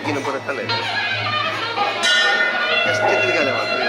लगीनं परत आलंय तिकडे गेल्या मात्र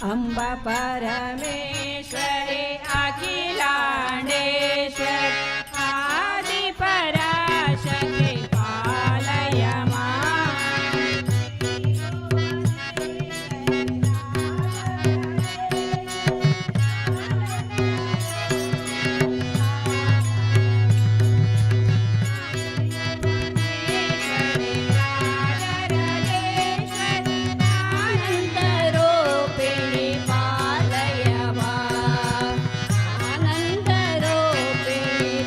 अंबा परमेश्वरी अखिलांडेश्वर आदि पराशक्ति पालय आनंद रूपिणी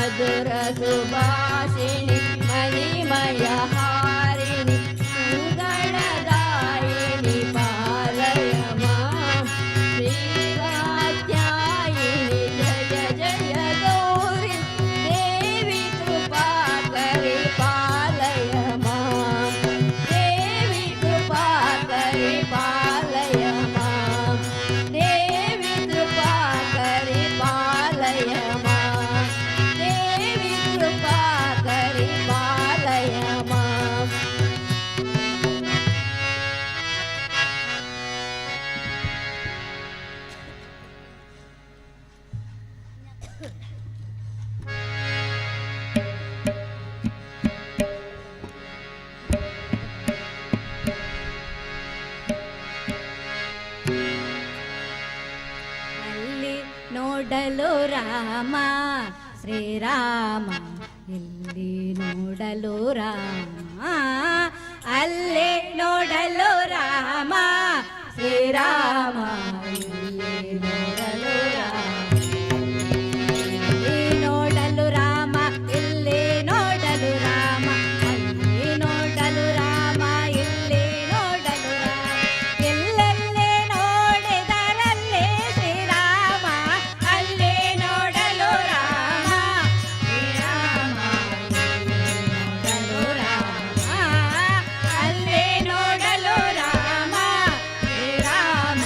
ಮಧುರ ಸುಭಾಷಿಣಿ ಮಣಿಮಯ ಹಾರಿಣಿ ಸುಗಣದಾಯಿನಿ ಪಾಲಯ ಮಾಂ ಶ್ರೀ ಕಾತ್ಯಾಯಿನಿ ಜಯ ಜಯ ಗೌರಿ ದೇವಿ ಕೃಪಾಕರಿ ಪಾಲಯ ಮಾಂ ದೇವಿ ಕೃಪಾಕರಿ ಪಾಲಯ ಮಾಂ ದೇವಿ ಕೃಪಾಕರಿ ಪಾಲಯ ಮಾಂ ದೇವಿ ಕೃಪಾಕರಿ ಪಾಲಯ ಮಾಂ. ಅಲ್ಲಿ ನೋಡಲು ರಾಮ ಶ್ರೀರಾಮ ಇಲ್ಲಿ ನೋಡಲು ರಾಮ ಅಲ್ಲಿ ನೋಡಲು ರಾಮ ಶ್ರೀರಾಮ ಇಲ್ಲಿ ನೋಡಲು ರಾಮ ಇಲ್ಲಿ ನೋಡಲು ರಾಮ ಇಲ್ಲಿ ನೋಡಲು ರಾಮ ಅಲ್ಲಿ ನೋಡಲು ರಾಮ ಇಲ್ಲಿ ನೋಡಲು ರಾಮ ಎಲ್ಲೆಲ್ಲೇ ನೋಡಿದರಲ್ಲೇ ಶ್ರೀರಾಮ ಅಲ್ಲಿ ನೋಡಲು ರಾಮ ಶ್ರೀರಾಮ ಅಲ್ಲಿ ನೋಡಲು ರಾಮ ಅಲ್ಲಿ ನೋಡಲು ರಾಮ ಶ್ರೀರಾಮ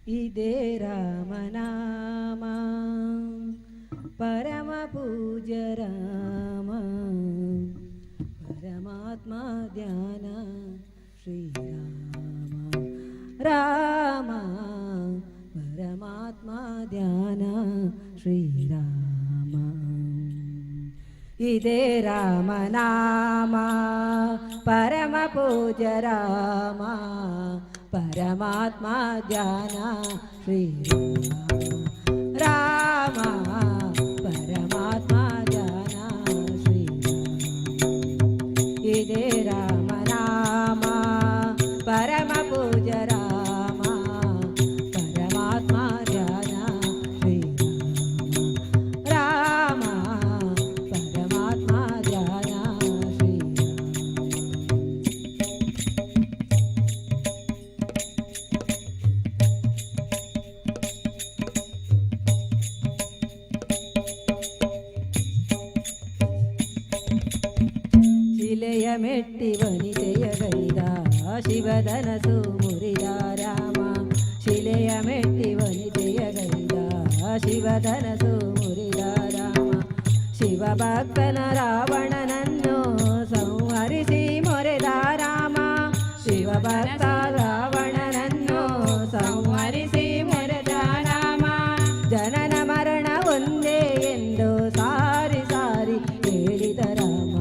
ಇದೇ ರಾಮನಾಮ ಪರಮ ಪೂಜ್ಯ ರಾಮ ಪರಮಾತ್ಮ ಧ್ಯಾನ ಶ್ರೀರಾಮ ರಾಮ ಪರಮಾತ್ಮ ಧ್ಯಾನ ಶ್ರೀರಾಮ ಇದೇ ರಾಮನಾಮ ಪರಮ ಪೂಜ್ಯ ರಾಮ ಪರಮಾತ್ಮ ಧ್ಯಾನ ಶ್ರೀರಾಮ ರಾಮ ಪರಮಾತ್ಮ ಧ್ಯಾನ ಶ್ರೀರಾಮ ಇದೇ ರಾಮನಾಮ ಪರಮ ಪೂಜ್ಯ ರಾಮ ಪರಮಾತ್ಮ ಧ್ಯಾನ ಶ್ರೀರಾಮ ರಾಮ ಪರಮಾತ್ಮ ಧ್ಯಾನ ಶಿಲೆಯ ಮೆಟ್ಟಿ ವನಿತೆಯ ಗೈದ ಶಿವಧನಸು ಮುರಿದ ರಾಮ ಶಿಲೆಯ ಮೆಟ್ಟಿ ವನಿತೆಯ ಗೈದ ಶಿವಧನಸು ಮುರಿದ ರಾಮ ಶಿವಭಕ್ತನ ರಾವಣನನ್ನು ಸಂಹರಿಸಿ ಮೊರೆದ ರಾಮ ಶಿವಭಕ್ತ ರಾವಣನನ್ನು ಸಂಹರಿಸಿ ಮೊರೆದ ರಾಮ ಜನನ ಮರಣ ಒಂದೇ ಎಂದು ಸಾರಿ ಸಾರಿ ಹೇಳಿದ ರಾಮ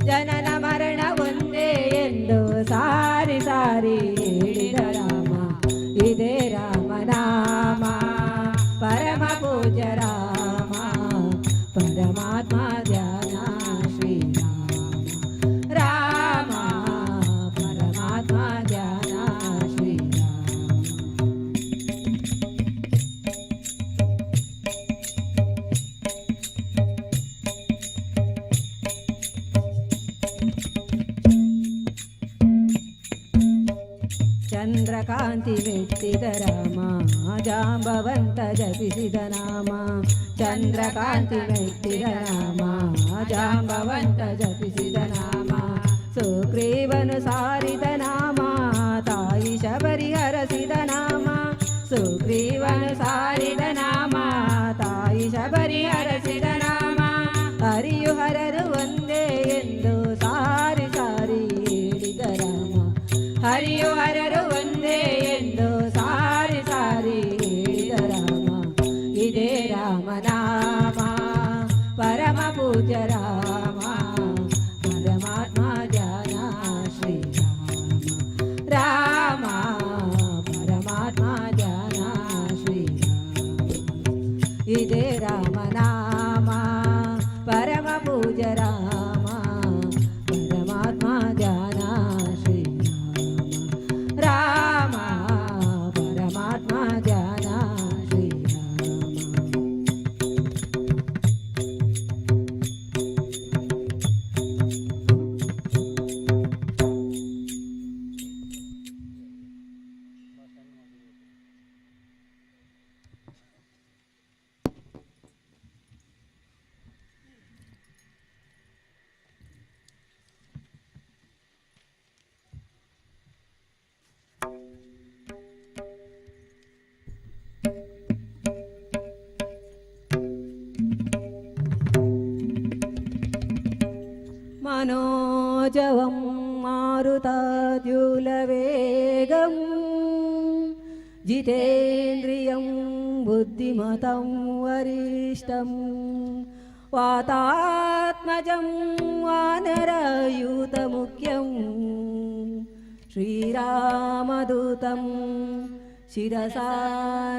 ಜನನ ಮರಣ ಒಂದೇ ಎಂದು ಸಾರಿ ಸಾರಿ ಹೇಳಿದ ರಾಮ ಇದೇ ರಾಮನಾಮ ಪರಮ ಪೂಜ್ಯ ರಾಮ ಪರಮಾತ್ಮ ಧ್ಯಾನ ಶ್ರೀರಾಮ ರಾಮ ಪರಮಾತ್ಮ ಧ್ಯಾನ ಶ್ರೀರಾಮ ಚಂದ್ರಕಾಂತಿ ಮೆಟ್ಟಿದ ರಾಮ ಜಾಂಬವಂತ ಜಪಿಸಿದ ನಾಮ ಚಂದ್ರಕಾಂತಿ ಮೆಟ್ಟಿದ ರಾಮ ಜಾಂಬವಂತ ಜಪಿಸಿದ ನಾಮ ಸುಗ್ರೀವನು ಸಾರಿದ ನಾಮ ತಾಯಿ ಶಬರಿ ಹರಸಿದ ನಾಮ ಸುಗ್ರೀವನು ಸಾರಿದ ನಾಮ ತಾಯಿ ಶಬರಿ ಹರಸಿದ ನಾಮ ಹರಿಯು ಹರರು ಒಂದೇ ಎಂದು ಸಾರಿ ಸಾರಿ ಹೇಳಿದ ರಾಮ ಹರಿಯು ಹರರು ಒಂದೇ ಎಂದು ಸಾರಿ ಸಾರಿ ಹೇಳಿದ ರಾಮ ಇದೇ ರಾಮನಾಮ ಪರಮ ಪೂಜ್ಯ ರಾಮ ಪರಮಾತ್ಮ ಧ್ಯಾನ ಶ್ರೀರಾಮ ರಾಮ ಪರಮಾತ್ಮ ಧ್ಯಾನ ಶ್ರೀರಾಮ ಇದೇ ರಾಮನಾಮ ಪರಮ ಪೂಜ್ಯ ರಾಮ ಪರಮಾತ್ಮ ಧ್ಯಾನ ಶ್ರೀರಾಮ ರಾಮ ಪರಮಾತ್ಮ ಧ್ಯಾನ ಶ್ರೀರಾಮ मनोजवं मारुताद्युलवेगं जितेन्द्रियं बुद्धिमतं वरिष्ठं वातात्मजं वानरयूतमुख्यं श्रीरामदूतं शिरसा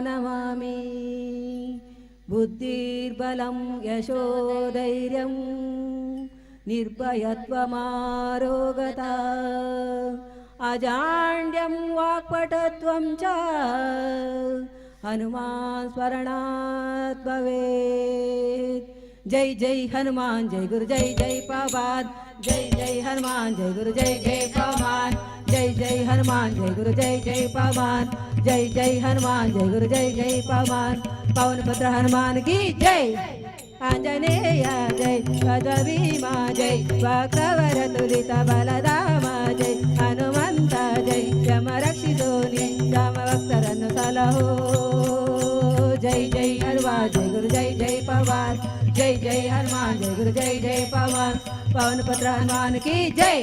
नमामि बुद्धिर्बलं यशोधैर्यं निर्भयत्वमारोगता अजाड्यं वाक्पटुत्वं च हनुमान् स्मरणात् भवेत् जय जय हनुमान जय गुरु जय जय पवन जय जय हनुमान जय गुरु जय जय पवन जय जय हनुमान जय गुरु जय जय पवन जय जय हनुमान जय गुरु जय जय पवन पवन पुत्र हनुमान की जय आंजनेय जय भीमा जय भक्तवर तुलित बलधाम जय हनुमंत ಹನುಮಂತ ಜೈ ಯಮ ರಕ್ಷಿಸೋನಿ ರಾಮ ಭಕ್ತರನ್ನು ಸಲಹೋ ಜೈ ಜೈ ಹನುಮಾನ್ ಜೈ ಗುರು ಜೈ ಜೈ ಪವನ್ ಜೈ ಜೈ ಹನುಮಾನ್ ಜೈ ಗುರು ಜೈ ಜೈ ಪವನ್ ಪವನ ಪುತ್ರ ಹನುಮಾನ್ ಕಿ ಜೈ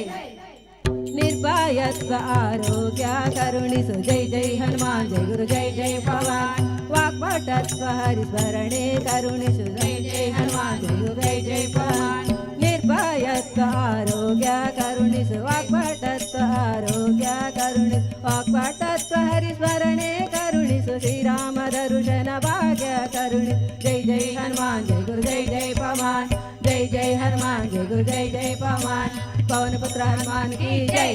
ನಿರ್ಭಯತ್ವ ಆರೋಗ್ಯ ಕರುಣಿಸು ಜೈ ಜೈ ಹನುಮಾನ್ ಜೈ ಗುರು ಜೈ ಜೈ ಪವನ್ ವಾಕ್ಪಟತ್ವ ಹರಿಸ್ಮರಣೆ ಕರುಣಿಸು ಜೈ ಜೈ ಹನುಮಾನ್ ಜೈ ಗುರು ಜೈ ಜೈ ಪವನ್ ನಿರ್ಭಯತ್ವ ಆರೋಗ್ಯ ಕರುಣಿಸು ವಾಕ್ಪಟತ್ವ ಆರೋಗ್ಯ ಕರುಣಿಸು ವಾಕ್ಪಟತ್ವ ಹರಿಸ್ಮರಣೆ ಕರುಣಿಸು ಶ್ರೀರಾಮ ದರ್ಶನ ಭಾಗ್ಯ ಕರುಣಿ ಜೈ ಜೈ ಹನುಮಾನ್ ಜೈ ಗುರು ಜೈ ಜೈ ಪವನ್ ಜೈ ಜೈ ಹನುಮಾನ್ ಜೈ ಗುರು ಜೈ ಜೈ ಪವನ್ ಪವನ ಪುತ್ರ ಹನುಮಾನ್ ಕಿ ಜೈ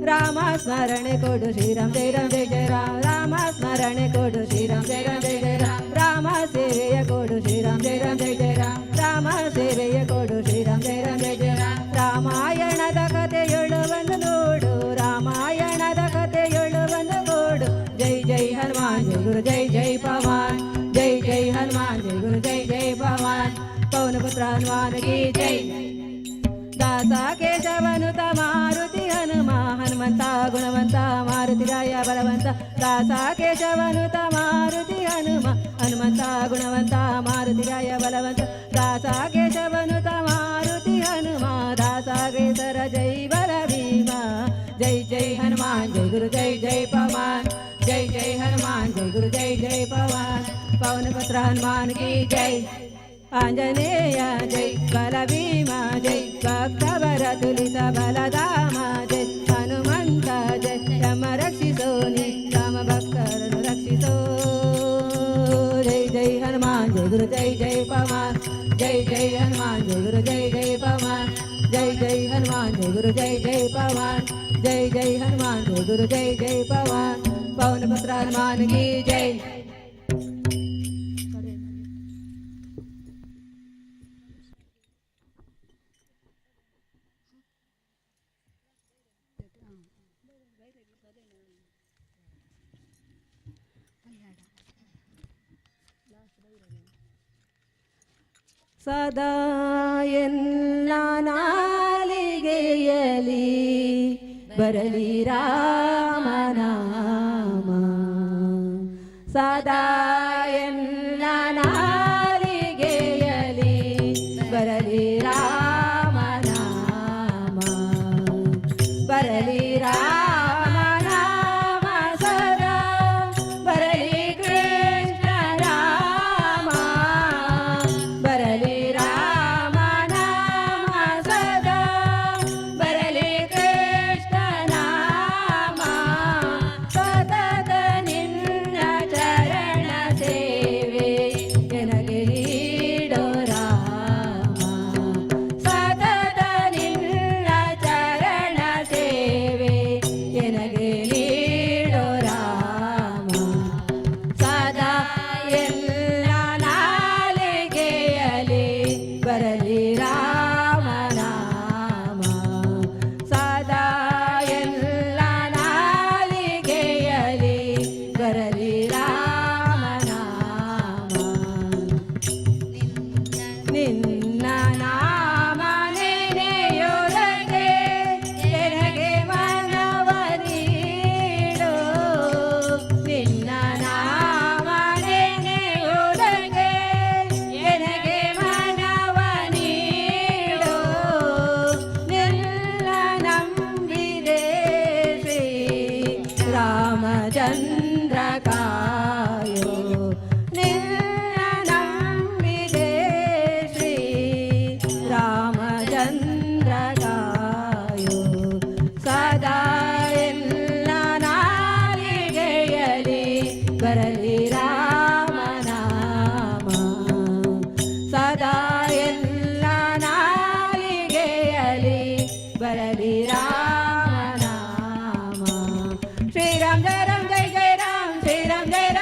ರಾಮ ಸ್ಮರಣೆ ಕೊಡು ಶ್ರೀರಾಮ್ ಜೈ ರಾಮ್ ಜೈ ಜೈ ರಾಮ್ ರಾಮ ಸ್ಮರಣೆ ಕೊಡು ಶ್ರೀರಾಮ್ ಜೈ ರಾಮ್ ಜೈ ಜೈ ರಾಮ್ ರಾಮ ಸೇವೆಯ ಕೊಡು ಶ್ರೀರಾಮ್ ಜೈ ರಾಮ್ ಜೈ ಜೈ ರಾಮ್ ರಾಮ ಸೇವೆಯ ಕೊಡು ಶ್ರೀರಾಮ್ ಜೈ ರಾಮ್ ಜೈ ಜೈ ರಾಮ್ ರಾಮಾಯಣದ ಕಥೆಯೊಳು ಒಂದು ನೋಡು ರಾಮಾಯಣದ ಕಥೆಯೊಳು ಒಂದು ನೋಡು ಜೈ ಜೈ ಹನುಮಾನ್ ಜೈ ಗುರು ಜೈ ಜೈ ಪವನ್ ಜೈ ಜೈ ಹನುಮಾನ್ ಜೈ ಗುರು ಜೈ ಜೈ ಪವನ್ ಪವನ ಪುತ್ರ ಹನುಮಾನ್ ಕಿ ಜೈ ದಾಸ ಕೇಶವನುತ ಮಾರುತಿ ಹನುಮ ಹನುಮಂತ ಗುಣವಂತ ಮಾರುತಿ ರಾಯ ಬಲವಂತ ದಾಸ ಕೇಶವನುತ ಮಾರುತಿ ಹನುಮ ಹನುಮಂತ ಗುಣವಂತ ಮಾರುತಿ ರಾಯ ಬಲವಂತ ದಾಸ ಕೇಶವನುತ ಮಾರುತಿ ಹನುಮ ದಾಸ ಕೇಸರ ಜೈ ಬಲ ಭೀಮ ಜೈ ಜೈ ಹನುಮಾನ್ ಜೈ ಗುರು ಜೈ ಜೈ ಪವನ್ ಜೈ ಜೈ ಹನುಮಾನ್ ಜೈ ಗುರು ಜೈ ಜೈ ಪವನ್ ಪವನ ಪುತ್ರ ಹನುಮಾನ್ ಕಿ ಜೈ ಆಂಜನೇಯ ಜೈ ಬಲ ಭೀಮ ಜೈ ಭಕ್ತವರ ತುಲಿತ ಬಲಧಾಮ ಜೈ ಹನುಮಂತ ಜೈ ಯಮ ರಕ್ಷಿಸೋನಿ ರಾಮ ಭಕ್ತರನ್ನು ರಕ್ಷಿಸೋ ಜೈ ಜೈ ಹನುಮಾನ್ ಜೈ ಗುರು ಜೈ ಜೈ ಪವನ್ ಜೈ ಜೈ ಹನುಮಾನ್ ಜೈ ಗುರು ಜೈ ಜೈ ಪವನ್ ಜೈ ಜೈ ಹನುಮಾನ್ ಜೈ ಗುರು ಜೈ ಜೈ ಪವನ್ ಜೈ ಜೈ ಹನುಮಾನ್ ಜೈ ಗುರು ಜೈ ಜೈ ಪವನ್ ಪವನ ಪುತ್ರ ಹನುಮಾನ್ ಕಿ ಜೈ ಸದಾ ಎಲ್ಲ ನಾಲಿಗೆಯಲಿ ಬರಲಿ ರಾಮನಾಮ ಸದಾ ಎಲ್ಲ ನಾಲಿಗೆಯಲಿ ಬರಲಿ ರಾಮನಾಮ ಬರಲಿ ರಾಮನಾಮ ಸದಾ ಬರಲಿ ಕೃಷ್ಣ ರಾಮ ಬರಲಿ Ram Jai Ram Jai Jai Ram Jai Ram Jai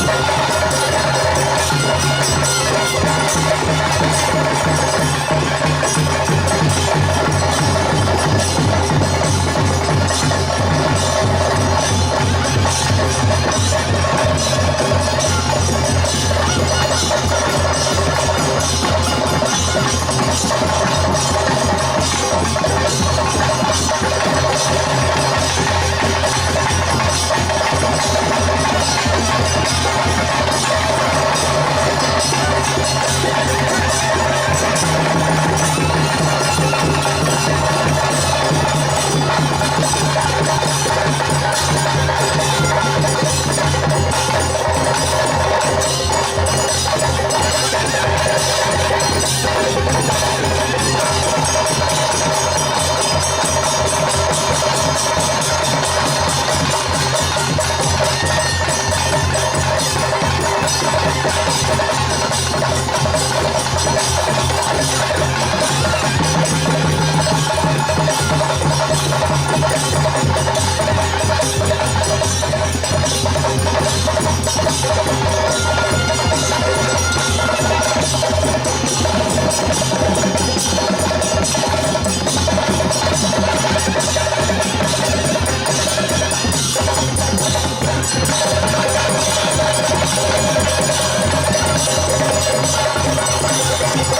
Thank you.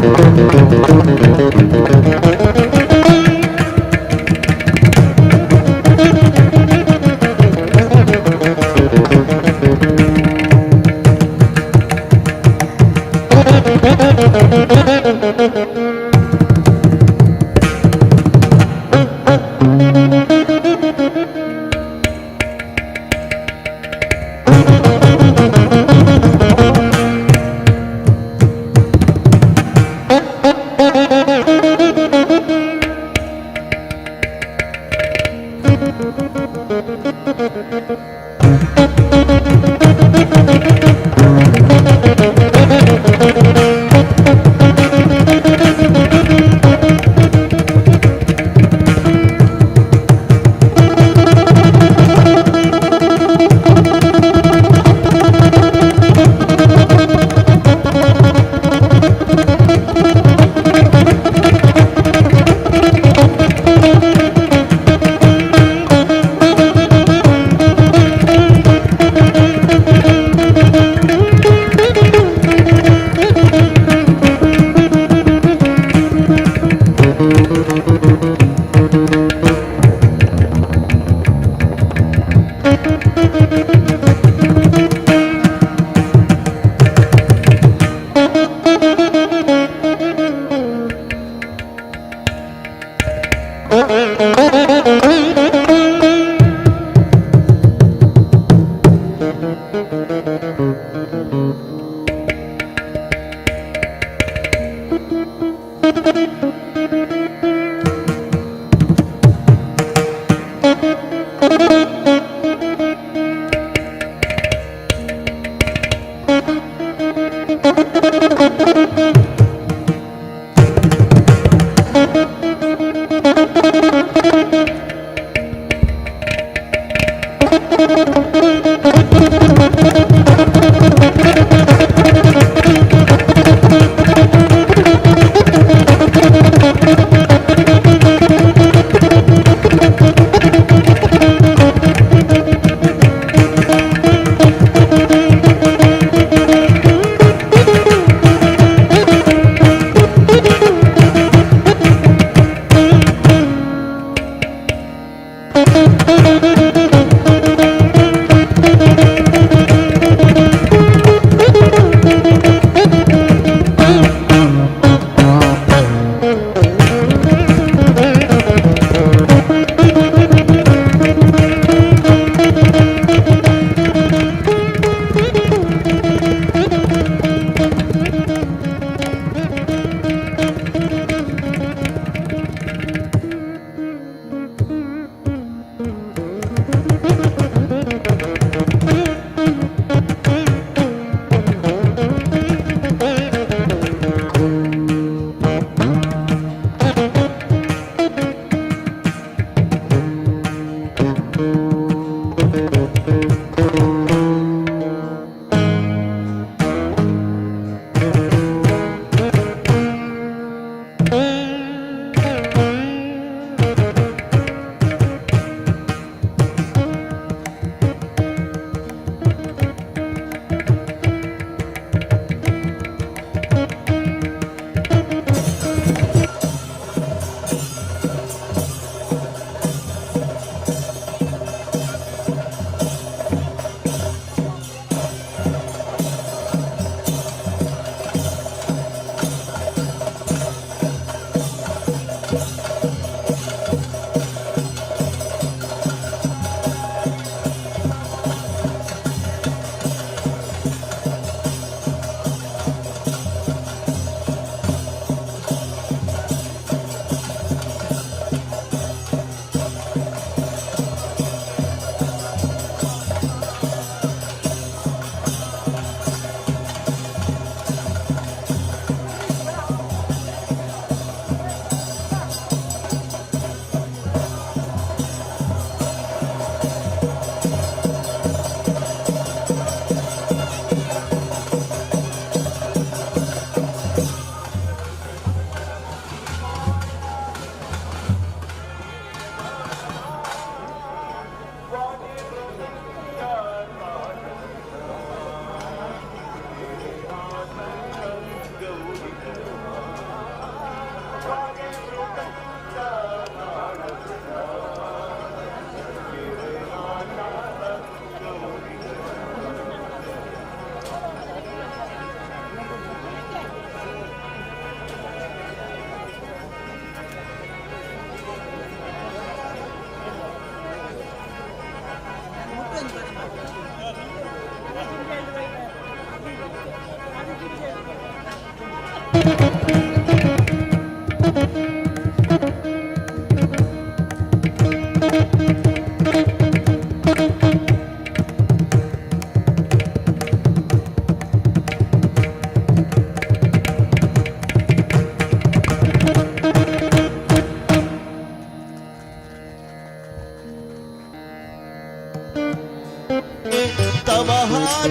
Thank you.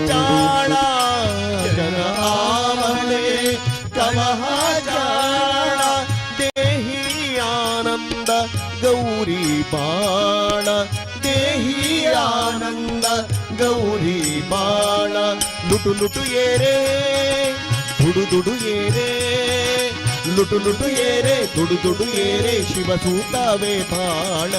चाळा जन आवले कवहा चाळा देही आनंद गौरी बाळ देही आनंद गौरी बाळ लुटू लुटू ये रे दुडू दुडू ये रे लुटू लुटू ये रे दुडू दुडू ये रे शिवसूतावे बाळ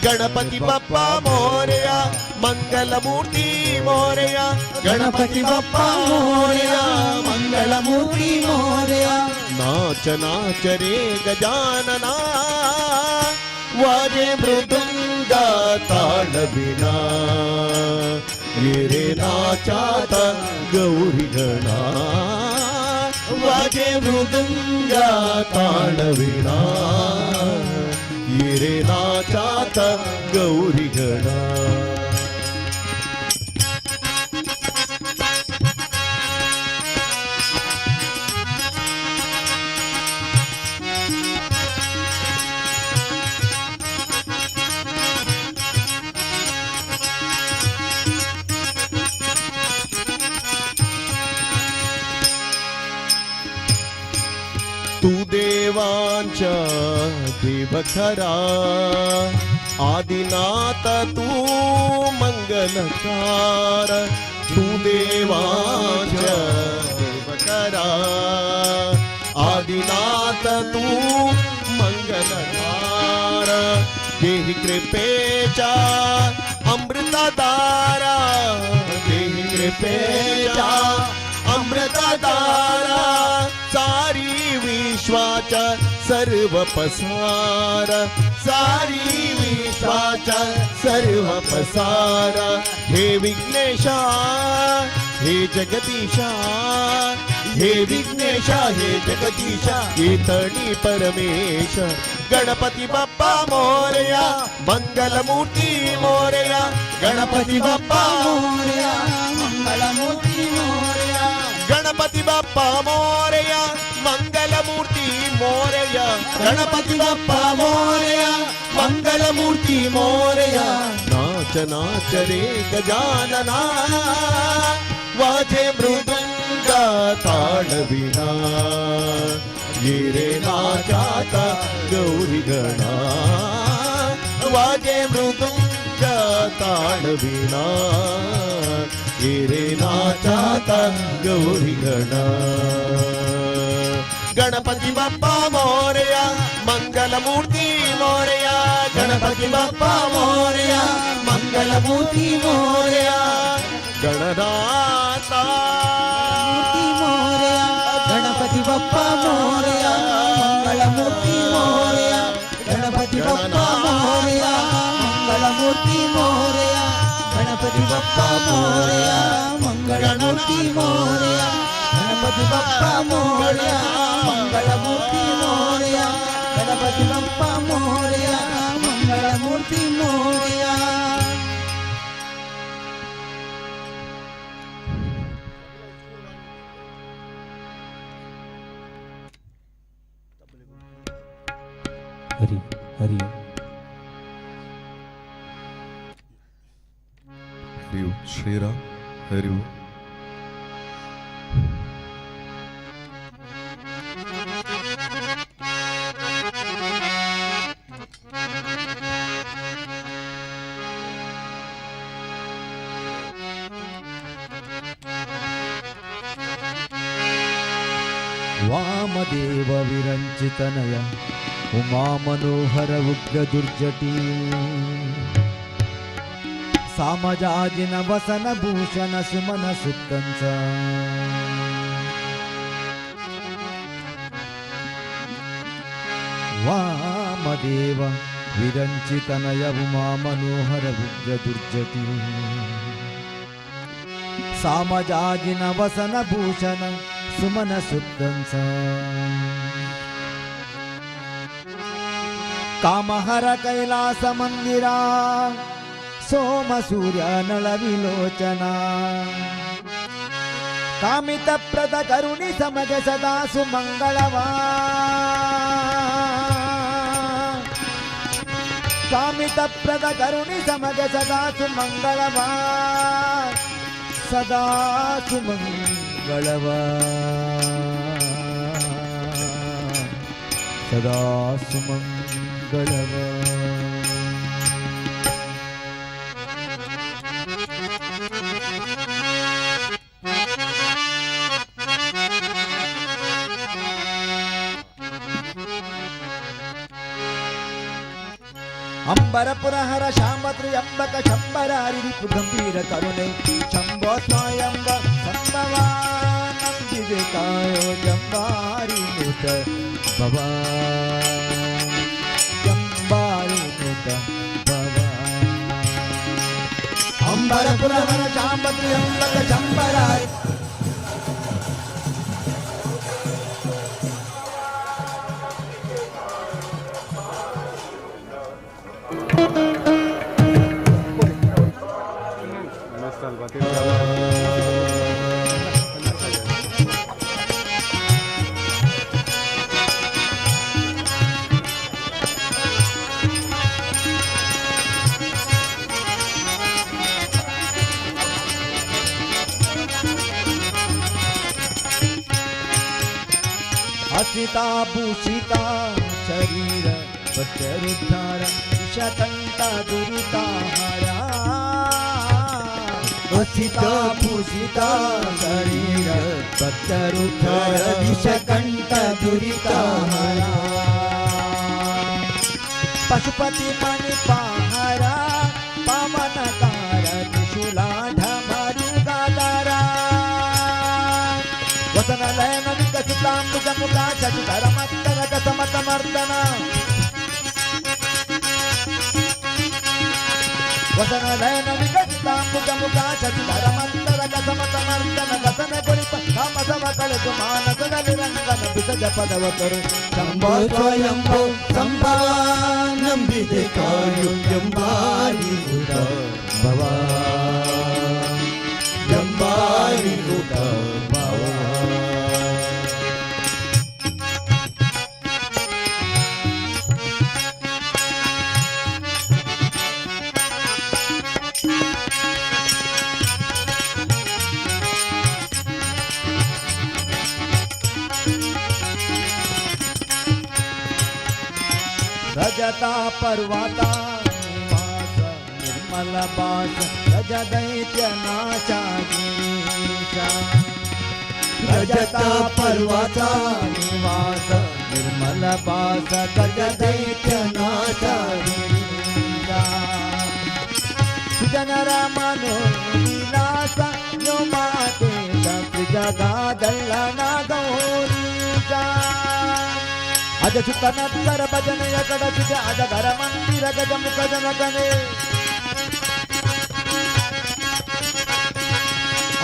गणपती बाप्पा मोरया मंगलमूर्ती मोरया गणपती बाप्पा मोरया मंगलमूर्ती मोरया नाच नाच रे गजानना वाजे मृदुंग ताळविना ये रे नाचात गौरी गणा वाजे मृदुंग ताळविना ये रे नाचात गौरी गणा तू देवांच्या देव खरा आदिनाथ तू मंगलकार तू देवांच्या देव खरा आदिनाथ तू मंगलकार देहि कृपेचा अमृतधारा देहि कृपेचा अमृतधारा सारी विश्वाचा सर्व पसार सारी विश्वाचा सर्व पसार हे विघ्नेशा हे जगदीशा हे विघ्नेशा हे जगदीशा येतणी परमेश गणपती बाप्पा मोरया मंगलमूर्ती मोरया गणपती बाप्पा मोरया मंगलमूर्ती मोरया गणपती बाप्पा मोरया मंगलमूर्ती मोरया गणपती बाप्पा मोरया मंगलमूर्ती मोरया नाच नाच रे गजानना वाजे मृदुंग ताळविना ये रे नाचाता गौरी गणा वाजे मृदुंग ताळविना ये रे नाचाता गौरी गणा गणपती बाप्पा मोरया मंगलमूर्ती मोरया गणपती बाप्पा मोरया मंगलमूर्ती मोरया गणनाथा मोरया गणपती बाप्पा मोरया मंगलमूर्ती मोरया गणपती बाप्पा मोरया मंगलमूर्ती मोरया गणपती बाप्पा मोरया मंगलमूर्ती मोरया गणपती बाप्पा मोरया मंगलमूर्ती मोरया गणपती बाप्पा मोरया मंगलमूर्ती मोरया हरी हरी हरिओ श्रीराम हरिओ वामदेव विरञ्चितनय उमा मनोहर उग्र दुर्जटी सामजाजिन वसन भूषण सुमन सुत्तंच वामदेव विरञ्चितनय उमा मनोहर उग्र दुर्जटी सामजाजिन वसन भूषण सुमन सुत्तंच कामहर कैलास मंदिरा सोम सूर्य नळ विलोचना कामित प्रद करुणी समज सदा सुमंगलवा कामित प्रद करुणी समज सदा सुमंगलवा सदा सुमंगलवा सदा सुमंगलवा अंबर पुरहर श्याम त्र्यंबक शंबरारि रिपु गंभीर करुणे शंभो स्वयंब संभवानं विवेकायो जंबारि नुत भवा जंबारि नुत भवा अंबर पुरहर श्याम त्र्यंबक शंबरारि हसिता भूषिता शरीर वचरुद्धार विषकंता दुरिताहारा हसिता भूषिता शरीर वचरुद्धार विषकंता दुरिताहारा पशुपति मणिपाहारा पावनकार त्रिशूलाढ मरुगाधारा वसन लयन विकसितांबुज मुखा चचितर मत्तरक समतमर्दन वसन लयन विकसितांबुज मुखा चचितर मत्तरक समतमर्दन वसन गुणिप कामसव कलतु मानस निरंजन विसज पदवतरु शंभो स्वयंभो संभवानं विदिकायो जंबारि नुत भवा जंबारि नुत भवा रजता पर्वता निवास निर्मल बास रज दैत्य नाचा गिरीशा रजता पर्वता निवास निर्मल बास रज दैत्य नाचा गिरीशा सुजनर मनो विलास यो माते जगा दल्लना गौरीशा अज सुतनत्तर भजन यकड़ सुज अज घर मंदिर गज मुख जनकने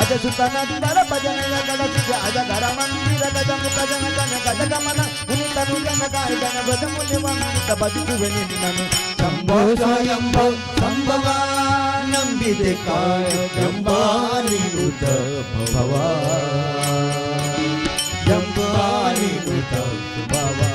अज सुतनत्तर भजन यकड़ सुज अज घर मंदिर गज मुख जनकने गज गमन मुनि तनु जनकाय जन भज मुनि वंदित भजतु विनिनने शंभो स्वयंभो संभवानं विदिकाय जंबारि नुत भवा जंबारि नुत भवा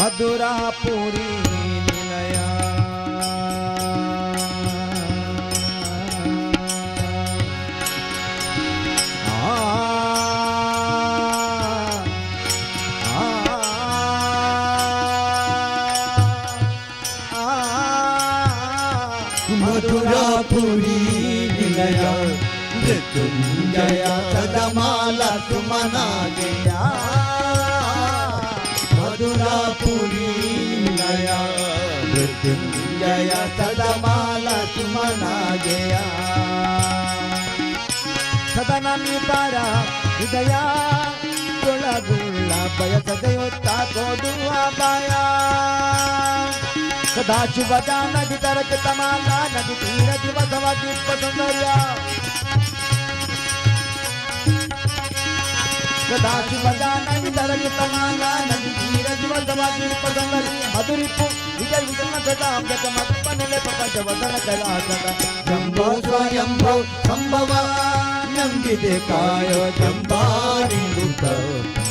मधुरापुरी निलया मधुरापुरी निलया मृत्युंजय सदमाला सुमना गया मधुरापुरी निलया मृत्युंजय सदमाला सुमना गया सदनमी पारा हृदया गुला बयस देवता को दुआ पाया सदा शुभदा नदी तरक तमाला नदी तीर दिवसवा दीप सुंदर्या सदा शुभदा नदी तरक तमाला नदी तीर ಸಮರ್ಥವಾಗಿ ಸಂಗತಿ ಮಧುರಿಪ್ಪು ವಿಜಯ ವಿಜಯ ಜಗಾಂಬಕ ಮಕ್ಕನೆಲೆ ಪ್ರಪಂಚ ವದನ ಕೈಲಾಸಕ ಶಂಭೋ ಸ್ವಯಂಭೋ ಸಂಭವ ನಂಬಿದೆ ಕಾಯೋ ಜಂಬಾರಿ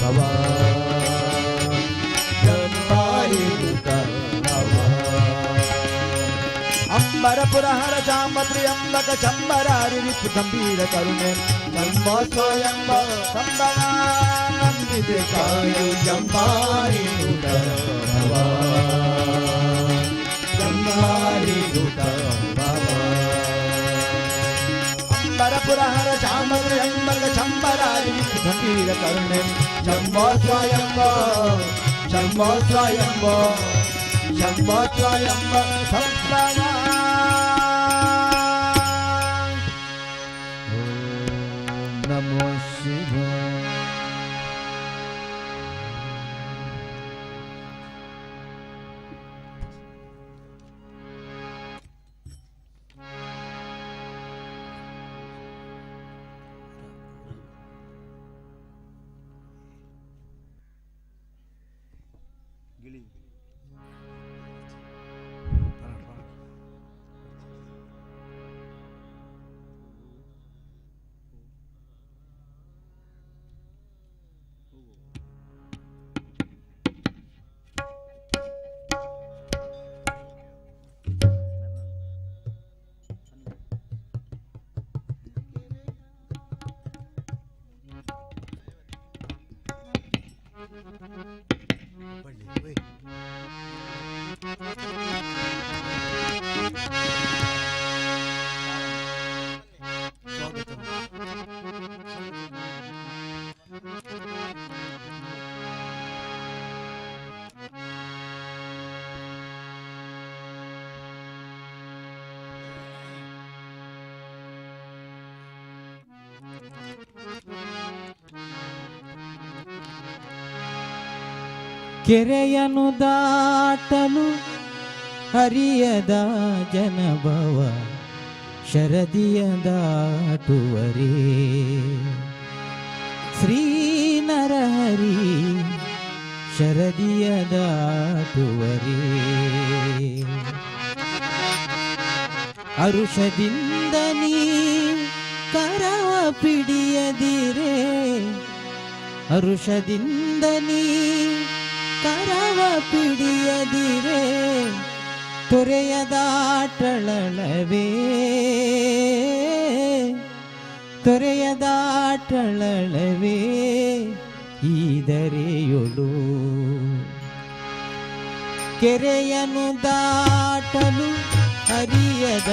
ಭವ ಜಂಬಾರಿ ಭವ ಅಂಬರ ಪುರಹರ ಶಾಂಬತ್ರಿ ಅಂಬಕ ಶಂಬರಾರಿ ರಿಪು ಗಂಭೀರ ಕರುಣೆ ಶಂಭೋ ಸ್ವಯಂಭ ಸಂಭವ ನಂಬಿದೆ ಕಾಯೋ ಜಂಬಾರಿ ಭವ ಜಂಬಾರಿ ಭವ ಅಂಬರ ಪುರಹರ ಶಾಂಬತ್ರಿ ಅಂಬಕ ಶಂಬರಾರಿ ರಿಪು ಗಂಭೀರ ಕರುಣೆ ಶಂಭೋ ಸ್ವಯಂಭ ಶಂಭೋ ಸ್ವಯಂಭ ಶಂಭೋ ಸ್ವಯಂಭ ಸಂಭವ ನಮೋ ಶಿವಾಯ. ಕೆರೆಯನ್ನು ದಾಟಲು ಹರಿಯದ ಜನಭವ ಶರದಿಯ ದಾಟುವರೇ ಶ್ರೀ ನರಹರಿ ಶರದಿಯ ದಾಟುವರೇ ಅರುಷದಿಂದ ನೀ ಕರವ ಪಿಡಿಯದಿರೇ ಅರುಷದಿಂದ ನೀ ಕರವ ಪಿಡಿಯದಿರೇ ತೊರೆಯದಾಟಳವೇ ತೊರೆಯದಾಟಳವೇ ಈದರೆಯೊಳು ಕೆರೆಯನ್ನು ದಾಟಲು ಹರಿಯದ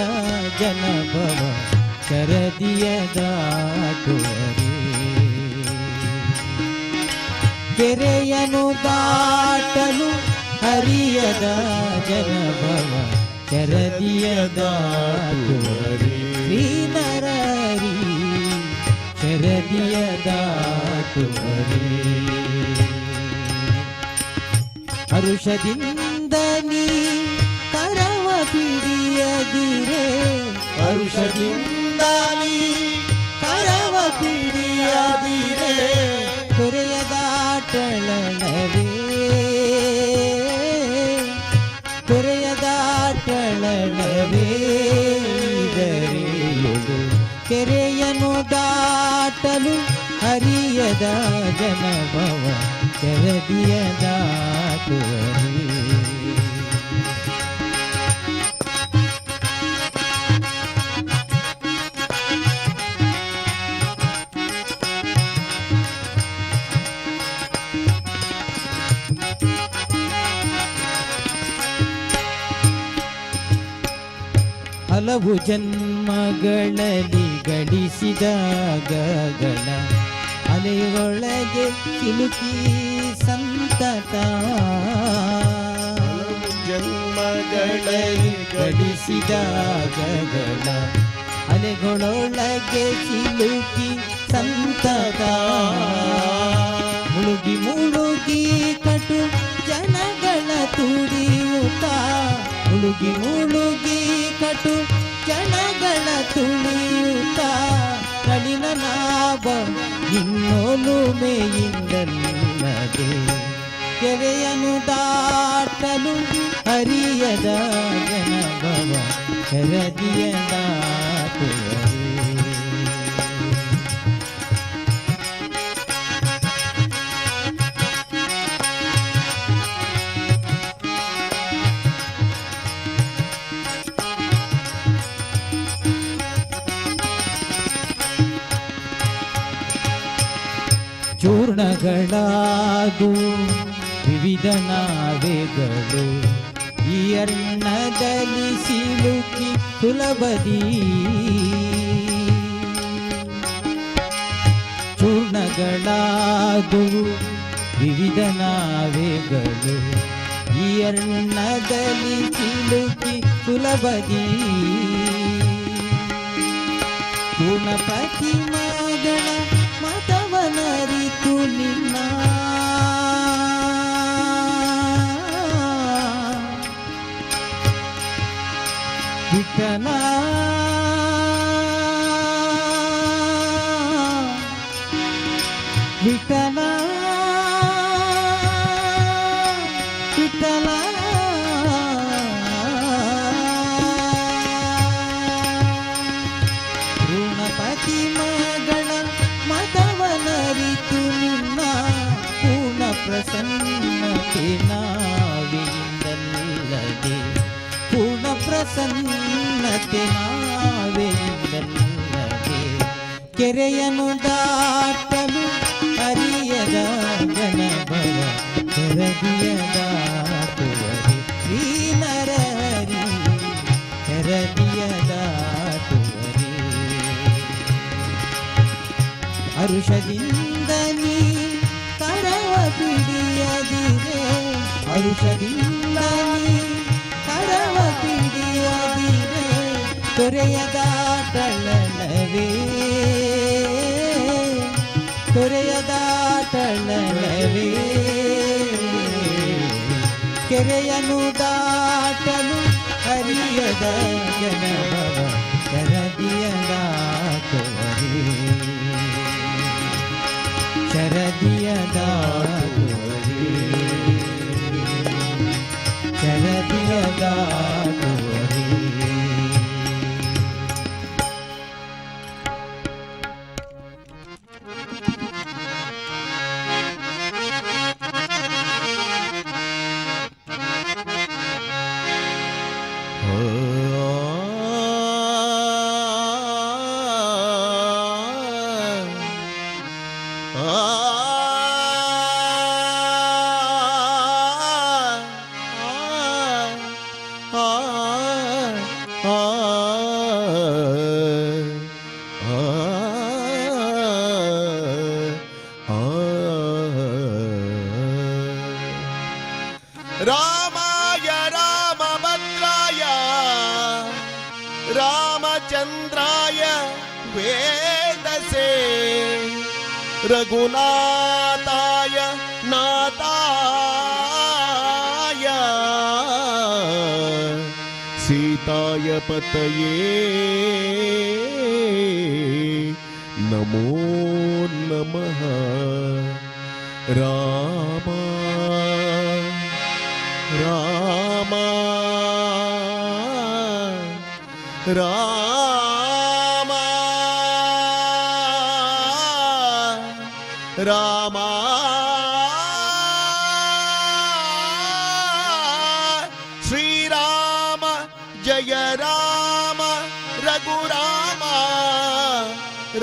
ಜನಭವ ಶರದಿಯ ದಾಟುವರೇ ಕೆರೆಯನ್ನು ದಾಟಲು ಹರಿಯದ ಜನಭವ ಶರದಿಯ ದಾಟುವರೇ ಶ್ರೀ ನರಹರಿ ಶರದಿಯ ದಾಟುವರೇ ಹರುಷದಿಂದ ನೀ ಕರವ ಪಿಡಿಯದಿರೇ ಹರುಷದಿಂದ ನೀ ಕರವ ಪಿಡಿಯದಿರೇ ತೊರೆಯದಾಟಳವೇ ತೊರೆಯದಾಟಳವೇ ಇದರೆಯೊಳು ಕೆರೆಯನ್ನು ದಾಟಲು ಹರಿಯದ ಜನಭವ ಶರದಿಯ ದಾಟುವರೇ ಹಲವು ಜನ್ಮಗಳಲ್ಲಿ ಗಳಿಸಿದ ಗಗನ ಅಲೆಯೊಳಗೆ ಸಿಲುಕಿ ಸಂತತ ಜನ್ಮಗಳಲ್ಲಿ ಗಳಿಸಿದ ಗಗನ ಅಲೆಗಳೊಳಗೆ ಸಿಲುಕಿ ಸಂತತ ಮುಳುಗಿ ಮುಳುಗಿ ಕಟು ಜನಗಳ ತುಡಿಯುತ್ತ ಮುಳುಗಿ ಮುಳುಗಿ ಕಟು ಜನಗಳ ತುಳಿಯುತ್ತ ಕಳಿನ ಲಾಭ ಇನ್ನೊಲುಮೆಯಿಂದಲ್ಲದೆ ಕೆರೆಯನ್ನು ದಾಟಲು ಹರಿಯದ ಜನಭವ ಶರದಿಯ ದಾಟುವರೆ. ಚೂರ್ಣಗಳಾದು ವಿವಿಧ ನಾವೆಗಳು ಈ ಅರ್ಣದಲ್ಲಿ ಸಿಲುಕಿ ಸುಲಭದಿ. ಚೂರ್ಣಗಳಾದು ವಿವಿಧ ನಾವೆಗಳು ಈ ಅರ್ಣದಲ್ಲಿ ಸಿಲುಕಿ ಸುಲಭದಿ. ಪೂರ್ಣ ಪ್ರತಿಮಗಳ ಮತವನರಿತು ನಿನ್ನ ವಿಠಲ ವಿಠಲ ವಿಠಲ ಋಣಪತಿ ಮಗಳ ಮತವನರಿತು ನಿನ್ನ ಪೂರ್ಣ ಪ್ರಸನ್ನತೆ ನಾವೆಯಿಂದಲ್ಲದೆ ಪೂರ್ಣ ಪ್ರಸನ್ನತೆ ನಾವೆಯಿಂದಲ್ಲದೆ ಕೆರೆಯನ್ನು ದಾಟಲು ಹರಿಯದ ಜನಭವ ಶರದಿಯ ದಾಟುವರೆ. ಶ್ರೀ ನರಹರಿ ಶರದಿಯ ದಾಟುವರೆ. ಹರುಷದಿಂದ ನೀ ಕರವ ಪಿಡಿಯದಿರೆ ಹರುಷದಿಂದ ನೀ ಕರವ ಪಿಡಿಯದಿರೆ ತೊರೆಯದಾಟಲವೇ ತೊರೆಯದಾಟಲವೇ. ಕೆರೆಯನ್ನು ದಾಟಲು ಹರಿಯದ ಜನಭವ ಶರದಿಯ ದಾಟುವರೆ. ಶರದಿಯ ದಾಟುವರೆ. ಶರದಿಯ ದಾಟುವರೆ. ರಾಮಾಯ ರಾಮಭದ್ರಾಯ ರಾಮಚಂದ್ರಾಯ ವೇದಸೇ ರಘುನಾಥಾಯ ನಾಥಾಯ ಸೀತಾಯ ಪತಯೇ ನಮೋ ನಮಃ. ರಾಮ ರಾಮ ರಾಮ ರಾಮ ಶ್ರೀರಾಮ ಜಯ ರಾಮ ರಘುರಾಮ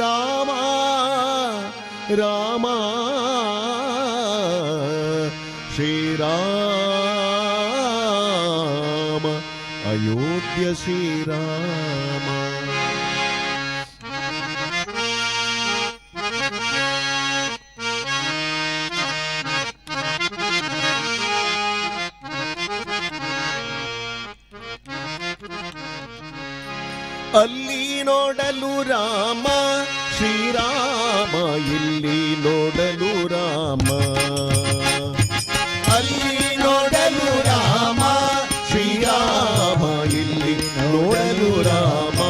ರಾಮ ರಾಮ ಶ್ರೀರಾಮ ಅಯೋಧ್ಯ ಶ್ರೀರಾಮ. ಅಲ್ಲಿ ನೋಡಲು ರಾಮ ಶ್ರೀರಾಮ ಇಲ್ಲಿ ನೋಡಲು ರಾಮ. ಅಲ್ಲಿ ನೋಡಲು ರಾಮ ಶ್ರೀರಾಮ ಇಲ್ಲಿ ನೋಡಲು ರಾಮ.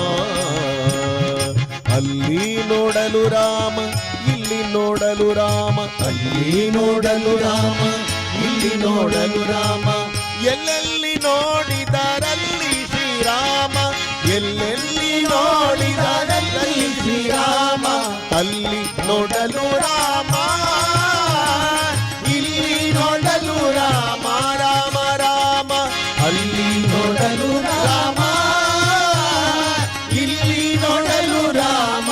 ಅಲ್ಲಿ ನೋಡಲು ರಾಮ ಇಲ್ಲಿ ನೋಡಲು ರಾಮ. ಅಲ್ಲಿ ನೋಡಲು ರಾಮ ಇಲ್ಲಿ ಇಲ್ಲಿ ನೋಡಲು ರಾಮ ಎಲ್ಲೆಲ್ಲಿ ನೋಡಿದರಲ್ಲಿ ಶ್ರೀರಾಮ ಎಲ್ಲೆಲ್ಲಿ ನೋಡಿದರಲ್ಲಿ ಶ್ರೀರಾಮ ಅಲ್ಲಿ ನೋಡಲು ರಾಮ ಇಲ್ಲಿ ನೋಡಲು ರಾಮ ರಾಮ ರಾಮ ಅಲ್ಲಿ ನೋಡಲು ರಾಮ ಇಲ್ಲಿ ನೋಡಲು ರಾಮ.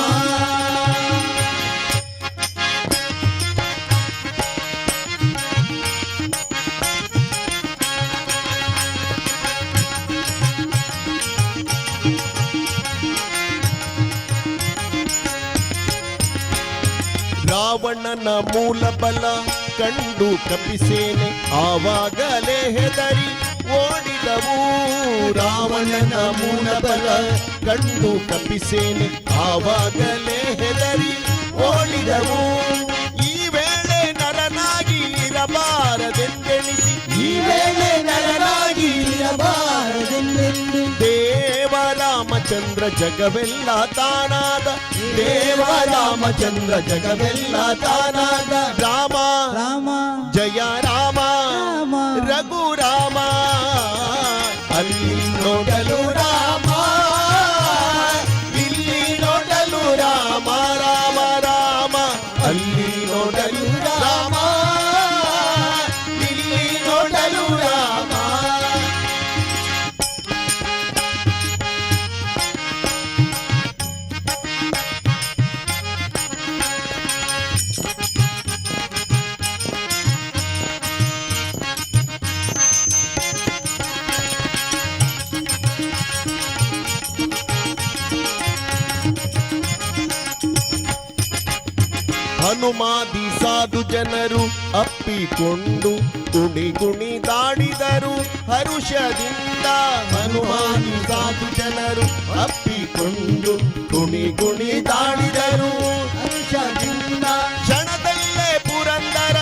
ರಾವಣನ ಮೂಲ ಬಲ ಕಂಡು ಕಪಿಸೇನೆ ಆವಾಗಲೇ ಹೆದರಿ ಓಡಿದವು. ರಾವಣನ ಮೂಲ ಬಲ ಕಂಡು ಕಪಿಸೇನೆ ಆವಾಗಲೇ ಹೆದರಿ ಓಡಿದವು. ಈ ವೇಳೆ ನರನಾಗಿ ಇರಬಾರದೆಂದೆಣಿಸಿ ಈ ವೇಳೆ ನರನಾಗಿ ಇರಬಾರದೆಂದೆಂದು ದೇವರಾಮಚಂದ್ರ ಜಗವೆಲ್ಲ ತಾನಾದ ದೇವರಾಮಚಂದ್ರ ಜಗವೆಲ್ಲ ತಾನಾದ ರಾಮ ರಾಮ ಜಯ ರಾಮ ರಾಮ ರಘುರಾಮ ಅಲ್ಲಿ ನೋಡಲು ರಾಮ ಇಲ್ಲಿ ನೋಡಲು ರಾಮ ರಾಮ ರಾಮ ಅಲ್ಲಿ ನೋಡಲು ರಾಮ ಇಲ್ಲಿ ನೋಡಲು ರಾಮ. ಹನುಮಾದಿ ಸಾಧು ಜನರು ಅಪ್ಪಿಕೊಂಡು ಕುಣಿ ಕುಣಿದಾಡಿದರು ಹರುಷದಿಂದ. ಹನುಮಾದಿ ಸಾಧು ಜನರು ಅಪ್ಪಿಕೊಂಡು ಕುಣಿ ಕುಣಿದಾಡಿದರು ಹರುಷದಿಂದ. ಕ್ಷಣದಲ್ಲೇ ಪುರಂದರ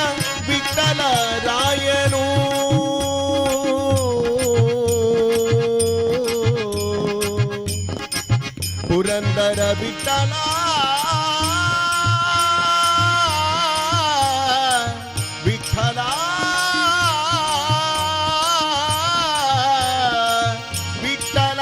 ವಿಠಲ ರಾಯನು ಪುರಂದರ ವಿಠಲ ವಿಠಲ ವಿಠಲ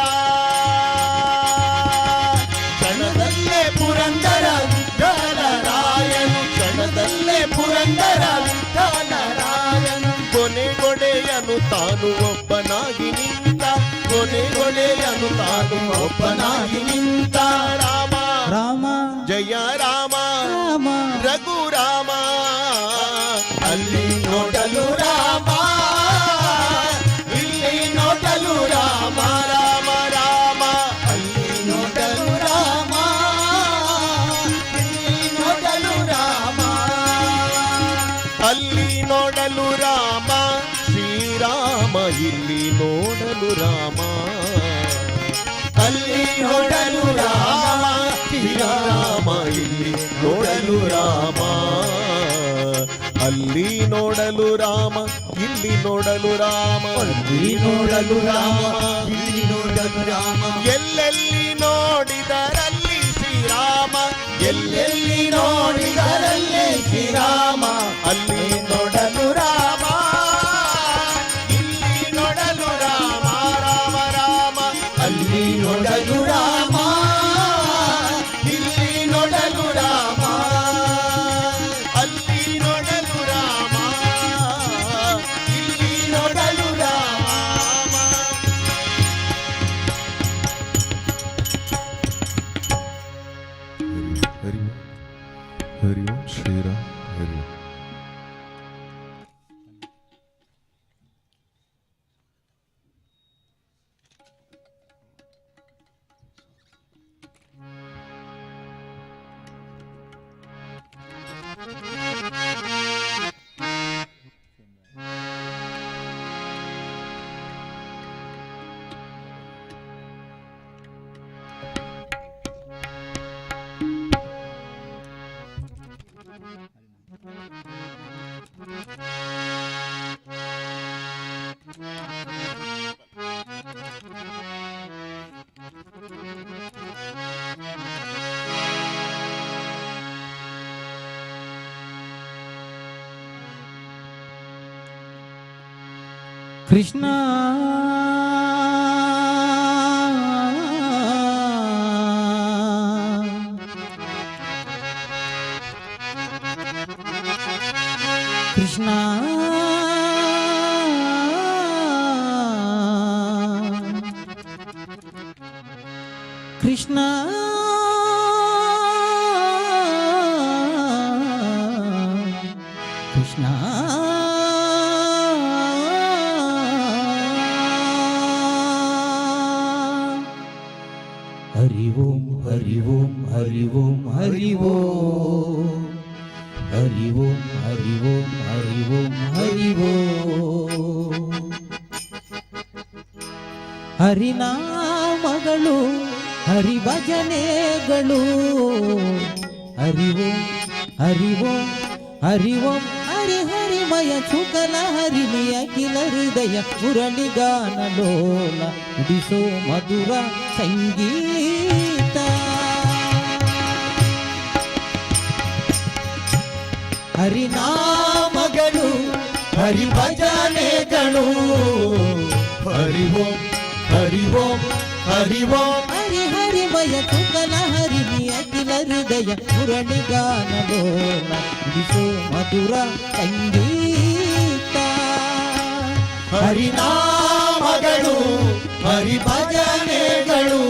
ಕ್ಷಣದಲ್ಲೇ ಪುರಂದರ ವಿಠಲ ರಾಯನು ಕ್ಷಣದಲ್ಲೇ ಪುರಂದರ ವಿಠಲ ರಾಯನು ಕೊನೆಗೊಡೆಯನು ತಾನು ಒಬ್ಬನಾಗಿ ನಿಂತ ಕೊನೆಗೊಡೆಯನು ತಾನು ಒಬ್ಬನಾಗಿ ನಿಂತ ರಾಮ ರಾಮ ಜಯ ರಾಮ ರಾಮ ರಘುರಾಮ ಅಲ್ಲಿ ನೋಡಲು ರಾಮ ಇಲ್ಲಿ ನೋಡಲು ರಾಮ ರಾಮ ರಾಮ ಅಲ್ಲಿ ನೋಡಲು ರಾಮ ಇಲ್ಲಿ ನೋಡಲು ರಾಮ ಅಲ್ಲಿ ನೋಡಲು ರಾಮ ಶ್ರೀರಾಮ ಇಲ್ಲಿ ನೋಡಲು ರಾಮ ಅಲ್ಲಿ ನೋಡಲು ರಾಮ ಶ್ರೀರಾಮ ಇಲ್ಲಿ ನೋಡಲು ರಾಮ ಅಲ್ಲಿ ನೋಡಲು ರಾಮ ಇಲ್ಲಿ ನೋಡಲು ರಾಮ ಅಲ್ಲಿ ನೋಡಲು ರಾಮ ಇಲ್ಲಿ ನೋಡಲು ರಾಮ ಎಲ್ಲೆಲ್ಲಿ ನೋಡಿದರಲ್ಲಿ ಶ್ರೀರಾಮ ಎಲ್ಲೆಲ್ಲಿ ನೋಡಿದರಲ್ಲಿ ಶ್ರೀರಾಮ ಅಲ್ಲಿ ನೋಡಲು ರಾಮ ಇಲ್ಲಿ ನೋಡಲು ರಾಮ ರಾಮ ರಾಮ ಅಲ್ಲಿ ನೋಡಲು ರಾಮ ಇಲ್ಲಿ ನೋಡಲು ರಾಮ ಅಲ್ಲಿ ನೋಡಲು ರಾಮ ಇಲ್ಲಿ ನೋಡಲು ರಾಮ. ಹರಿ ಹರಿ ಓಂ ಶ್ರೀರಾಮ್ ಹರಿ ಓಂ. ಕೃಷ್ಣ ಕೃಷ್ಣ ಕೃಷ್ಣ ಕೃಷ್ಣ ಹರಿ ಓಂ ಹರಿ ಓಂ ಹರಿ ಓಂ ಹರಿ ಓಂ ಹರಿ ಓಂ ಹರಿ ಓಂ ಹರಿ ಓಂ ಹರಿ ಓಂ ಹರಿನಾಮಗಳು ಹರಿ ಭಜನೆಗಳು ಹರಿ ಓಂ ಹರಿ ಓಂ ಹರಿ ಓಂ ಹರಿ ಹರಿಮಯ ಶುಕಲ ಹರಿಣಿಯ ಕಿಲ ಹೃದಯ ಮುರಳಿಗಾನ ಲೋಲ ಉಡಿಸೋ ಮಧುರ ಸಂಗೀತ ಹರಿನಾಮಗಳು ಹರಿ ಭಜನೆಗಳು ಹರಿ ಓಂ ಹರಿ ಓಂ ಹರಿ ಓಂ ಹರಿ ಹರಿಮಯ ಶುಕಲ ಹರಿಣಿಯ ಕಿಲ ಹೃದಯ ಮುರಳಿಗಾನ ಲೋಲ ಉಡಿಸೋ ಮಧುರ ಸಂಗೀತ ಹರಿನಾಮಗಳು ಹರಿ ಭಜನೆಗಳು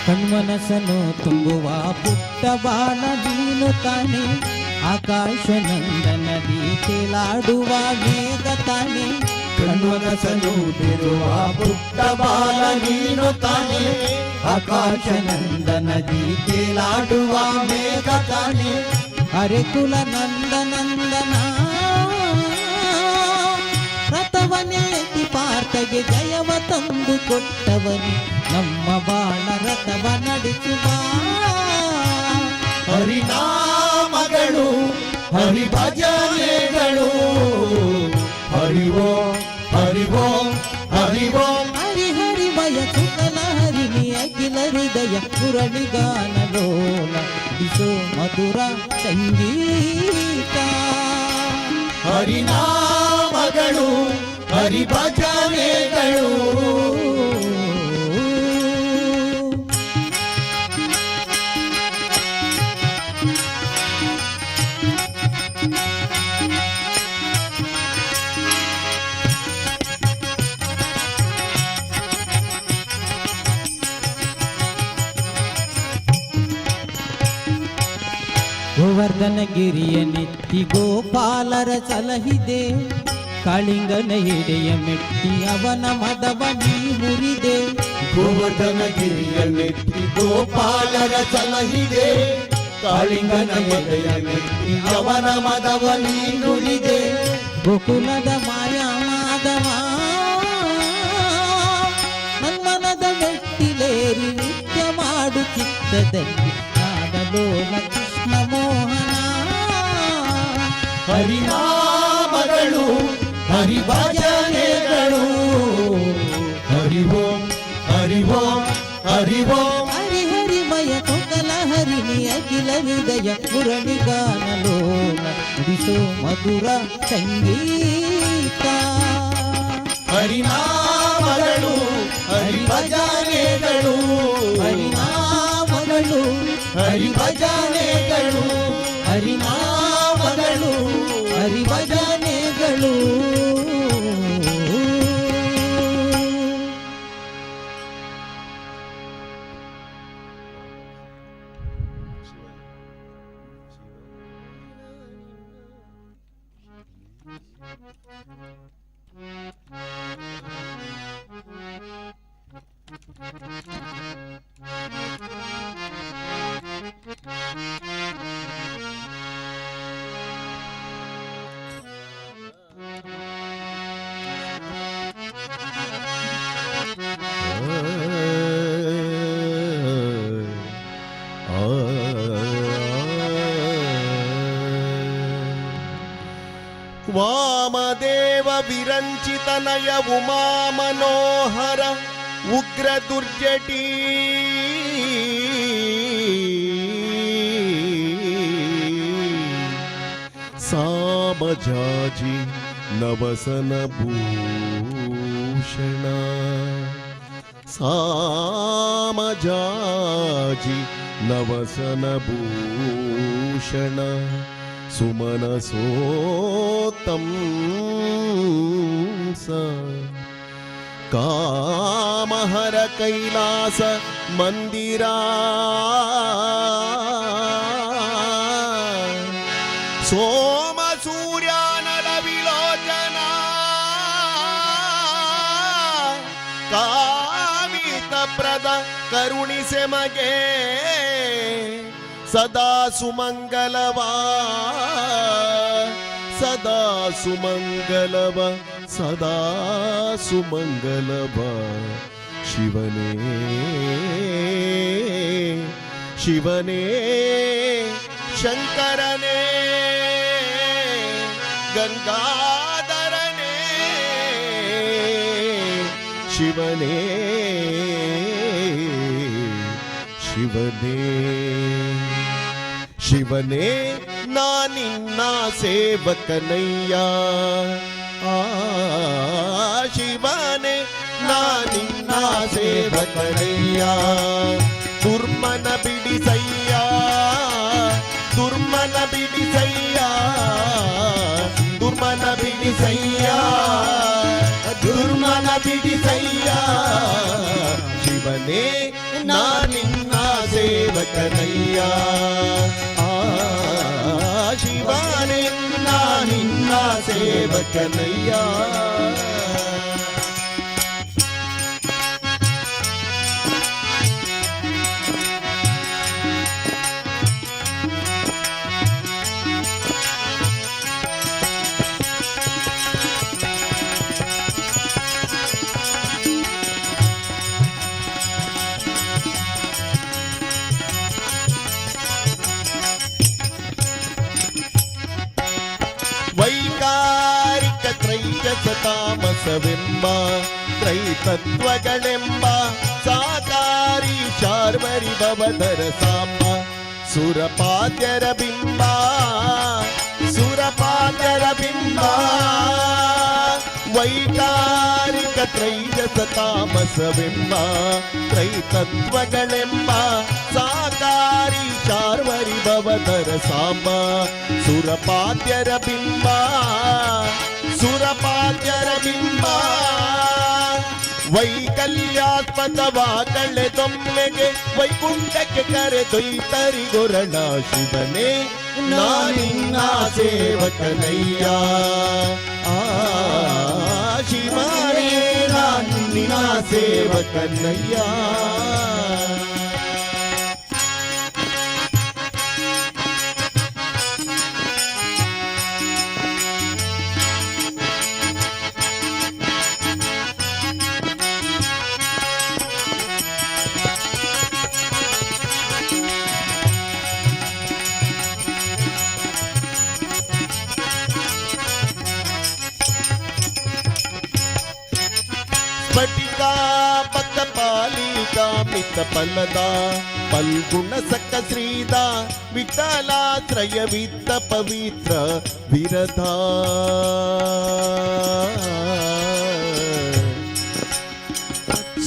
ಕಣ್ಮನಸನು ತುಂಬುವ ಪುಟ್ಟ ಬಾಲ ನೀನು ತಾನೆ ಆಕಾಶ ನಂದನದಿ ತೇಲಾಡುವ ಮೇಘ ತಾನೆ ಕಣ್ಮನಸನು ಬಿರುವ ಪುಟ್ಟ ಬಾಲ ನೀನು ತಾನೆ ಆಕಾಶ ನಂದನದಿ ತೇಲಾಡುವ ಮೇಘ ತಾನೆ ಹರೆಕುಲ ನಂದನಂದನ ರಥವನೇತಿ ಪಾರ್ಥಗೆ ಜಯವ ತಂದು ಕೊಟ್ಟವನು ನಮ್ಮ ಬಾಳ ರಥವ ನಡೆಸುವ ಹರಿನಾಮಗಳು ಹರಿ ಭಜನೆಗಳು ಹರಿ ಓಂ ಹರಿ ಓಂ ಹರಿ ಓಂ ಹರಿ ಹರಿಮಯ ಶುಕಲ ಹರಿಣಿಯ ಕಿಲ ಹೃದಯ ಮುರಳಿಗಾನ ಲೋಲ ದಿಸೋ ಮಧುರ ಸಂಗೀತ ಹರಿನಾಮಗಳು ಹರಿ ಭಜನೆಗಳು ಗೋವರ್ಧನಗಿರಿಯ ನೆತ್ತಿ ಗೋಪಾಲರ ಸಲಹಿದೆ ಕಾಳಿಂಗನ ಎಡೆಯ ಮೆಟ್ಟಿ ಅವನ ಮದವ ನೀ ಮುರಿದೆ ಗೋವರ್ಧನಗಿರಿಯ ನೆತ್ತಿ ಗೋಪಾಲರ ಸಲಹಿದೆ ಕಾಳಿಂಗನ ಎದೆಯ ಮೆಟ್ಟಿ ಅವನ ಮದವ ನೀ ನುಡಿದೆ ಗೋಕುಲದ ಮಾಯಾ ಮಾಧವ ನನ್ಮನದ ಮೆಟ್ಟಿಲೇರಿ ನಿತ್ಯ ಮಾಡು ಚಿತ್ತದಲ್ಲಿ ನಾದಲೋಲ ಕೃಷ್ಣ ಮೋಹನ ಹರಿನಾಮಗಳು ಹರಿ ಭಜನೆಗಳು ಹರಿ ಓಂ ಹರಿ ಓಂ ಹರಿ ಓಂ ಹರಿ ಹರಿಮಯ ಕೊಕಲ ಹರಿಣಿಯ ಕಿಲ ಹೃದಯ ಮುರಳಿಗಾನ ಲೋಲ ಉಡಿಸೋ ಮಧುರ ಸಂಗೀತ ಹರಿನಾಮಗಳು ಹರಿ ಭಜನೆಗಳು ಹರಿನಾಮಗಳು ಹರಿ ಭಜನೆಗಳು ಹರಿನಾಮಗಳು ಹರಿಭಜನೆಗಳು ವಾಮದೇವ ವಿರಂಚಿತನಯ ಉಮಾ ಮನೋಹರ ಉಗ್ರ ದುರ್ಜಟಿ ಸಾಮಜಾಜಿ ನವಸನ ಭೂಷಣ ಸಾಮಜಾಜಿ ನವಸನ ಭೂಷಣ ಸುಮನ ಸೋತಂಸ ಕಾಮಹರ ಕೈಲಾಸ ಮಂದಿರ ಸೋಮ ಸೂರ್ಯಾನಲ ವಿಲೋಚನ ಕಾಮಿತ ಪ್ರದ ಕರುಣಿಸೆ ಮಗೆ ಸದಾ ಸುಮಂಗಲವ ಸದಾ ಸುಮಂಗಲವ ಸದಾ ಸುಮಂಗಲವ ಶಿವನೇ ಶಿವನೇ ಶಂಕರನೇ ಗಂಗಾಧರನೇ ಶಿವನೇ ಶಿವನೇ ಶಿವನೇ ನಾನಿನ್ನ ಸೇವಕನಯ್ಯ ಶಿವನೇ ನಾನಿನ್ನ ಸೇವಕನಯ್ಯ ದುರ್ಮನ ಬಿಡಿಸಯ್ಯ ದುರ್ಮನ ಬಿಡಿಸಯ್ಯ ದುರ್ಮನ ಬಿಡಿಸಯ್ಯ ದುರ್ಮನ ಬಿಡಿಸಯ್ಯ ಶಿವನೇ ನಾನಿನ್ನ ಸೇವಕನಯ್ಯ ಶಿವನೇ ನಾನಿನ್ನ ಸೇವಕನಯ್ಯ ವೈಕಾರಿಕ ತ್ರೈಜಸ ತಾಮಸವೆಂಬ ತ್ರೈತತ್ವಗಳೆಂಬ ಸಾಕಾರಿ ಶಾರ್ವರಿ ಭವಧರ ಸಾಂಬ ಸುರಪಾದ್ಯರ ಬಿಂಬ ಸುರಪಾದ್ಯರ ಬಿಂಬ ವೈಕಾರಿಕ ತ್ರೈಜಸ ತಾಮಸವೆಂಬ ತ್ರೈತತ್ವಗಳೆಂಬ ಸಾಕಾರಿ ಶಾರ್ವರಿ ಭವಧರ ಸಾಂಬ ಸುರಪಾದ್ಯರ ಬಿಂಬ ಸುರಪಾದ್ಯರ ಬಿಂಬ ವೈಕಲ್ಯಾತ್ಮಕವ ಕಳೆದೊಮ್ಮೆಗೆ ವೈಕುಂಠಕ್ಕೆ ಕರೆದೊಯ್ತರಿಗೊರಳ ಶಿವನೇ ನಾನಿನ್ನ ಸೇವಕನಯ್ಯ ಶಿವನೇ ನಾನಿನ್ನ ಸೇವಕನಯ್ಯ ಸ್ಫಟಿಕಾ ಬದ್ಧ ಪಾಲಿಕಾ ಮಿತ ಫಲದ ಫಲ್ಗುಣ ಸಕ ಶ್ರೀದ ವಿಠಲಾಶ್ರಯ ವಿತ್ತ ಪವಿತ್ರ ವಿರಧ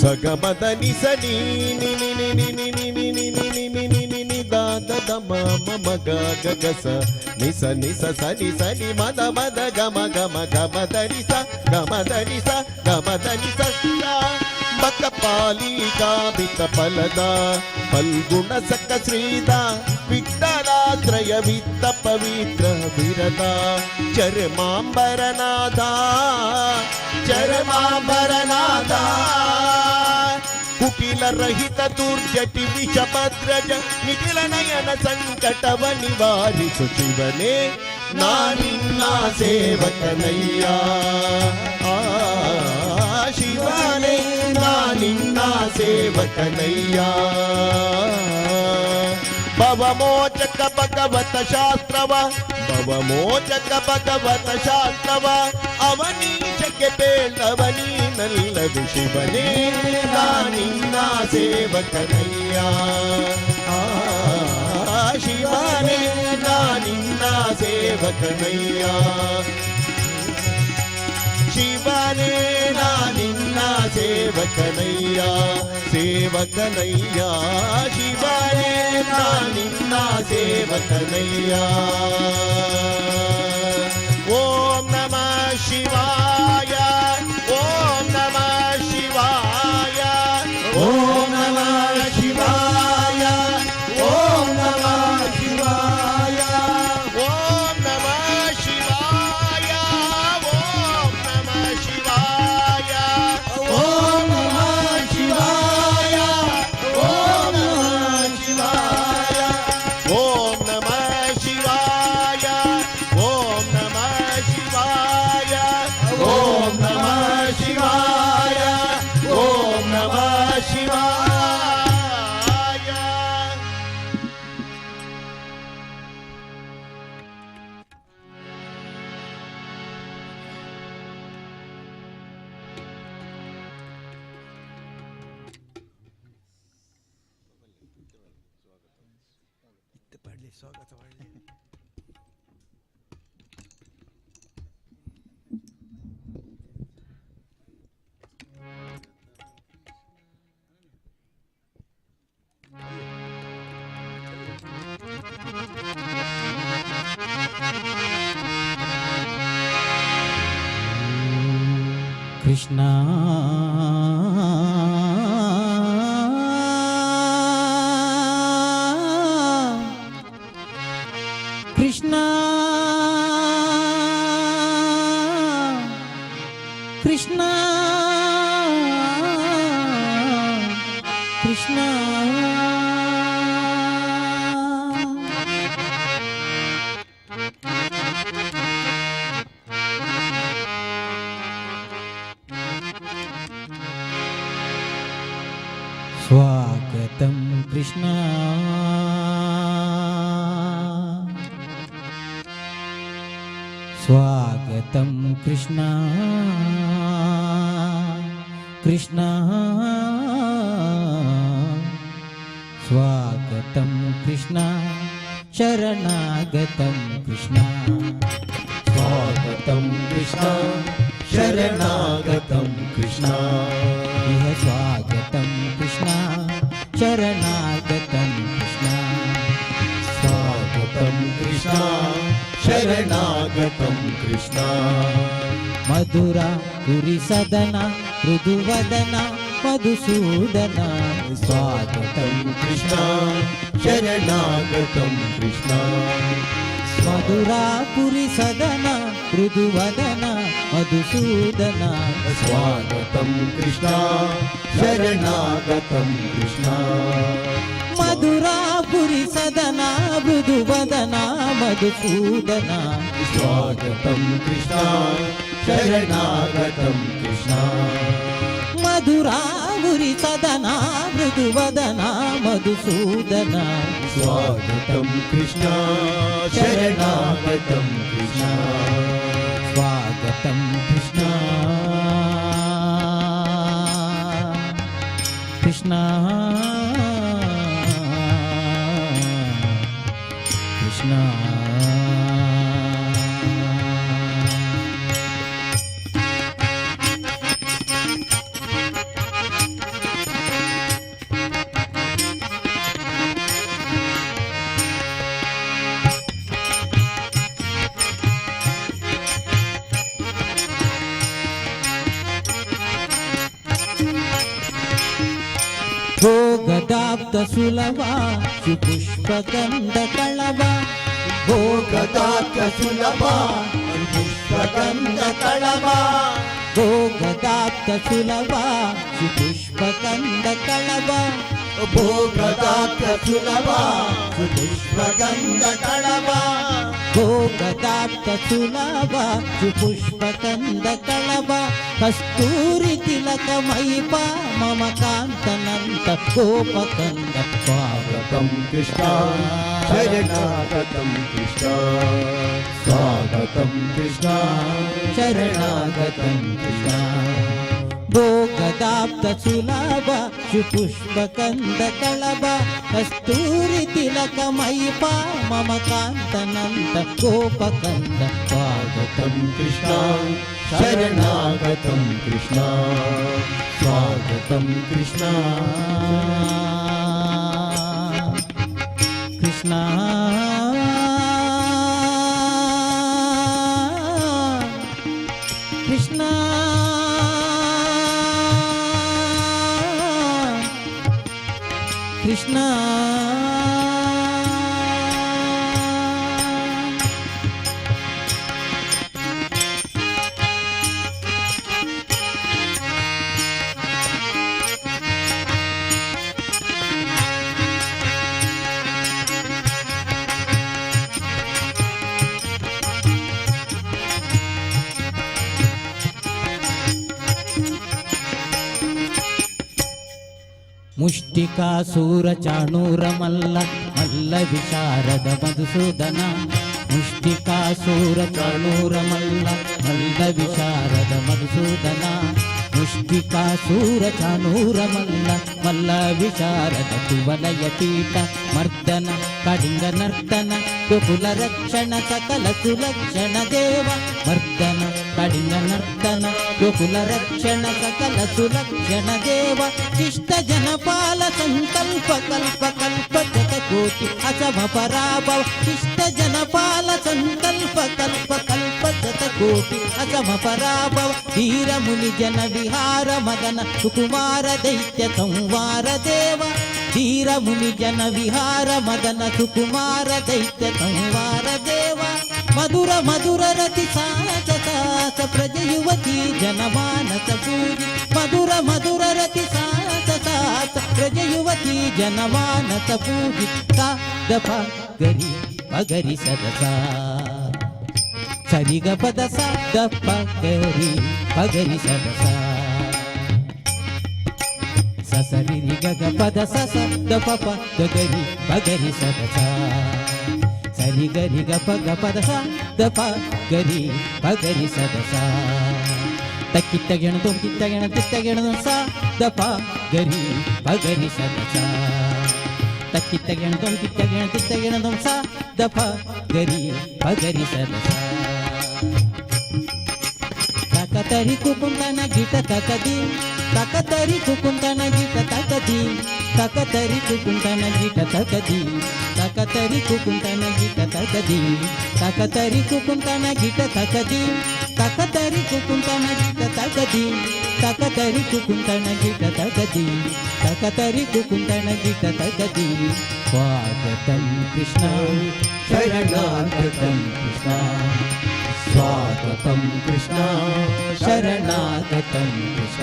ಸಗಮದ ನಿಸ ನೀ ನಿ ನಿ ನಿ ನಿ ನಿ ನಿ ನಿ ನಿ ನಿ ನಿ ನಿ ನಿ ನಿ ನಿ ದ ದ ದ ಮ ಮ ಮ ಗ ಗ ಗ ಸ ನಿಸ ನಿಸ ಸ ನಿ ಸ ನಿ ಮ ದ ಮ ದ ಗ ಮ ಗ ಮ ಗ ಮ ದ ನಿ ಸ ಗ ಮ ದ ನಿ ಸ ಗ ಮ ದ ನಿ ಸ ಬಕ ಪಾಲಿಕಾ ಬಿತ ಫಲದ ಫಲ್ಗುಣ ಸಕ ಶ್ರೀದ ವಿಠಲಾಶ್ರಯ ವಿತ್ತ ಪವಿತ್ರ ವಿರದ ಚರ್ಮಾಂಬರನಾಥ ಚರ್ಮಾಂಬರನಾಥ ಕುಟಿಲ ರಹಿತ ದುರ್ಜಟಿ ವಿಷಭದ್ರಜ ನಿಖಿಲ ನಯನ ಸಂಕಟವ ನಿವಾರಿಸು ಶಿವನೇ ನಾನಿನ್ನ ಸೇವಕನಯ್ಯ ಶಿವನೇ ನಾನಿನ್ನ ಸೇವಕನಯ್ಯ ಭವಮೋಚಕ ಭಗವತ ಶಾಸ್ತ್ರವ ಭವಮೋಚಕ ಭಗವತ ಶಾಸ್ತ್ರವ ಅವನೀಶಕ್ಕೆ ಬೇಡವನೀನಲ್ಲದು ಶಿವನೇ ನಿನ್ನ ಸೇವಕನಯ್ಯ ಶಿವನೇ ನಿನ್ನ ಸೇವಕನಯ್ಯ ಶಿವನೇ ನಿನ್ನ ಸೇವಕನಯ್ಯ ಸೇವಕನಯ್ಯ ಶಿವನೇ ನಿನ್ನ ಸೇವಕನಯ್ಯ ಓಂ ನಮಃ ಶಿವಾಯ ಓಂ ನಮಃ ಶಿವಾಯ ಓಂ ನಮಃ ಶಿವಾಯ ಓಂ ನಮಃ ಶಿವಾಯ ಓಂ ನಮಃ ಶಿವಾಯ ಓಂ ನಮಃ ಶಿವಾಯ ಓಂ ನಮಃ ಶಿವಾಯ ಓಂ ನಮಃ ಶಿವಾಯ ಓಂ ನಮಃ ಶಿವಾಯ ಓಂ ನಮಃ ಶಿವಾಯ ಓಂ ನಮಃ ಶಿವಾಯ ಓಂ ನಮಃ ಶಿವಾಯ కృష్ణ కృష్ణ కృష్ణ కృష్ణ స్వాగతం కృష్ణ స్వాగతం కృష్ణ కృష్ణ స్వాగతం కృష్ణ శరణాగతం కృష్ణ స్వాగతం కృష్ణ శరణాగతం కృష్ణ ఇహ స్వాగతం కృష్ణ శరణాగతం కృష్ణ స్వాగతం కృష్ణ శరణాగతం కృష్ణ మధుర పురి సదన మృదువదన మధుసూదన స్వాగతం కృష్ణ శరణాగతం కృష్ణ మధురాపురి సదన మృదువదన మధుసూదన స్వాగతం కృష్ణ శరణాగతం కృష్ణ మధురాపురి సదన మృదువదన మధుసూదన స్వాగతం కృష్ణ శరణాగతం కృష్ణ మధురాపురి సదన మృదువదన మధుసూదన స్వాగతం కృష్ణ శరణాగతం కృష్ణ స్వాగతం కృష్ణ కృష్ణ కృష్ణ భోగదాబ్ద సులభ సుపుష్పగంధ కళవ భోగదాబ్ద సులభ పుష్పగంధ కళవ భోగదాబ్ద సులభ సుపుష్పగంధ కళవ భోగదాబ్ద సులభ సుపుష్పగంధ కళవ గోగదాప్త సులభ పుష్పకంద కళభ కస్తూరి తిలకమైప మమ కాంతనంత గోపకంద స్వాగతం కృష్ణ శరణాగతం కృష్ణ స్వాగతం కృష్ణ శరణాగతం కృష్ణ భోగదాప్త సులభ పుష్పకంద కళభ కస్తూరి తిలకమైప మమ కాంతనంత గోపకంద స్వాగతం కృష్ణ శరణాగతం కృష్ణ స్వాగతం కృష్ణ కృష్ణ కృష్ణ కృష్ణ ముష్టికాసూర చాణూర మల్ల మల్ల విశారద మధుసూదన ముష్టికాసూర చాణూర మల్ల మల్ల విశారద మధుసూదన ముష్టికాసూర చాణూర మల్ల మల్ల విశారద కువలయ పీఠ మర్దన కళింగ నర్తన కుకుల రక్షణ సకల సులక్షణ దేవ మర్దన కళింగ నర్తన కుకుల రక్షణ సకల సులక్షణ దేవ శిష్ట జనపాల సంకల్ప కల్ప కల్ప కోటి అసమ పరాభవ శిష్ట జనపాల సంకల్ప కల్ప కల్ప కోటి అసమ పరాభవ వీరముని జన విహార మదన సుకుమార దైత్య సంవార దేవ వీరముని జన విహార మదన సుకుమార దైత్య సంవార దేవ మధుర మధుర రతి సాస సాస ప్రజ యువతి జనమానస పూజి మధుర మధుర రతి సాస సాస ప్రజ యువతి జనమానస పూజి సా దఫ గరి పగరి సదసా సరిగ పద సా దఫ గరి పగరి సదసా ససరి గగ పద సస దప గరి పగరి సదసా సరి గరి గ పద స దప గరి పగరి సదసా తక్కిత్తగణ తొక్కిత్తగణ తిత్తగణ స దప గరి పగరి సదసా తక్కిత్తగణ తొక్కిత్తగణ తిత్తగణ స దప గరి పగరి సదసా తకతరి కుకుందన గిట తకది తకతరి కుకుందన గిట తకది తకతరి కుకుందన గిట తకది తకతరి కుకుందన గిట తకది తకతరి కుకుందన గిట తకది తకతరి కుకుందన గిట తకది తకతరి కుకుందన గిట తకది తకతరి కుకుందన గిట తకది స్వాగతం కృష్ణ శరణాగతం కృష్ణ స్వాగతం కృష్ణ శరణాగతం కృష్ణ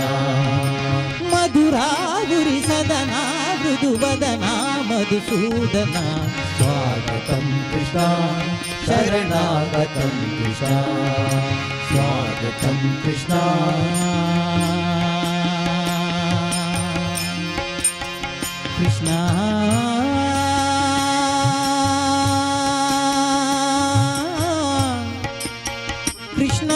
మధురాగురి సదనా మృదువదనా మధుసూదన స్వాగతం కృష్ణ శరణాగతం కృష్ణ స్వాగతం కృష్ణ కృష్ణ కృష్ణ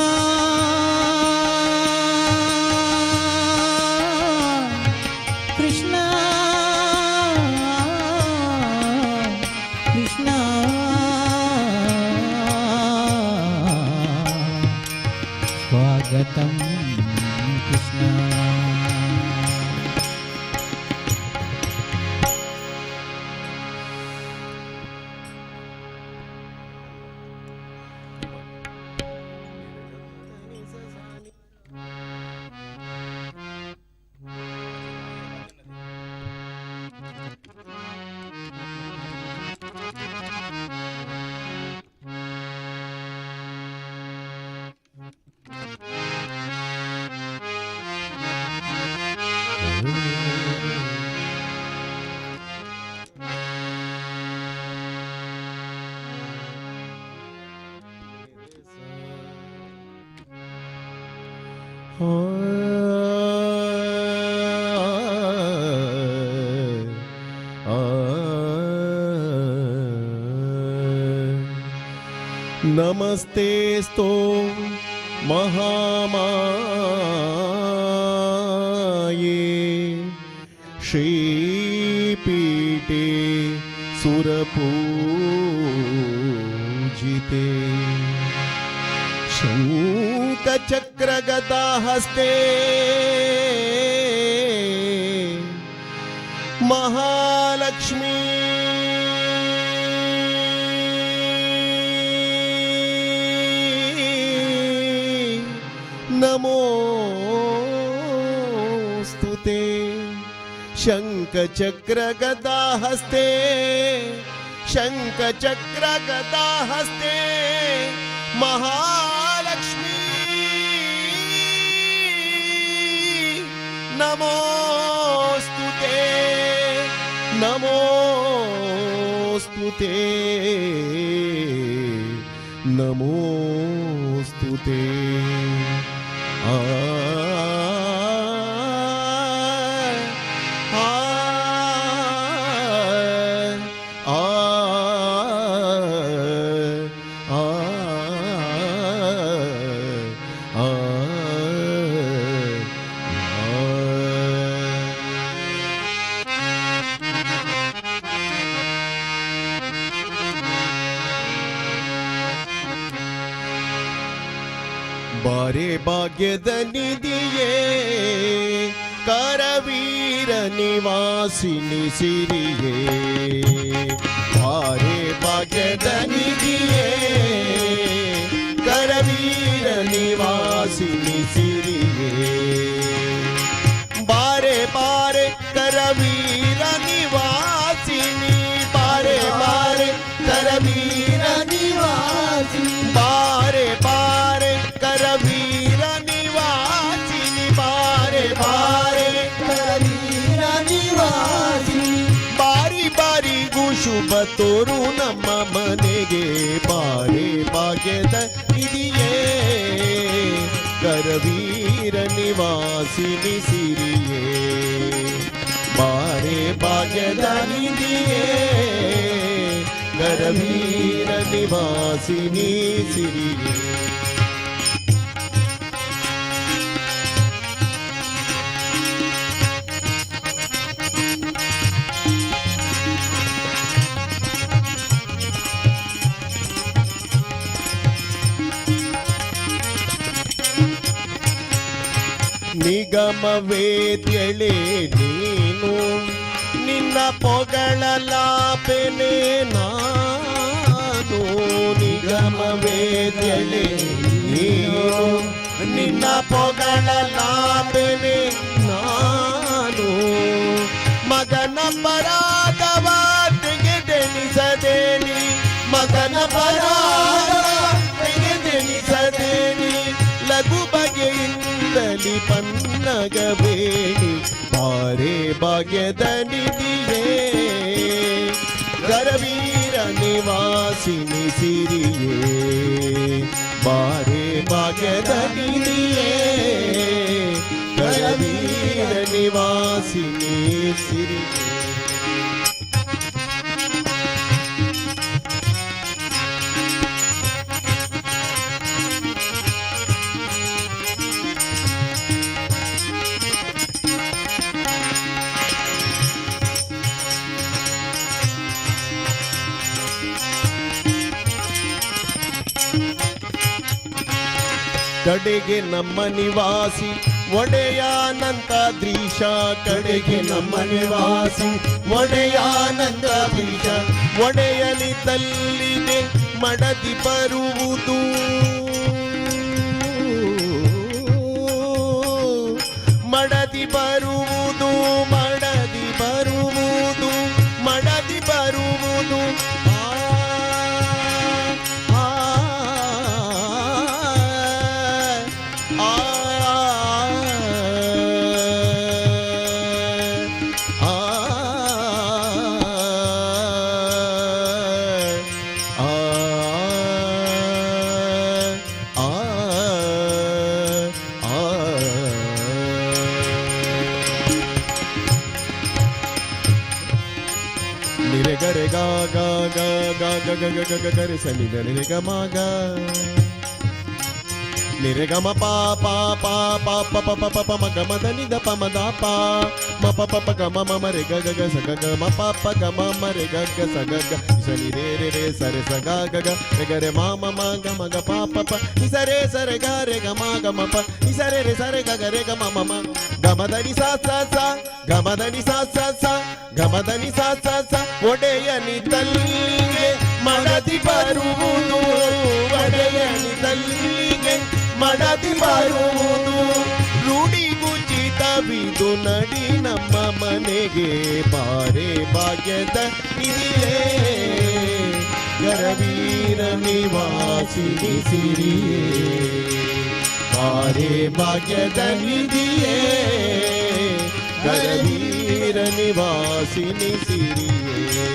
కృష్ణ కృష్ణ స్వాగతం కృష్ణ ನಮಸ್ತೆಸ್ತೋ ಮಹಾಮಾಯೇ ಶ್ರೀಪೀಠೆ ಸುರಪೂಜಿತೆ ಶಂಖಚಕ್ರಗದಾಹಸ್ತೆ ಮಹಾಲಕ್ಷ್ಮೀ ನಮೋಸ್ತುತೆ ಶಂಖಚಕ್ರಗದಾಹಸ್ತೆ ಶಂಖಚಕ್ರಗದಾಹಸ್ತೆ ಮಹಾಲಕ್ಷ್ಮೀ ನಮೋಸ್ತುತೆ ನಮೋಸ್ತುತೆ ನಮೋಸ್ತುತೆ ಆ ಬಾರೆ ಭಾಗ್ಯದ ನಿಧಿಯೇ ಕರವೀರ ನಿವಾಸಿನಿ ಸಿರಿಯೇ ಬಾರೆ ಭಾಗ್ಯದ ನಿಧಿಯೇ ಕರವೀರ ನಿವಾಸಿನಿ ಸಿರಿಯೇ ಬಾರೆ ಬಾರೆ ಕರವೀರ ನಿವಾಸಿನಿ ಬಾರೆ ಬಾರೆ ಕರವೀರ ನಿವಾಸಿನಿ ಬಾರೆ ಬಾರೆ ಕರವೀರ ನಿವಾಸಿನಿ ಬಾರೆ ಬಾರೆ ಕರವೀರ ನಿವಾಸಿನಿ ಬಾರಿ ಬಾರಿಗೂ ಶುಭ ತೋರು ನಮ್ಮ ಮನೆಗೆ ಬಾರೆ ಭಾಗ್ಯದ ನಿಧಿಯೇ ಕರವೀರ ನಿವಾಸಿನಿ ಸಿರಿಯೇ ಬಾರೆ ಭಾಗ್ಯದ ನಿಧಿಯೇ ಕರವೀರ ನಿವಾಸಿನಿ ಸಿರಿಯೇ ನಿಗಮ ವೇದ್ಯಳೆ ನೀನು ನಿನ್ನ ಪೊಗಳಲಾಪೆನೆ ನಾನು ನಿಗಮ ವೇದ್ಯಳೆ ನೀನು ನಿನ್ನ ಪೊಗಳಲಾಪೆನೆ ನಾನು ಮಗನ ಪರಾಗವ ತೆಗೆದೆನಿಸದೇನಿ ಮಗನ ಪರಾಗವ ತೆಗೆದೆನಿಸದೇನಿ ಲಘು ಬಗೆಯಿಂದಲಿ ಪನ್ನಗಬೇಡಿ ಬಾರೆ ಭಾಗ್ಯದ ನಿಧಿಯೇ ಕರವೀರ ನಿವಾಸಿನಿ ಸಿರಿಯೇ ಬಾರೆ ಭಾಗ್ಯದ ನಿಧಿಯೇ ಕರವೀರ ನಿವಾಸಿನಿ ಸಿರಿಯೇ ಕಡೆಗೆ ನಮ್ಮ ನಿವಾಸಿ ಒಡೆಯಾನಂತಾದ್ರೀಶ ಕಡೆಗೆ ನಮ್ಮ ನಿವಾಸಿ ಒಡೆಯಾನಂತಾದ್ರೀಶ ಒಡೆಯನಿದ್ದಲ್ಲಿದೆ ಮಡದಿ ಬರುವುದು ಮಡದಿ ಬರುವುದು ಮಡದಿ ಬರುವುದು ಮಡದಿ ಬರುವುದು ಗರೆ ಗ ಗ ಗ ಗ ಗ ಗ ಗ ಗ ಗ ಗರೆ ಸನಿ ಗರೆ ರೆ ಗ ಮ ಗ ನಿರೆ ಗ ಮ ಪ ಪ ಪ ಪ ಪ ಪ ಪ ಪ ಪ ಮ ಗ ಮ ದ ನಿ ದ ಪ ಮ ದ ಪ ಮ ಪ ಪ ಪ ಗ ಮ ಮ ಮ ರೆ ಗ ಗ ಗ ಸ ಗ ಗ ಮ ಪ ಪ ಗ ಮ ಮ ರೆ ಗ ಗ ಸ ಗ ಗ ಸನಿ ರೇ ರೇ ರೇ ಸ ರೆ ಸ ಗ ಗ ಗ ರೆ ಗ ರೆ ಮ ಮ ಮ ಗ ಮ ಗ ಪ ಪ ಪ ನಿ ಸ ರೇ ಸ ರೆ ಗ ರೆ ಗ ಮ ಗ ಮ ಪ ನಿ ಸ ರೇ ರೇ ಸ ರೆ ಗ ಗ ರೆ ಗ ಮ ಮ ಮ ಗ ಮ ದ ನಿ ಸ ಸ ಸ ಗ ಮ ದ ನಿ ಸ ಸ ಸ ಗ ಮ ದ ನಿ ಸ ಸ ಸ ಒಡೆಯನಿ ತಲ್ಲಿಗೆ ಮಡದಿ ಬರುವುದು ಒಡೆಯನಿ ತಲ್ಲಿಗೆ ಮಡದಿ ಬರುವುದು ರೂಢಿಗುಚಿತವಿದು ನಡಿ ನಮ್ಮ ಮನೆಗೆ ಬಾರೆ ಭಾಗ್ಯದ ನಿಧಿಯೇ ಗರವೀರ ನಿವಾಸಿನಿ ಸಿರಿಯೇ ಬಾರೆ ಭಾಗ್ಯದ ನಿಧಿಯೇ ಗರವೀರ ನಿವಾಸಿನಿ ಸಿರಿಯೇ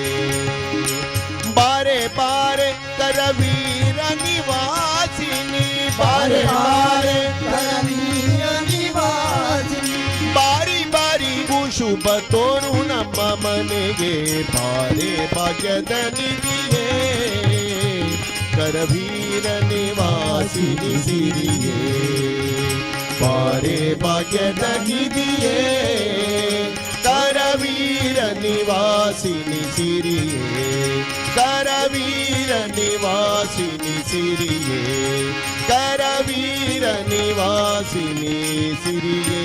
ಬಾರೆ ಬಾರೆ ಕರವೀರ ನಿವಾಸಿನಿ ಬಾರೆ ಬಾರೆ ಕರವೀರ ನಿವಾಸಿನಿ ಬಾರಿ ಬಾರಿಗೂ ಶುಭ ತೋರು ನಮ್ಮ ಮನೆಗೆ ಬಾರೆ ಭಾಗ್ಯದ ನಿಧಿಯೇ ಕರವೀರ ನಿವಾಸಿನಿ ಸಿರಿಯೇ ಬಾರೆ ಭಾಗ್ಯದ ನಿಧಿಯೇ ಕರವೀರ ನಿವಾಸಿನಿ ಸಿರಿಯೇ ಕರವೀರ ನಿವಾಸಿನಿ ಸಿರಿಯೇ ಕರವೀರ ನಿವಾಸಿನಿ ಸಿರಿಯೇ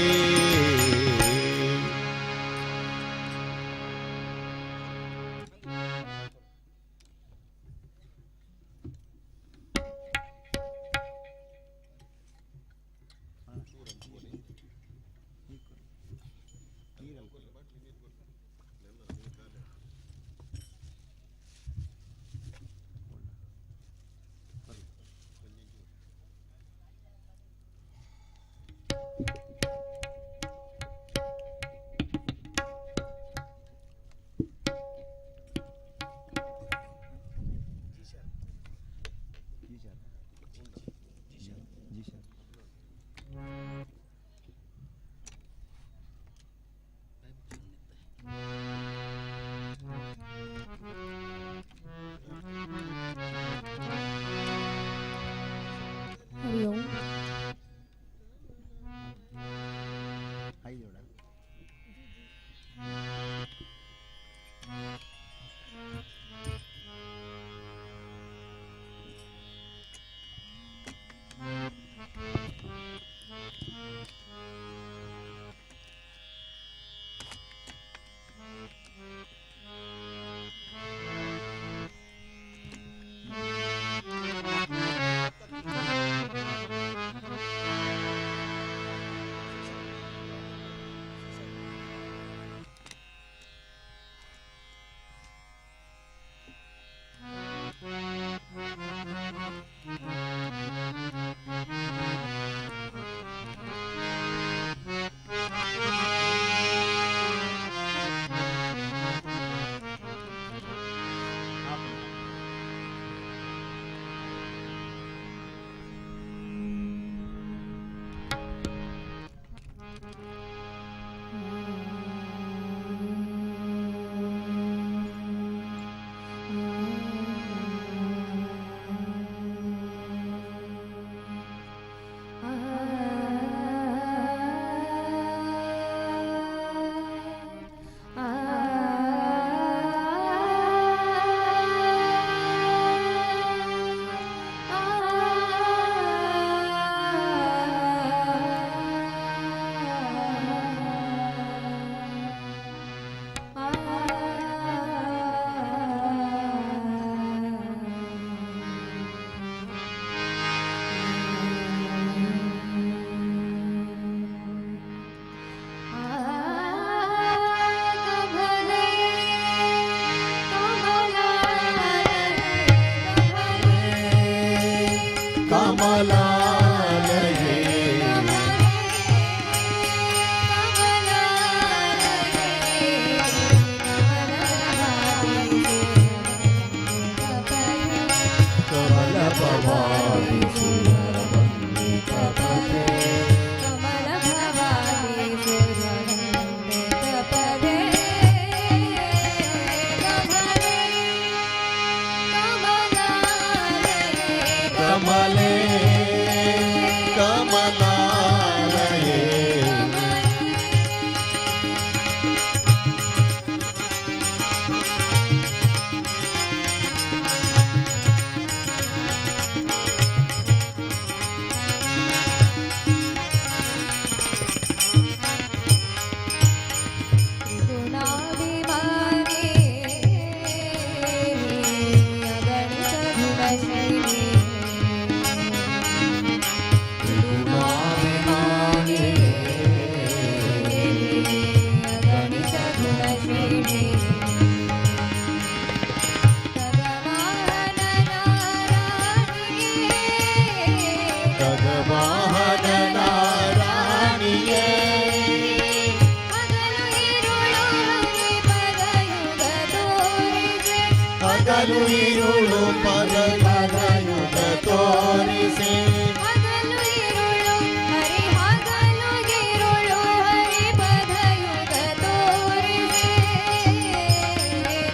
ಹಗಲು ಇರುಳು ಪದಯುಗ ತೋರಿಸಿ ಹಗಲು ಇರುಳು ಹರಿ ಹಗಲು ಇರುಳು ಹರಿ ಪದಯುಗ ತೋರಿಸಿ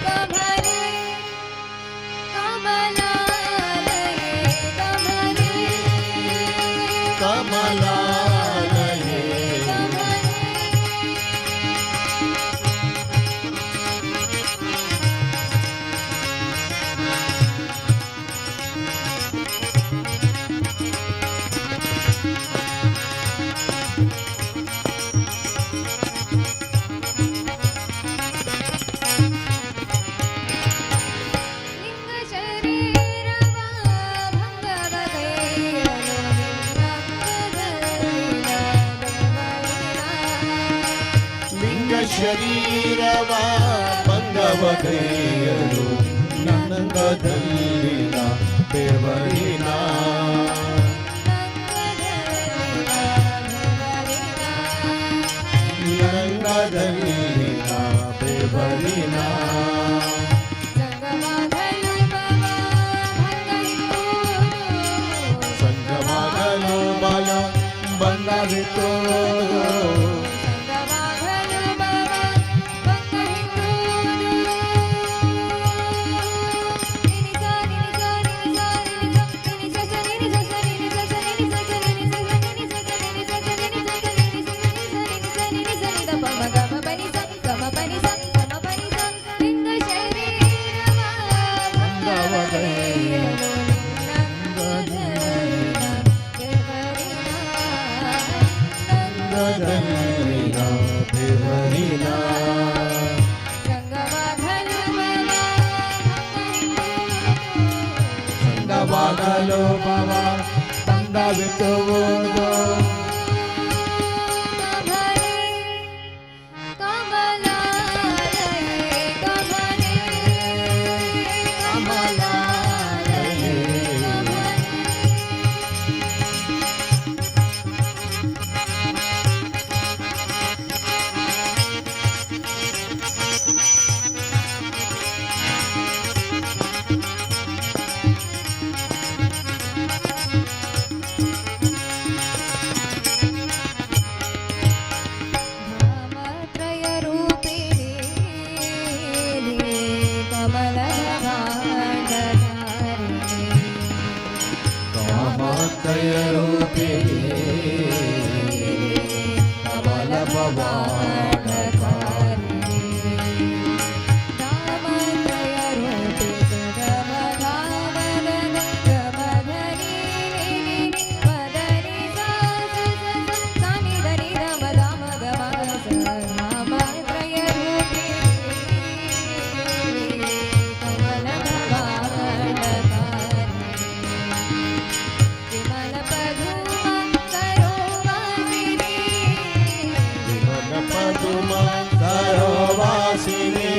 ಕಮಲೆ ಕಮಲಾಲಯೇ ಕಮಲೆ ಕಮಲಾಲಯೇ ಲಿಂಗ ಶರೀರವ ಭಂಗವ ಕೈಯಲು ಲಿಂಗ ಶರೀರವ ಭಂಗವ ಕೈಯಲು ನಂಗದಲ್ಲಿನ ಬೆವರಿನ ನಂಗದಲ್ಲಿನ ಬೆವರಿನ ಸಂಗಮಗಲು ಭಯ ಬಂದವಿತ್ತು ನಂಗದಲ್ಲಿನ ಬೆವರಿನ ಸಂಗಮಗಲು ಭವ ಬಂದವಿತ್ತು ಧಾಮತ್ರಯ ರೂಪಿಣಿ ಕಮಲ ಭಾಂಡಧಾರಿಣಿ ಕಾಮತ್ರಯ ರೂಪಿಣಿ ಕಮಲ ಭಾಂಡಧಾರಿಣಿ ಧಾಮತ್ರಯ ರೂಪಿ ಸುಗಮಧಾಮದ ಗಮಧನಿ ಮದನಿ ಸಾನಿ ಧನಿ ರಮ ಧಾಮ ಗಮ ಧಾಮತ್ರಯ ರೂಪಿ ಕಮಲ ಭಾಂಡಧಾರಿಣಿ ವಿಮಲ ಪದುಮ ಸರೋವಾಸಿನಿ ವಿಮಲ ಪದುಮ ಸರೋವಾಸಿನಿ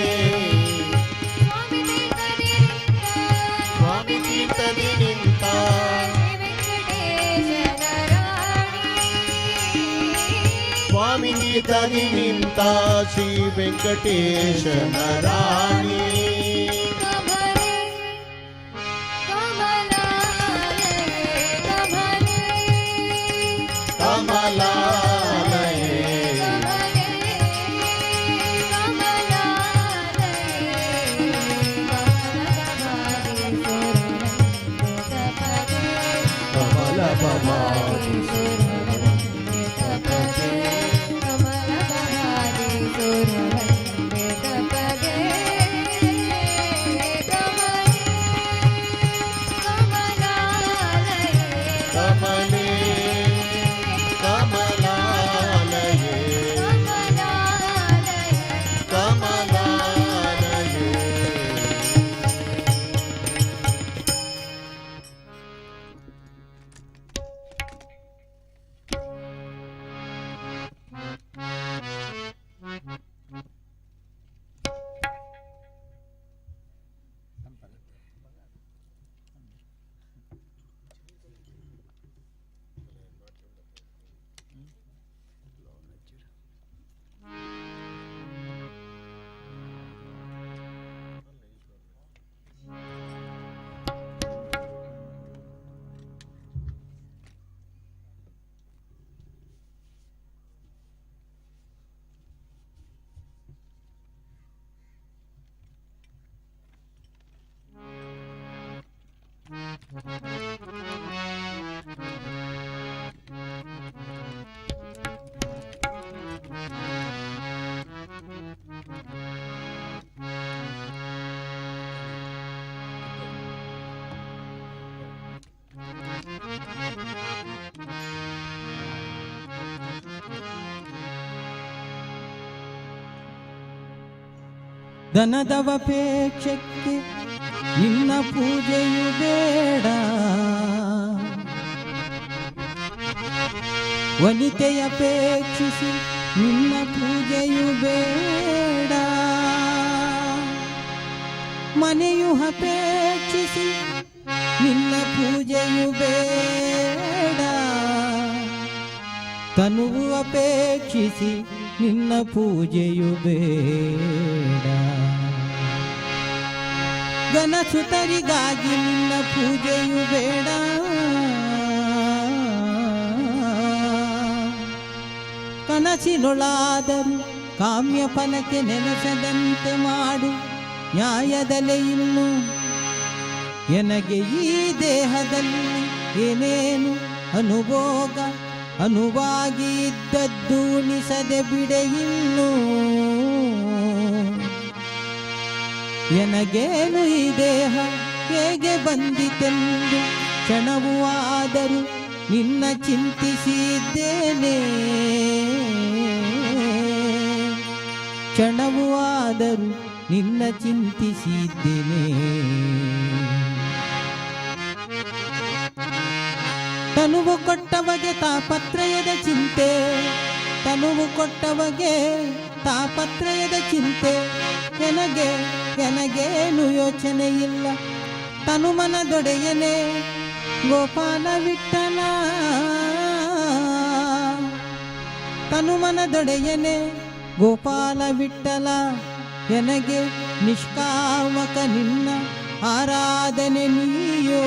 ಸ್ವಾಮಿ ತೀರ್ಥದಿ ನಿಂತ ಸ್ವಾಮಿ ತೀರ್ಥದಿ ನಿಂತ ಶ್ರೀ ವೆಂಕಟೇಶನ ರಾಣಿ ಕಮಲೆ ಕಮಲಾಲಯೇ ಕಮಲಾಲಯೇ ಕಮಲ ಭವಾನಿ ಕಮಲ ಧನದವಪೇಕ್ಷಕ್ಕೆ ನಿನ್ನ ಪೂಜೆಯು ಬೇಡ, ವನಿತೆಯಪೇಕ್ಷಿಸಿ ನಿನ್ನ ಪೂಜೆಯು ಬೇಡ, ಮನೆಯು ಅಪೇಕ್ಷಿಸಿ ನಿನ್ನ ಪೂಜೆಯು ಬೇಡ, ತನುವು ಅಪೇಕ್ಷಿಸಿ ನಿನ್ನ ಪೂಜೆಯು ಬೇಡ, ಗಣಸುತರಿಗಾಗಿ ನಿನ್ನ ಪೂಜೆಯು ಬೇಡ, ಕನಸಿನೊಳಾದರೂ ಕಾಮ್ಯ ಫಲಕ್ಕೆ ನೆನೆಸದಂತೆ ಮಾಡು ನ್ಯಾಯದಲ್ಲೇ ಇನ್ನು ಎನಗೆ ಈ ದೇಹದಲ್ಲಿ ಏನೇನು ಅನುಭೋಗ ಅನುವಾಗಿ ಇದ್ದದ್ದು ಉಣಿಸದೆ ಬಿಡೆ ಇನ್ನು ಎನಗೇನು ಈ ದೇಹ ಹೇಗೆ ಬಂದಿತೆಂದು ಕ್ಷಣವೂ ಆದರೂ ನಿನ್ನ ಚಿಂತಿಸಿದ್ದೇನೆ, ಕ್ಷಣವೂ ಆದರೂ ನಿನ್ನ ಚಿಂತಿಸಿದ್ದೇನೆ, ತನುವು ಕೊಟ್ಟವಗೆ ತಾಪತ್ರಯದ ಚಿಂತೆ, ತನುವು ಕೊಟ್ಟವಗೆ ತಾಪತ್ರಯದ ಚಿಂತೆ, ಎನಗೇನು ಯೋಚನೆ ಇಲ್ಲ ತನುಮನದೊಡೆಯನೆ ಗೋಪಾಲ ವಿಠಲ, ತನುಮನದೊಡೆಯನೆ ಗೋಪಾಲ ವಿಠಲ, ಎನಗೆ ನಿಷ್ಕಾಮಕ ನಿನ್ನ ಆರಾಧನೆ ನೀಯೋ,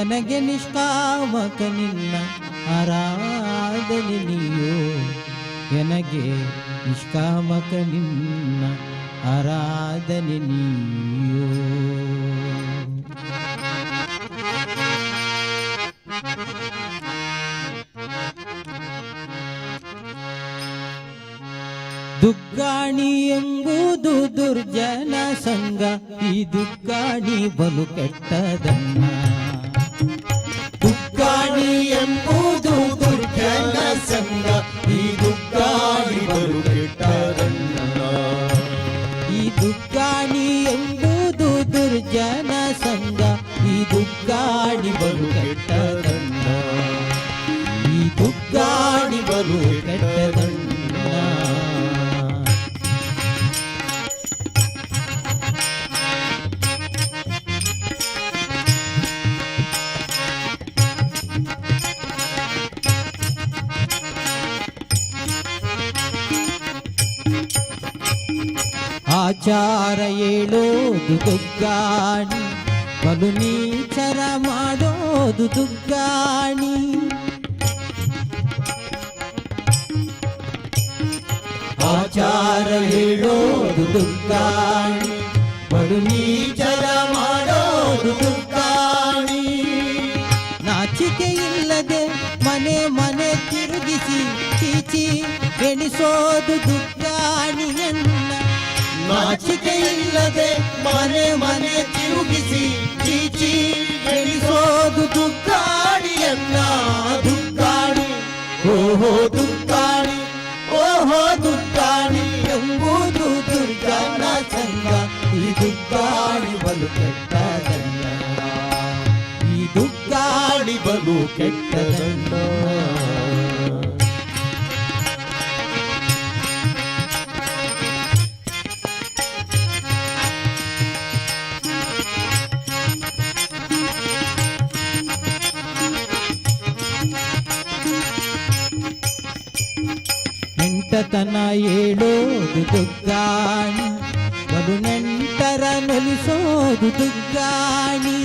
ಎನಗೆ ನಿಷ್ಕಾಮಕ ನಿನ್ನ ಆರಾಧನೆ ನೀಯೋ, ಎನಗೆ ನಿಷ್ಕಾಮಕ ನಿನ್ನ ಆರಾಧನೆ ನೀಯೋ. ದುಗ್ಗಾಣಿ ಎಂಬುದು ದುರ್ಜನ ಸಂಗ, ಈ ದುಗ್ಗಾಣಿ ಬಲು ಕೆಟ್ಟದನ್ನ, ದುಗ್ಗಾಣಿ ಎಂಬುದು ದುರ್ಜನ ಸಂಗ, ಈ ದುಗ್ಗಾಣಿ ಬಲು ಕೆಟ್ಟದನ್ನ, ಈ ದುಗ್ಗಾಣಿ ಎಂಬುದು ದುರ್ಜನ ಸಂಗ, ಈ ದುಗ್ಗಾಣಿ ಬಲು ಕೆಟ್ಟದನ್ನ, ಈ ದುಗ್ಗಾಣಿ ಬಲು ಕೆಟ್ಟದನ್ನ. ಆಚಾರ ಹೇಳೋದು ದುಗ್ಗಾಣಿ, ಬಲು ನೀಚರ ಮಾಡೋದು ದುಗ್ಗಾಣಿ, ಆಚಾರ ಹೇಳೋದು ದುಗ್ಗಾಣಿ, ಬಲು ನೀಚರ ಮಾಡೋದು ದುಗ್ಗಾಣಿ, ನಾಚಿಕೆ ಇಲ್ಲದೆ ಮನೆ ಮನೆ ತಿರುಗಿಸಿ ಚೀಚಿ ಎಣಿಸೋದು ದುಗ್ಗಾಣಿಯನ್ನ, ನಾಚಿಕೆ ಇಲ್ಲದೆ ಮನೆ ಮನೆ ತಿರುಗಿಸಿ ಚೀಚಿ ಎಣಿಸೋದು ದುಗ್ಗಾಣಿಯನ್ನ, ದುಗ್ಗಾಣಿ ಓಹೋ ದುಗ್ಗಾಣಿ, ಓಹೋ ದುಗ್ಗಾಣಿ ಎಂಬುದು ದುರ್ಜನ ಸಂಗ, ಈ ದುಗ್ಗಾಣಿ ಬಲು ಕೆಟ್ಟದನ್ನ, ಈ ದುಗ್ಗಾಣಿ ಬಲು ಕೆಟ್ಟದನ್ನ. ನೆಂಟತನ ಹೇಳೋದು ದುಗ್ಗಾಣಿ, ಬಲು ನೆಂಟರ ನೊಲಿಸೋದು ದುಗ್ಗಾಣಿ,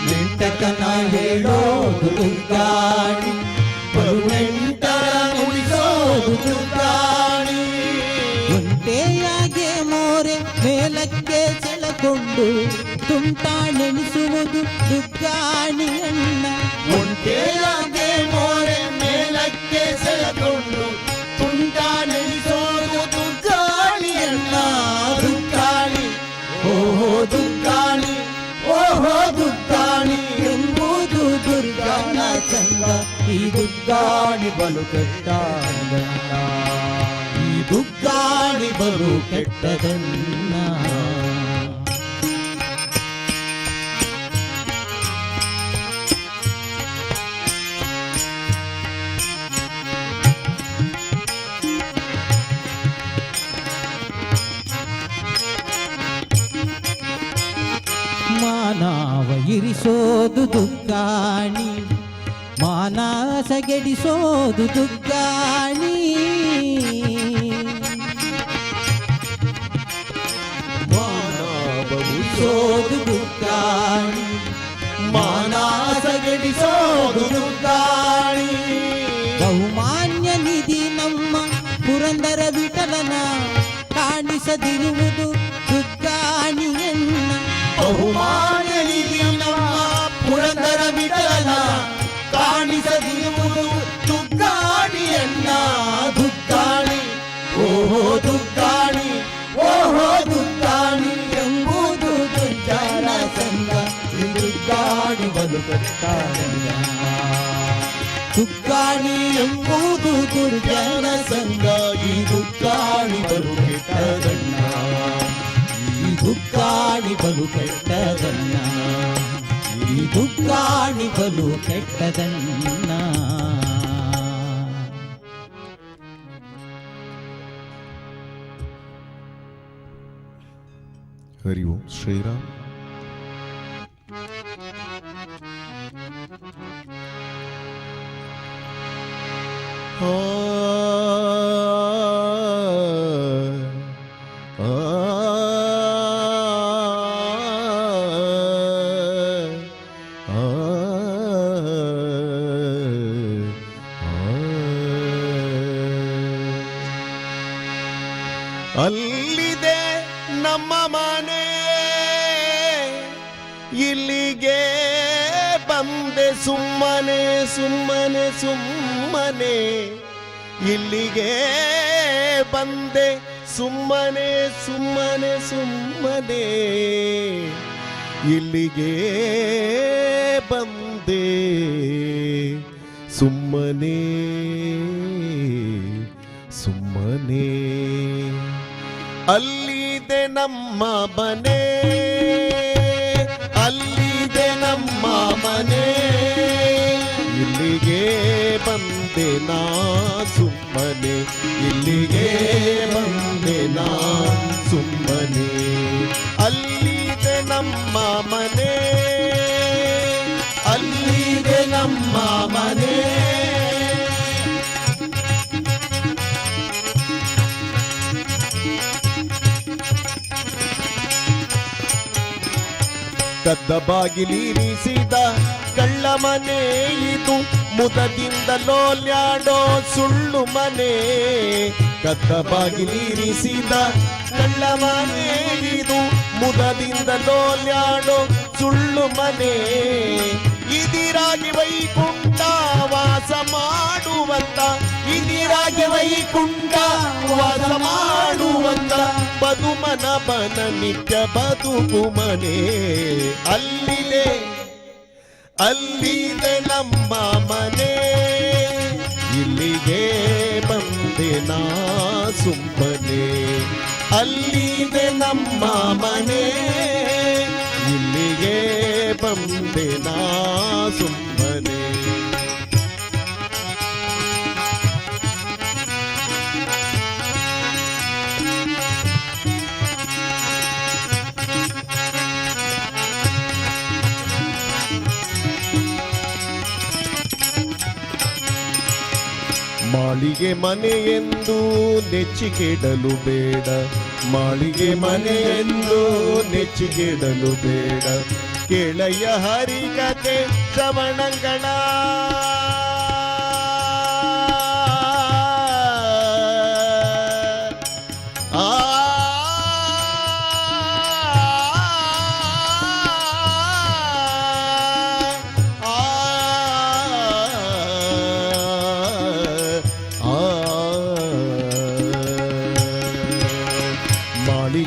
ನೆಂಟತನ ಹೇಳೋದು ದುಗ್ಗಾಣಿ, ಬಲು ನೆಂಟರ ನೊಲಿಸೋದು ದುಗ್ಗಾಣಿ, ಒಂಟೆಯಾಗೆ ಮೋರೆ ಮೇಲಕ್ಕೆ ಸೆಳೆಕೊಂಡು ತುಂಟಾಣೆಣಿಸುವುದು ದುಗ್ಗಾಣಿಯನ್ನ, ಒಂಟೆಯಾಗೆ ಮೋರೆ ಮೇಲಕ್ಕೆ ಸೆಳೆಕೊಂಡು ತುಂಟಾಣೆಣಿಸೋದು ದುಗ್ಗಾಣಿಯನ್ನ, ದುಗ್ಗಾಣಿ ಓಹೋ ದುಗ್ಗಾಣಿ, ಓಹೋ ದುಗ್ಗಾಣಿ ಎಂಬುದು ದುರ್ಜನ ಸಂಗ, ಈ ದುಗ್ಗಾಣಿ ಬಲು ಕೆಟ್ಟದನ್ನ ಈ ದುಗ್ಗಾಣಿ ಬಲು ಕೆಟ್ಟದನ್ನ ಮಾನವ ಇರಿಸೋದು ದುಗ್ಗಾಣಿ ಮಾನಸಗೆಡಿಸೋದು ದುಗ್ಗಾಣಿ ಮಾನವರಿಸೋದು ದುಗ್ಗಾಣಿ ಮಾನಸಗೆಡಿಸೋದು ದುಗ್ಗಾಣಿ ಬಹುಮಾನ್ಯ ನಿಧಿ ನಮ್ಮ ಪುರಂದರ ವಿಠಲನ ಕಾಣಿಸದಿರುವುದು ದುಗ್ಗಾಣಿಯನ್ನ ಬಹುಮಾನ್ಯ ನಿಧಿ ನಮ್ಮ ಪುರಂದರ ವಿಠಲನ ಕಾಣಿಸದಿರುವುದು ದುಗ್ಗಾಣಿಯನ್ನ ದುಗ್ಗಾಣಿ ಓಹೋ ದುಗ್ಗಾಣಿ ಓಹೋ ದುಗ್ಗಾಣಿ ಎಂಬುದು ದುರ್ಜನ ಸಂಗ ಈ ದುಗ್ಗಾಣಿ ಬಲು ಕೆಟ್ಟದನ್ನ ದುಗ್ಗಾಣಿ ಎಂಬುದು ದುರ್ಜನ ಸಂಗ ಈ ದುಗ್ಗಾಣಿ ಬಲು ಕೆಟ್ಟದನ್ನ ಈ ದುಗ್ಗಾಣಿ ಬಲು ಕೆಟ್ಟದನ್ನ ಈ ದುಗ್ಗಾಣಿ ಬಲು ಕೆಟ್ಟದನ್ನ ಹರಿ ಓಂ ಶ್ರೀರಾಮ್. ಅಲ್ಲಿದೆ ನಮ್ಮ ಮನೆ ಇಲ್ಲಿಗೆ ಬಂದೆ ಸುಮ್ಮನೆ ಸುಮ್ಮನೆ ಸುಮ್ಮನೆ ಇಲ್ಲಿಗೆ ಬಂದೆ ಸುಮ್ಮನೆ ಸುಮ್ಮನೆ ಸುಮ್ಮನೆ ಇಲ್ಲಿಗೆ ಬಂದೆ ಸುಮ್ಮನೆ ಸುಮ್ಮನೆ ಅಲ್ಲಿದೆ ನಮ್ಮ ಮನೆ ಅಲ್ಲಿದೆ ನಮ್ಮ ಮನೆ ಇಲ್ಲಿಗೆ ಬಂದೆ ನಾ ಸುಮ್ಮನೆ ಇಲ್ಲಿಗೆ ಬಂದೆ ನಾ ಸುಮ್ಮನೆ ಅಲ್ಲಿದೆ ನಮ್ಮ ಮನೆ ಅಲ್ಲಿದೆ ನಮ್ಮ ಮನೆ ಕದ್ದ ಬಾಗಿಲಿರಿಸಿದ ಕಳ್ಳ ಮನೆ ಇದು ಮುದದಿಂದ ಲೋಲ್ಯಾಡೋ ಸುಳ್ಳು ಮನೆ ಕದ್ದ ಬಾಗಿಲಿರಿಸಿದ ಕಳ್ಳ ಮನೆ ಇದು ಮುದದಿಂದ ಲೋಲ್ಯಾಡೋ ಸುಳ್ಳು ಮನೆ ಇದಿರಾಗಿ ವೈಕುಂಠ ವಾಸ ಮಾಡುವಂತ ಇದಿರಾಗಿ ವೈಕುಂಠ ವಾಸ ಮಾಡುವಂತ ಬದುಮನ ಬನ ನಿತ್ಯ ಬದುಕು ಮನೆ ಅಲ್ಲಿದೆ ಅಲ್ಲಿದೆ ನಮ್ಮ ಮನೆ ಇಲ್ಲಿಗೆ ಬಂದೆ ನಾ ಸುಮ್ಮನೆ ಅಲ್ಲಿದೆ ನಮ್ಮ ಮನೆ ಇಲ್ಲಿಗೆ ಬಂದೆ ನಾ ಸುಮ್ಮನೆ ಮಾಳಿಗೆ ಮನೆ ಎಂದು ನೆಚ್ಚಿಗೆಡಲು ಬೇಡ ಮಾಳಿಗೆ ಮನೆ ಎಂದು ನೆಚ್ಚಿಗೆಡಲು ಬೇಡ ಕೇಳಯ್ಯ ಹರಿಕತೆ ಶ್ರವಣಗಳ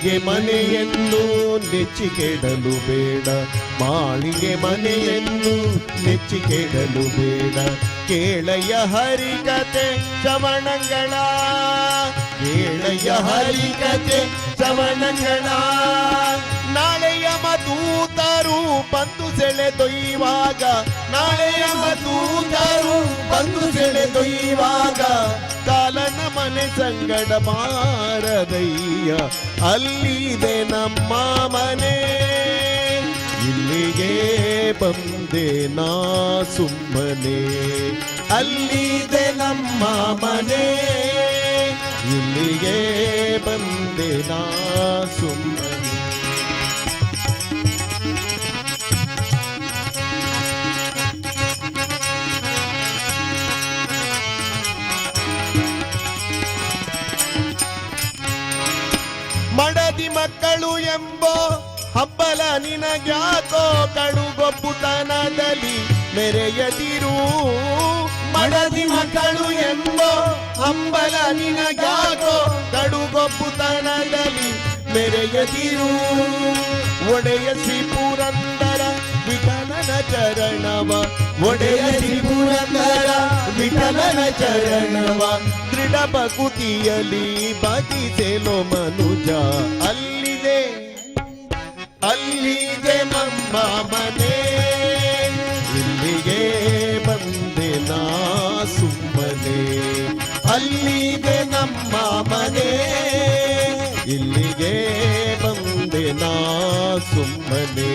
ಮಾಳಿಗೆ ಮನೆಯನ್ನು ನೆಚ್ಚಿಕೆಡಲು ಬೇಡ, ಮಾಳಿಗೆ ಮನೆಯನ್ನು ನೆಚ್ಚಿಕೆಡಲು ಬೇಡ. ಕೇಳಯ್ಯ ಹರಿಕತೆ ಶ್ರವಣಗಳ, ಕೇಳಯ್ಯ ಹರಿಕತೆ ಶ್ರವಣಗಳ. ನಾಳೆಯ ಮಧೂತರು ಬಂದು ಸೆಳೆದೊಯ್ಯುವಾಗ, ನಾಳೆಯ ಮಧೂತರು ಬಂದು ಸೆಳೆದೊಯ್ಯುವಾಗ, ಕಾಲನ ಮನೆ ಸಂಗಡ ಮಾರದಯ್ಯ, ಅಲ್ಲಿದೆ ನಮ್ಮ ಮನೆ. ಇಲ್ಲಿಗೆ ಬಂದೆ ನಾ ಸುಮ್ಮನೆ, ಅಲ್ಲಿದೆ ನಮ್ಮ ಮನೆ. ಇಲ್ಲಿಗೆ ಬಂದೆ ನಾ ಸುಮ್ಮನೆ. ಮಡದಿ ಮಕ್ಕಳು ಎಂಬೋ ಹಬ್ಬಲ ನಿನಗ್ಯಾಕೋ, ಕಡುಗೊಬ್ಬುತನದಲ್ಲಿ ಮೆರೆಯದಿರು. ಮಡದಿ ಮಕ್ಕಳು ಎಂಬೋ ಹಂಬಲ ನಿನಗ್ಯಾಕೋ, ಕಡುಗೊಬ್ಬುತನದಲ್ಲಿ ಮೆರೆಯದಿರು. ಒಡೆಯ ಶ್ರೀ ಪುರಂದರ ವಿಠಲನ ಚರಣವ, ಒಡೆಯ ಶ್ರೀ ಪುರಂದರ ವಿಠಲನ ಚರಣವ, ದೃಢ ಬಕುತಿಯಲ್ಲಿ ಬದಿಸೆಲೋ ಮನುಜ. ಅಲ್ಲಿದೆ ಅಲ್ಲಿದೆ ನಮ್ಮ ಮನೆ, ಇಲ್ಲಿಗೆ ಬಂದೆ ನಾ ಸುಮ್ಮನೆ. ಅಲ್ಲಿದೆ ನಮ್ಮ ಮನೆ, ಇಲ್ಲಿಗೆ ಬಂದೆ ನಾ ಸುಮ್ಮನೆ.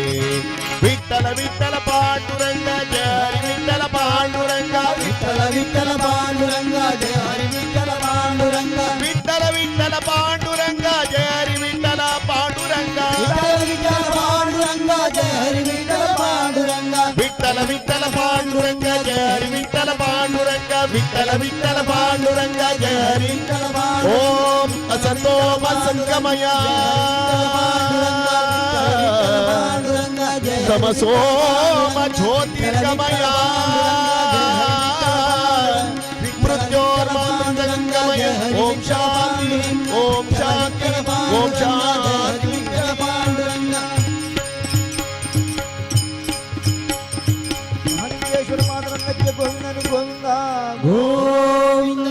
ವಿಠಲ ವಿಠಲ ಪಾಂಡುರಂಗ ಜಯ ಹರಿ ವಿಠಲ ಪಾಂಡುರಂಗ, ವಿಠಲ ವಿಠಲ ಪಾಂಡುರಂಗ ಜಯ ಹರಿ ವಿಠಲ ಪಾಂಡುರಂಗ, ವಿಠಲ ವಿಠಲ ಪಾಂಡುರಂಗ ಜಯ ಹರಿ ವಿಠಲ ಪಾಂಡುರಂಗ, ವಿಠಲ ವಿಠಲ ಪಾಂಡುರಂಗ ಜಯ ಹರಿ ವಿಠಲ ಪಾಂಡುರಂಗ, ವಿಠಲ ವಿಠಲ ಪಾಂಡುರಂಗ ಜಯ ಹರಿ ವಿಠಲ ಪಾಂಡುರಂಗ, ವಿಠಲ ವಿಠಲ ಪಾಂಡುರಂಗ ಜಯ ಹರಿ. ಓಂ ಅಸತೋಮ ಸಂಗಮಯ ತಮಸೋಮ ಜ್ಯೋತಿರ್ಗಮಯ, ಮೃತ್ಯೋರ್ಮಾಮೃತಂಗಮಯ. ಓಂ ಶಾಂತಿ ಓಂ ಶಾಂತಿ ಓಂ ಶಾಂತಿ. ಮಹಲಿಂಗೇಶ್ವರ ಮಾತರನ್ನಕ್ಕೆ ಗೋವಿಂದನು ಗೋವಿಂದ ಗೋವಿಂದ.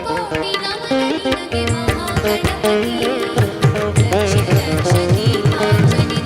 ಕೋಟಿ ನಮನ ನಿನಗೆ ಮಹಾಗಣಪತಿ ರಕ್ಷ ರಕ್ಷತಿ ಆಂಜನಿ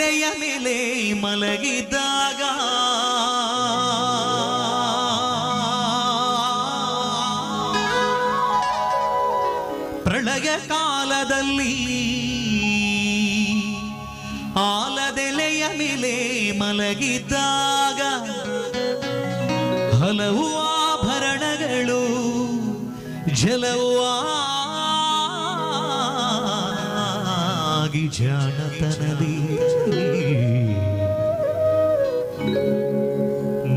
ಆಲದೆಲೆಯ ಮೇಲೆ ಮಲಗಿದ್ದಾಗ ಪ್ರಳಯ ಕಾಲದಲ್ಲಿ ಆಲದೆಲೆಯ ಮೇಲೆ ಮಲಗಿದ್ದಾಗ ಹಲವು ಆಭರಣಗಳು ಜಲವು ಆಗಿ ಜಾಣತನದಿ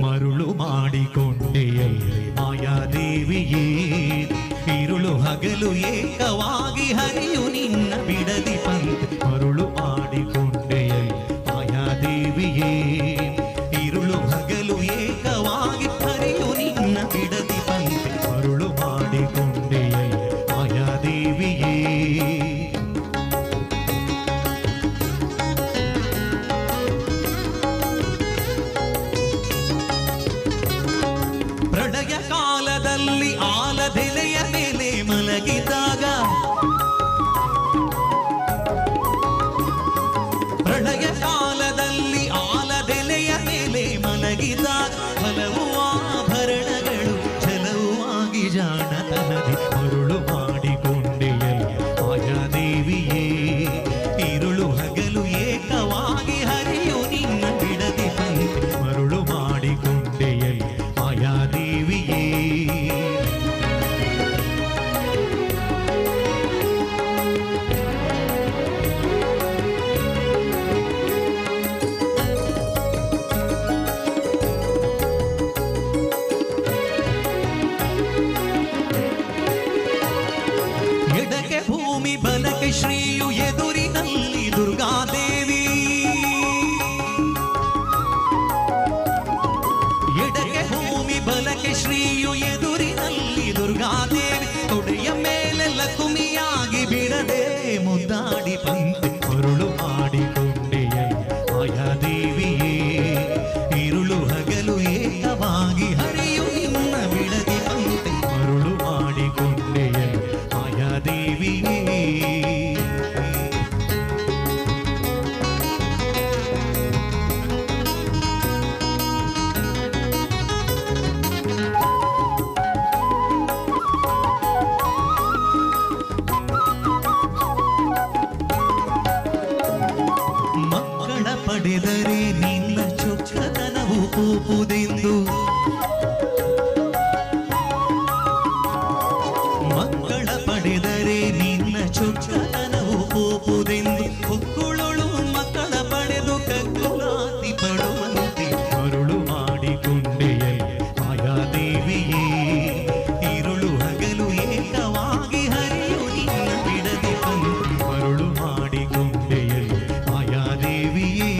ಮರುಳು ಮಾಡಿಕೊಂಡೆಯಲ್ಲಿ ಮಾಯಾದೇವಿಯೇ ಇರುಳು ಹಗಲು ಏಕವಾಗಿ ಹರಿಯು ನಿನ್ನ ಬಿಡದಿ ಪಂತೆ ಮರುಳು ಮಾಡಿಕೊಂಡೆಯಲ್ಲಿ ಮಾಯಾದೇವಿಯೇ ಇರುಳು ಹಗಲು ಏಕವಾಗಿ ಹರಿಯು ನಿನ್ನ ಬಿಡದಿ ಪಂತೆ ಮರುಳು ಮಾಡಿಕೊಂಡೆಯಲ್ಲಿ ಮಾಯಾದೇವಿಯೇ ಪ್ರಳಯ ಕಾಲದಲ್ಲಿ ಆಲದೆಲೆಯ ಮೇಲೆ ಮಲಗಿದಾಗ ಪ್ರಳಯ ಕಾಲದಲ್ಲಿ ಆಲದೆಲೆಯ ಮೇಲೆ ಮಲಗಿದಾಗ ಹಲವು ಆಭರಣಗಳು ಜಲವು ಆಗಿ ಜಾಣತನದಿ ಮರುಳು ಮಾಡಿಕೊಂಡೆಯಲ್ಲಿ ಮಾಯಾದೇವಿಯೇ ಇರುಳು ಹಗಲು ಏಕವಾಗಿ ಹರಿಯು ನಿನ್ನ ಬಿಡದಿ ಪಂತೆ ಮರುಳು ಮಾಡಿಕೊಂಡೆಯಲ್ಲಿ ಮಾಯಾದೇವಿಯೇ ಎಡಕ್ಕೆ ಭೂಮಿ ಬಲಕ್ಕೆ ಶ್ರೀಯು ಎದುರಿನಲ್ಲಿ ದುರ್ಗಾದೇವಿ ಎಡಕ್ಕೆ ಭೂಮಿ ಬಲಕ್ಕೆ ಶ್ರೀಯು ಎದುರಿನಲ್ಲಿ ದುರ್ಗಾದೇವಿ ತೊಡೆಯ ಮೇಲೆ ಲಕುಮಿಯಾಗಿ ಬಿಡದೆ ಮುದ್ದಾಡಿ ಪಂತೆ ಮರುಳು ಮಾಡಿಕೊಂಡೆಯಲ್ಲಿ ಮಾಯಾದೇವಿಯೇ ಇರುಳು ಹಗಲು ಏಕವಾಗಿ ಹರಿಯು ನಿನ್ನ ಬಿಡದಿ ಪಂತೆ ಮರುಳು ಮಾಡಿಕೊಂಡೆಯಲ್ಲಿ ಮಾಯಾದೇವಿಯೇ ಮಕ್ಕಳ ಪಡೆದರೆ ನಿನ್ನ ಚೊಕ್ಕತನವು ಕೂಪುದೆಂದು ಮಕ್ಕಳ ಪಡೆದರೆ ನಿನ್ನ ಚೊಕ್ಕತನವು ಕೂಪುದೆಂದು ಹೊಕ್ಕುಳಳು ಮಕ್ಕಳ ಪಡೆದು ಕಗ್ಗುಲಾತಿ ಪಡುವಂತೆ ಮರುಳು ಮಾಡಿಕೊಂಡೆಯಲ್ಲಿ ಮಾಯಾದೇವಿಯೇ ಇರುಳು ಹಗಲು ಏಕವಾಗಿ ಹರಿಯು ನಿನ್ನ ಬಿಡದಿ ಪಂತೆ ಮರುಳು ಮಾಡಿಕೊಂಡೆಯಲ್ಲಿ ಮಾಯಾದೇವಿಯೇ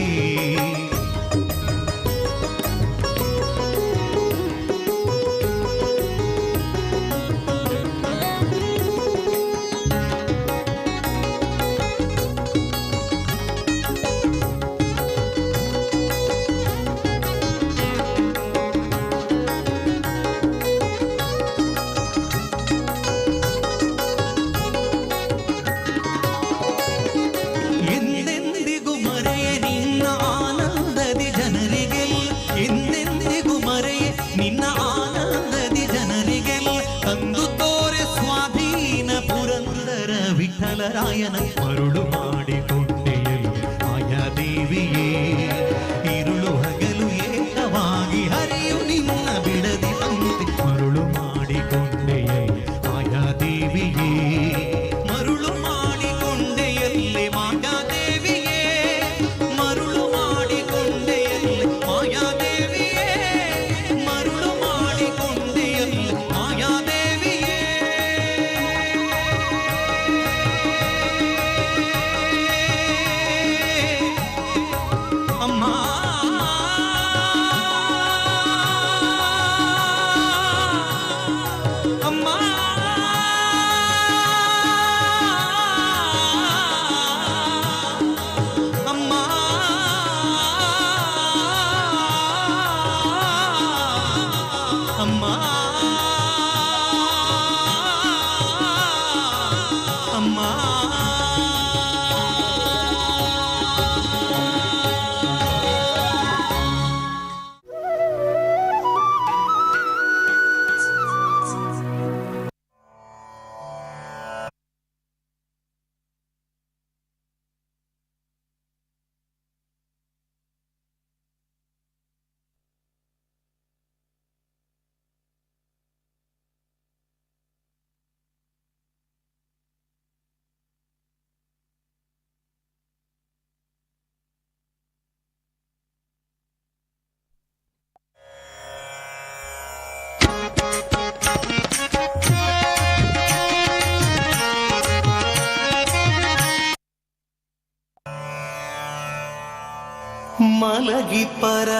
ಮಲಗಿ ಪರಮಾದರದಿ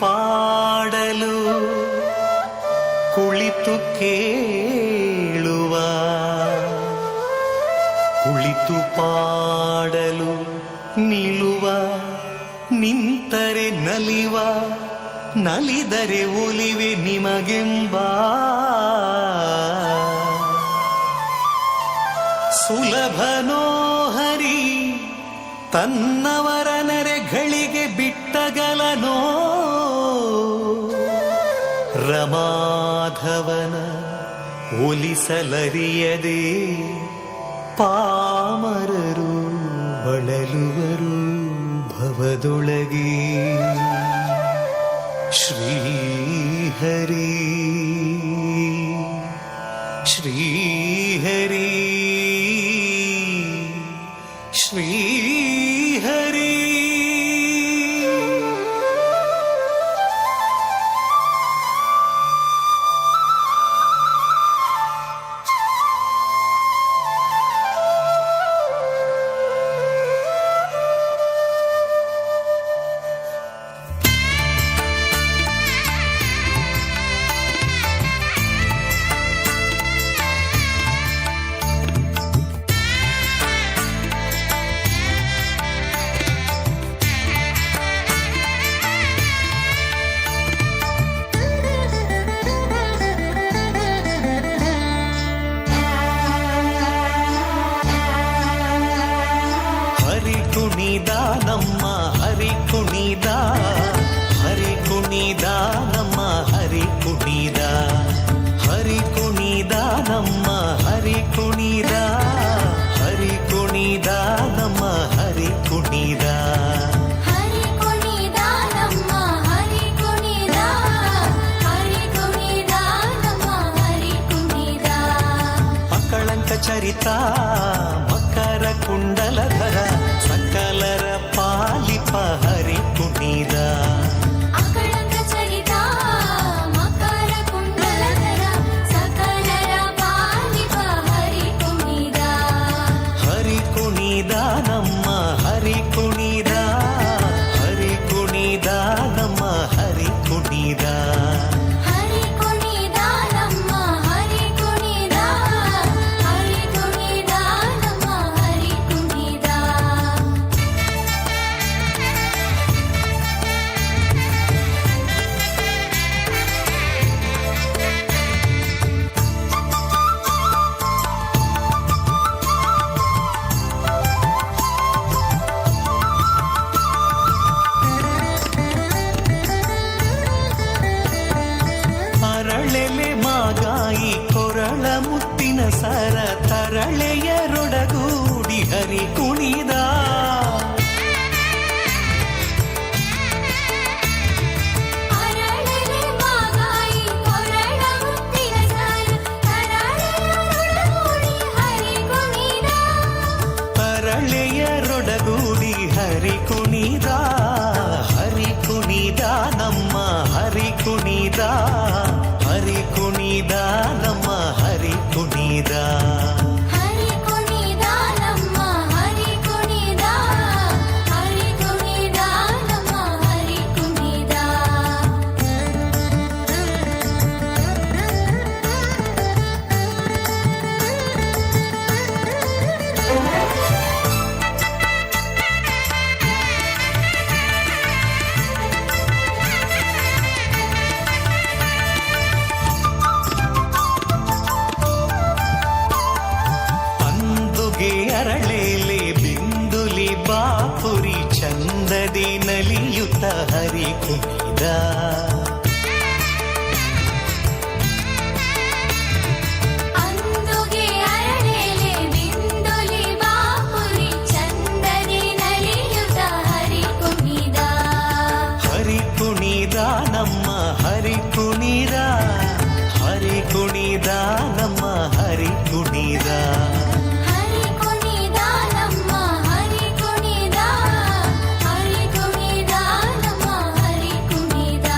ಪಾಡಲು ಕುಳಿತು ಕೇಳುವ, ಕುಳಿತು ಪಾಡಲು ನಿಲ್ಲುವ, ನಿಂತರೆ ನಲಿವ, ನಲಿದರೆ ಒಲಿವೆ ನಿಮಗೆಂಬ ಸುಲಭನೋ ಹರಿ ತನ್ನವರ ನೆರೆಗಳಿಗೆ ಬಿಟ್ಟಗಲನೋ ರಮಾಧವನ ಒಲಿಸಲರಿಯದೆ ಪಾಮರರು ಬಳಲುವರು ಭವದೊಳಗೆ. ಶ್ರೀಹರಿ ಶ್ರೀಹರಿ ಶ್ರೀಹರಿ. ನಮ್ಮ ಹರಿ ಕುಣಿದ, ಹರಿ ಕುಣಿದ ನಮ್ಮ ಹರಿ ಕುಣಿದ, ಹರಿ ಕುಣಿದ ನಮ್ಮ ಹರಿ ಕುಣಿದ, ಹರಿ ಕುಣಿದ ನಮ್ಮ ಹರಿ ಕುಣಿದ. ಹರಿ ಕುಣಿದ ನಮ್ಮ ಹರಿ ಕುಣಿದ, ಹರಿ ಕುಣಿದ ನಮ್ಮ ಹರಿ ಕುಣಿದ. ಅಕಳಂಕ ಚರಿತ ಮಕರ ಕುಂಡಲಧರ ಸಕಲರ ಪಾಲಿಪ ಹರಿ ಕುಣಿದ. ಅಕಳಂಕ ಚರಿತ ಮಕರ ಕುಂಡಲಧರ ಸಕಲರ ಪಾಲಿಪ ಹರಿ ಕುಣಿದ. ಹರಿ ಕುಣಿದ ನಮ್ಮ ಹರಿ ಕುಣಿದ, ಹರಿ ಕುಣಿದ ನಮ್ಮ ಹರಿ ಕುಣಿದ. ಹರಿ ಕುಣಿದ ನಮ್ಮ ಹರಿ ಕುಣಿದ, ಹರಿ ಕುಣಿದ ನಮ್ಮ ಹರಿ ಕುಣಿದ. ಅರಳೆಲೆ ಮಾಗಾಯಿ ಕೊರಳ ಮುತ್ತಿನ ಸರ ತರಳೆಯರೊಡಗೂಡಿ ಹರಿ ಕುಣಿದ. ಅರಳೆಲೆ ಮಾಗಾಯಿ ಕೊರಳ ಮುತ್ತಿನ ಸರ ತರಳೆಯರೊಡಗೂಡಿ ಹರಿ ಕುಣಿದ. ತರಳೆಯರೊಡಗೂಡಿ ಹರಿ ಕುಣಿದ, ಹರಿ ಕುಣಿದ ನಮ್ಮ ಹರಿ ಕುಣಿದ, ಹರಿ ಕುಣಿದ ನಮ್ಮ ಹರಿ ಕುಣಿದ. ಹರಿ ಕುಣಿದ ನಮ್ಮ ಹರಿ ಕುಣಿದ, ಹರಿ ಕುಣಿದ ನಮ್ಮ ಹರಿ ಕುಣಿದ. ಅಂದುಗೆ ಅರಳೇಲೆ ಬಿಂದುಲಿ ಬಾಪುರಿ ಚಂದದಿ ನಲಿಯುತ್ತ ಹರಿ ಕುಣಿದ. ಅಂದುಗೆ ಅರಳೆಲೆ ಬಿಂದುಲಿ ಬಾಪುರಿ ಚಂದದಿ ನಲಿಯುತ್ತ ಹರಿ ಕುಣಿದ. ಹರಿ ಕುಣಿದ ನಮ್ಮ ಹರಿ ಕುಣಿದ, ಹರಿ ಕುಣಿದ ನಮ್ಮ ಹರಿ ಕುಣಿದ. ಹರಿ ಕುಣಿದ ನಮ್ಮ ಹರಿ ಕುಣಿದ, ಹರಿ ಕುಣಿದ ನಮ್ಮ ಹರಿ ಕುಣಿದ.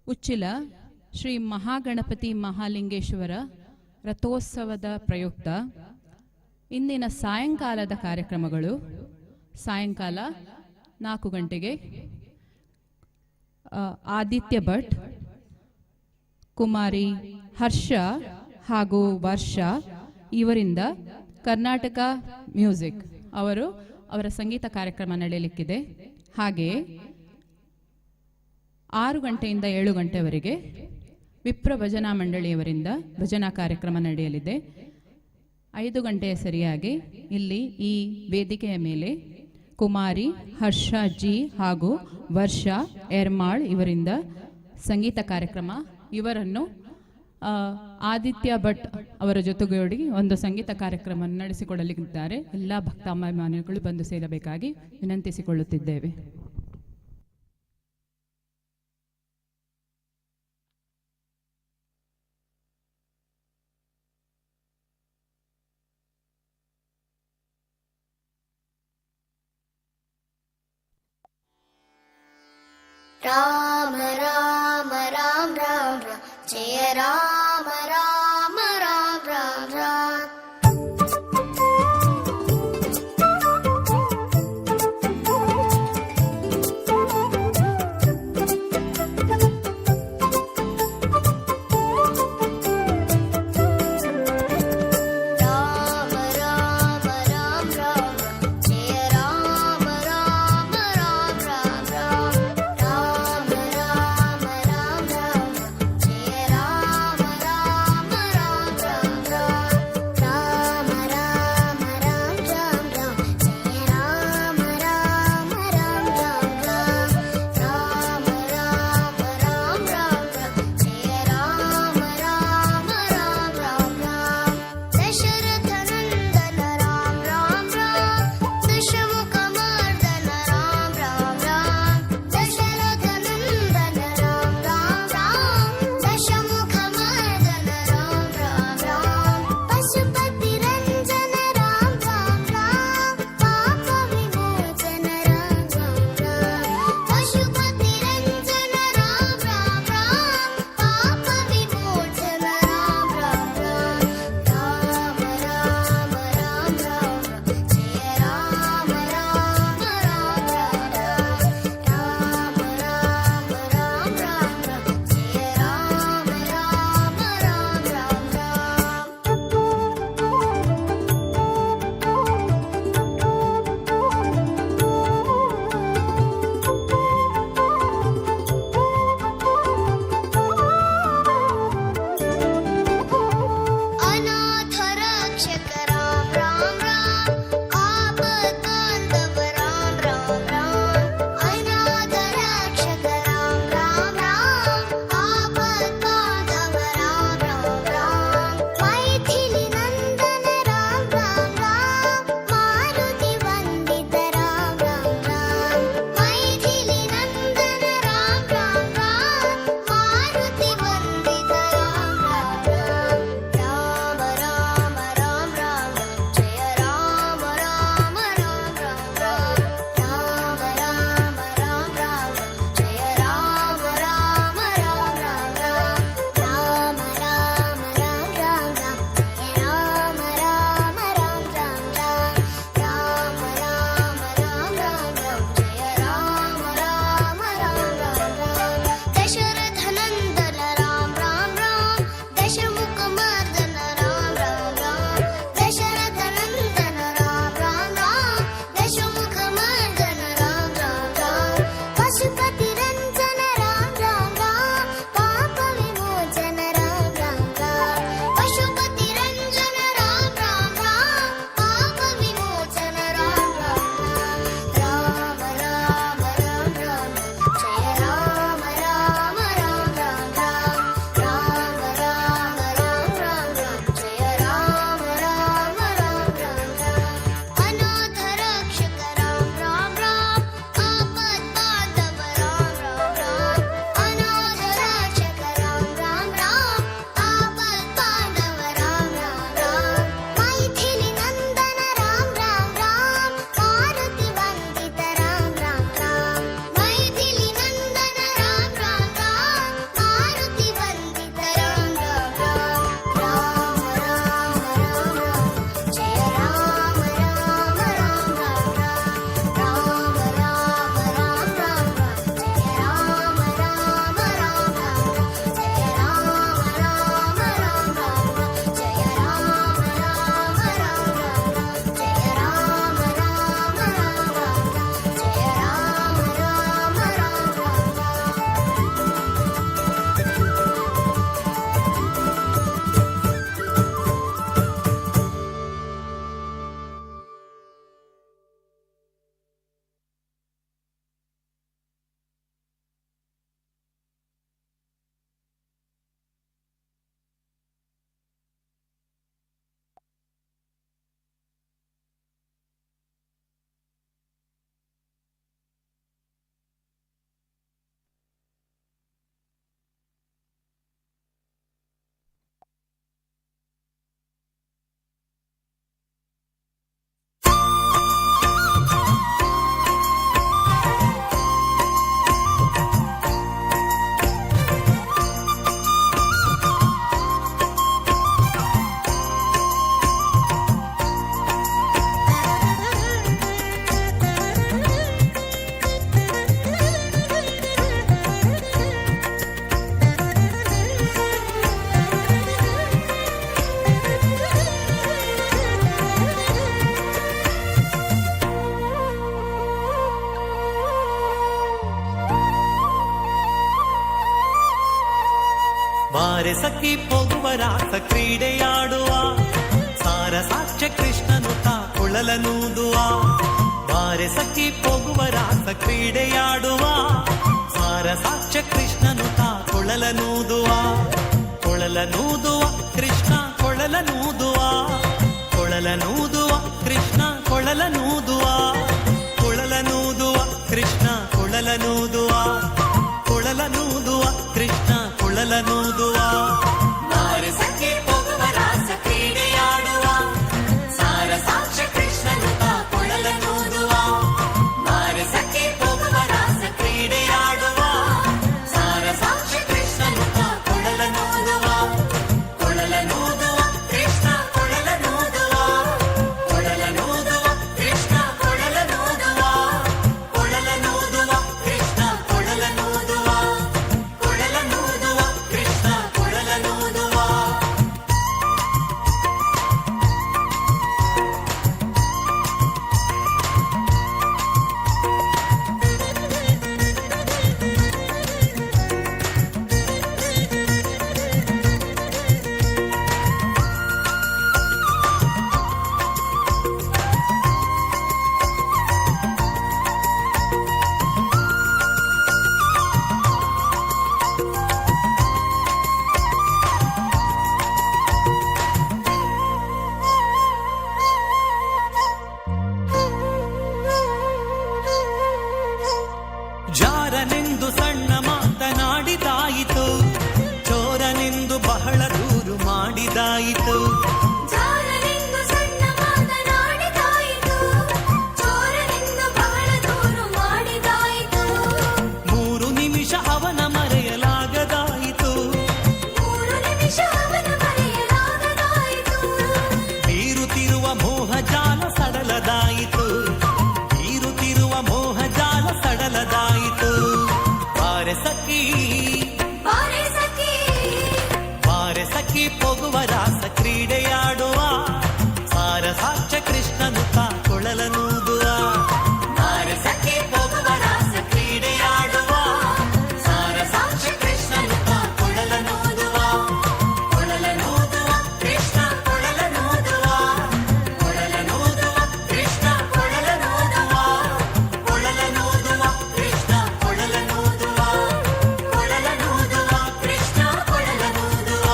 ಉಚ್ಚಿಲ ಶ್ರೀ ಮಹಾಗಣಪತಿ ಮಹಾಲಿಂಗೇಶ್ವರ ರಥೋತ್ಸವದ ಪ್ರಯುಕ್ತ ಇಂದಿನ ಸಾಯಂಕಾಲದ ಕಾರ್ಯಕ್ರಮಗಳು ಸಾಯಂಕಾಲ 4 ಗಂಟೆಗೆ ಆದಿತ್ಯ ಭಟ್, ಕುಮಾರಿ ಹರ್ಷ ಹಾಗೂ ವರ್ಷ ಇವರಿಂದ ಕರ್ನಾಟಕ ಮ್ಯೂಸಿಕ್ ಅವರ ಸಂಗೀತ ಕಾರ್ಯಕ್ರಮ ನಡೆಯಲಿಕ್ಕಿದೆ. ಹಾಗೆಯೇ 6 ಗಂಟೆಯಿಂದ 7 ಗಂಟೆವರೆಗೆ ವಿಪ್ರ ಭಜನಾ ಮಂಡಳಿಯವರಿಂದ ಭಜನಾ ಕಾರ್ಯಕ್ರಮ ನಡೆಯಲಿದೆ. 5 ಗಂಟೆಯ ಸರಿಯಾಗಿ ಇಲ್ಲಿ ಈ ವೇದಿಕೆಯ ಮೇಲೆ ಕುಮಾರಿ ಹರ್ಷ ಜಿ ಹಾಗೂ ವರ್ಷ ಎರ್ಮಾಳ್ ಇವರಿಂದ ಸಂಗೀತ ಕಾರ್ಯಕ್ರಮ. ಇವರನ್ನು ಆದಿತ್ಯ ಭಟ್ ಅವರ ಜೊತೆಗೂಡಿ ಒಂದು ಸಂಗೀತ ಕಾರ್ಯಕ್ರಮ ನಡೆಸಿಕೊಡಲಿದ್ದಾರೆ. ಎಲ್ಲ ಭಕ್ತಾಭಿಮಾನಿಗಳು ಬಂದು ಸೇರಬೇಕಾಗಿ ವಿನಂತಿಸಿಕೊಳ್ಳುತ್ತಿದ್ದೇವೆ. राम राम राम राम राम जय राम राम राम राम राम राम ಬಾರೆ ಸಖಿ ಹೋಗುವ ರಾಸ ಕ್ರೀಡೆಯಾಡುವ ಸಾರ ಸಾಕ್ಷ್ಯ ಕೃಷ್ಣನು ತಾ ಕುಳಲನೂದುವ ಬಾರೆ ಸಖಿ ಹೋಗುವ ರಾಸ ಕ್ರೀಡೆಯಾಡುವ ಸಾರ ಸಾಕ್ಷ್ಯ ಕೃಷ್ಣನು ತಾ ಕುಳಲನೂದುವ ಕೊಳಲನೂದುವ ಕೃಷ್ಣ ಕೊಳಲನೂದುವ ಕೊಳಲನೂದುವ ಕೃಷ್ಣ ಕೊಳಲನೂದುವ ಕೊಳಲನೂದುವ ಕೃಷ್ಣ ಕೊಳಲನೂದುವ ಕೊಳಲನೂದುವ ಕೃಷ್ಣ ಕೊಳಲನೂದುವ ಬಾರೆ ಸಖಿ ಹೋಗುವ ರಾಸ ಕ್ರೀಡೆಯಾಡುವ ಸಾರ ಸಾಕ್ಷ್ಯ ಕೃಷ್ಣನು ತಾ ಕೊಳಲನೂದುವ ಬಾರೆ ಸಖಿ ಹೋಗುವ ರಾಸ ಕ್ರೀಡೆಯಾಡುವ ಸಾರ ಸಾಕ್ಷ್ಯ ಕೃಷ್ಣನು ತಾ ಕೊಳಲನೂದುವ ಕೊಳಲನೂದುವ ಕೃಷ್ಣ ಕೊಳಲನೂದುವ ಕೊಳಲನೂದುವ ಕೃಷ್ಣ ಕೊಳಲನೂದುವ ಕೊಳಲನೂದುವ ಕೃಷ್ಣ ಕೊಳಲನೂದುವ ಕೊಳಲನೂದುವ ಕೃಷ್ಣ ಕೊಳಲನೂದುವ. ಜಾರನೆಂದು ಸಣ್ಣ ಮಾತನಾಡಿದಾಯಿತು ಚೋರನೆಂದು ಬಹಳ ದೂರು ಮಾಡಿದಾಯಿತು ಜಾರನೆಂದು ಸಣ್ಣ ಮಾತನಾಡಿದಾಯಿತು ಚೋರನೆಂದು ಬಹಳ ದೂರು ಮಾಡಿದಾಯಿತು 3 ನಿಮಿಷ ಅವನ ಮರೆಯಲಾಗದಾಯಿತು 3 ನಿಮಿಷ ಅವನ ಮರೆಯಲಾಗದಾಯಿತು ಬೀರುತ್ತಿರುವ ಮೋಹಜಾಲ ಸಡಲದಾಯಿತು ಬೀರುತ್ತಿರುವ ಮೋಹಜಾಲ ಸಡಲದಾಯಿತು ಬಾರೆ ಸಖಿ ಬಾರೆ ಸಖಿ ಬಾರೆ ಸಖಿ ಹೋಗುವ ರಾಸ ಕ್ರೀಡೆಯಾಡುವ ಸಾರ ಸಾಕ್ಷ್ಯ ಕೃಷ್ಣನು ತಾ ಕೊಳಲನೂದುವ ಬಾರೆ ಸಖಿ ಹೋಗುವ ರಾಸ ಕ್ರೀಡೆಯಾಡುವ ಸಾರ ಸಾಕ್ಷ್ಯ ಕೃಷ್ಣನು ತಾ ಕೊಳಲನೂದುವ ಕೊಳಲನೂದುವ ಕೃಷ್ಣ ಕೊಳಲನೂದುವ ಕೊಳಲನೂದುವ ಕೃಷ್ಣ ಕೊಳಲನೂದುವ ಕೊಳಲನೂದುವ ಕೃಷ್ಣ ಕೊಳಲನೂದುವ ಕೊಳಲನೂದುವ ಕೃಷ್ಣ ಕೊಳಲನೂದುವ.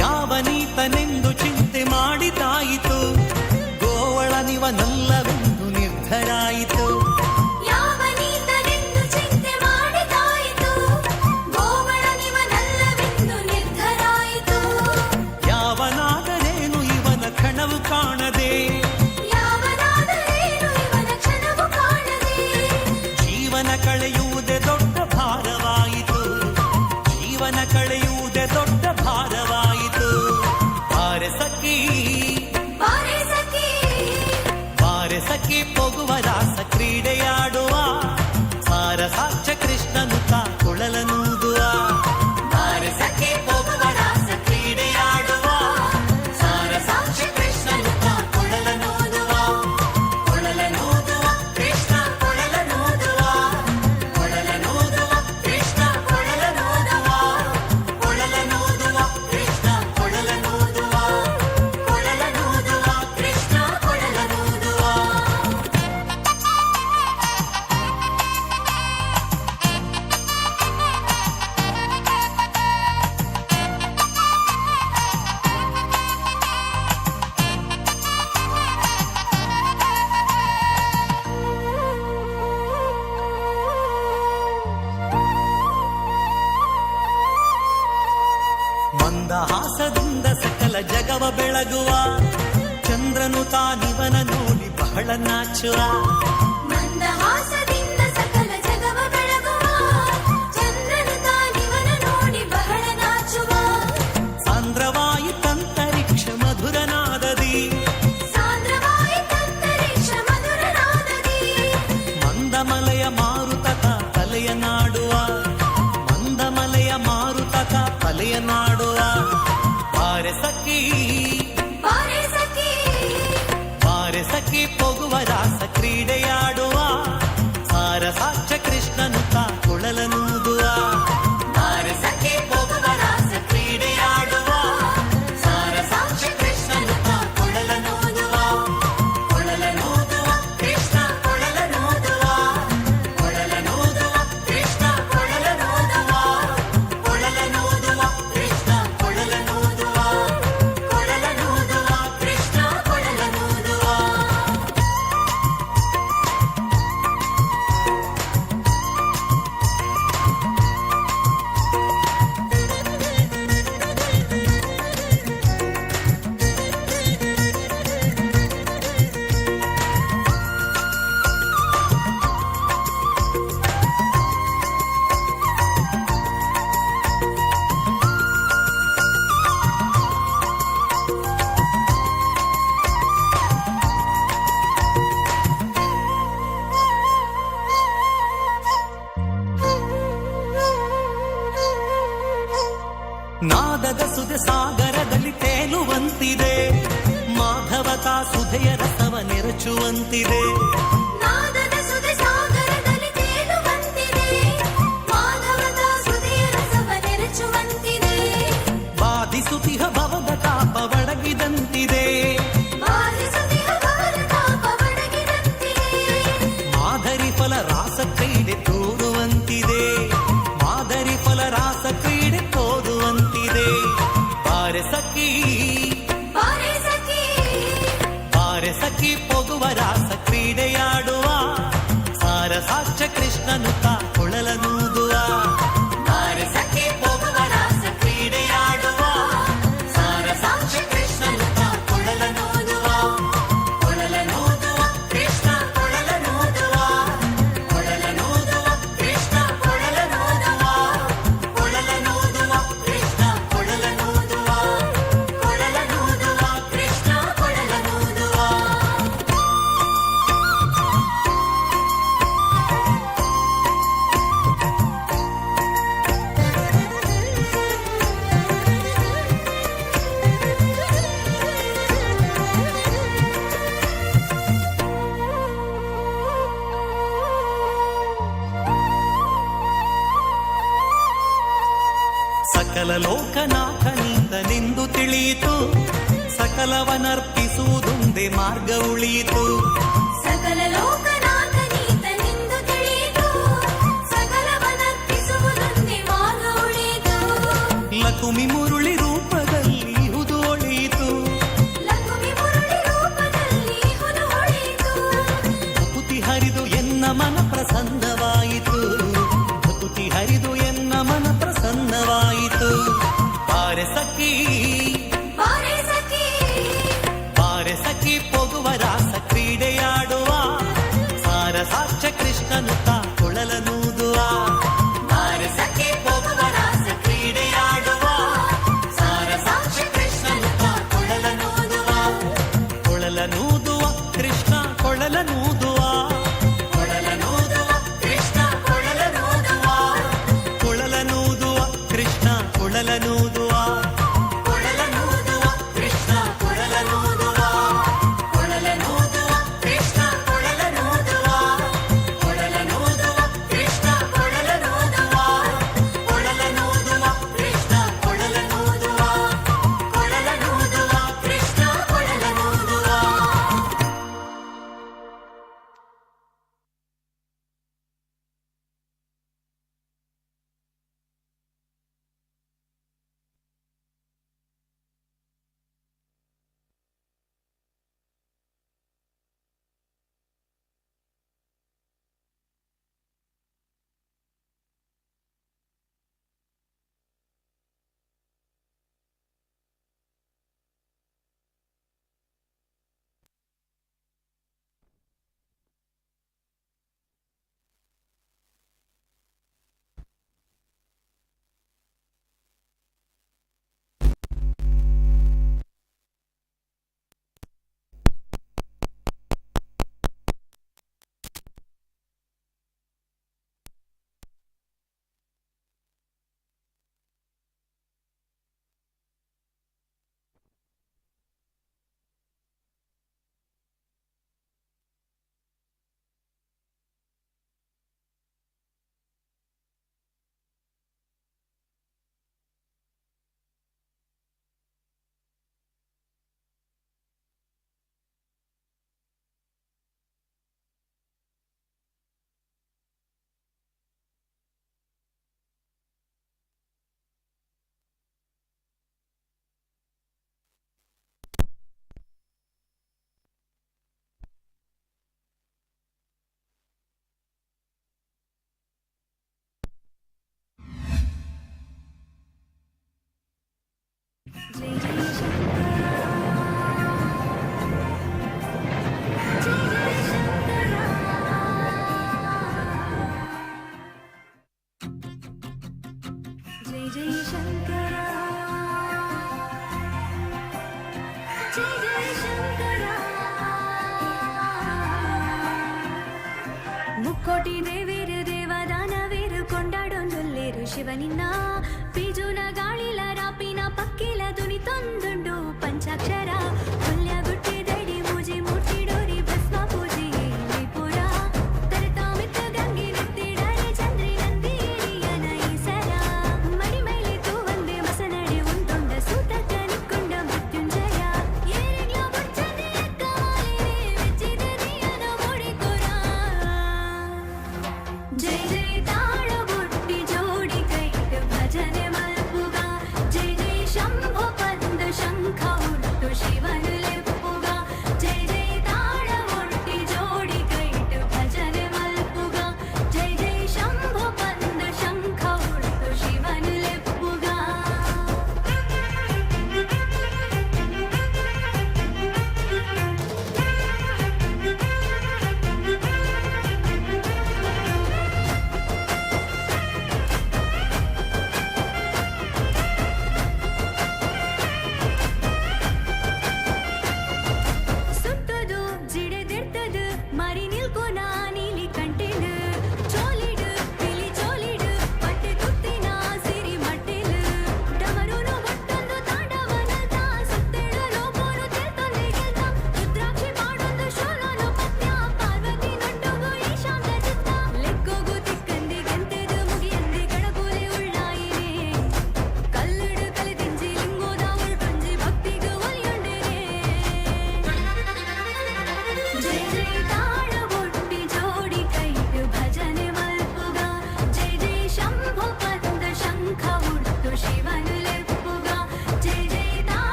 ಯಾವನೀತನೆಂದು ಚಿಂತೆ ಮಾಡಿದಾಯಿತು ಗೋವಳನಿವನಲ್ಲವೆಂದು ನಿರ್ಧರಾಯಿತು ಯಾವನೀತನೆಂದು ಚಿಂತೆ ಮಾಡಿದಾಯಿತು ಗೋವಳನಿವನಲ್ಲವೆಂದು ನಿರ್ಧರಾಯಿತು ಯಾವನಾದರೇನು ಇವನ ಕಣವು ಕಾಣದೆ ಯಾವನಾದರೇನು ಇವನ ಕ್ಷಣವು ಕಾಣದೆ ಜೀವನ ಕಳೆಯುವುದೇ ದೊಡ್ಡ ಭಾರವಾಯಿತು ಜೀವನ ಕಳೆಯುವುದೇ ದೊಡ್ಡ ಭಾರವಾಯಿತು ಬಾರೆ ಸಖಿ ಬಾರೆ ಸಖಿ ಬಾರೆ ಸಖಿ ಹೋಗುವ ರಾಸ ಕ್ರೀಡೆಯಾಡುವ ಸಾರ ಸಾಕ್ಷ್ಯ ಕೃಷ್ಣನು ತಾ ಕೊಳಲನೂದುವ ಬಾರೆ ಸಖಿ ಹೋಗುವ ರಾಸ ಕ್ರೀಡೆಯಾಡುವ ಸಾರ ಸಾಕ್ಷ್ಯ ಕೃಷ್ಣನು ತಾ ಕೊಳಲನೂದುವ ಕೊಳಲನೂದುವ ಕೃಷ್ಣ ಕೊಳಲನೂದುವ ಕೊಳಲನೂದುವ ಕೃಷ್ಣ ಕೊಳಲನೂದುವ ಕೊಳಲನೂದುವ ಕೃಷ್ಣ ಕೊಳಲನೂದುವ ಕೊಳಲನೂದುವ ಕೃಷ್ಣ ಕೊಳಲನೂದುವ. ಮಂದಹಾಸದಿಂದ ಸಕಲ ಜಗವ ಬೆಳಗುವ ಚಂದ್ರನು ತಾನಿವನ ನೋಡಿ ಬಹಳ ನಾಚುವ ಮಂದಹಾಸದಿಂದ ಸಕಲ ಜಗವ ಬೆಳಗುವ ಚಂದ್ರನು ತಾನಿವನ ನೋಡಿ ಬಹಳ ನಾಚುವ ಸಾಂದ್ರವಾಯಿತಂತರಿಕ್ಷ ಮಧುರನಾದದಿ ಸಾಂದ್ರವಾಯಿತಂತರಿಕ್ಷ ಮಧುರನಾದದಿ ಮಂದಮಲೆಯ ಮಾರುತಕ ತಲೆಯ ನಾಡುವ ಮಂದಮಲೆಯ ಮಾರುತಕ ಕಲೆಯನ್ನಾಡುವ ಬಾರೆ ಸಖಿ ಬಾರೆ ಸಖಿ ಬಾರೆ ಸಖಿ ಹೋಗುವ ರಾಸ ಕ್ರೀಡೆಯಾಡುವ ಸಾರ ಸಾಕ್ಷ ಕೃಷ್ಣನು ತಾ ಕೊಳಲನೂದುವ ಬಾರೆ ಸಖಿ ಹೋಗುವ ರಾಸ ಕ್ರೀಡೆಯಾಡುವ ಸಾರ ಸಾಕ್ಷ ಕೃಷ್ಣನು ತಾ ಕೊಳಲನೂದುವ ಕೊಳಲನೂದುವ ಕೃಷ್ಣ ಕೊಳಲನೂದುವ ಕೊಳಲನೂದುವ ಕೃಷ್ಣ ಕೊಳಲನೂದುವ ಕೊಳಲನೂದುವ ಕೃಷ್ಣ ಕೊಳಲನೂದುವ ಕೊಳಲನೂದುವ ಕೃಷ್ಣ ಕೊಳಲನೂದುವ. ನಾದದ ಸುದೆ ಸಾಗರದಲ್ಲಿ ತೇಲುವಂತಿದೆ ಮಾಧವತಾ ಸುಧೆಯ ರಸವ ನೆರಚುವಂತಿದೆ ನಾದದ ಸುದೆ ಸಾಗರದಲ್ಲಿ ತೇಲುವಂತಿದೆ ಮಾಧವದ ಸುದೆಯ ರಸವ ನೆರಚುವಂತಿದೆ ಬಾಧಿಸುತಿಹ ಭವದ ತಾಪ ಒಡಗಿದಂತಿದೆ ಬಾಧಿಸುತ್ತಿಹ ಭವದ ತಾಪ ಒಡಗಿದಂತಿದೆ ಮಾದರಿ ಫಲ ರಾಸ ಕ್ರೀಡೆ ತೋರುವಂತಿದೆ ಮಾದರಿ ಫಲ ರಾಸ ಕ್ರೀಡೆ ತೋರುವಂತಿದೆ ಬಾರೆ ಸಖಿ ಬಾರೆ ಸಖಿ ಬಾರೆ ಸಖಿ ಹೋಗುವ ರಾಸ ಕ್ರೀಡೆಯಾಡುವ ಸಾರ ಸಾಕ್ಷ ಕೃಷ್ಣನು ತಾ ಕೊಳಲನೂದುವ ಬಾರೆ ಸಖಿ ಹೋಗುವ ರಾಸ ಕ್ರೀಡೆಯಾಡುವ ಸಾರ ಸಾಕ್ಷ ಕೃಷ್ಣನು ತಾ ಕೊಳಲನೂದುವ ಕೊಳಲನೂದುವ ಕೃಷ್ಣ ಕೊಳಲನೂದುವ ಕೊಳಲನೂದುವ ಕೃಷ್ಣ ಕೊಳಲನೂದುವ ಕೊಳಲನೂದುವ ಕೃಷ್ಣ ಕೊಳಲನೂದುವ ಕೊಳಲನೂದುವ ಕೃಷ್ಣ ಕೊಳಲನೂದುವ. ಸಕಲ ಲೋಕನಾಥನಿಂದನೆಂದು ತಿಳಿಯಿತು ಸಕಲವನರ್ಪಿಸುವುದೊಂದೇ ಮಾರ್ಗ ಉಳಿಯಿತು ಸಕಲ ಲೋಕನಾಥನೀತನೆಂದು ತಿಳಿಯಿತು ಸಕಲವನರ್ಪಿಸುವುದೊಂದೇ ಮಾರ್ಗ ಉಳಿಯಿತು ಲಕುಮಿ ಮುರುಳಿ ರೂಪದಲ್ಲಿ ಇಹುದು ಒಳಿಯಿತು ಲಕುಮಿ ಮುರುಳಿ ರೂಪದಲ್ಲಿ ಹುದು ಹೊಳೆಯಿತು ಭಕುತಿ ಹರಿದು ಎನ್ನ ಮನ ಪ್ರಸನ್ನವಾಯಿತು ಭಕುತಿ ಹರಿದು ಎನ್ನ ಮನ ಪ್ರಸನ್ನವಾಯಿತು ಬಾರೆ ಸಖಿ ಬಾರೆ ಸಖಿ ಬಾರೆ ಸಖಿ ಹೋಗುವ ರಾಸ ಕ್ರೀಡೆಯಾಡುವ ಸಾರ ಸಾಕ್ಷ ಕೃಷ್ಣನು ತಾ ಕೊಳಲನೂದುವ ಬಾರೆ ಸಖಿ ಹೋಗುವ ರಾಸ ಕ್ರೀಡೆಯಾಡುವ ಸಾರ ಸಾಕ್ಷ ಕೃಷ್ಣನು ತಾ ಕೊಳಲನೂದುವ ಕೊಳಲನೂದುವ ಕೃಷ್ಣ ಕೊಳಲನೂದುವ ಕೊಳಲನೂದುವ ಕೃಷ್ಣ ಕೊಳಲನೂದುವ ಕೊಳಲನೂದುವ ಕೃಷ್ಣ ಕೊಳಲನೂದುವ ಕೊಳಲನೂದುವ ಕೃಷ್ಣ ಕೊಳಲನೂದುವ ಕೊಳಲನೂದುವ ಕೃಷ್ಣ ಕೊಳಲನೂದುವ ಕೊಳಲನೂದುವ ಕೃಷ್ಣ ಕೊಳಲನೂದುವ ಕೊಳಲನೂದುವ ಕೃಷ್ಣ ಕೊಳಲನೂದುವ ಕೊಳಲನೂದುವ ಕೃಷ್ಣ ಕೊಳಲನೂದುವ. ಶಂಕರ ಜಯ ಜಯ ಶಂಕರ ಮುಕ್ಕೋಟಿ ದೇವೇರು ದೇವದಾನವೇರು ಕೊಂಡಾಡೊಂದೊಲ್ಲೇರು ಶಿವನಿನ್ನ ಬೀಜುನ ಗಾಳಿಲ ರಾಪಿನ ಪಕ್ಕಿಲ ಧ್ವನಿ ತೊಂದುಂಡು ಪಂಚಾಕ್ಷರ ಪುಲ್ಯ ಗುಟ್ಟಿದಡಿ ಮೂಜಿ ಮುಟ್ಟಿಡೋರಿ ಭಸ್ಮ ಪೂಜಿ ಪುರ ತರತಾಮಿತ್ತ ಗಂಗೆ ನೆತ್ತಿಡರೆ ಚಂದ್ರಿ ನಂದಿಯನ ಈಸರ ಮಡಿ ಮೇಲೆ ತೂವಂದೆ ಮಸನಡಿ ಉಂಟೊಂಡ ಸೂತಕ ನಿಕ್ಕೊಂಡ ಮೃತ್ಯುಂಜಯ ಏರಿಗ್ಲ ಬುಚ್ಚನೆ ಕಾಲಿನೆ ಮೆಚ್ಚಿದ ದಿಯನ ಮೂಡಿಕೊರ ಜೈ ಜೈ ತಾಳ ಬುಟ್ಟಿ ಜೋಡಿ ಕೈಟ್ ಭಜನೆ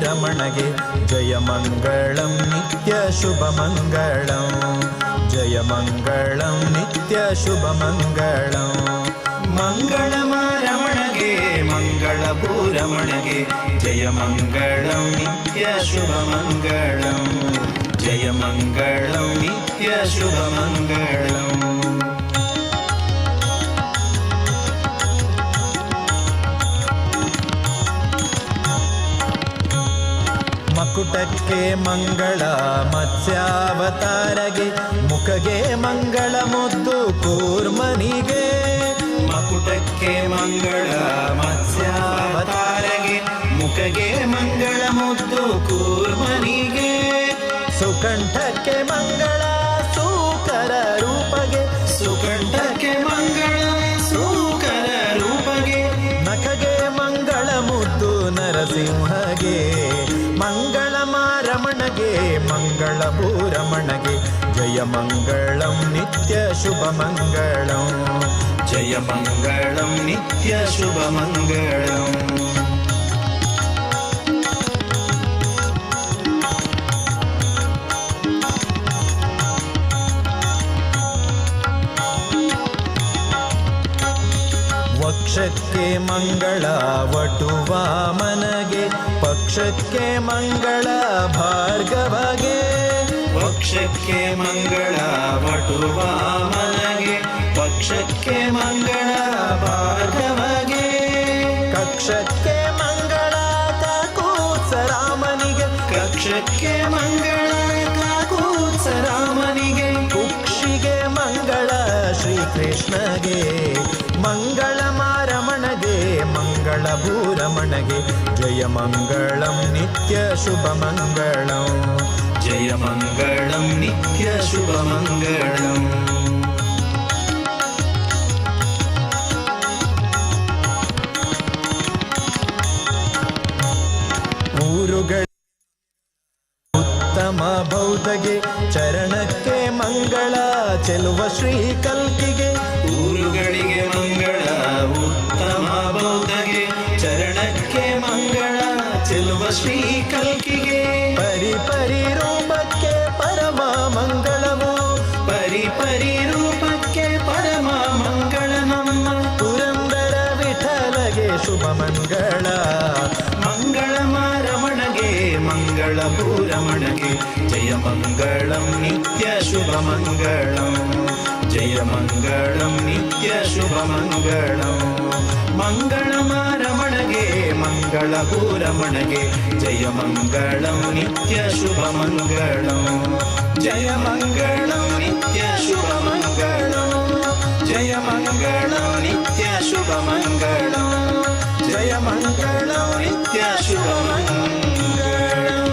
ರಮಣಗೆ ಜಯ ಮಂಗಳಂ ನಿತ್ಯ ಶುಭ ಮಂಗಳಂ ಜಯ ಮಂಗಳಂ ನಿತ್ಯ ಶುಭ ಮಂಗಳಂ ಮಂಗಳಮ ರಮಣಗೆ ಮಂಗಳ ಭೂರಮಣಗೆ ಜಯ ಮಂಗಳಂ ನಿತ್ಯ ಶುಭ ಮಂಗಳಂ ಜಯ ಮಂಗಳಂ ನಿತ್ಯ ಶುಭ ಮಂಗಳಂ ಮಕುಟಕ್ಕೆ ಮಂಗಳ ಮತ್ಸ್ಯಾವತಾರಗೆ ಮುಖಗೆ ಮಂಗಳ ಮುದ್ದು ಕೂರ್ಮನಿಗೆ ಮಕುಟಕ್ಕೆ ಮಂಗಳ ಮತ್ಸ್ಯಾವತಾರಗೆ ಮುಖಗೆ ಮಂಗಳ ಮುದ್ದು ಕೂರ್ಮನಿಗೆ ಸುಕಂಠಕ್ಕೆ ಮಂಗಳ ಸೂಕರ ರೂಪಗೆ ಸುಕಂಠಕ್ಕೆ ಮಂಗಳ ಸೂಕರ ರೂಪಗೆ ನಖಗೆ ಮಂಗಳ ಮುದ್ದು ನರಸಿಂಹಗೆ ಮಂಗಳಮ ರಮಣಗೆ ಮಂಗಳ ಭೂರಮಣಗೆ ಜಯ ಮಂಗಳಂ ನಿತ್ಯ ಶುಭ ಮಂಗಳಂ ಜಯ ಮಂಗಳಂ ನಿತ್ಯ ಶುಭ ಮಂಗಳಂ ವಕ್ಷಕ್ಕೆ ಮಂಗಳ ವಟುವಾಮನಗೆ ಪಕ್ಷಕ್ಕೆ ಮಂಗಳ ಭಾರ್ಗವಗೆ ವಕ್ಷಕ್ಕೆ ಮಂಗಳ ವಟುವಾಮನಗೆ ಪಕ್ಷಕ್ಕೆ ಮಂಗಳ ಭಾರ್ಗವಗೆ ಕಕ್ಷಕ್ಕೆ ಮಂಗಳ ಕಾಕೂತ್ಸರಾಮನಿಗೆ ಕಕ್ಷಕ್ಕೆ ಮಂಗಳ ಕಾಕೂತ್ಸರಾಮನಿಗೆ ಕುಕ್ಷಿಗೆ ಮಂಗಳ ಶ್ರೀಕೃಷ್ಣಗೆ ಮಂಗಳಮ ರಮಣಗೆ ಮಂಗಳ ಭೂರಮಣಗೆ ಜಯ ಮಂಗಳಂ ನಿತ್ಯ ಶುಭ ಮಂಗಳಂ ಜಯ ಮಂಗಳಂ ನಿತ್ಯ ಶುಭ ಮಂಗಳಂ ಊರುಗಳ ಉತ್ತಮ ಬೌದ್ಧಗೆ ಚರಣಕ್ಕೆ ಮಂಗಳ ಚೆಲುವ ಶ್ರೀ ಕಲ್ಕಿಗೆ ಊರುಗಳಿಗೆ ಮಂಗಳ ಉತ್ತಮ ಬೌದ್ಧಗೆ ಚರಣಕ್ಕೆ ಮಂಗಳ ಚೆಲುವ ಶ್ರೀ ಕಲ್ಕಿಗೆ ಪರಿ ರೂಪಕ್ಕೆ ಪರಮ ಮಂಗಳವು ಪರಿ ರೂಪಕ್ಕೆ ಪರಮ ಮಂಗಳ ನಮ್ಮ ಪುರಂದರ ವಿಠಲಗೆ ಶುಭ ಮಂಗಳ ಮಂಗಳಮ ರಮಣಗೆ ಮಂಗಳ ಭೂರಮಣಗೆ ಜಯ ಮಂಗಳಂ ನಿತ್ಯ ಶುಭ ಮಂಗಳಂ ಜಯ ಮಂಗಳಂ ನಿತ್ಯ ಶುಭ ಮಂಗಳಂ ಮಂಗಳಮ ರಮಣಗೆ ಮಂಗಳ ಭೂರಮಣಗೆ ಜಯ ಮಂಗಳಂ ನಿತ್ಯ ಶುಭ ಮಂಗಳಂ ಜಯ ಮಂಗಳಂ ನಿತ್ಯ ಶುಭ ಮಂಗಳಂ ಜಯ ಮಂಗಳಂ ನಿತ್ಯ ಶುಭ ಮಂಗಳಂ ಜಯ ಮಂಗಳಂ ನಿತ್ಯ ಶುಭ ಮಂಗಳಂ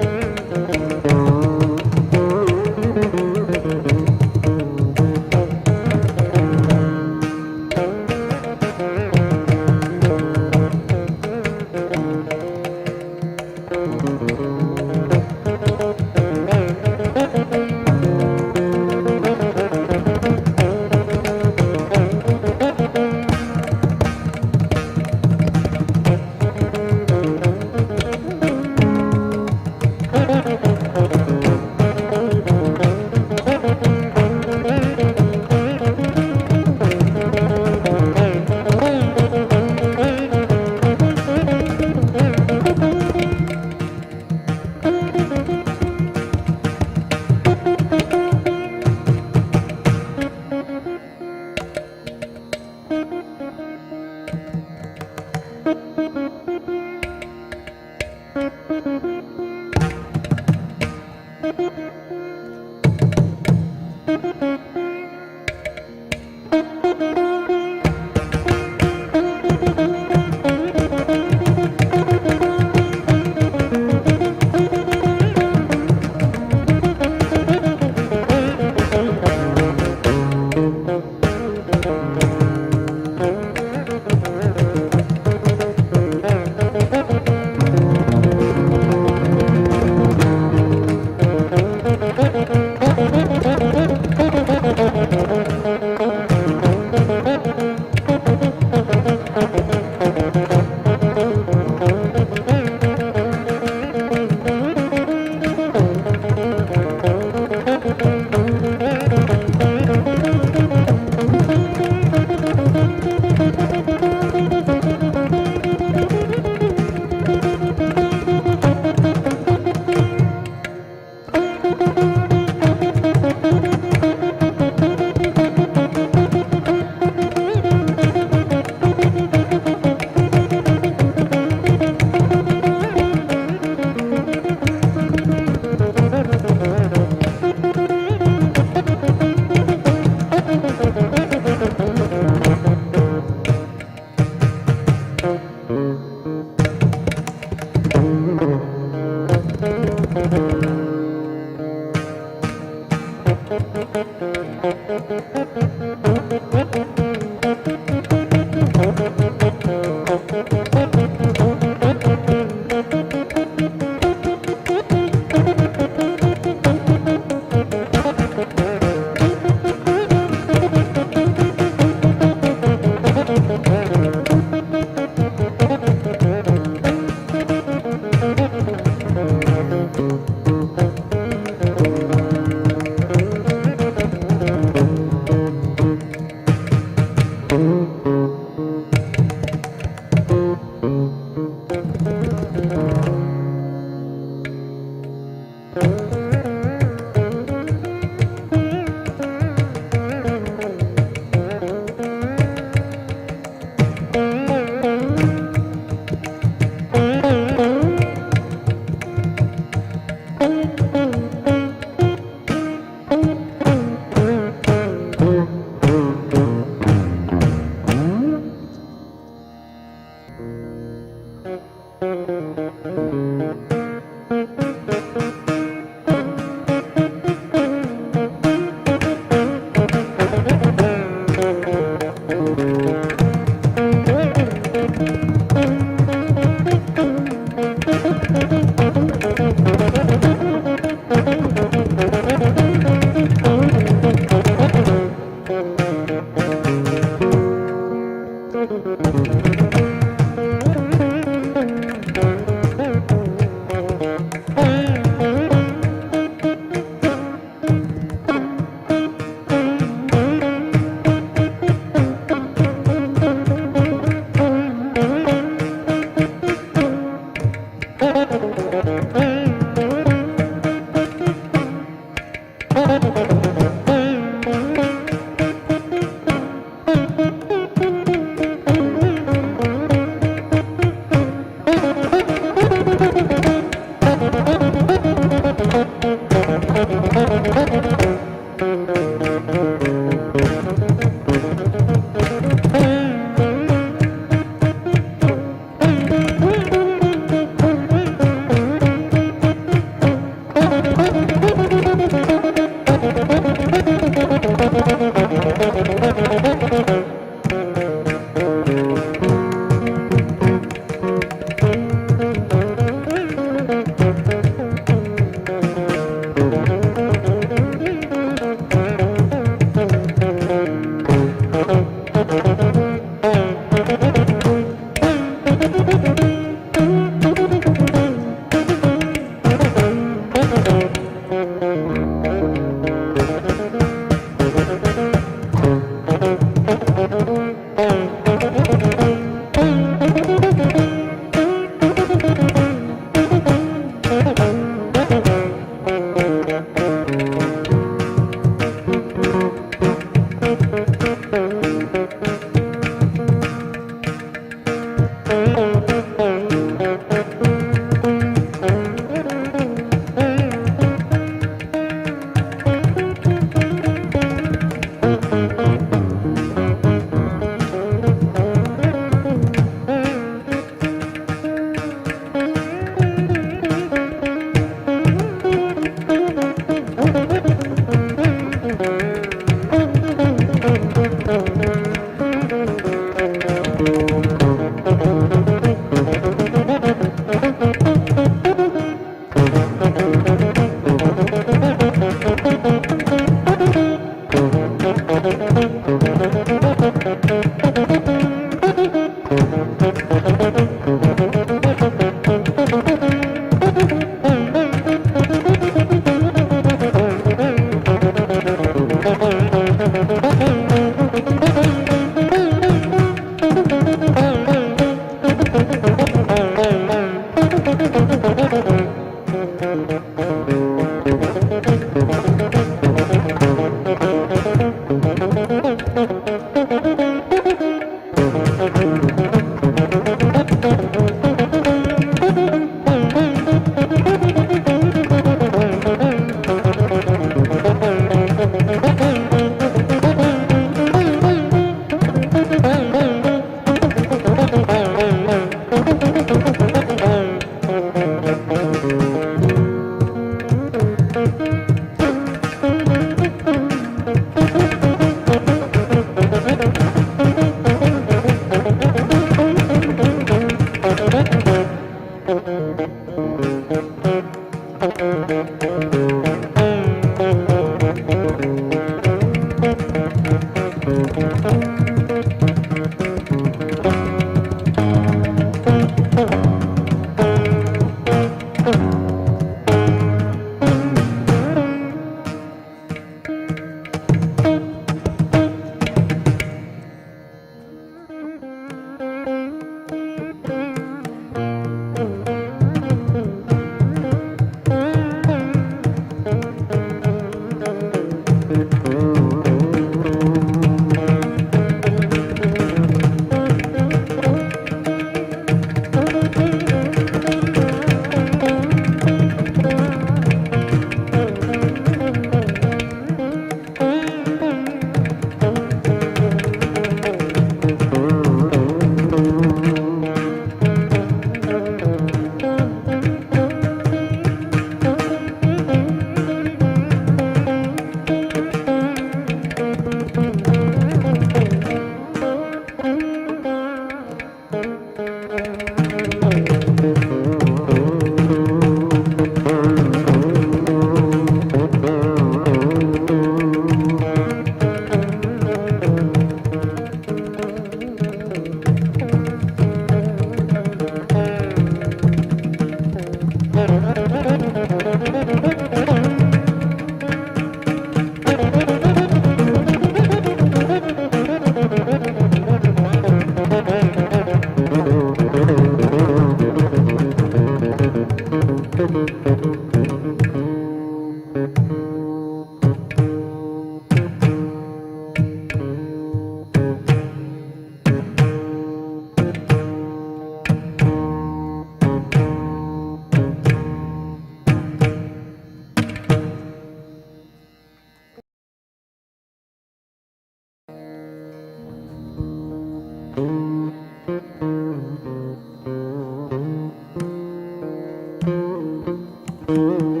Thank you.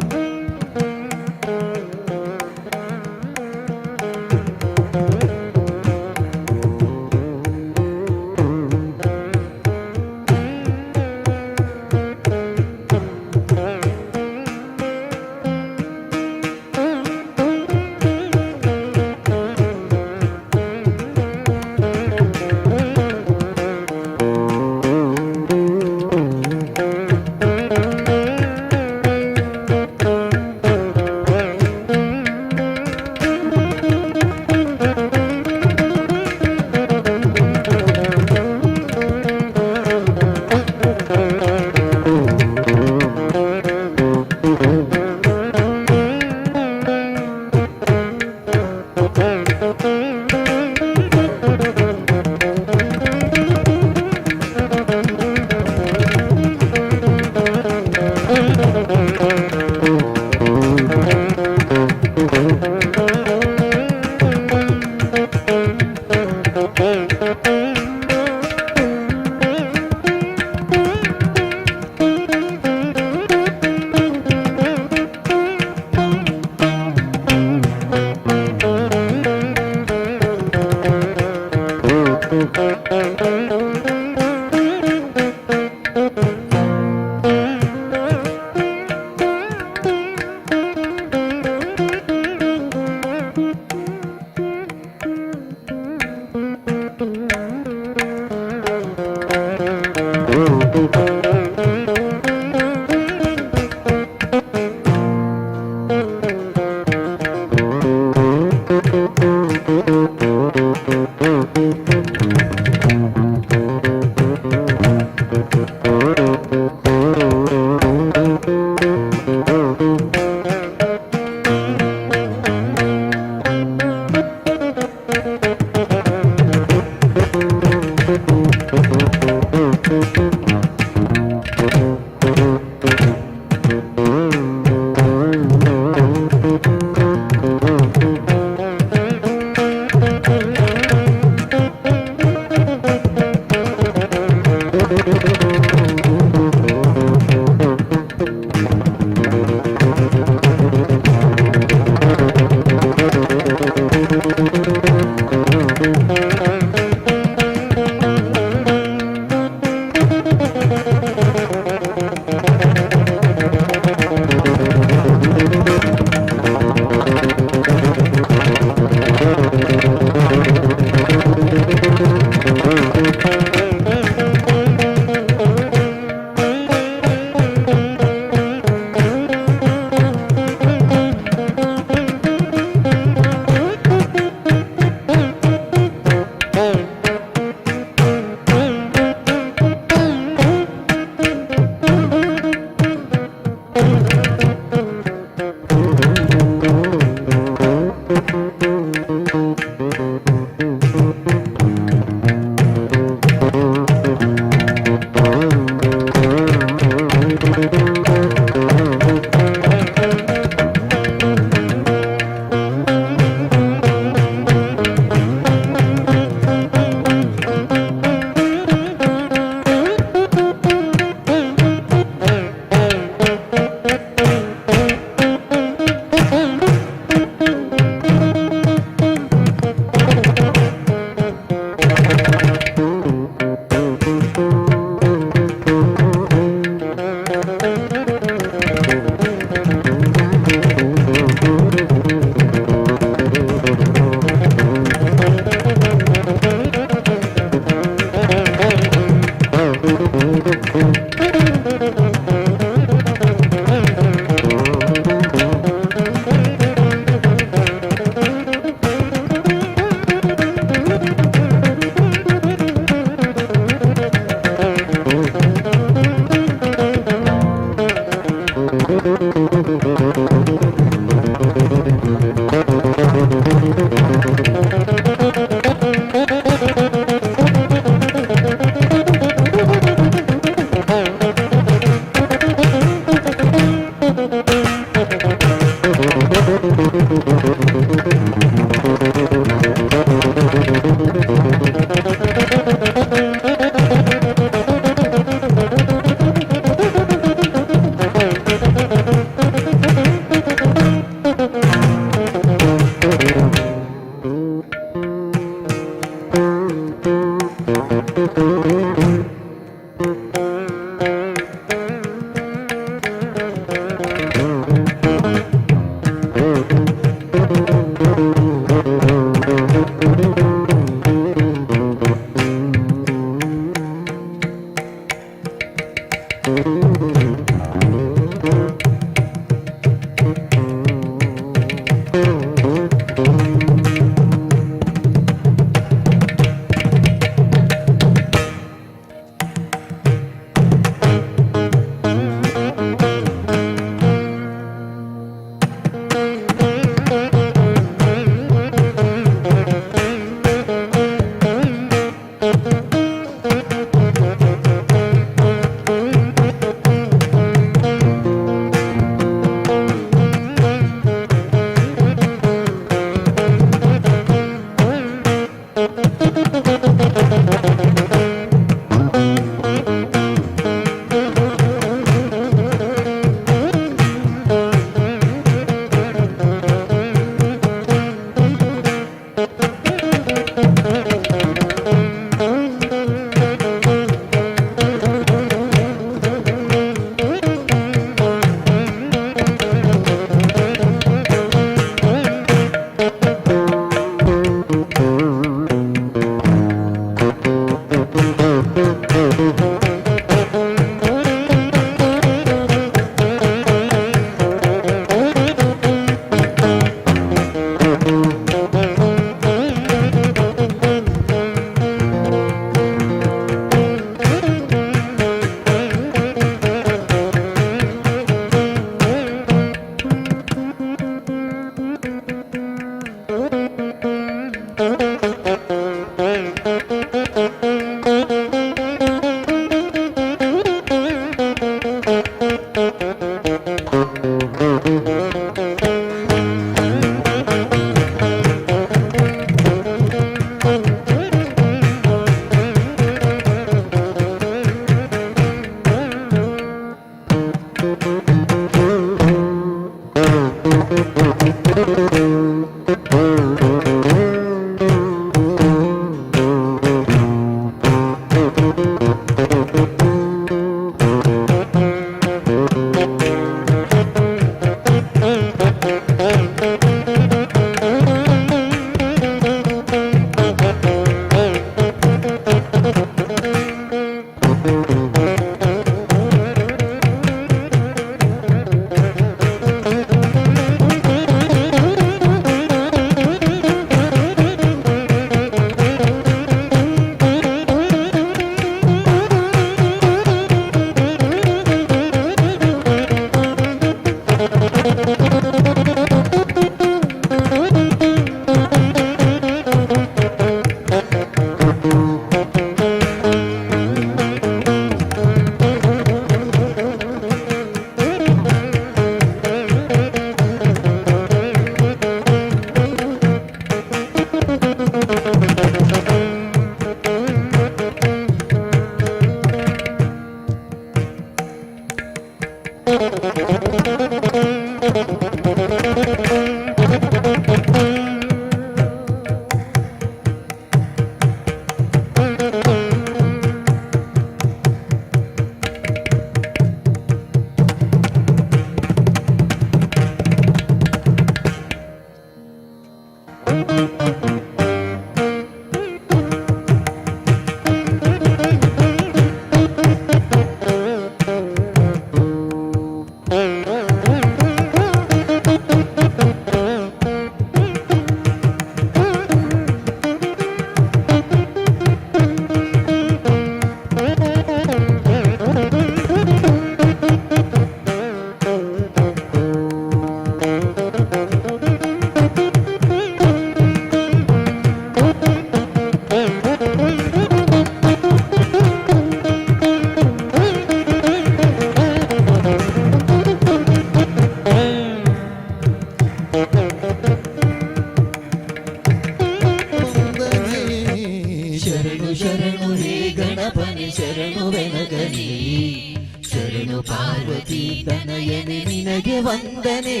ತನಯನೆ ನಿನಗೆ ವಂದನೆ.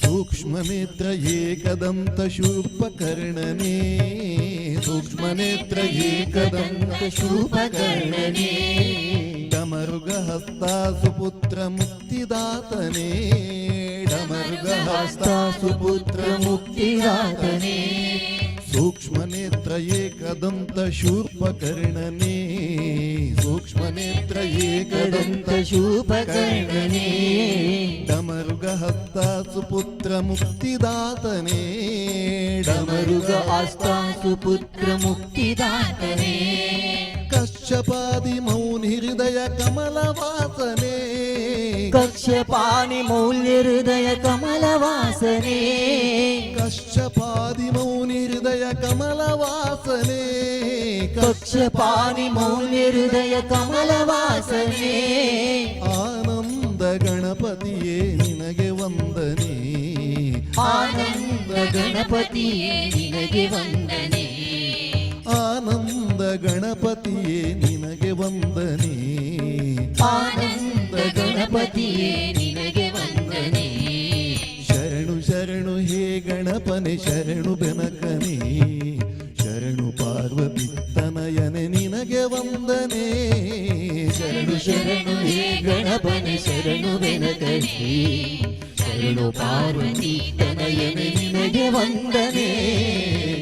ಸೂಕ್ಷ್ಮನೇತ್ರ ಏಕದಂತ ಶೂರ್ಪಕರ್ಣನೇ, ಸೂಕ್ಷ್ಮನೇತ್ರ ಏಕದಂತ ಶೂಪಕರ್ಣನೆ ಡಮರುಗಹಸ್ತ ಸುಪುತ್ರ ಮುಕ್ತಿದಾತನೇ, ಡಮರುಗಹಸ್ತ ಸುಪುತ್ರ ಮುಕ್ತಿದಾತನೇ. ಸೂಕ್ಷ್ಮನೇತ್ರ ಏಕದಂತ ಶೂರ್ಪಕರ್ಣನೇ, ಸೂಕ್ಷ್ಮನೇತ್ರ ಏಕದಂತ ಶೂಪಕರ್ಣನೆ ಡಮರುಗಹಸ್ತ ಸುಪುತ್ರ ಮುಕ್ತಿದಾತನೇ, ಡಮರುಗ ಆಸ್ತ ಸುಪುತ್ರ ಮುಕ್ತಿದಾತನೇ. ಕಶ್ಯಪಾದಿ ಮೌನಿ ಹೃದಯ ಕಮಲವಾಸನೆ, ಕಕ್ಷಪಾನಿ ಮೌಲ್ಯ ಹೃದಯ ಕಮಲವಾಸನೆ. ಕಶ್ಯಪಾದಿ ಮೌನಿ ಹೃದಯ ಕಮಲವಾಸನೆ, ಕಕ್ಷಪಾನಿ ಮೌಲ್ಯ ಹೃದಯ ಕಮಲವಾಸನೆ. ಆನಂದ ಗಣಪತಿಯೇ ನಿನಗೆ ವಂದನೆ, ಆನಂದ ಗಣಪತಿಯೇ ನಿನಗೆ ವಂದನೆ. ಆನಂದ ಗಣಪತಿಯೇ ನಿನಗೆ ವಂದನೆ, ಆನಂದ ಗಣಪತಿಯೇ ನಿನಗೆ ವಂದನೆ. ಶರಣು ಶರಣು ಹೇ ಗಣಪನೆ ಶರಣು ಬೆನಕನೆ, ಶರಣು ಪಾರ್ವತಿ ತನಯನೆ ನಿನಗೆ ವಂದನೆ. ಶರಣು ಶರಣು ಹೇ ಗಣಪನೆ ಶರಣು ಬೆನಕನೆ, ಶರಣು ಪಾರ್ವತಿ ತನಯನೆ ನಿನಗೆ ವಂದನೆ.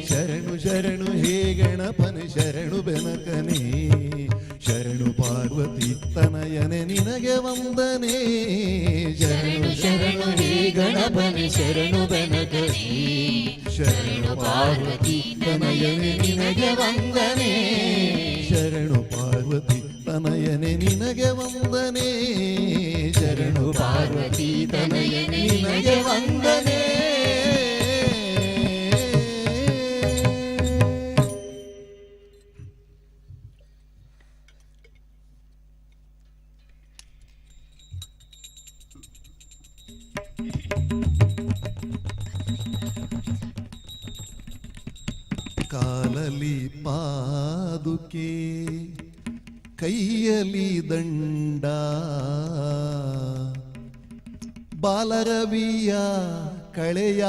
ಶರಣು ಶರಣು ಹೇ ಗಣಪನೆ ಶರಣು ಬೆನಕನೆ, ಶರಣು ಪಾರ್ವತಿ ತನಯನೆ ನಿನಗೆ ವಂದನೆ. ಶರಣು ಶರಣು ಹೇ ಗಣಪನೆ ಶರಣು ಬೆನಕನೆ, ಶರಣು ಪಾರ್ವತಿ ತನಯನೆ ನಿನಗೆ ವಂದನೆ. ಶರಣು ಪಾರ್ವತಿ ತನಯನೆ ನಿನಗೆ ವಂದನೆ, ಶರಣು ಪಾರ್ವತಿ ತನಯನೆ ನಿನಗೆ ವಂದನೆ. ಕಾಲಲಿ ಪಾದುಕೆ ಕೈಯಲಿ ದಂಡ, ಬಾಲರವಿಯ ಕಳೆಯ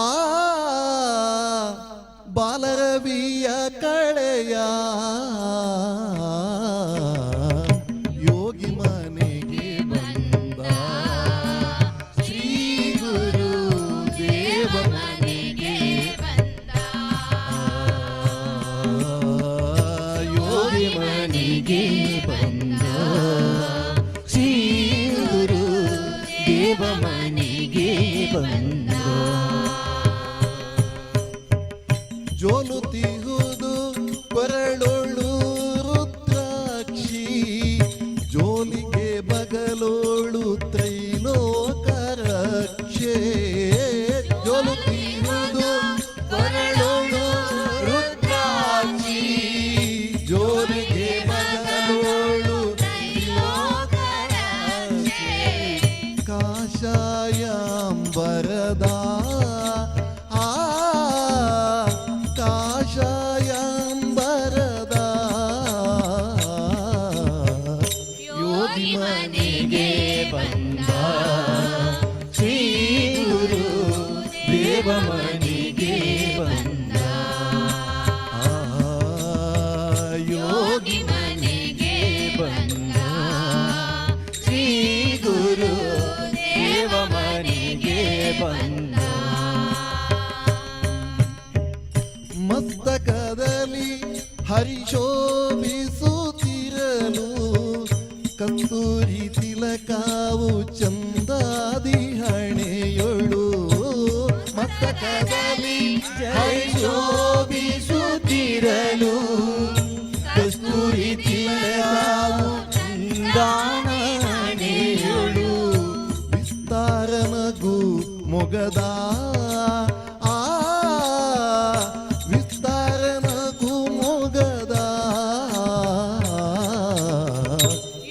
ಆ ಬಾಲರವಿಯ ಕಳೆಯ ಯೋಗಿ ಮನೆಗೆ ಬಂದ ಶ್ರೀ ಗುರು ದೇವ ಮನೆಗೆ ಯೋಗಿ ಮನೆಗೆ ಬಂದ ಶ್ರೀ ಗುರು ದೇವ ಮನೆಗೆ ಬಂದ. ಜೋಲುತಿಹುದು ಕೊರಳೊಳು ರುದ್ರಾಕ್ಷಿ, ಜೋಲಿಗೆ ಬಗಲೋಳು ತ್ರೈಲೋಕರಕ್ಷೆ. ಜೋಲುತಿಹುದು ಕೊರಳೊಳು ರುದ್ರಾಕ್ಷಿ, ಜೋಲಿಗೆ ಬಗಲೋಳು ಕಾಷಾಯಾಂಬರದ ಕಾಷಾಯಾಂಬರದ ಯೋಗಿ ಮನೆಗೆ ಬಂದ ಶ್ರೀ ಗುರು ದೇವ ಮನೆಗೆ ಬಂದ. ಯೋಗಿ ಮನೆಗೆ ಬಂದ ಶ್ರೀ ಗುರು ದೇವ ಮನೆಗೆ ಬಂದ. ಮಸ್ತಕದಲ್ಲಿ ಹರಿಶೋಭಿಸುತ್ತಿರಲು ಕಸ್ತೂರಿ ತಿಲಕಾವು ಚಂದಾದಿ ಹಣೆಯೊಳು. ಮಸ್ತಕದಲ್ಲಿ ಹರಿಶೋಭಿಸುತ್ತಿರಲು ಕಸ್ತೂರಿ ತಿಲಕಾವು ಚಂದಾನೆಯೊಳು. ವಿಸ್ತಾರ ನಗು ಮೊಗದ ವಿಸ್ತಾರ ನಗು ಮೊಗದ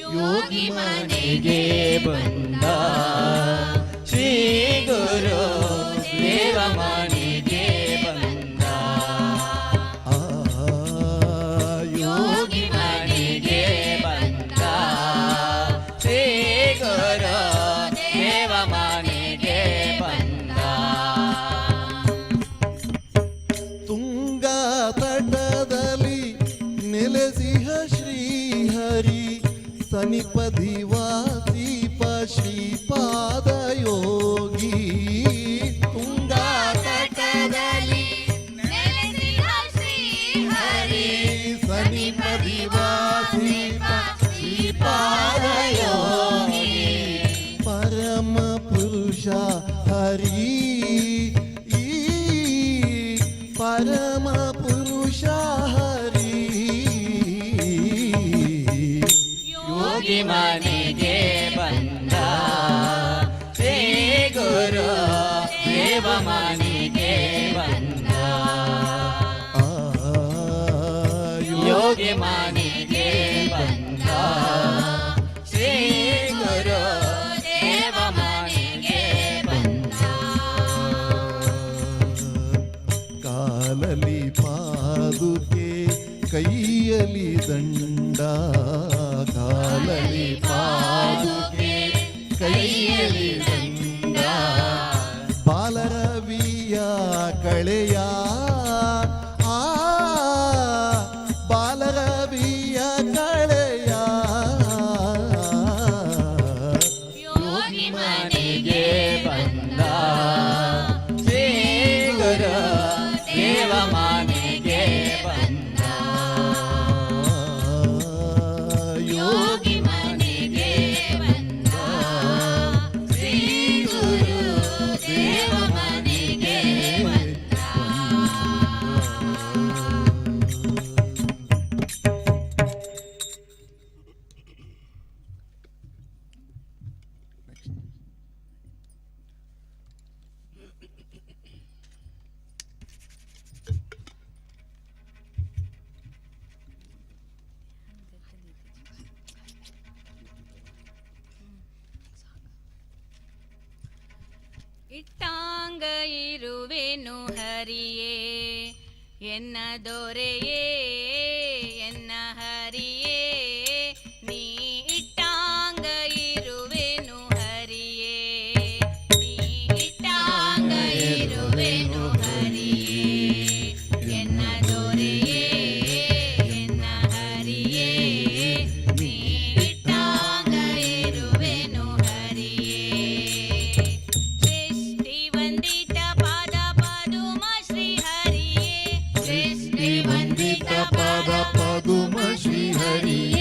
ಯೋಗಿ ಮನೆಗೆ ಬಂದ ಶ್ರೀ ಗುರು ದೇವ ಮನೆಗೆ ಬಂದ. ಯೋಗಿ ಮನೆಗೆ ಶ್ರೀಪಾದ ಯೋಗಿ ತುಂಗಾ ತಟದಲ್ಲಿ ನೆಲೆಸಿದ ಶ್ರೀಹರಿ ಸನಿಪದಿವಾಸಿ ಶ್ರೀಪಾದ ಯೋಗಿ ಪರಮ ಪುರುಷ ಹರಿ ಪರಮ ಪುರುಷ ಹರಿ ಯೋಗಿ ಮನೆಗೆ ಬಂದ ಶ್ರೀ ಗುರು ದೇವ ಮನೆಗೆ ಬಂದ ಯೋಗಿ ಮನೆಗೆ ಬಂದ ಶ್ರೀ ಗುರು ದೇವ ಮನೆಗೆ ಬಂದ ಕಾಲಲಿ ಪಾದುಕೆ ಕೈಯಲಿ ದಂಡ ಕಾಲಲಿ ಪಾದುಕೆ ಕೈಯಲಿ ದಂಡ ಬಾಲರವಿಯ ಕಳೆಯ ಆ ಬಾಲರವಿಯ ಕಳೆಯ ಯೋಗಿ ಮನೆಗೆ ಬಂದ ಶ್ರೀ ಗುರು ದೇವ ಮನೆಗೆ ಬಂದ ಯೋಗಿ ಮನೆಗೆ ಬಂದ ಶ್ರೀ ಗುರು ದೇವ ಮನೆಗೆ ಬಂದ ಇಟ್ಟಾಂಗ ಇರುವೆನು ಹರಿಯೇ ಎನ್ನ ದೊರೆಯೇ ಎನ್ನ ಹರಿಯೇ ನೀ ಇಟ್ಟಾಂಗ ಇರುವೆನು ಹರಿಯೇ ನೀ ಇಟ್ಟಾಂಗ ಇರುವೆನು ಹರಿಯೇ ಎನ್ನ ದೊರೆಯೇ ಎನ್ನ ಹರಿಯೇ ನೀ ಇಟ್ಟಾಂಗ ಇರುವೆನು ಹರಿಯೇ ಸೃಷ್ಟಿ ವಂದಿತ ಪಾದ ಪದುಮ ಶ್ರೀ ಹರಿಯೇ ಸೃಷ್ಟಿ ವಂದಿತ ಪಾದ ಪದುಮ ಶ್ರೀ ಹರಿಯೇ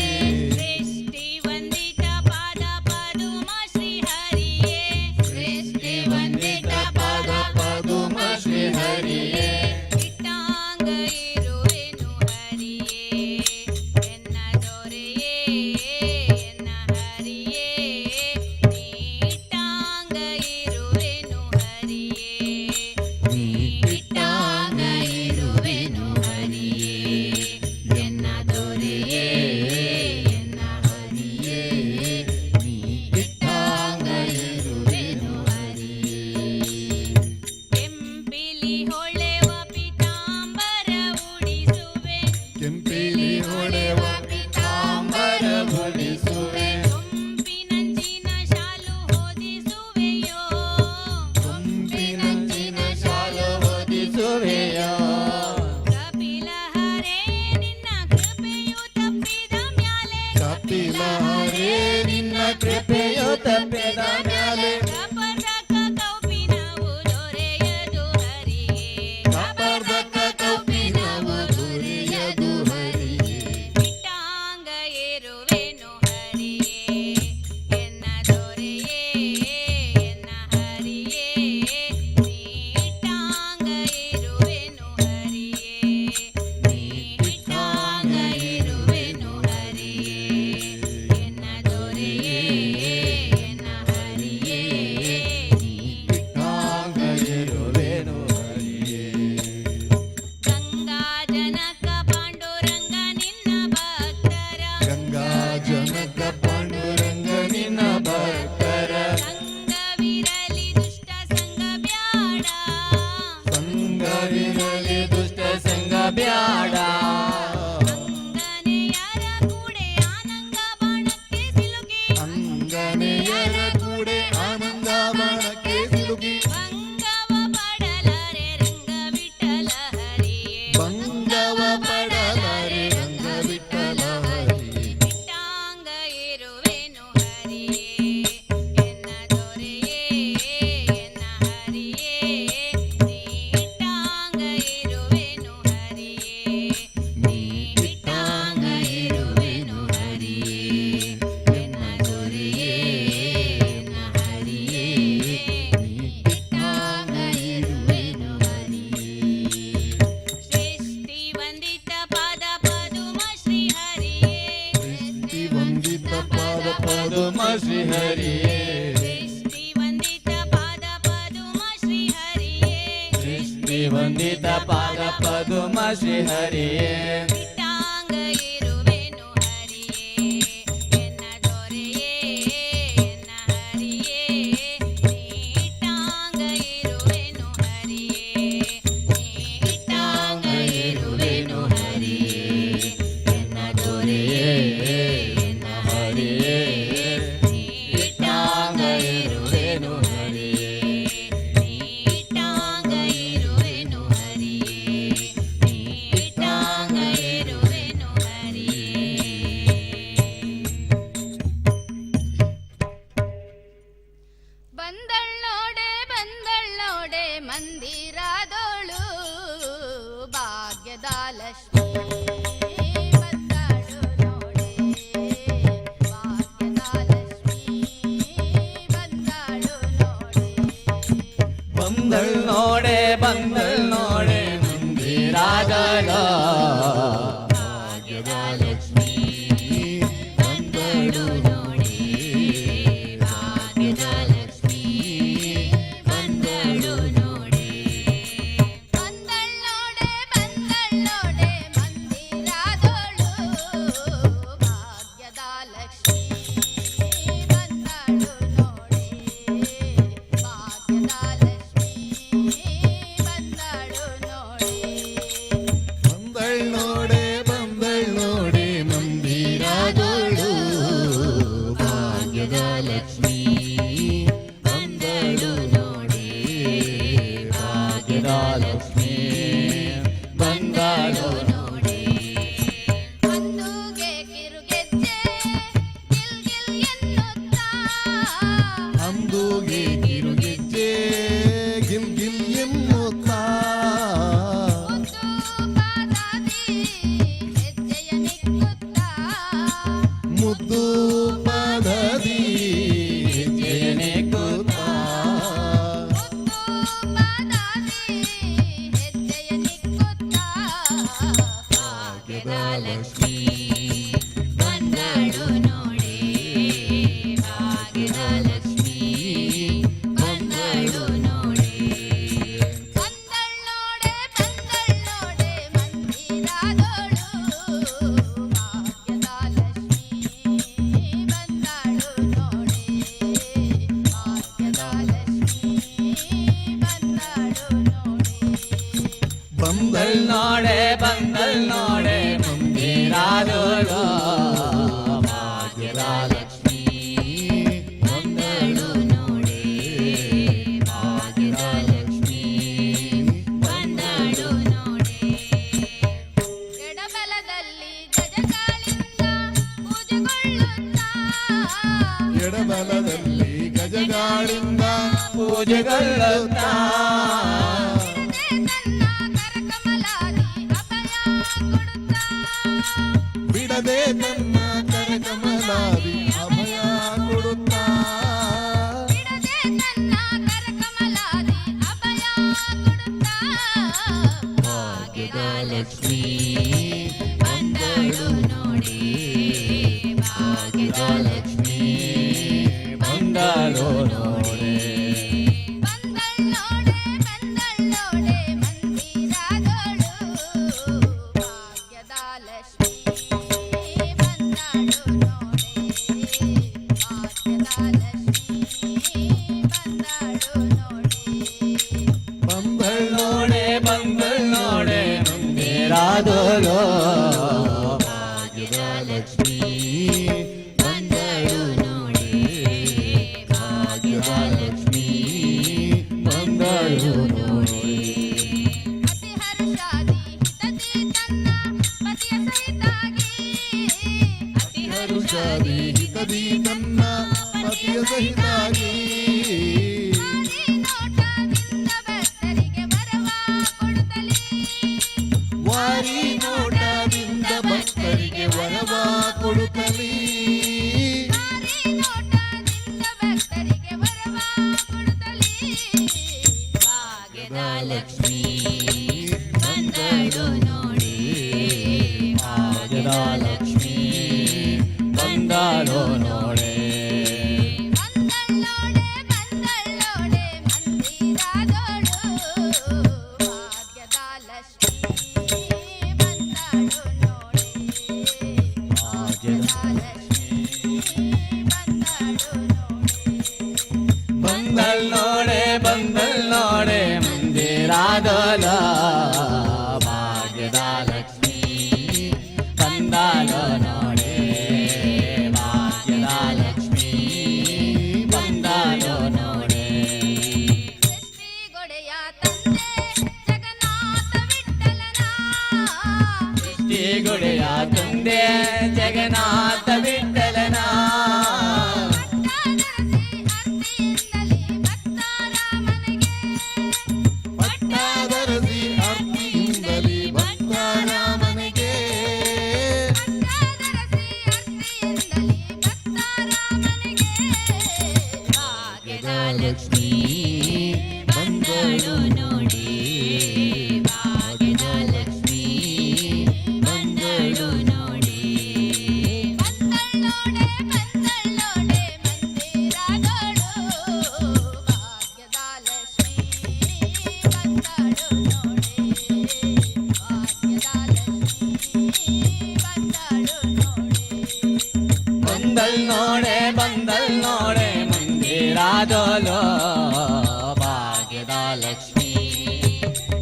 ಸೃಷ್ಟಿ ವಂದಿತ ಪಾದ ಪದುಮ ಶ್ರೀ ಹರಿಯೇ ಸೃಷ್ಟಿ ವಂದಿತ ಪಾದ ಪದುಮ ಶ್ರೀ ವಂದಿತ ಪಾದ ಪದುಮ ಶ್ರೀ ಹರಿಯೇ ಇಟ್ಟಾಂಗ ಇರುವೆನು ಹರಿಯೇ ಎನ್ನ ದೊರೆಯೇ ಎನ್ನ ಹರಿಯೇ ಇಟ್ಟಾಂಗ ಇರುವೆನು ಹರಿಯೇ ಇಟ್ಟಾಂಗ ಇರುವೆನು ಹರಿಯೇ ಎನ್ನ ದೊರೆಯೇ ಎನ್ನ ಹರಿಯೇ ಇಟ್ಟಾಂಗ ಇರುವೆನು ಹರಿಯೇ ಇಟ್ಟಾಂಗ ಇರುವೆನು ಹರಿಯೇ ಇಟ್ಟಾಂಗ ಇರುವೆನು ಹರಿಯೇ. ಬಂದಳ್ಳೋಡೆ ಮಂದಿರದೋಳು ಭಾಗ್ಯದ ಲಕ್ಷ್ಮೀ ಬಂದಳು ನೋಡೆ ಭಾಗ್ಯದ ಲಕ್ಷ್ಮೀ ಬಂದಳು ನೋಡೆ. ಬಂದಳ್ ನೋಡೆ ಮಂದಿರಾಗಲ ಭಾಗ್ಯದ ಲಕ್ಷ್ಮೀ ಬಂದಳು ನೋಡಿ ಭಾಗ್ಯದ ಲಕ್ಷ್ಮೀ ಬಂದಳು ನೋಡೆ. ಬಂದಳ್ಳೋಡೆ ಮಂದಿರದೋಳು ಭಾಗ್ಯದ ಲಕ್ಷ್ಮೀ ಬಂದಳು ನೋಡೆ ಭಾಗ್ಯದ ಲಕ್ಷ್ಮೀ ಬಂದಳು ನೋಡೆ. ಬಂದಳ್ ನೋಡೆ ಮಂದಿರದೋಳು ಭಾಗ್ಯದ ಲಕ್ಷ್ಮೀ ಬಂದಳು ನೋಡಿ ಭಾಗ್ಯದ ಲಕ್ಷ್ಮೀ ಬಂದಳು ನೋಡಿ. ಅಂದುಗೆ ಕಿರುಗೆಜ್ಜೆ ಗಿಲ್ ಗಿಲ್ ಎನ್ನುತ್ತಾ ಅಂದುಗೆ ಕಿರುಗೆಜ್ಜೆ ಗಿಲ್ ಗಿಲ್ ಎನ್ನುತ್ತಾ ಮುದ್ದು ಪಾದಾದಿ ಹೆಜ್ಜೆಯ ನಿಕ್ಕುತ್ತಾ ಮುದ್ದು ಪದದಿ ಹೆಜ್ಜೆಯನೆ ಕೂತಾ ಮುದ್ದು ಪಾದಾದಿ ಹೆಜ್ಜೆಯ ನಿಕ್ಕುತ್ತಾ ಭಾಗ್ಯದ ಲಕ್ಷ್ಮೀ ಬಂದಳು ನೋಡೆ ಭಾಗ್ಯದ ಲಕ್ಷ್ಮೀ ಬಂದಳು ನೋಡೆ. ಬಂದಳ್ಳೋಡೆ ಮಂದಿರದೋಳು ಭಾಗ್ಯದ ಲಕ್ಷ್ಮೀ ಬಂದಳು ನೋಡೆ ಭಾಗ್ಯದ ಲಕ್ಷ್ಮೀ ಬಂದಳು ನೋಡೆ. ಬಂದಳ್ ನೋಡೆ ಮಂದಿರಾದೋಳು ಭಾಗ್ಯದ ಲಕ್ಷ್ಮೀ ಬಂದಳು ನೋಡಿ ಭಾಗ್ಯದ ಲಕ್ಷ್ಮೀ ಬಂದಳು ನೋಡೆ. ಎಡಬಲದಲ್ಲಿ ಗಜಗಳಿಂದ ಪೂಜೆಗೊಳ್ಳುತ್ತಾ ಎಡಬಲದಲ್ಲಿ ಗಜಗಾಳಿಂದ ಪೂಜೆಗೊಳ್ಳುತ್ತಾ ಬಿಡದೆ ತನ್ನ ಕರಕಮಲಾದಿ ಅಭಯ ಕೊಡುತ್ತಾ ಬಿಡದೆ ನನ್ನ ಕರಕಮಲಾದಿ ಅಭಯ ಕೊಡುತ್ತಾ ಭಾಗ್ಯದ ಲಕ್ಷ್ಮೀ ಬಂದಳು ನೋಡಿ ಭಾಗ್ಯದ ಲಕ್ಷ್ಮೀ ಬಂದಳು ನೋಡಿ. ಬಂದಳ್ಳೋಡೆ ಮಂದಿರದೋಳು ಭಾಗ್ಯದ ಲಕ್ಷ್ಮೀ ಬಂದಳು ನೋಡೆ ಭಾಗ್ಯದ ಲಕ್ಷ್ಮೀ ಬಂದಳು ನೋಡೆ. ಬಂದಳ್ ನೋಡೆ ಮಂದಿರಾದೋಳು ಭಾಗ್ಯದ ಲಕ್ಷ್ಮೀ ಬಂದಳು ನೋಡಿ ಭಾಗ್ಯದ ಲಕ್ಷ್ಮೀ ಬಂದಳು ನೋಡಿ. ಅತಿ ಹರ್ಷಾದಿ ಹಿತದಿ ತನ್ನ ಪತಿಯ ಸಹಿತಾಗಿ ಅತಿ ಹರುಷಾದಿ ಹಿತದಿ ನನ್ನ ಪತಿಯ ಸಹಿತಾಗಿ ವಾರಿ ನೋಟದಿಂದ ಭಕ್ತರಿಗೆ ವರವ ಕೊಡುತ್ತಲೀ ವಾರಿ ನೋಟದಿಂದ ಭಕ್ತರಿಗೆ ವರವ ಕೊಡುತ್ತಲೀ ಭಾಗ್ಯದ ಲಕ್ಷ್ಮೀ ಬಂದಳು ನೋಡಿ ಭಾಗ್ಯದ ಲಕ್ಷ್ಮೀ ಬಂದಳು ನೋಡಿ. ಬಂದಳ್ಳೋಡೆ ಮಂದಿರದೋಳು ನೋಡೆ ಬಂದಲ್ ನೋಡೆ ಮಂದಿರಾದೋಲ ಭಾಗ್ಯದ ಲಕ್ಷ್ಮೀ ಬಂದಾಲೋ ನೋಡೆ ಭಾಗ್ಯದ ಲಕ್ಷ್ಮೀ ಬಂದಾಲೋ ನೋಡೆ ಸೃಷ್ಟಿಗೊಡೆಯ ತಂದೆ ಜಗನ್ನಾಥ ವಿಠ್ಠಲನ ಸೃಷ್ಟಿಗೊಡೆಯ ತಂದೆ ಜಗನ್ನಾಥ ವಿಠ್ಠಲನ ಪಟ್ಟಾದರಸಿ ಅರ್ತಿಯಿಂದಲೇ ಭಕ್ತರ ಮನೆಗೆ ಭಾಗ್ಯದ ಲಕ್ಷ್ಮೀ ಬಂದಳು ನೋಡಿ ಭಾಗ್ಯದ ಲಕ್ಷ್ಮೀ ಬಂದಳು ನೋಡಿ ಬಂದಳ್ ನೋಡೆ ಮಂದಿರಗಳು ಭಾಗ್ಯದ ಲಕ್ಷ್ಮೀ ಬಂದಳು ನೋಡಿ ಭಾಗ್ಯದ ಲಕ್ಷ್ಮೀ ಬಂದಳು ನೋಡಿ ಬಂದಲ್ ನೋಡೆ ಮಂದಿರಾದೋಲೋ ಭಾಗ್ಯದ ಲಕ್ಷ್ಮೀ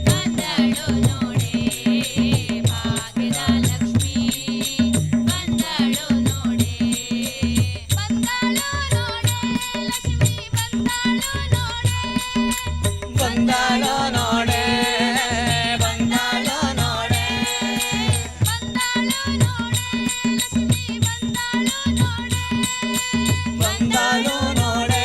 ಬಂದಳು ನೋಡಿ ಭಾಗ್ಯದ ಲಕ್ಷ್ಮೀ ಬಂದಳು ನೋಡಿ ಬಂದಳು ನೋಡೆ ಲಕ್ಷ್ಮೀ ಬಂದಳು ನೋಡೆ ಬಂದಾಲೋ ನೋಡೆ ಬಂದಾಲೋ ನೋಡೆ ಬಂದಳು ನೋಡಿ ಲಕ್ಷ್ಮೀ ಬಂದಳು ನೋಡಿ ಬಂದಾಲೋ ನೋಡೆ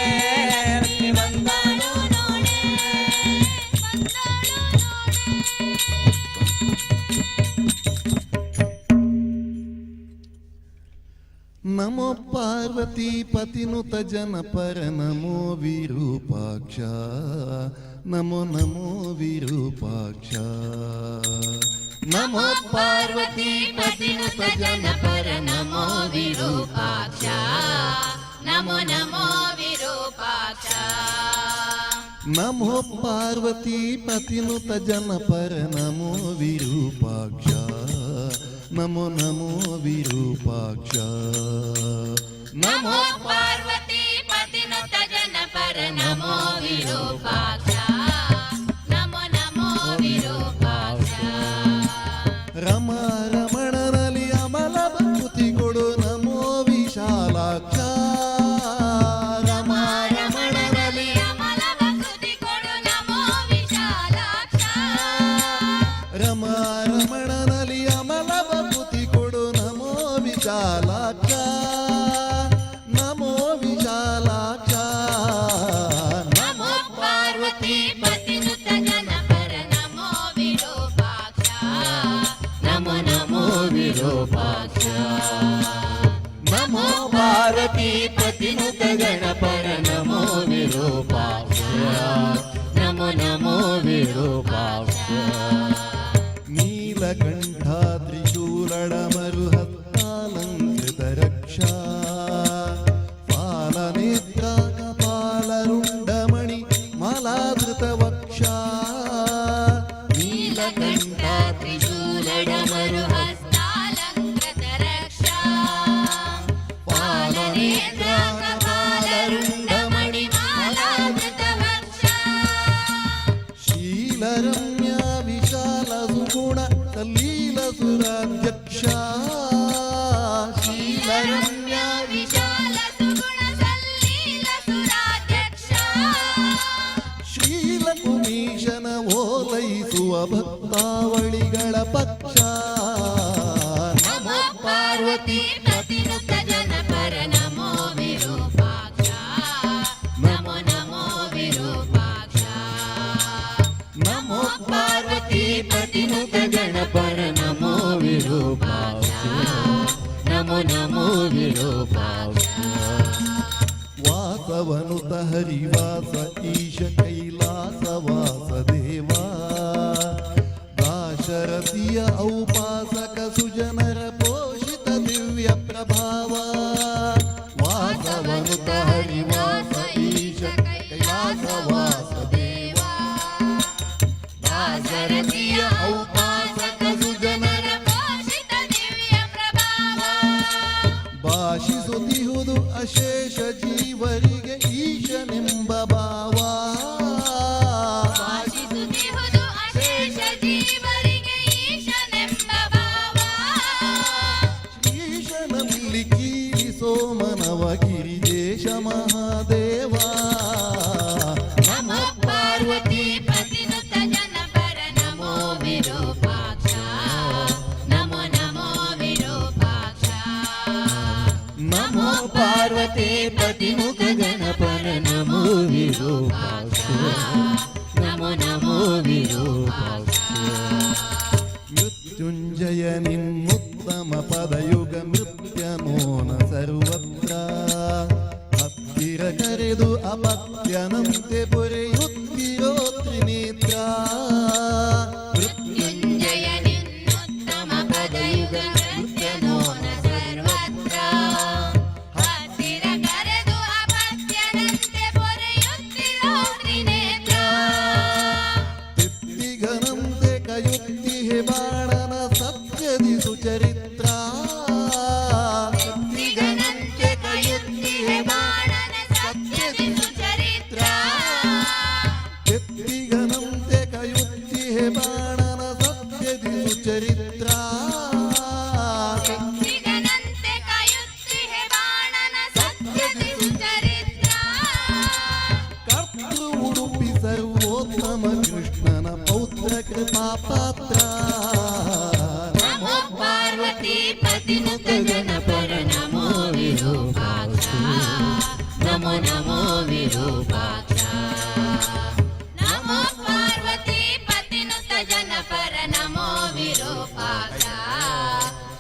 ನಮೋ ಪಾರ್ವತಿ ಪತಿನುತ ಜನಪರ ನಮೋ ವಿರೂಪಾಕ್ಷ ನಮೋ ನಮೋ ವಿರೂಪಾಕ್ಷ ನಮೋ ಪಾರ್ವತಿ ಪತಿನುತ ಜನಪರ ನಮೋ ವಿರೂಪಾಕ್ಷ ನಮೋ ನಮೋ ವಿರೂಪಾಕ್ಷ ನಮೋ ಪಾರ್ವತಿ ಪತಿನುತ ಜನಪರ ನಮೋ ವಿರೂಪಾಕ್ಷ ನಮೋ ನಮೋ ವಿರೂಪಾಕ್ಷ ನಮೋ ಪಾರ್ವತಿ ಪತಿನುತ ಜನಪರ ನಮೋ ವಿರೂಪಾಕ್ಷ ನಮೋ ನಮೋ ವಿರೂಪಾಕ್ಷ ರಮಾ ರಮಣನಲ್ಲಿ ಅಮಲ ಭಕ್ತಿ ಕೊಡು ನಮೋ ವಿಶಾಲಾಕ್ಷ ರಮಾ ರಮಣನಲ್ಲಿ ಅಮಲ ಭಕ್ತಿ ಕೊಡು ನಮೋ ವಿಶಾಲಾಕ್ಷ ರಮಾ ರಮಣನಲ್ಲಿ ಅಮಲ ಭಕ್ತಿ ಕೊಡು ನಮೋ ವಿಶಾಲಾಕ್ಷ ನಮೋ ವಿಶಾಲಾಕ್ಷ ನಮೋ ಪಾರ್ವತಿ ಪತಿನುತ ಜನಪರ ನಮೋ ವಿರೂಪಾಕ್ಷ ನಮೋ ನಮೋ ವಿರೂಪಾಕ್ಷ ನಮೋ ಪಾರ್ವತಿ ಪತಿನುತ ಗಣಪರ ನಮೋ ವಿರೂಪಾಕ್ಷ ನಮೋ ನಮೋ ವಿರೂಪಾಕ್ಷ ನೀಲಕಂಠ ತ್ರಿಶೂಲಡಮರು ಹತ್ತಾಲಂಕೃತ ರಕ್ಷಾ ಪಾಲನೇತ್ರ ಕಪಾಲರುಂಡಮಣಿ ಮಾಲಾಧೃತ ವಕ್ಷಾ ನೀಲಕಂಠ ತ್ರಿಶೂಲಡಮರು ಹಸ್ತಾಲಂಕೃತ ರಕ್ಷಾ ಪಾಲನೇತ್ರ ಕಪಾಲರುಂಡಮಣಿ ಮಾಲಾಧೃತ ವಕ್ಷಾ ಶೀಲರಮ್ಯ ವಿಶಾಲ ಸುಗುಣ ಸಲೀಲ ಸುರಾಧ್ಯಕ್ಷ ಶೀಲರಮ್ಯ ವಿಶಾಲ ಸುಗುಣ ಸಲ್ಲೀಲ ಸುರಾಧ್ಯಕ್ಷ ಶೀಲಕುಮೀಶನ ಓಲೈಸುವ ಭಕ್ತಾವಳಿಗಳ ಪಕ್ಷ ನಮೋ ಪಾರ್ವತಿ ಪತಿನುತ ಜನಪರ ನಮೋ ವಿರೂಪಾಕ್ಷ ನಮೋ ನಮೋ ವಿರೂಪಾಕ್ಷ ನಮೋ ಪಾರ್ವತಿ ಪತಿನುತ ಗಣಪರ ನಮೋ ವಿರೂಪಾಕ್ಷ ನಮೋ ನಮೋ ವಿರೂಪಾಕ್ಷ ವಾಸವನುತ ಹರಿವಾಸ ಈಶ ಕೈಲಾಸ ವಾಸದೇವಾ ದಾಶರಥಿಯ ಔಪಾಸಕ ಸುಜನರ ಪೋಷಿತ ದಿವ್ಯ ಪ್ರಭಾವ ವಾಸವನುತ ಹರಿವಾಸ ಈಶ ಕೈಲಾಸ ವಾಸದೇವಾ ದಾಸರಥಿಯ ಔಪಾಸಕ ಸುಜನರ ಪೋಷಿತ ದಿವ್ಯ ಪ್ರಭಾವ ಭಾಷಿಸುತ್ತಿಹುದು ಅಶೇಷ ಜೀವರಿಗೆ ಈಶನೆಂಬ ಭಾವ ವಿರೂಪಾಕ್ಷ ನಮೋ ನಮೋ ವಿರೂಪಾಕ್ಷ ಮೃತ್ಯುಂಜಯ ನಿಮ್ಮುತ್ತಮ ಪದಯುಗ ಮೃತ್ಯನೋನ ಸರ್ವತ್ರ ಹತ್ತಿರ ಕರೆದು ಅಪತ್ಯನಂತೆ ಪೊರೆಯುತ್ತಿರೋ ತ್ರಿನೇತ್ರ ಮೃತ್ಯುಂಜಯ ನಿನ್ನೋತ್ತಮ ಪದಯುಗ ನೃತ್ಯನೋನ ಸರ್ವತ್ರ ಹತ್ತಿರ ಕರೆದು ಅಪತ್ಯನಂತೆ ಪೊರೆಯುತ್ತಿರೋ ತ್ರಿನೇತ್ರ ತಿತ್ತಿಗನಂತೆ ಕಯುಕ್ತಿ ಹೇ ಬಾಣನ ಸತ್ಯದಿ ಸುಚರಿತ್ರ ದಿಗನಂತೆ ಕಯುಕ್ತಿ ಹೇ ಬಾಣನ ಸತ್ಯದಿ ಸುಚರಿತ್ರ ತಿತ್ತಿಗನಂತೆ ಕಯುಕ್ತಿ ಹೇ ಬಾಣನ ಸತ್ಯದಿ ಸುಚರಿತ್ರ ದಿಗನಂತೆ ಕಯುಕ್ತಿ ಹೇ ಬಾಣನ ಸತ್ಯದಿ ಸುಚರಿತ್ರ ಕರ್ತೃ ಉಡುಪಿ ಸರ್ವೋತ್ತಮ ಕೃಷ್ಣನ ಪೌತ್ರ ಕೃಪಾ ಪಾತ್ರ ನಮೋ ಪಾರ್ವತಿ ಪತಿನುತ ಜನಪರ ನಮೋ ವಿರೂಪಾಕ್ಷ ನಮೋ ನಮೋ ವಿರೂಪಾಕ್ಷ ನಮೋ ಪಾರ್ವತಿ ಪತಿನುತ ಜನಪರ ನಮೋ ವಿರೂಪಾಕ್ಷ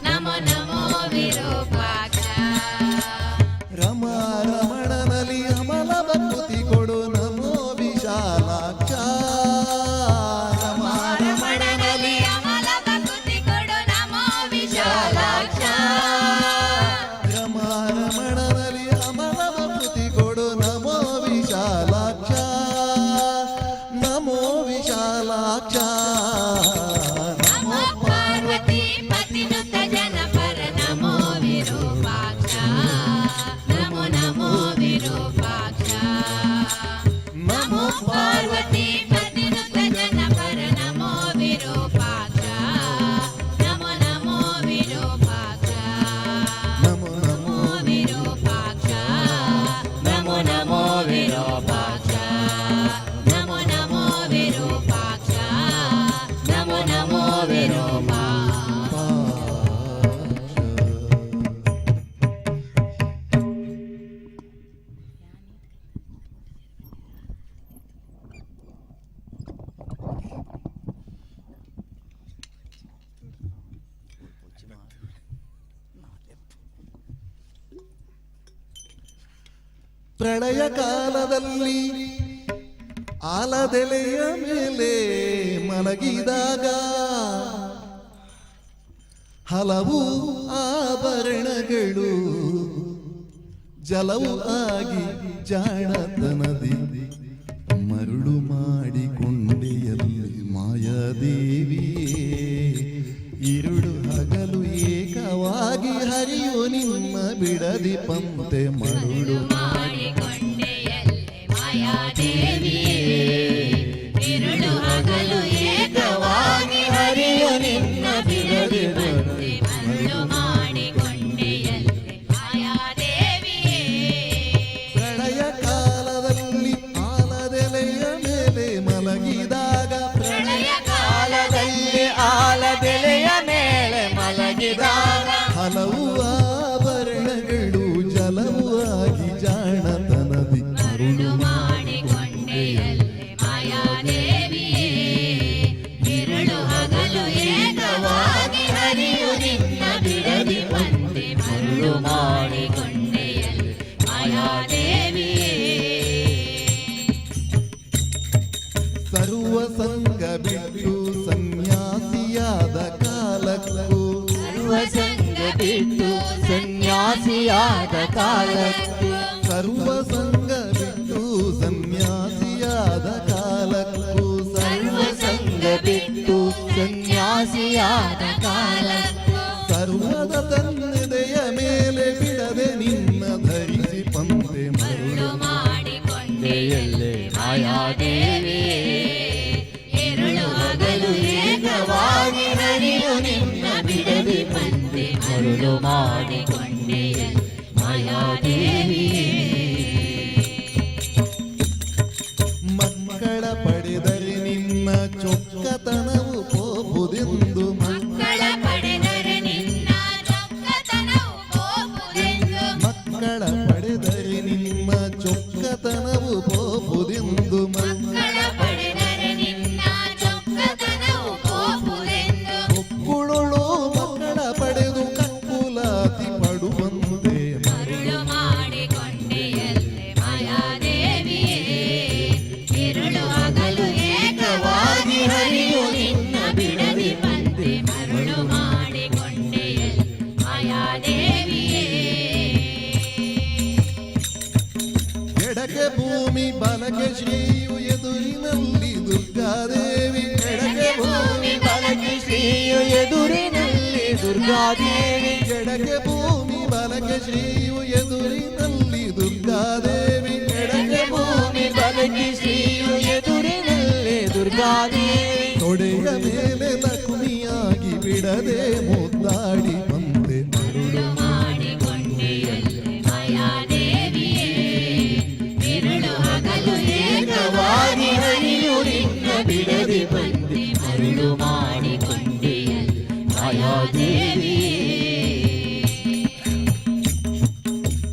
ನಮೋ ನಮೋ ವಿರೂಪಾಕ್ಷ ರಮಾ ರಮಣನಲ್ಲಿ ಅಮಲ ಭಕ್ತಿ ಕೊಡು ನಮೋ ವಿಶಾಲಾಕ್ಷ ರಮಾ ರಮಣನಲ್ಲಿ ಅಮಲ ಭಕ್ತಿ ಕೊಡು ನಮೋ ವಿಶಾಲಾಕ್ಷ ರಮಾ ರಮಣನಲ್ಲಿ ಅಮಲ ಭಕ್ತಿ ಕೊಡು ನಮೋ ವಿಶಾಲಾಕ್ಷ ನಮೋ ವಿಶಾಲಾಕ್ಷ ನಮೋ ಪಾರ್ವತಿ ಪತಿನುತ ಜನಪರ ನಮೋ ವಿರೂಪಾಕ್ಷ ನಮೋ ನಮೋ ವಿರೂಪಾಕ್ಷ ನಮೋ ಪಾರ್ವತಿ ಪತಿನುತ ಜನಪರ ನಮೋ ವಿರೂಪಾಕ್ಷ ನಮೋ ನಮೋ ವಿರೂಪಾಕ್ಷ ನಮೋ ನಮೋ ವಿರೂಪಾಕ್ಷ ನಮೋ ನಮೋ ವಿರೂಪಾಕ್ಷ ನಮೋ ನಮೋ ವಿರೂಪಾಕ್ಷ ನಮೋ ನಮೋ ವಿರೂಪಾಕ್ಷ ಪ್ರಳಯ ಕಾಲದಲ್ಲಿ ಆಲದೆಲೆಯ ಮೇಲೆ ಮಲಗಿದಾಗ ಹಲವು ಆಭರಣಗಳು ಜಲವು ಆಗಿ ಜಾಣತನದಿ ಮರುಳು ಮಾಡಿಕೊಂಡೆಯಲ್ಲಿ ಮಾಯಾದೇವಿಯೇ ഇരുಳು ಹಗಲು ಏಕವಾಗಿ ಹರಿಯು ನಿನ್ನ ಬಿಡದಿ ಪಂತೆ ಮರುಳು ಮಾಡಿಕೊಂಡೆಯಲ್ಲೇ ಮಾಯಾದೇವಿಯೇ ഇരുಳು ಹಗಲು ಏಕವಾಗಿ ಹರಿಯು ನಿನ್ನ ಬಿಡದಿ ಬಂದೆ ಮರುಳು ಮಾಡಿಕೊಂಡೆಯಲ್ಲೇ ಮಾಯಾದೇವಿಯೇ ಪ್ರಳಯ ಕಾಲದಲ್ಲಿ ಆಲದೆಲೆಯ ಮೇಲೆ ಮಲಗಿದಾಗ ಪ್ರಳಯ ಕಾಲದಲ್ಲಿ ಆಲದೆಲೆಯ ಮೇಲೆ ಮಲಗಿದಾಗ ಹಲವು ಆಭರಣಗಳು ಜಲವು ಆಗಿ ಜಾಣತನದಿ ಮರುಳು ಮಾಡಿಕೊಂಡೆಯಲ್ಲೇ ಮಾಯಾದೇವಿಯೇ ഇരുಳು ಹಗಲು ಏಕವಾಗಿ ಹರಿಯು ನಿನ್ನ ಬಿಡದಿ ಬಂದೆ ಮರುಳು ಮಾಡಿಕೊಂಡೆಯಲ್ಲೇ ಮಾಯಾದೇವಿಯೇ ಸರ್ವ ಸಂಗ ಬಿಟ್ಟು ಸನ್ಯಾಸಿಯಾದ ಕಾಲಕ್ಕೂ ಸರ್ವಸಂಗ ಬಿಟ್ಟು ಸನ್ಯಾಸಿಯಾದ ಕಾಲಕ್ಕೂ ಸರ್ವ ಸಂಗ ಬಿಟ್ಟು ಸನ್ಯಾಸಿಯಾದ ಕಾಲಕ್ಕೂ ಸರ್ವಸಂಗ ಬಿಟ್ಟು ಸನ್ಯಾಸಿಯಾದ ಕಾಲಕ್ಕೂ ಸರ್ವದ ತನ್ನೆದೆಯ ಮೇಲೆ ಬಿಡದೆ ನಿನ್ನ ಧರಿಸಿ ಪಂತೆ ಮರುಳು ಮಾಡಿಕೊಂಡೆಯಲ್ಲೇ ಮಾಯಾದೇವಿಯೇ ഇരുಳು ಹಗಲು ಏಕವಾಗಿ ಹರಿಯು ನಿನ್ನ ಬಿಡದಿ ಬಂದೆ ಮರುಳು ಮಾಡಿಕೊಂಡೆಯಲ್ಲೇ ಮಾಯಾದೇವಿಯೇ ಮಕ್ಕಳ ಪಡೆದರೆ ನಿನ್ನ ಚೊಕ್ಕತನವು ಪೋಪುದೆಂದು ಮಕ್ಕಳ ಪಡೆದರೆ ನಿನ್ನ ಚೊಕ್ಕತನವು ಹೋಗುವುದೆಂದು ಮಕ್ಕಳ ಪಡೆದರೆ ನಿಮ್ಮ ಚೊಕ್ಕತನವು ಪೋಪುದೆಂದು ಬಲಕ್ಕೆ ಶ್ರೀಯು ಎದುರಿನಲ್ಲಿ ದುರ್ಗಾದೇವಿ ಎಡಕ್ಕೆ ಭೂಮಿ ಬಲಕ್ಕೆ ಶ್ರೀಯು ಎದುರಿನಲ್ಲಿ ದುರ್ಗಾದೇವಿ ಎಡಕ್ಕೆ ಭೂಮಿ ಬಲಕ್ಕೆ ಶ್ರೀಯು ಎದುರಿನಲ್ಲಿ ದುರ್ಗಾದೇವಿ ಎಡಕ್ಕೆ ಭೂಮಿ ಬಲಕ್ಕೆ ಶ್ರೀಯು ಎದುರಿನಲ್ಲಿ ದುರ್ಗಾದೇವಿ ತೊಡೆಯ ಮೇಲೆ ಲಕ್ಷ್ಮಿಯಾಗಿ ಬಿಡದೆ ಮುದ್ದಾಡಿ ಬಂದೆ ಮರುಳು ಮಾಡಿಕೊಂಡೆಯಲ್ಲೇ ಮಾಯಾದೇವಿಯೇ ഇരുಳು ಹಗಲು ಏಕವಾಗಿ ಹರಿಯು ನಿನ್ನ ಬಿಡದೆ ಬಂದೆ ಮರುಳು ಮಾಡಿಕೊಂಡೆಯಲ್ಲೇ ಮಾಯಾದೇವಿಯೇ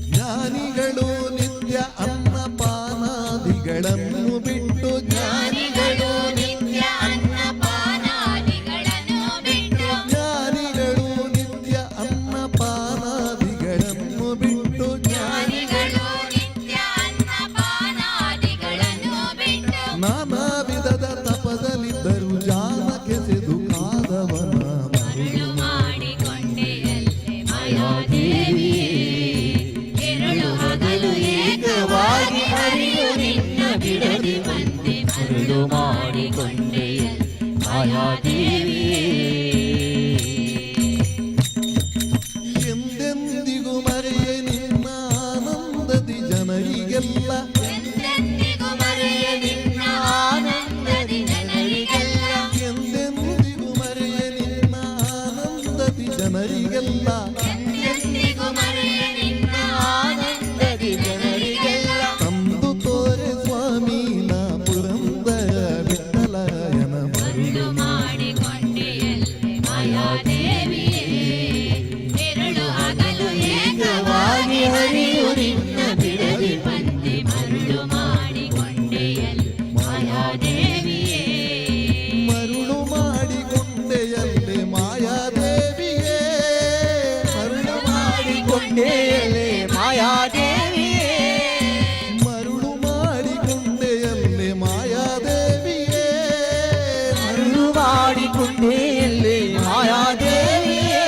ಜ್ಞಾನಿಗಳು ನಿತ್ಯ ಅನ್ನಪಾನಾದಿಗಳನ್ನು ಬಿಟ್ಟು ಜ್ಞಾನಿಗಳು ನಿತ್ಯ ಅನ್ನಪಾನಾದಿಗಳನ್ನು ಬಿಟ್ಟು ಜ್ಞಾನಿಗಳು ನಿತ್ಯ ಅನ್ನಪಾನಾದಿಗಳನ್ನು ಬಿಟ್ಟು ಜ್ಞಾನಿಗಳು ನಿತ್ಯ ಅನ್ನಪಾನಾದಿಗಳನ್ನು ಬಿಟ್ಟು ನಾನಾ ವಿಧದ ತಪದಲ್ಲಿದ್ದರು ಜಾನಕ್ಕೆ ಸೆದು ಕಾದವನ ಮರುಳು ಮಾಡಿಕೊಂಡೆಯಲ್ಲೇ ಮಾಯಾದೇವಿಯೇ ഇരുಳು ಹಗಲು ಏಕವಾಗಿ ಹರಿಯು ನಿನ್ನ ಬಿಡದೆ ಬಂದೆ ಮರುಳು ಮಾಡಿಕೊಂಡೆಯಲ್ಲೇ ಮಾಯಾದೇವಿಯೇ ಎಂದೆಂದಿಗೂ ಮರೆಯೆ ನಿನ್ನ ಆನಂದದಿ ಜನರಿಗೆಲ್ಲ ಎಂದೆಂದಿಗೂ ಮರೆಯ ನಿನ್ನ ಆನಂದದಿ ಜನರಿಗೆಲ್ಲ ಎಂದೆಂದಿಗೂ ಮರೆಯೆ ನಿನ್ನ ಆನಂದದಿ ಜನರಿಗೆಲ್ಲ ಎಂದೆಂದಿಗೂ ಮರೆಯ ನಿನ್ನ ಆನಂದದಿ ಜನರಿಗೆಲ್ಲ ತಂದು ತೋರೆ ಸ್ವಾಮಿ ನಾ ಪುರಂದರ ವಿಠಲಯನ ಮರುಳು ಮಾಡಿಕೊಂಡೆಯಲ್ಲೇ ಮಾಯಾದೇವಿಯೇ ഇരുಳು ಹಗಲು ಏಕವಾಗಿ ಹರಿಯು ನಿನ್ನ ಬಿಡದೆ ಬಂದೆ ಮರುಳು ಮಾಡಿಕೊಂಡೆಯಲ್ಲೇ ಮಾಯಾದೇವಿಯೇ ಮರುಳು ಮಾಡಿಕೊಂಡೆಯಲ್ಲೇ ಮಾಯಾದೇವಿಯೇ ಮರುಳು ಕೊಂಡೆಯಲ್ಲೇ ಮಾಯಾದೇವಿಯೇ ಮರುಳು ಮಾಡಿಕೊಂಡೆಯಲ್ಲೇ ಮಾಯಾದೇವಿಯೇ ಮರುಳು ಮಾಡಿಕೊಂಡೆಯಲ್ಲೇ ಮಾಯಾದೇವಿಯೇ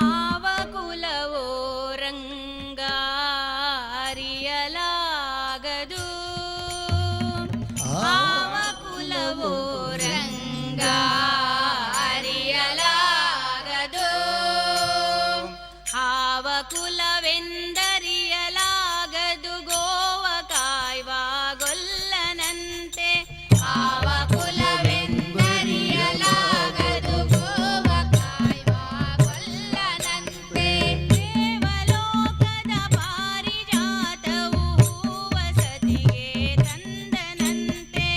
ಆವ ಕುಲವೋ ರಂಗ ಅರಿಯಲಾಗದು ಆವ ಕುಲವೋ ರಂಗ ಅರಿಯಲಾಗದು ಆವ ಕುಲವೆಂದರಿಯಲಾಗದು ಗೋವ ಕಾಯ್ವ ಗೊಲ್ಲನಂತೆ ಆವ ಕುಲವೆಂದರಿಯಲಾಗದು ಗೋವ ಕಾಯ್ವ ಗೊಲ್ಲನಂತೆ ದೇವಲೋಕದ ಪಾರಿಜಾತವು ಹೂವ ಸತಿಗೆ ತಂದನಂತೆ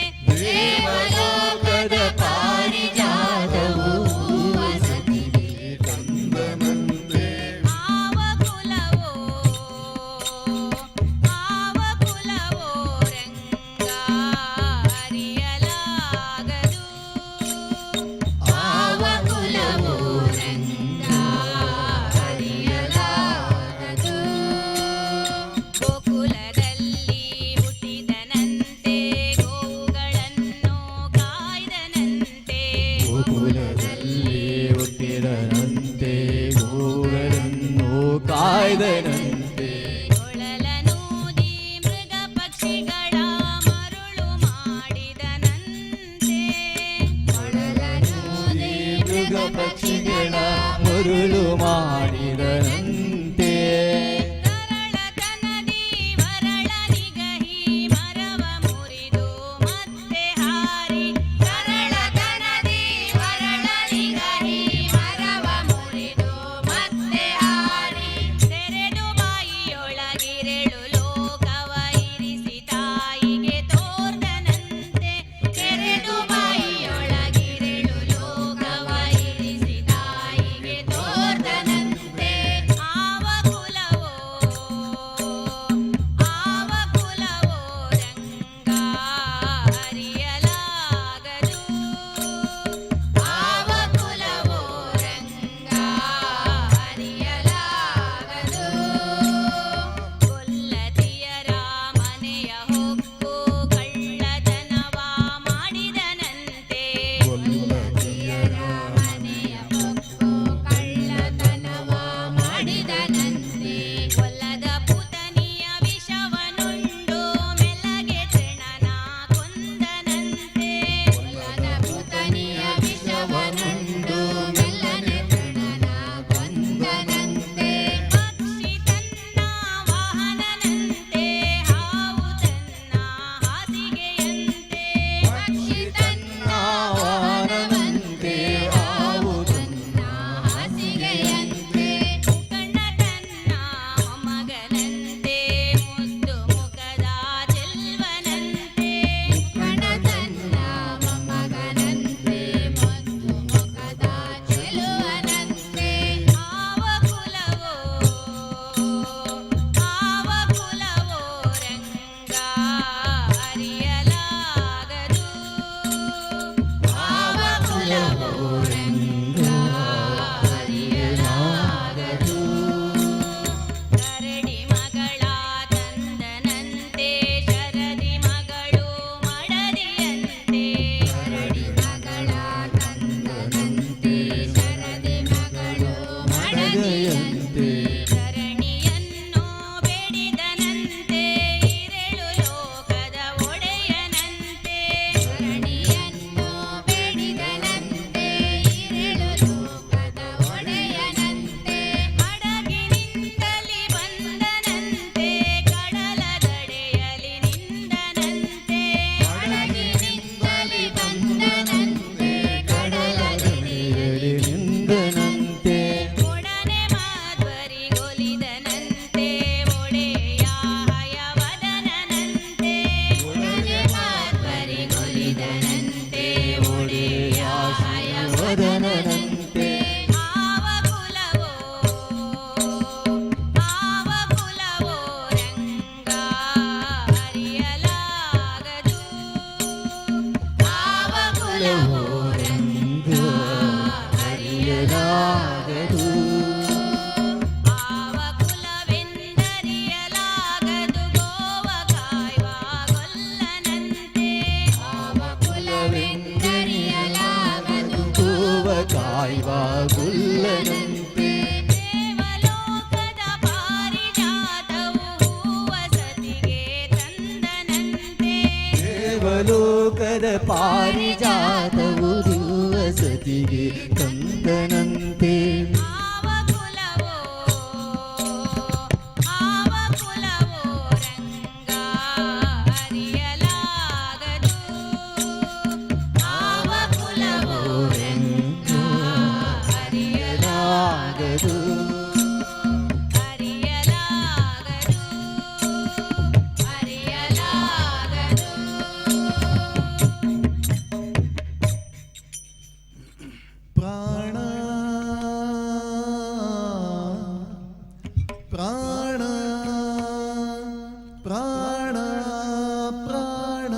ರಾಗದ ಪಾರಿಜಾತವು ದಿವಸತಿಗೆ ಕಂದನಂತೆ. ಆವ ಕುಲವೋ ರಂಗ ಅರಿಯಲಾಗದು. ಆವ ಕುಲವೋ ರಂಗ ಅರಿಯಲಾಗದು. ಪ್ರಾಣ ಪ್ರಾಣ ಪ್ರಾಣ ಪ್ರಾಣ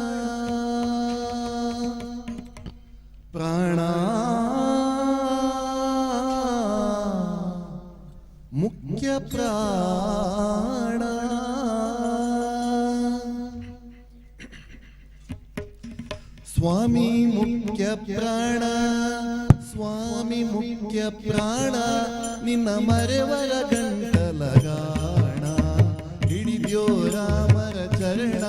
ಪ್ರಾಣ ಮುಖ್ಯ ಪ್ರಾಣ. ಸ್ವಾಮಿ ಮುಖ್ಯ ಪ್ರಾಣ, ಸ್ವಾಮಿ ಮುಖ್ಯ ಪ್ರಾಣ, ನಿನ್ನ ಮರೆವರ ಗಂಟಲಗಾಣ. ಹಿಡಿದ್ಯೋ ರಾಮರ ಚರಣ,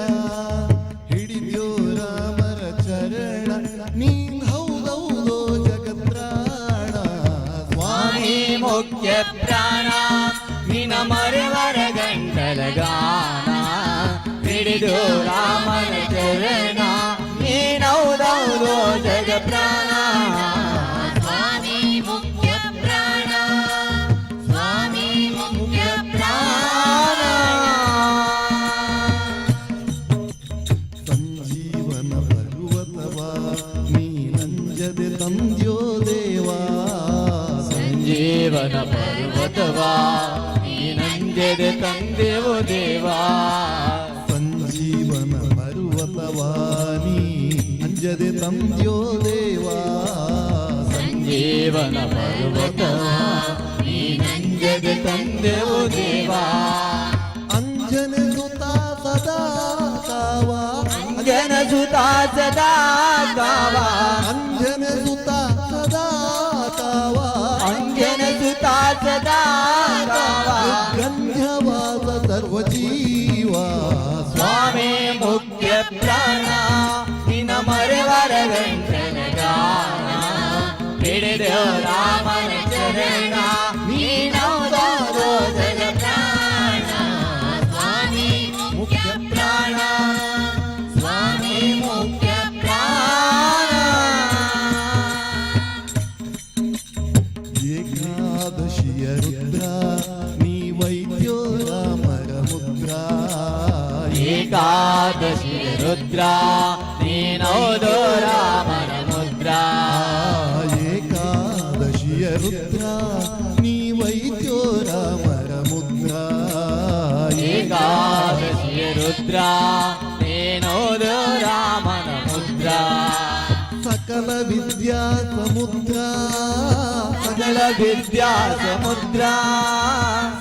ಹಿಡಿದ್ಯೋ ರಾಮರ ಚರಣ, ನೀನ್ ಹೌದೌದೋ ಜಗತ್ರಾಣ. ಸ್ವಾಮಿ ಮುಖ್ಯ ಪ್ರಾಣ, ನಿನ್ನ ಮರೆವರ ಗಂಟಲಗಾನ. ಹಿಡಿದು ರಾಮನ ಚರಣ, ನೀನೌದೌದೋ ಜಗ ಪ್ರಾಣ. ಸ್ವಾಮಿ ಮುಖ್ಯ ಪ್ರಾಣ, ಸ್ವಾಮಿ ಮುಖ್ಯ ಪ್ರಾಣ. ಸಂಜೀವನ ಪರ್ವತವಾ ನೀನಂಜದೆ ತಂದ್ಯೋ ದೇವಾ. ಸಂಜೀವನ ಪರ್ವತವಾ ನೀನಂಜದೆ ತಂದೆವು ದೇವಾ. ಸಂಜೀವನ ಪರ್ವತವಾ ನೀ ಅಂಜದೆ ತಂದ್ಯೋ ದೇವಾ. ಸಂಜೀವನ ಪರ್ವತವಾ ನೀನಂಜದೆ ತಂದೆವು ದೇವಾ. ಅಂಜನ ಸುತ ಸದಾ ಕಾವ, ಅಂಜನ ಸುತ ಸದಾ ಕಾವ, ಅಂಜನ ಸುತ ಸದಾ ಕಾವ, ಅಂಜನ ಸುತ ಸದಾ ಕಾವ. ಗಂಧ್ಯವಾದ ಸರ್ವಜೀವ. ಸ್ವಾಮಿ ಮುಖ್ಯ ಪ್ರಾಣ, ನಿನ್ನ ಮರೆವರ ಗಂಟಲಗಾನ. ಹಿಡಿದು ರಾಮನ ಚರಣ, ನೀನೌದೌದೋ ಜಗ ಪ್ರಾಣ. ಸ್ವಾಮಿ ಮುಖ್ಯ ಪ್ರಾಣ, ಸ್ವಾಮಿ ಮುಖ್ಯ ಪ್ರಾಣ. ಏಕಾದಶಿಯ ರುದ್ರ ನೀ ವೈದ್ಯೋ ರಾಮರ ಮುದ್ರ. ಏಕಾದಶಿ ರುದ್ರ ನೀನೌದೋ ರಾಮನ ಮುದ್ರ. ಏಕಾದಶಿಯ ರುದ್ರ ನೀ ವೈದ್ಯೋ ರಾಮರ ಮುದ್ರ. ಏಕಾದಶಿ ರುದ್ರ ನೀನೌದೋ ರಾಮನ ಮುದ್ರ. ಸಕಲ ವಿದ್ಯಾ ಸಮುದ್ರ, ಸಕಲ ವಿದ್ಯಾ ಸಮುದ್ರ,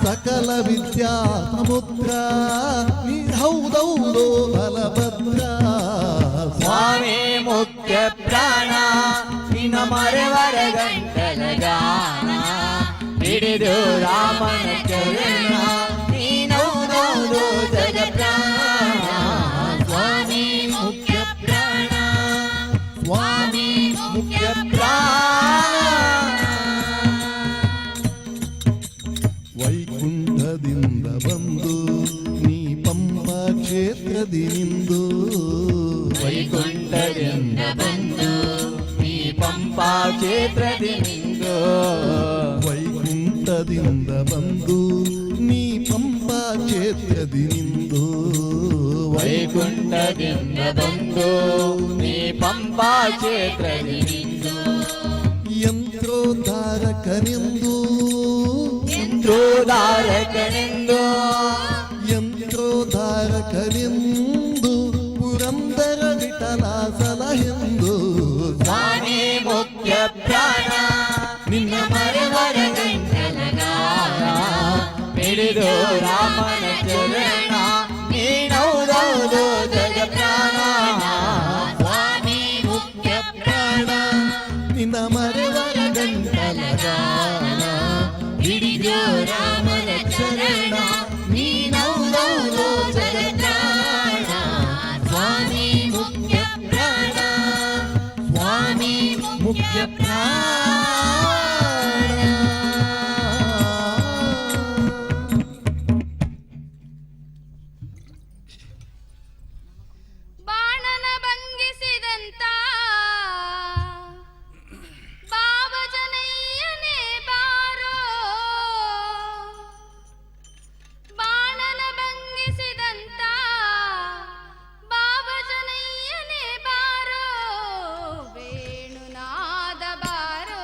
ಸಕಲ ವಿದ್ಯಾ ಸಮುದ್ರ, ನೀ ಹೌದೌದೋ ಬಲಭದ್ರ. ಸ್ವಾಮಿ ಮುಖ್ಯ ಪ್ರಾಣ, ನಿನ್ನ ಮರೆವರ ಗಂಟಲಗಾನ. ಹಿಡಿದು ರಾಮನ ಚರಣ, ನೀನೌದೌದೋ ಜಗ ಪ್ರಾಣ. ಸ್ವಾಮಿ ಮುಖ್ಯ ಪ್ರಾಣ, ಸ್ವಾಮಿ ಮುಖ್ಯ ಪ್ರಾಣ. ವೈಕುಂಠದಿಂದ ಬಂದು ನೀ ಪಂಪಾ ಕ್ಷೇತ್ರದಿ ನಿಂದು. ವೈಕುಂಠದಿಂದ ಬಂದು ನೀ ಪಂಪಾ ಕ್ಷೇತ್ರದಿ ನಿಂದು. ವೈಕುಂಠದಿಂದ ಬಂದು ನೀ ಪಂಪಾ ಕ್ಷೇತ್ರದಿ ನಿಂದು. ವೈಕುಂಠದಿಂದ ಬಂದು ನೀ ಪಂಪಾ ಕ್ಷೇತ್ರದಿ ನಿಂದು. ಯಂತ್ರೋದ್ಧಾರಕನೆಂದು, ಯಂತ್ರೋದ್ಧಾರಕನೆಂದು, ಯಂತ್ರೋದ್ಧಾರಕನೆಂದು ಪುರಂದರ ವಿಠಲ ಸಲಹೆಂದು. ಸ್ವಾಮಿ ಮುಖ್ಯ ಪ್ರಾಣ, ನಿನ್ನ ಮರೆವರ ಗಂಟಲಗಾನ. ಹಿಡಿದು ರಾಮನ ಚರಣ, ನೀನೌದೌದೋ ಜಗ ಪ್ರಾಣ. ಸ್ವಾಮಿ ಮುಖ್ಯ ಪ್ರಾಣ, ನಿನ್ನ ಮರೆವರ ಗಂಟಲಗಾನ. ಹಿಡಿದು ರಾಮನ ಚರಣ, ನೀನೌದೌದೋ ಜಗ ಪ್ರಾಣ. ಬಾಣನ ಭಂಗಿಸಿದಂತ ಬಾವಜನಯ್ಯನೇ ಬಾರೋ, ಬಾಣನ ಭಂಗಿಸಿದಂತ ಬಾವಜನಯ್ಯನೇ ಬಾರೋ, ವೇಣುನಾದ ಬಾರೋ,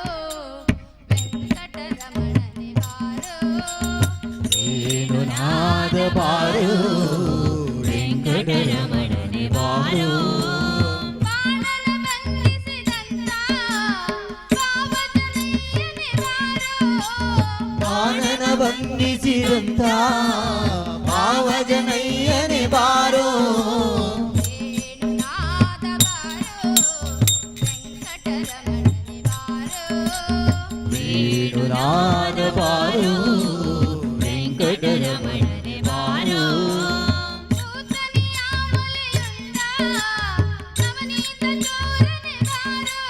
ವೆಂಕಟರಮಣನೆ ಬಾರೋ, ವೇಣುನಾದ ಬಾರೋ ವೆಂಕಟರಮಣನೆ ಬಾರೋ, ಬಾಣನ ಭಂಗಿಸಿದಂತ ಬಾವಜನಯ್ಯನೇ ಬಾರೋ, ಬಾಣನ ಬಂಧಿಸಿದಂತ ಭಾವಜನಯ್ಯನೆ ಬಾರೋ, ವೇಣುನಾದ ಬಾರೋ, ವೆಂಕಟರಮಣನೆ ಬಾರೋ, ವೇಣುನಾದ ಬಾರೋ ವೆಂಕಟರಮಣನೆ ಬಾರೋ, ನೂತನಿಯ ಮೊಲೆಯುಂಡ ನವನೀತ ಚೋರನೆ ಬಾರೋ,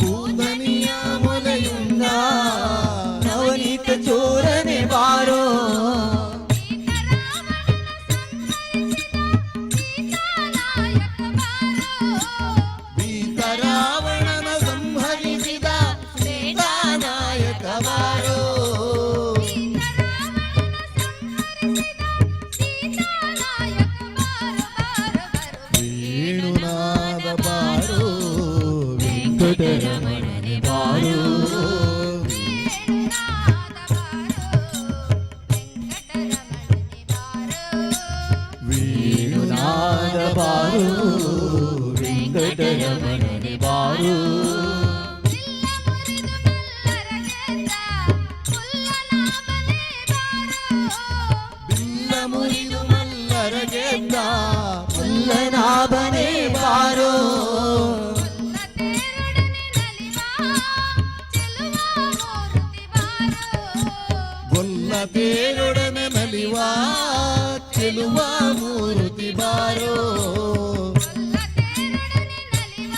ಕೂದನಿಯ ಮೊಲೆಯುಂಡ ನವನೀತ ಚೋರನೆ ಬಾರೋ, ಸೀತಾನಾಯಕ ಬಾರೋ, ಭೀತ ರಾವಣನ ಸಂಹರಿಸಿದ ಸೀತಾನಾಯಕ ಬಾರೋ, ಸೀತಾನಾಯಕ ಬಾರೋ, ವೇಣುನಾದ ಬಾರೋ ವೆಂಕಟರಮಣನೆ ಬಾರೋ, ವೇಣುನಾದ ಬಾರೋ, ವೇಣುನಾದ ಬಾರೋ ವೆಂಕಟರಮಣನೆ ವೆಂಕಟರಮಣನೆ ಬಾರೋ, ಬಾರೋ, ಬಿಲ್ಲ ಮುರಿದು ಮಲ್ಲರ ಗೆದ್ದ ಮುಲ್ಲನಾಭನೆ ಬಾರೋ, ಮುಲ್ಲ ತೇರೊಡನೆ ನಲಿವ ಚೆಲುವ ಮೂರುತಿ ಬಾರೋ, ಗೊಲ್ಲ ತೇರೊಡನೆ ನಲಿವ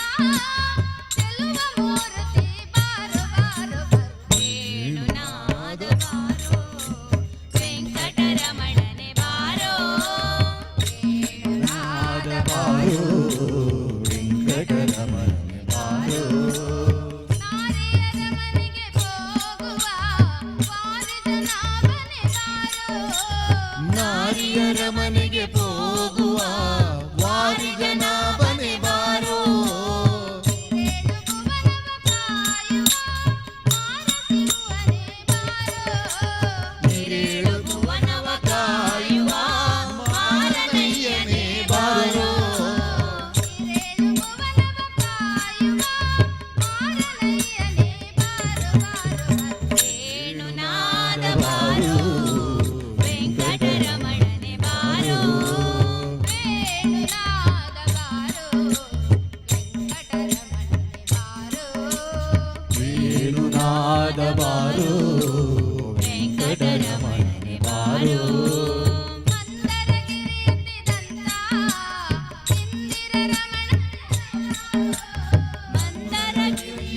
ಚೆಲುವ ಮೂರುತಿ ಬಾರೋ, ವೇಣುನಾದ ಬಾರೋ ವೆಂಕಟರಮಣನೆ ಬಾರೋ, ವೇಣುನಾದ ಬಾರೋ ವೆಂಕಟರಮಣನೆ ಬಾರೋ, ನಾರಿಯರ ಮನೆಗೆ ಹೋಗುವ ವಾರಿಜನಾಭನೆ ಬಾರೋ, ನಾರಿಯರ ಮನೆಗೆ ಹೋಗುವ ವಾರಿಜನಾಭನೆ ಬಾರೋ, ರೇಣು ಭುವನವ ಕಾಯುವ ಮಾರನಯ್ಯನೇ ಬಾರೋ, ರೇಣು ಭುವನವ ಕಾಯುವ ಮಾರನಯ್ಯನೇ ಬಾರೋ, ವೇಣುನಾದ ಬಾರೋ ವೆಂಕಟರಮಣನೆ ಬಾರೋ, ವೇಣುನಾದ ಬಾರೋ ವೆಂಕಟರಮಣನೆ ಬಾರೋ, ವೇಣುನಾದ ಬಾರೋ ವೆಂಕಟರಮಣನೆ ಬಾರೋ, ಮಂದರಗಿರಿ ಎತ್ತಿದಂತ ಇಂದಿರ ರಮಣ, ಮಂದರಗಿರಿ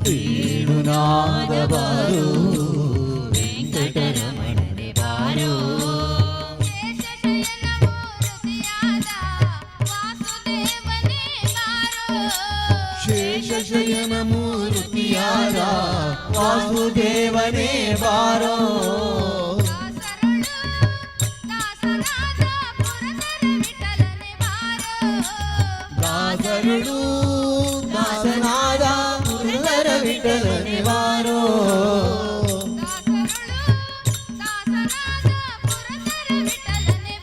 ವೇಣುನಾದ ಬಾರೋ ವೆಂಕಟರಮಣನೆ ಬಾರೋ, ಶೇಷಶಯನ ಮೂರುತಿಯಾದ ವಾಸುದೇವನೇ ಬಾರೋ, ಶೇಷಶಯನ ಮೂರ್ತಿಯಾದ ವಾಸುದೇವನೇ ಬಾರೋ, ದಾಸರುಳು ದಾಸನಾದ ಪುರಂದರ ವಿಠಲನೆ ಬಾರೋ, ದಾಸರುಳು ದಾಸನಾದ ಪುರಂದರ ವಿಠಲನೆ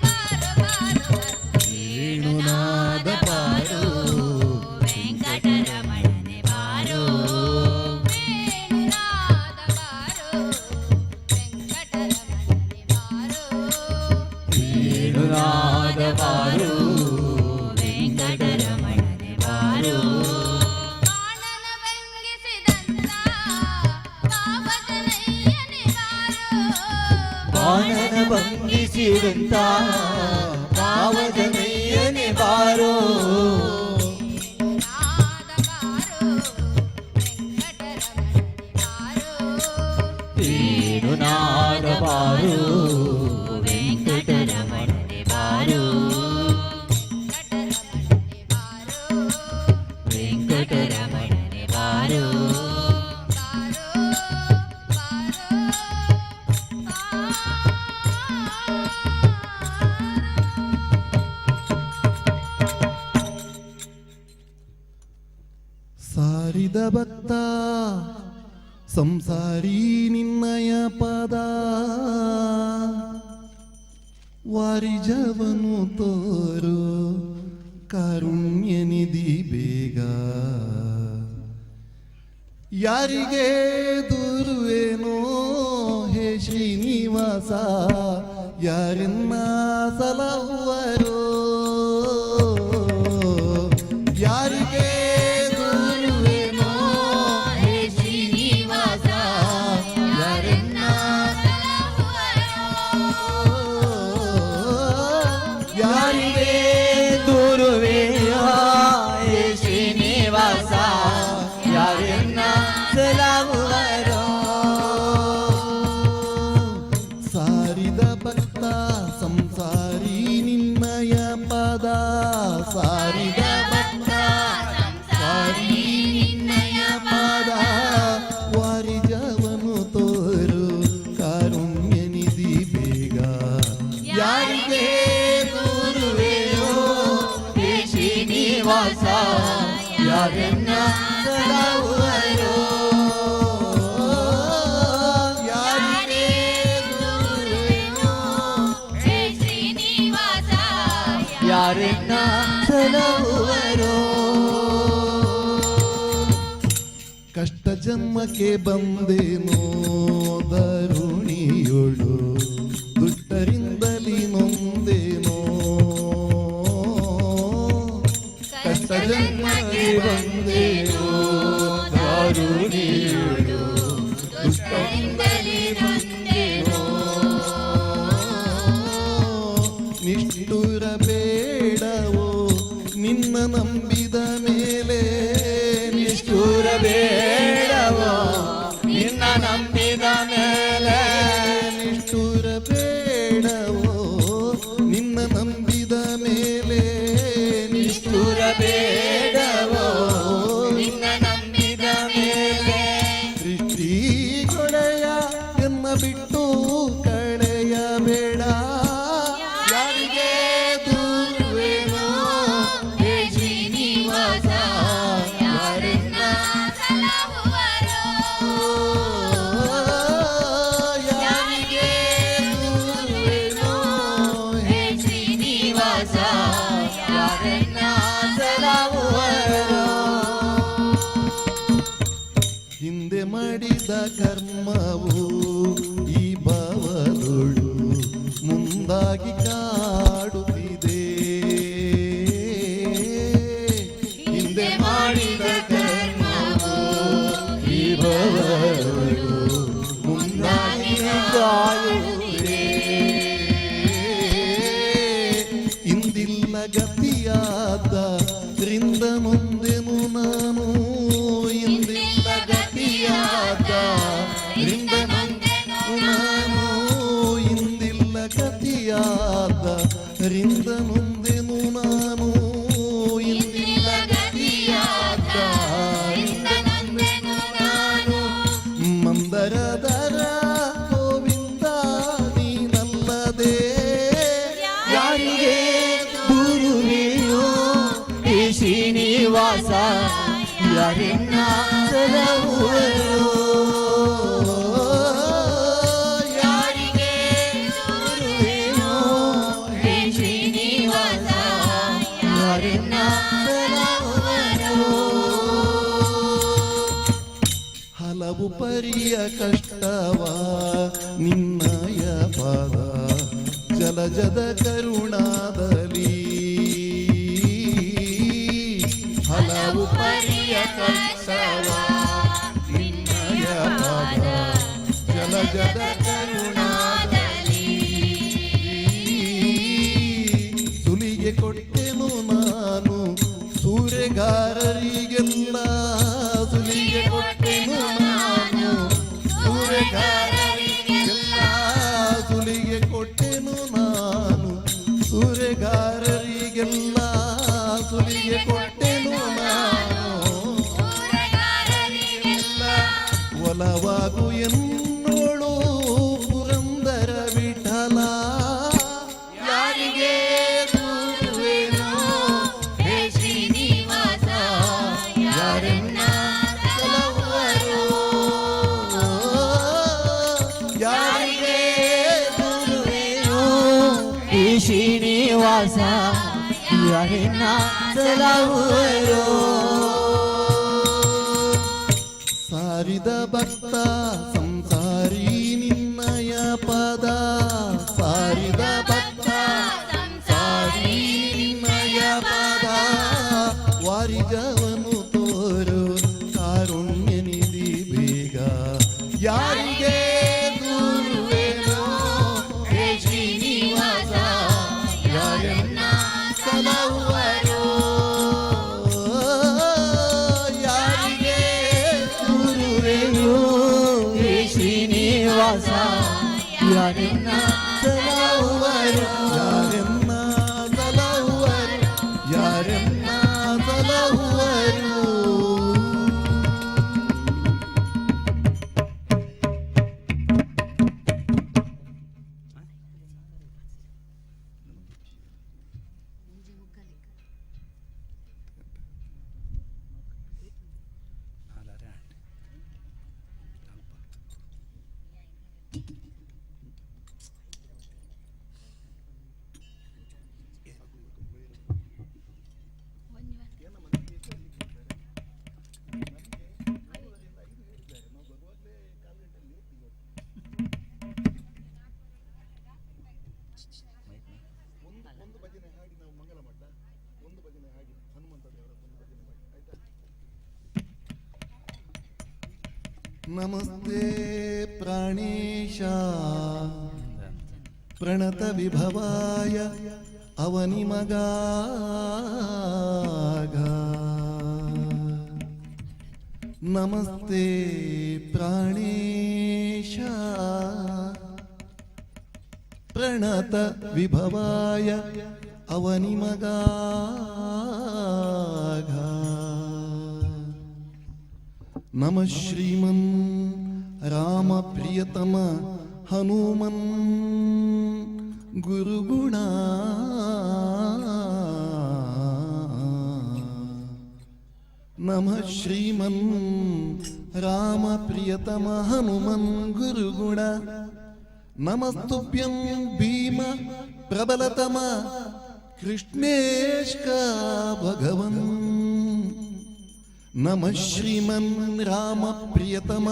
ಮಿಂಚಿಡುತ್ತ ಪಾವದನಯ್ಯನೆ ಬಾರೋ ನಾದ ಬಾರೋ ವೆಂಕಟರಮಣನೆ ಬಾರೋ ವೆಂಕಟರಮಣನೆ ಬಾರೋ ಸಾರಿದ ಭಕ್ತ ಸಂಸಾರಿ ನಿನ್ನಯ ಪದ ವಾರಿಜವನು ತೋರು ಕಾರುಣ್ಯ ನಿಧಿ ಬೇಗ ಯಾರಿಗೆ ದೂರುವೇನೋ ಹೇ ಶ್ರೀನಿವಾಸ ಯಾರನ್ನ ಸಲಹುವರೋ ಯಾರಿಗೆ ಸಾರಿದ ಭಕ್ತ ಸಂಸಾರಿ ನಿನ್ನಯ ಪದ ಸಾರಿದ ಭಕ್ತ ಸಂಸಾರಿ ನಿನ್ನಯ ಪದ ವಾರಿಜವನು ತೋರು ಕಾರುಣ್ಯ ನಿಧಿ ಬೇಗ ಯಾರಿಗೆ ದೂರುವೆಯೋ ಹೇ ಶ್ರೀನಿವಾಸ ಯಾರನ್ನ ಸಲಹುವರೋ ಯಾರನ್ನ ಸಲಹುವರೋ ಕಷ್ಟ ಜನ್ಮಕ್ಕೆ ಬಂದೇನೋ ದರುಣಿಯೊಳು ದುಷ್ಟರಿಂದಲಿ ನೊಂದೇನೋ ಕಷ್ಟ ಜನ್ಮಕ್ಕೆ ಬಂದೇನೋ ದರುಣಿಯೊಳು ದುಷ್ಟರಿಂದಲಿ ನೊಂದೇನೋ ನಿಷ್ಠುರ ಬೇಡವೋ ನಿನ್ನ ನಂಬಿದ ಮೇಲೆ ನಿಷ್ಠುರ ಬೇಡವೋ ನಿನ್ನ ನಂಬಿದ ಮೇಲೆ ನಿಷ್ಠುರ ಬೇಡವೋ ನಿನ್ನ ನಂಬಿದ ಮೇಲೆ ನಿಷ್ಠುರ ಬೇಡವೋ ನಿನ್ನ ನಂಬಿದ ಮೇಲೆ ದೃಷ್ಟಿ ಕೊಳೆಯ ಎನ್ನ ಬಿಟ್ಟು ಕಳೆಯಬೇಡ ಹಿಂದೆ ಮಾಡಿದ ಕರ್ಮವು ಈ ಭಾವದೊಳು ಮುಂದಾಗಿ ಕಾಡುತ್ತಿದೆ ಹಿಂದೆ ಮಾಡಿದ ಕರ್ಮವು ಈ ಭಾವದೊಳು ಮುಂದಾಗಿ ಕಾಡುತ್ತಿದೆ ಇಂದಿಲ್ಲ ಗತಿಯಾದ ರಿಂದ ಮುಂದೆನು ನಾನು ಇಂದಿಲ್ಲ ಗತಿಯಾದ ರಿಂದ ನಾನು ಇಂದಿಲ್ಲ ಗತಿಯಾದ ರಿಂದ ಮುಂದೆನು ನಾನು ಇಂದಿಲ್ಲ ಗತಿಯಾದ ರಿಂದ ಮುಂದೆನು ನಾನು ಮಂದರದರ ಗೋವಿಂದ ನೀನಲ್ಲದೆ ಯಾರಿಗೆ ಗುರುವಿಯೋ ಹೇ ಶ್ರೀನಿವಾಸ ಯಾರನ್ನ ಸಲಹುವರೋ ಯಾರಿಗೆ ಗುರುವಿಯೋ ಹೇ ಶ್ರೀನಿವಾಸ ಯಾರನ್ನ ಸಲಹುವರೋ ಹಲವು ಪರಿಯ ಕಷ್ಟವ ನಿನ್ನಯ ಪದ ಜಲಜದ ಕರುಣಾದಲ್ಲಿ ಹಲವು ಪರಿಯ ಕಷ್ಟವ ನಿನ್ನಯ ಪದ ಜಲಜದ ಕರುಣಾದಲ್ಲಿ ಒಲವಾಗು ಎನ್ನೋಳು ಪುರಂದರ ವಿಠಲ ಯಾರಿಗೆ ದೂರುವೆನೋ ಹೇ ಶ್ರೀನಿವಾಸ ಯಾರನ್ನ ಸಲಹುವರೋ ಯಾರಿಗೆ ಗುರುವೇನು ಈ ಶ್ರೀನಿವಾಸ ಯಾರನ್ನ ಸಲಹುವರೋ ಸಾರಿದ ಭಕ್ತ ಸಂಸಾರಿ ನಿನ್ನಯ ಪದ ಸಾರಿದ ಭಕ್ತ ಸಂಸಾರಿ ನಿನ್ನಯ ಪದ ವಾರಿಜವನು ತೋರು ಕಾರುಣ್ಯ ನಿಧಿ ಬೇಗ ಯಾರಿಗೆ ದೂರುವೆನೋ ಹೇ ಶ್ರೀನಿವಾಸ ಯಾರನ್ನ ಸಲಹುವರೋ ಯಾರಿಗೆ ಗುರುವೇನು ಈ ಶ್ರೀನಿವಾಸ ಯಾರನ್ನ ಸಲಹುವರೋ ಯಾರನ್ನ ಸಲಹುವರು ಯಾರನ್ನ ಸಲಹುವರು ನಮಸ್ತೆ ಪ್ರಾಣೇಶ ಪ್ರಣತ ವಿಭವಾಯ ಅವನಿ ಮಗಾಗ ನಮಸ್ತೆ ಪ್ರಾಣೇಶ ಪ್ರಣತ ವಿಭವಾಯ ಅವನಿ ಮಗಾಗ ನಮಃ ಶ್ರೀಮನ್ ರಾಮ ಪ್ರಿಯತಮ ಹನುಮನ್ ಗುರುಗುಣ ನಮಃ ಶ್ರೀಮನ್ ರಾಮ ಪ್ರಿಯತಮ ಹನುಮನ್ ಗುರುಗುಣ ನಮಸ್ತುಭ್ಯಂ ಭೀಮ ಪ್ರಬಲತಮ ಕೃಷ್ಣೇಶ್ಕ ಭಗವನ್ ನಮಃ ಶ್ರೀಮನ್ ರಾಮ ಪ್ರಿಯತಮ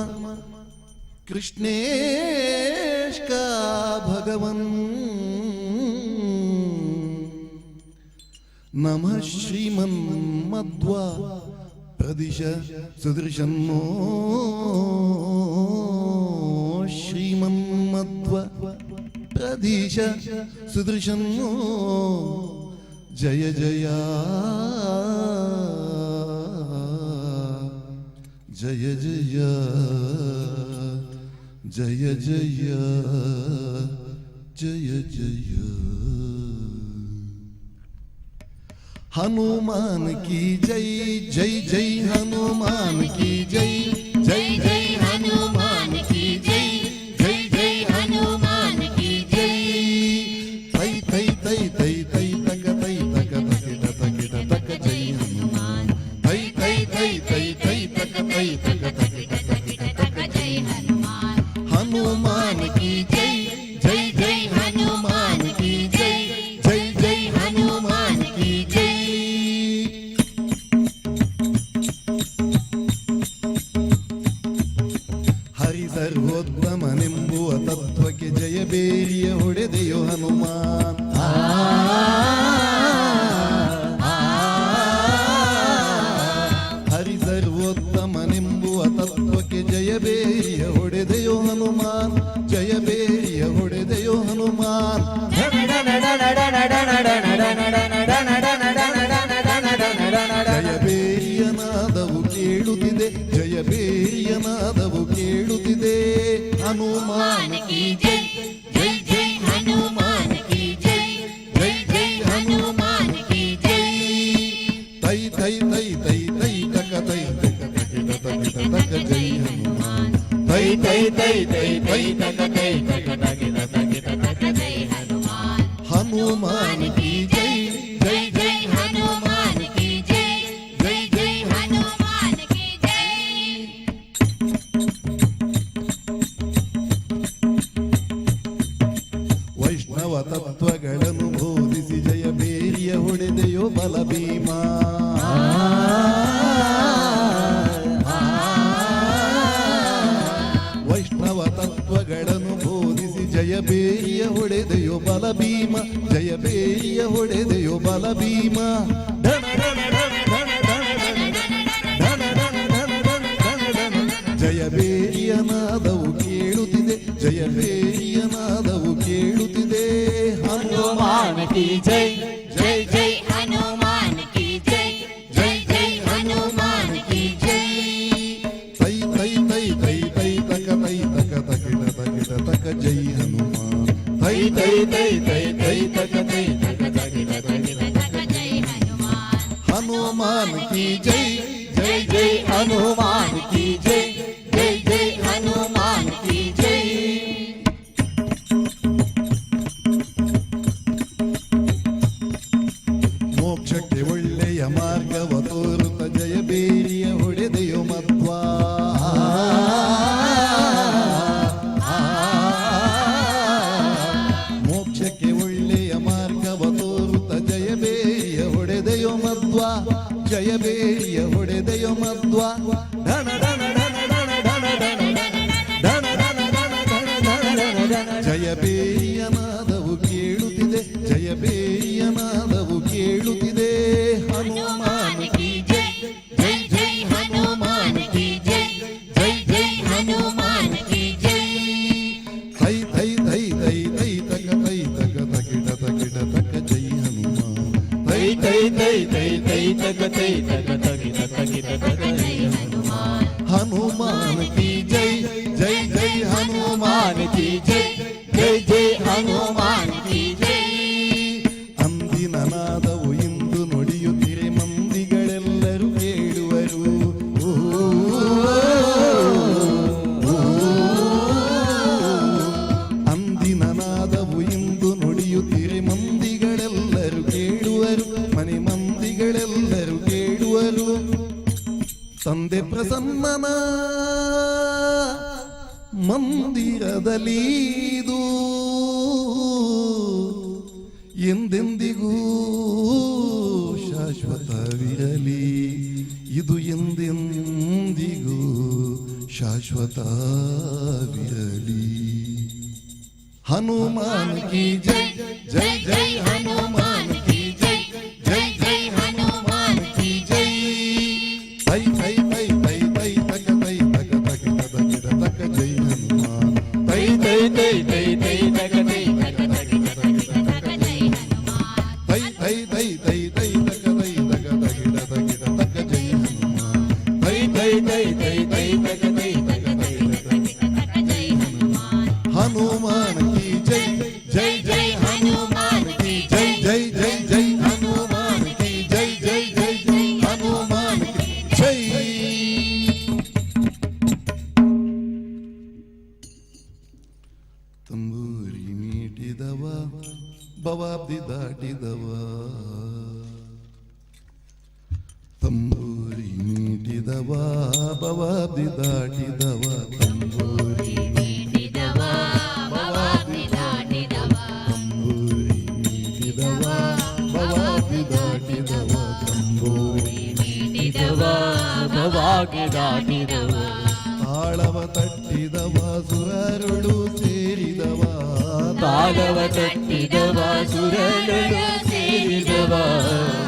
ಕೃಷ್ಣೇಶ್ಕ ಭಗವನ್ ನಮಃ ಶ್ರೀಮನ್ ಮಧ್ವ ಪ್ರದಿಶ ಸುದೃಶನ್ನೋ ಶ್ರೀಮನ್ ಮಧ್ವ ಪ್ರದಿಶ ಸುದೃಶನ್ನೋ ಜಯ ಜಯ ಜಯ ಜಯ ಜಯ ಜಯ ಜಯ ಜಯ हनुमान की जय जय जय हनुमान की जय जय जय हनुमान की जय जय जय हनुमान की जय तै तै तै तै तै तक तै तक तक तक जय हनुमान तै तै तै तै तै तक तै तक तक जय हनुमान हनुमान की जय जय जय हनुमान की जय जय जय हनुमान की जय ಹರಿ ಸರ್ವೋತ್ತಮನೆಂಬುವ ತತ್ವಕ್ಕೆ ಜಯಬೇರಿಯ ಹೊಡೆದೆಯೋ ಹನುಮಾನ್ ಹರಿ ಸರ್ವೋತ್ತಮನೆಂಬುವ ತತ್ವಕ್ಕೆ ಜಯಬೇರಿಯ ಹೊಡೆದೆಯೋ ಹನುಮಾನ್ ಜಯಬೇರಿಯ ಹೊಡೆದೆಯೋ ಹನುಮಾನ್ ಜಯಬೇರಿಯ ನಾದವು ಕೇಳುತ್ತಿದೆ ಜಯಬೇರಿಯ ನಾದವು ಕೇಳುತ್ತಿದೆ ಹನುಮಾನ್ ಕಿ ಜೈ ಜೈ ಜೈ ಹನುಮಾನ್ ಕಿ ಜೈ ಜೈ ಜೈ ಹನುಮಾನ್ ಕಿ ಜೈ ತೈ ತೈ ತೈ ತೈ ತೈ ತಕ ತೈ ತಕ ತಕ ತಕ ತಕ ಜೈ ಹನುಮಾನ್ ತೈ ತೈ ತೈ ತೈ ತೈ ತಕ ತೈ ತಕ ತಗಿದ ತಗಿದ ತಕ ಜೈ ಹನುಮಾನ್ ಹನುಮಾನ್ ಕಿ ಜೈ ಜೈ ಜೈ ಹನುಮಾನ್ ಕಿ ಜೈ ಜೈ ಜೈ ಹನುಮಾನ್ ಕಿ ಜೈ ವೈಷ್ಣವ ತತ್ವಗಳನ್ನು ಬೋಧಿಸಿ ಜಯ ಬೇರಿಯ ಹೊಡೆದೆಯೋ ಬಲ ಭೀಮ ವೈಷ್ಣವ ತತ್ವಗಳನ್ನು ಬೋಧಿಸಿ ಜಯ ಬೇರಿಯ ಹೊಡೆದೆಯೋ ಬಲ ಭೀಮ ಜಯ ಬೇರಿಯ ಹೊಡೆದೆಯೋ ಬಲ ಭೀಮ ಧನ ಧನ ಧನ ಧನ ಧನ ಧನ ಧನ ಧನ ಧನ ಧನ ಜಯ ಬೇರಿಯ ನಾದವು ಕೇಳುತ್ತಿದೆ ಜಯ ಬೇರಿಯ ನಾದವು ಕೇಳುತ್ತಿದೆ ಹನುಮಾನ್ ಕಿ ಜೈ ಜೈ ಜೈ ಹನುಮಾನ್ ಕಿ ಜೈ ಜೈ ಜೈ ಹನುಮಾನ್ ಕಿ ಜೈ ತೈ ತೈ ತೈ ತೈ ತೈ ತಕ ತೈ ತಕ ತಕಿಟ ತಕಿಟ ತಕ ಜೈ ಹನುಮಾನ್ ತೈ ತೈ ತೈ ತೈ ತೈ ತಕ ತೈ ತಕ ತಕಿಟ ತಕಿಟ ತಕ ಜೈ ಹನುಮಾನ್ ಹನುಮಾನ್ ಕಿ ಜೈ ಜೈ ಜೈ ಹನುಮಾನ್ ಕಿ ಜೈ ಜೈ ಜೈ ಹನುಮಾನ್ ಕಿ ಜೈ ಮೋಕ್ಷಕ್ಕೆ ಒಳ್ಳೆಯ ಮಾರ್ಗವ ತೋರುತ್ತ ಜಯ ಬೇರಿಯ ಹೊಡೆದೆಯೋ ಮಧ್ವಾ ಮೋಕ್ಷಕ್ಕೆ ಒಳ್ಳೆಯ ಮಾರ್ಗವ ತೋರುತ್ತ ಜಯ ಬೇರಿಯ ಹೊಡೆದೆಯೋ ಮಧ್ವಾ ಜಯ ಬೇರಿಯ ಹೊಡೆದೆಯೋ ಮಧ್ವಾ ಧನ ಧನ ಧನ ಧನ ಧನ ಧನ ಧನ ಧನ ಧನ ಧನ ಧನ ಧನ ಜಯ ಬೇರಿಯ ನಾದವು ಕೇಳುತ್ತಿದೆ ಜಯ ಬೇರಿಯ ನಾದವು ಕೇಳುತ್ತಿದೆ ಹನುಮಾನ್ ಕಿ ಜೈ ಜೈ ಜೈ ಹನುಮಾನ್ ಕಿ ಜೈ ಜೈ ಜೈ ಹನುಮಾನ್ ಕಿ ಜೈ ತೈ ತೈ ತೈ ತೈ ತೈ ತಕ ತೈ ತಕ ತಕಿಟ ತಕಿಟ ತಕ ಜೈ ಹನುಮಾನ್ ತೈ ತೈ ತೈ ತೈ ತೈ ತಕ ತೈ ತಕ ತಕಿಟ ತಕಿಟ ತಕ ಜೈ ಹನುಮಾನ್ ಹನುಮಾನ್ ಕಿ ಜೈ ಜೈ ಜೈ ಹನುಮಾನ್ ಕಿ ಜೈ ಜೈ ಜೈ ಹನುಮಾನ್ ಕಿ ಜೈ ಅಂದಿನ ನಾದವು ಇಂದು ನುಡಿಯುತ್ತಿರೆ ಮಂದಿಗಳೆಲ್ಲರೂ ಕೇಳುವರು ಅಂದಿನ ನಾದವು ಇಂದು ನುಡಿಯುತ್ತಿರೆ ಮಂದಿಗಳೆಲ್ಲರೂ ಕೇಳುವರು ಮನೆ ಮಂದಿಗಳೆಲ್ಲರೂ ಕೇಳುವರು ತಂದೆ ಪ್ರಸನ್ನನ ಮಂದಿರದಲ್ಲಿದು ಎಂದೆಂದಿಗೂ ಶಾಶ್ವತವಿರಲಿ ಇದು ಎಂದೆಂದಿಗೂ ಶಾಶ್ವತವಿರಲಿ ಹನುಮಾನ್ ಕಿ ಜೈ ಜೈ ಜೈ ಹನುಮಾನ್ ಕಿ ಜೈ ಜೈ ಜೈ ಹನುಮಾನ್ ಕಿ ಜೈ ತೈ ತೈ ತೈ ತೈ ತೈ ತಕ ತೈ ತಕ ತಕಿಟ ತಕಿಟ ತಕ ಜೈ ಹನುಮಾನ್ ತೈ ತೈ ತೈ ತೈ ತೈ ತಕ ತೈ ತಕ ತಕಿಟ ತಕಿಟ ತಕ ಜೈ ಹನುಮಾನ್ ತೈ ತೈ ತೈ ತೈ ತೈ ತಕ ತೈ ತಕ ತಕಿಟ ತಕಿಟ ತಕ ಜೈ ಹನುಮಾನ್ ತೈ ತೈ ತೈ ತೈ ತೈ ತಕ ತೈ ತಕ ತಕಿಟ ತಕಿಟ ತಕ ಜೈ ಹನುಮಾನ್ ಹನುಮಾನ್ ಕಿ ಜೈ ಜೈ ಜೈ ಹನುಮಾನ್ ಕಿ ಜೈ ಜೈ ಜೈ ಜೈ ಹನುಮಾನ್ ಕಿ ಜೈ ಜೈ ಜೈ ಜೈ ಹನುಮಾನ್ ಕಿ ಜೈ ತಂಬೂರಿ ಮೀಟಿದವ ಬವಾಬ್ದಿ ದಾಟಿದವ ತಂಬೂರಿ ಮೀಟಿದವ ಬವಾಬ್ದಿ ದಾಟಿದವ ತಂಬೂರಿ ಮೀಟಿದವ ಭವಾಬ್ದಿ ದಾಟಿದವ ತಂಬೂರಿ ಮೀಟಿದವ ಬವಾಬ್ದಿ ದಾಟಿದವ ತಂಬೂರಿ ಮೀಟಿದವ ಭವಾಬ್ದಿ ದಾಟಿದವ ತಾಳವ ತಟ್ಟಿದವ ಸುರರುಳು ಸೇರಿದವ ತಾಳವ ತಟ್ಟಿದವ ಸುರಗಳು ಸೇರಿದವ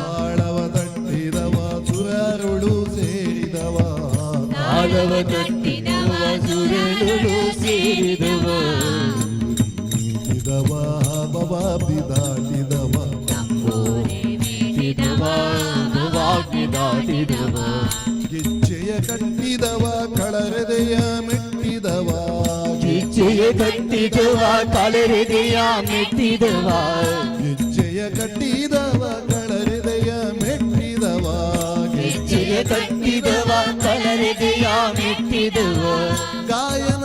ತಾಳವ ತಟ್ಟಿದವ ಸುರರುಳು ಸೇರಿದವ ತಾಳವ ತಟ್ಟಿದವ ಸುರಗಳು ಸೇರಿದವ ಮೀಟಿದವ ಬವಾಬ್ದಿ ದಾಟಿದವ ಮೀಟಿದವ ಭವಾಬ್ದಿ ದಾಟಿದವ ಗಿಚ್ಚೆಯ ಕಟ್ಟಿದವ ಕಳರೆದೆಯ ಮೆಟ್ಟಿದವ ಗಿಚ್ಚೆಯ ಕಟ್ಟಿದವ ಕಳರೆದೆಯ ಮೆಟ್ಟಿದವ ಗಿಚ್ಚೆಯ ಕಟ್ಟಿದವ ಕಳರೆದೆಯ ಮೆಟ್ಟಿದವ ಗಿಚ್ಚೆಯ ಕಟ್ಟಿದವ ಕಳರೆದೆಯ ಮೆಟ್ಟಿದವ ಗಾಯನ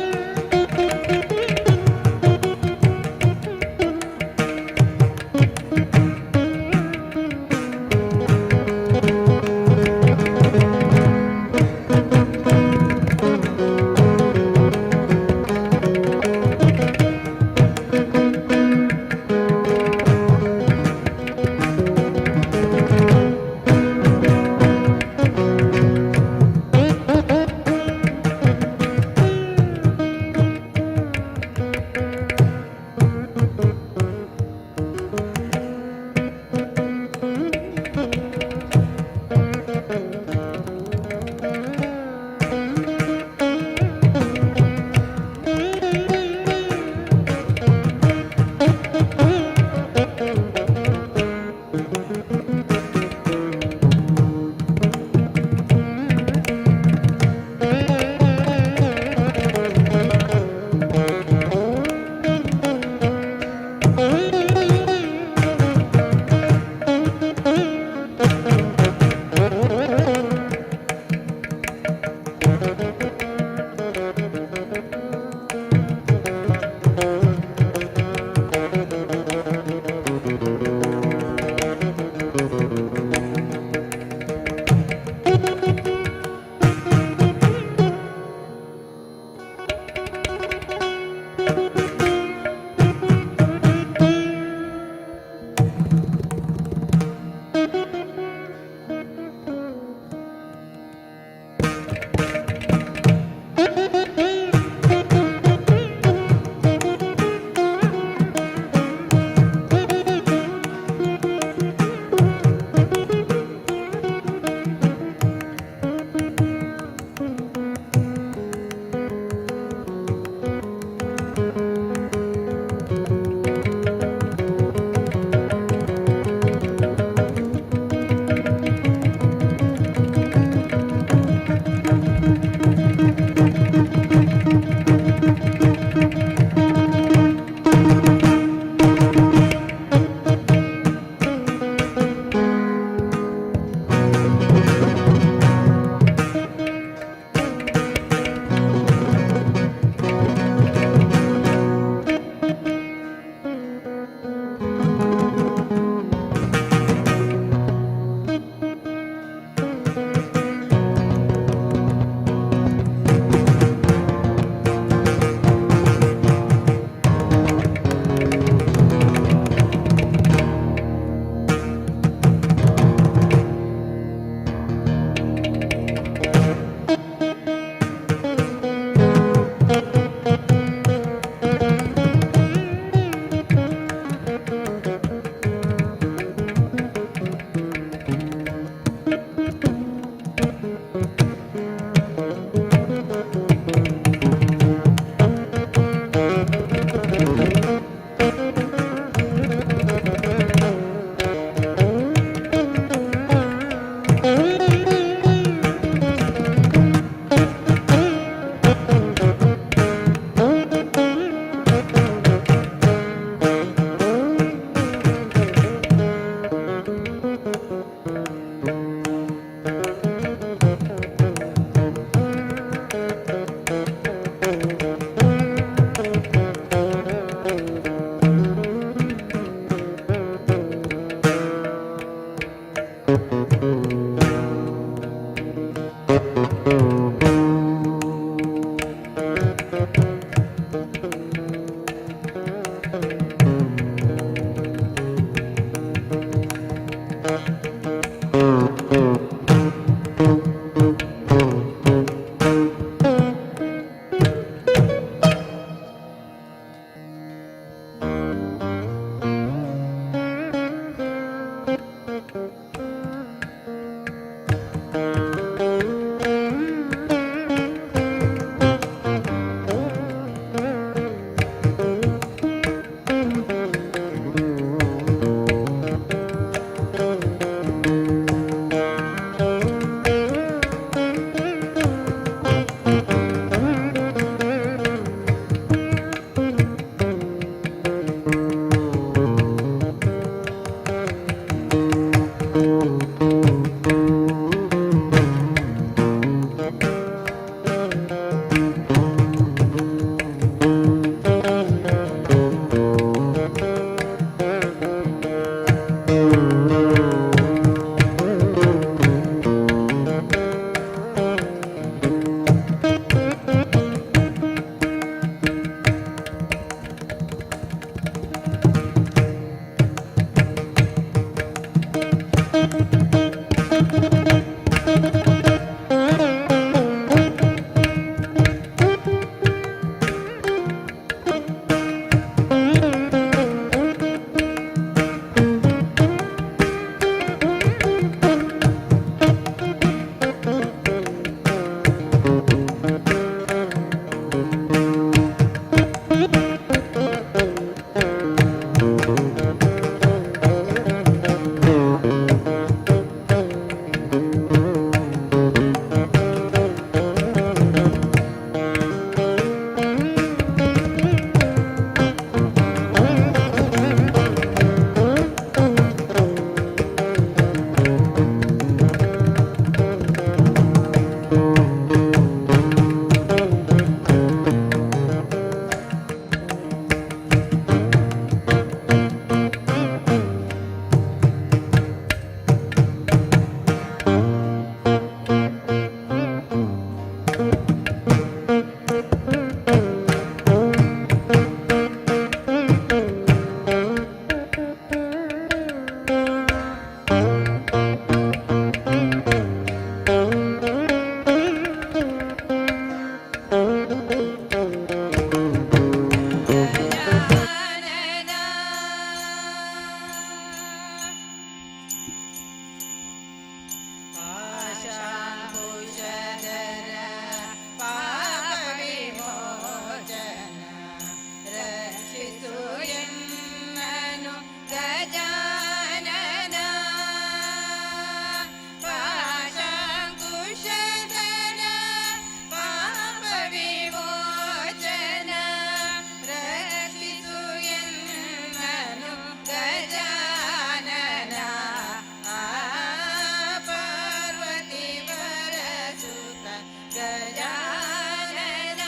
ಗಜಾನನ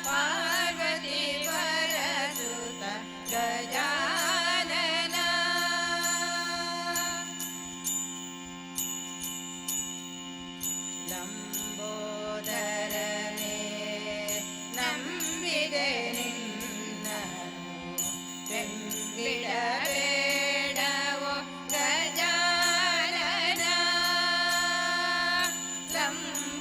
ಪಾರ್ವತಿ ವರಸುತ ಗಜಾನನ ಲಂಬೋದರನೇ ನಂಬಿದೆ ನಿನ್ನನು ಬೆಂಬಿಡಬೇಡವೋ ಗಜಾನನ ಲಂಬೋದರನೇ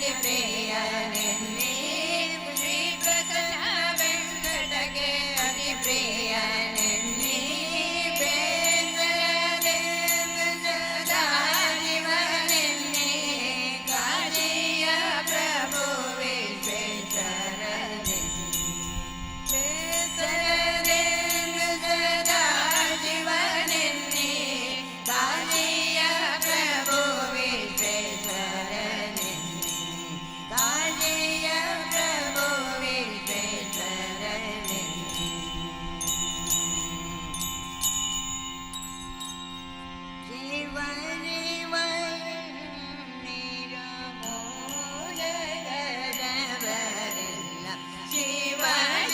ಅತಿ ಪ್ರಿಯನೆನ್ನಿ ಶ್ರೀ ಪ್ರಸನ್ನ ವೆಂಕಟಗೆ ಅತಿ ಪ್ರಿಯನೆನ್ನಿ ಬೇಸರದಿಂದ ಸದಾ ಶಿವನೆನ್ನಿ ಕಾಶಿಯ ಪ್ರಭು ವಿಶ್ವೇಶ್ವರನೆನ್ನಿ ಬೇಸರದಿಂದ ಸದಾ ಶಿವನೆನ್ನಿ ಕಾಶಿಯ ಪ್ರಭು ವಿಶ್ವೇಶ್ವರನೆನ್ನಿ ಕಾಶಿಯ ಪ್ರಭು ವಿಶ್ವೇಶ್ವರನೆನ್ನಿ ಶಿವ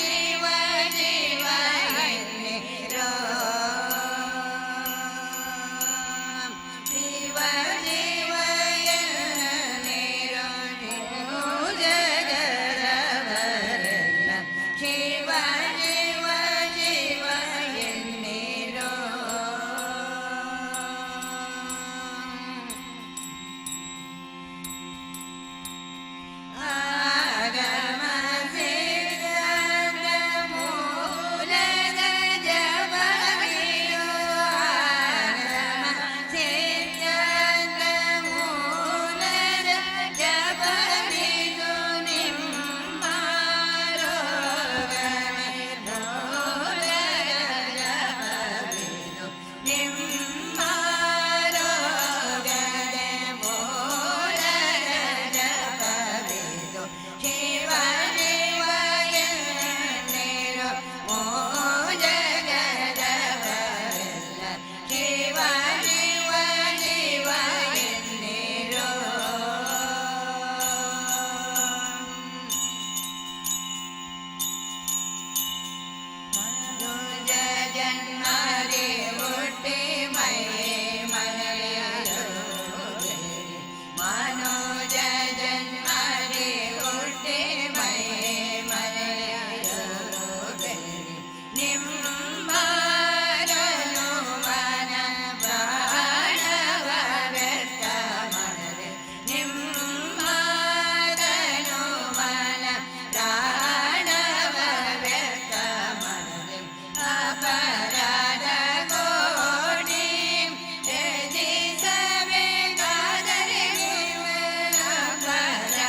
ಶಿವ ಶಿವ ಎನ್ನಿರೋ ಶಿವ ಶಿವ ಎನ್ನಿರೋ ಜಗದವರೆಲ್ಲ ಶಿವ ಶಿವ ಶಿವ ಎನ್ನಿರೋ ಆಗಮ ಸಿದ್ಧಾಂತ ಮೂಲದ ಜಪವಿದು ಆಗಮ ಸಿದ್ಧಾಂತ ಮೂಲದ ಜಪವಿದು ನಿಮ್ಮ ರೋಗವೇ ಮೂಲದ ಜಪವಿದು ನಿಮ್ಮ ರೋಗದ ಮೂಲದ ಜಪವಿದು ಶಿವ ಶಿವ ಎನ್ನಿರೋ ಜಗದವರೆಲ್ಲ ಶಿವ ಶಿವ ಶಿವ ಎನ್ನಿರೋ ಮನುಜ ಜನ್ಮದಿ ಹುಟ್ಟಿ ಮೈ ಮರೆಯಲು ಮನುಜ ಜನ್ಮದಿ ಹುಟ್ಟಿ ಮೈ ಮರೆಯಲು ನಿಮ್ಮರನು ಮನ ಪ್ರಾಣವ ವ್ಯರ್ಥ ಮಾಡದೆ ನಿಮ್ಮರನು ಮನ ಪ್ರಾಣವ ವ್ಯರ್ಥ ಮಾಡದೆ ಅಪರಾಧ ಕೋಟಿ ತ್ಯಜಿಸಬೇಕಾದರೆ ಅಪರಾಧ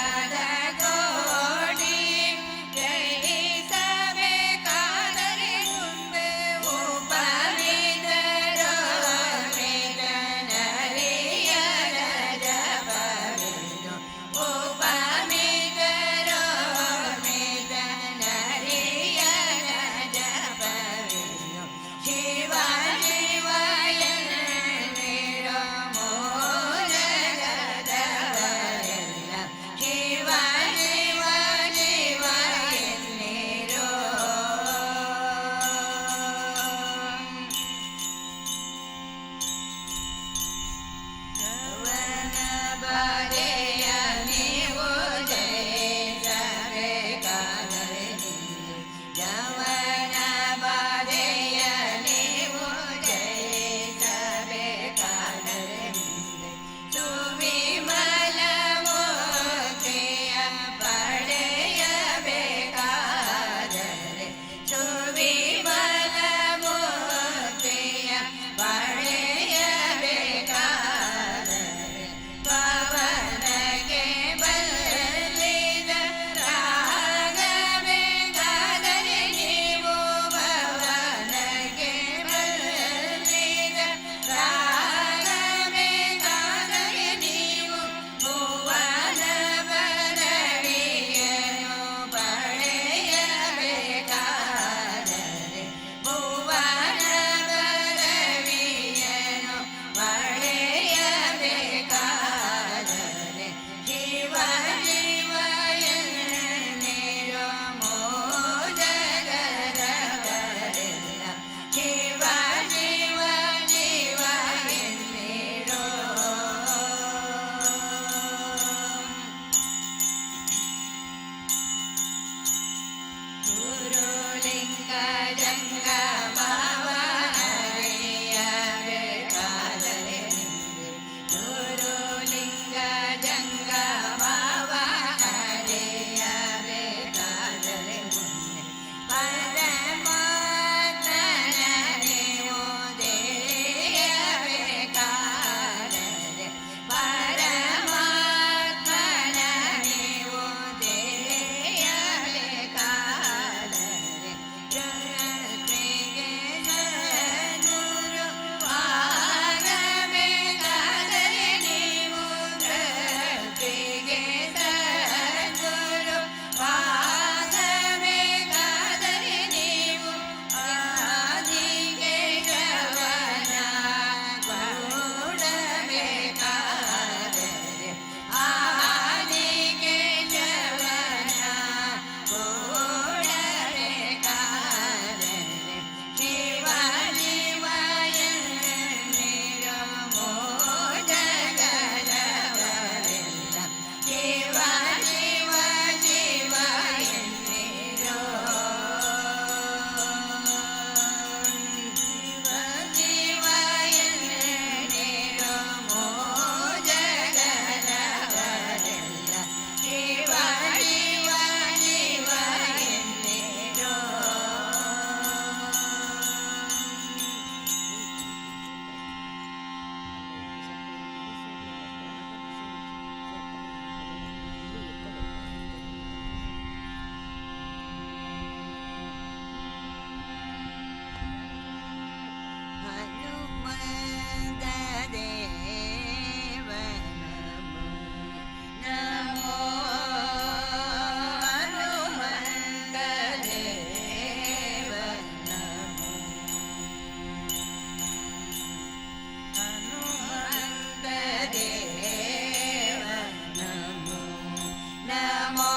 ನಮೋ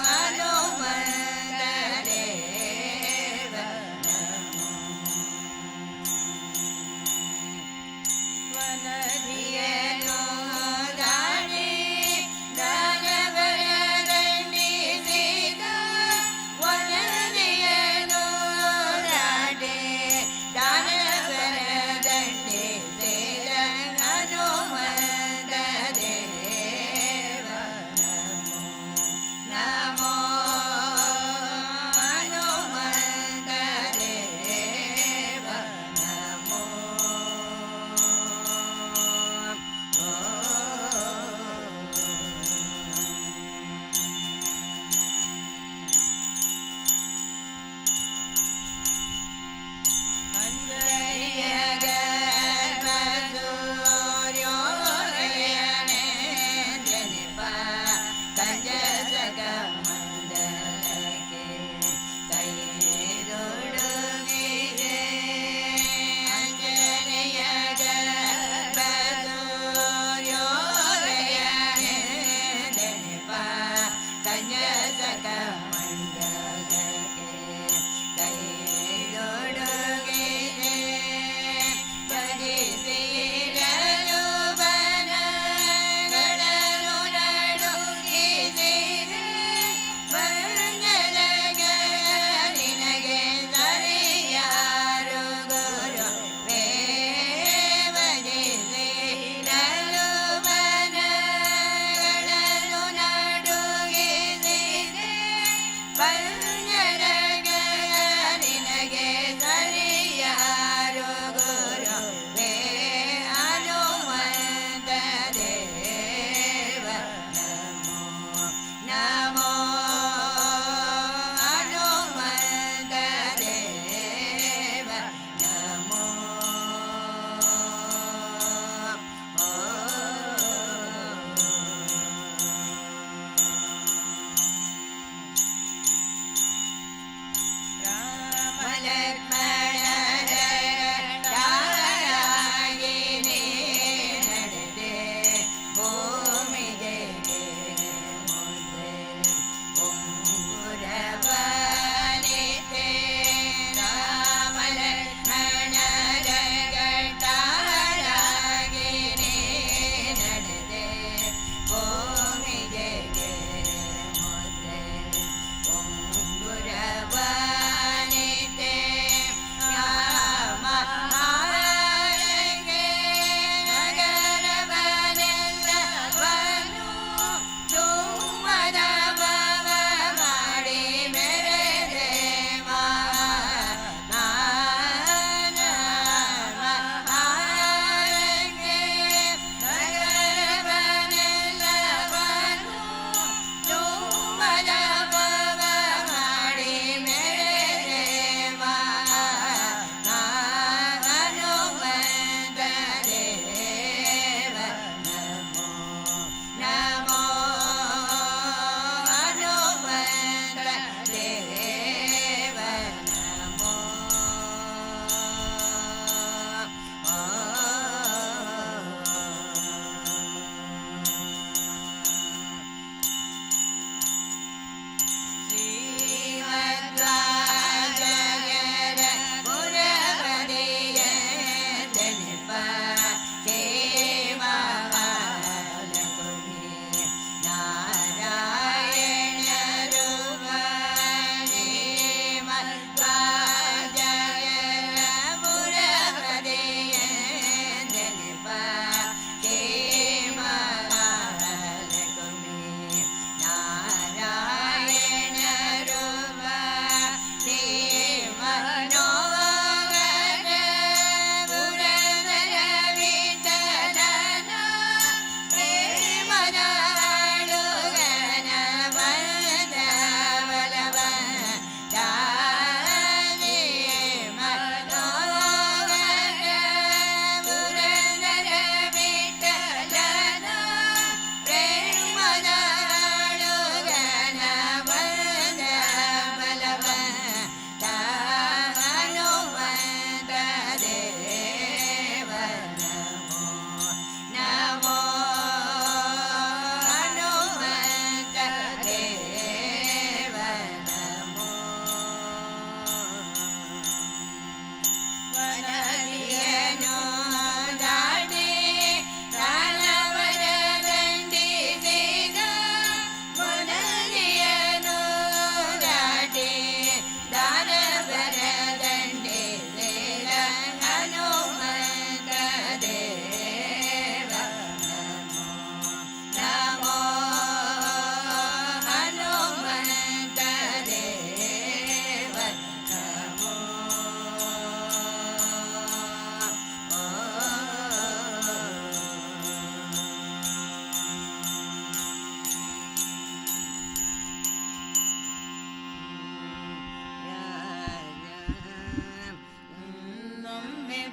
ಹನುಮಂತ ದೇವ ವನಧಿಯನು ದಾಡಿ ದಾನವರ ದಂಡಿಸಿದ ವನಧಿಯನು ದಾಡಿ ದಾನವರ ದಂಡಿಸಿದ ಹನುಮಂತ ದೇವನ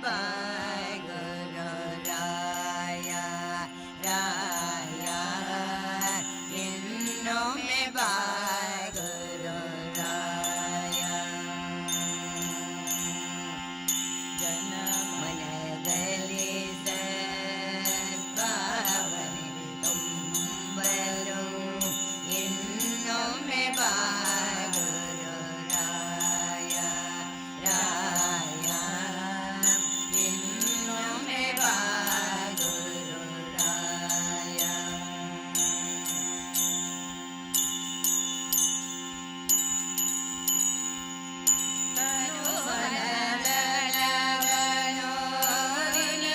ಬಾಯ್ ಗುರು ರಾಯ ರಾಯ ಇನ್ನೊಮ್ಮೆ ಬಾಯ್ ಗುರು ರಾಯ ಜನ ಮನದಲ್ಲಿ ಸದ್ಭಾವನೆ ತುಂಬಲು ಇನ್ನೊಮ್ಮೆ ಬಾಯ್ ಗುರು ರಾಯ ರಾಯ ಇನ್ನೊಮ್ಮೆ ಬಾಯ್ ಗುರು ರಾಯ ತನುವನದಳವನು ನಿನಗರ್ಪಿಸುವೆ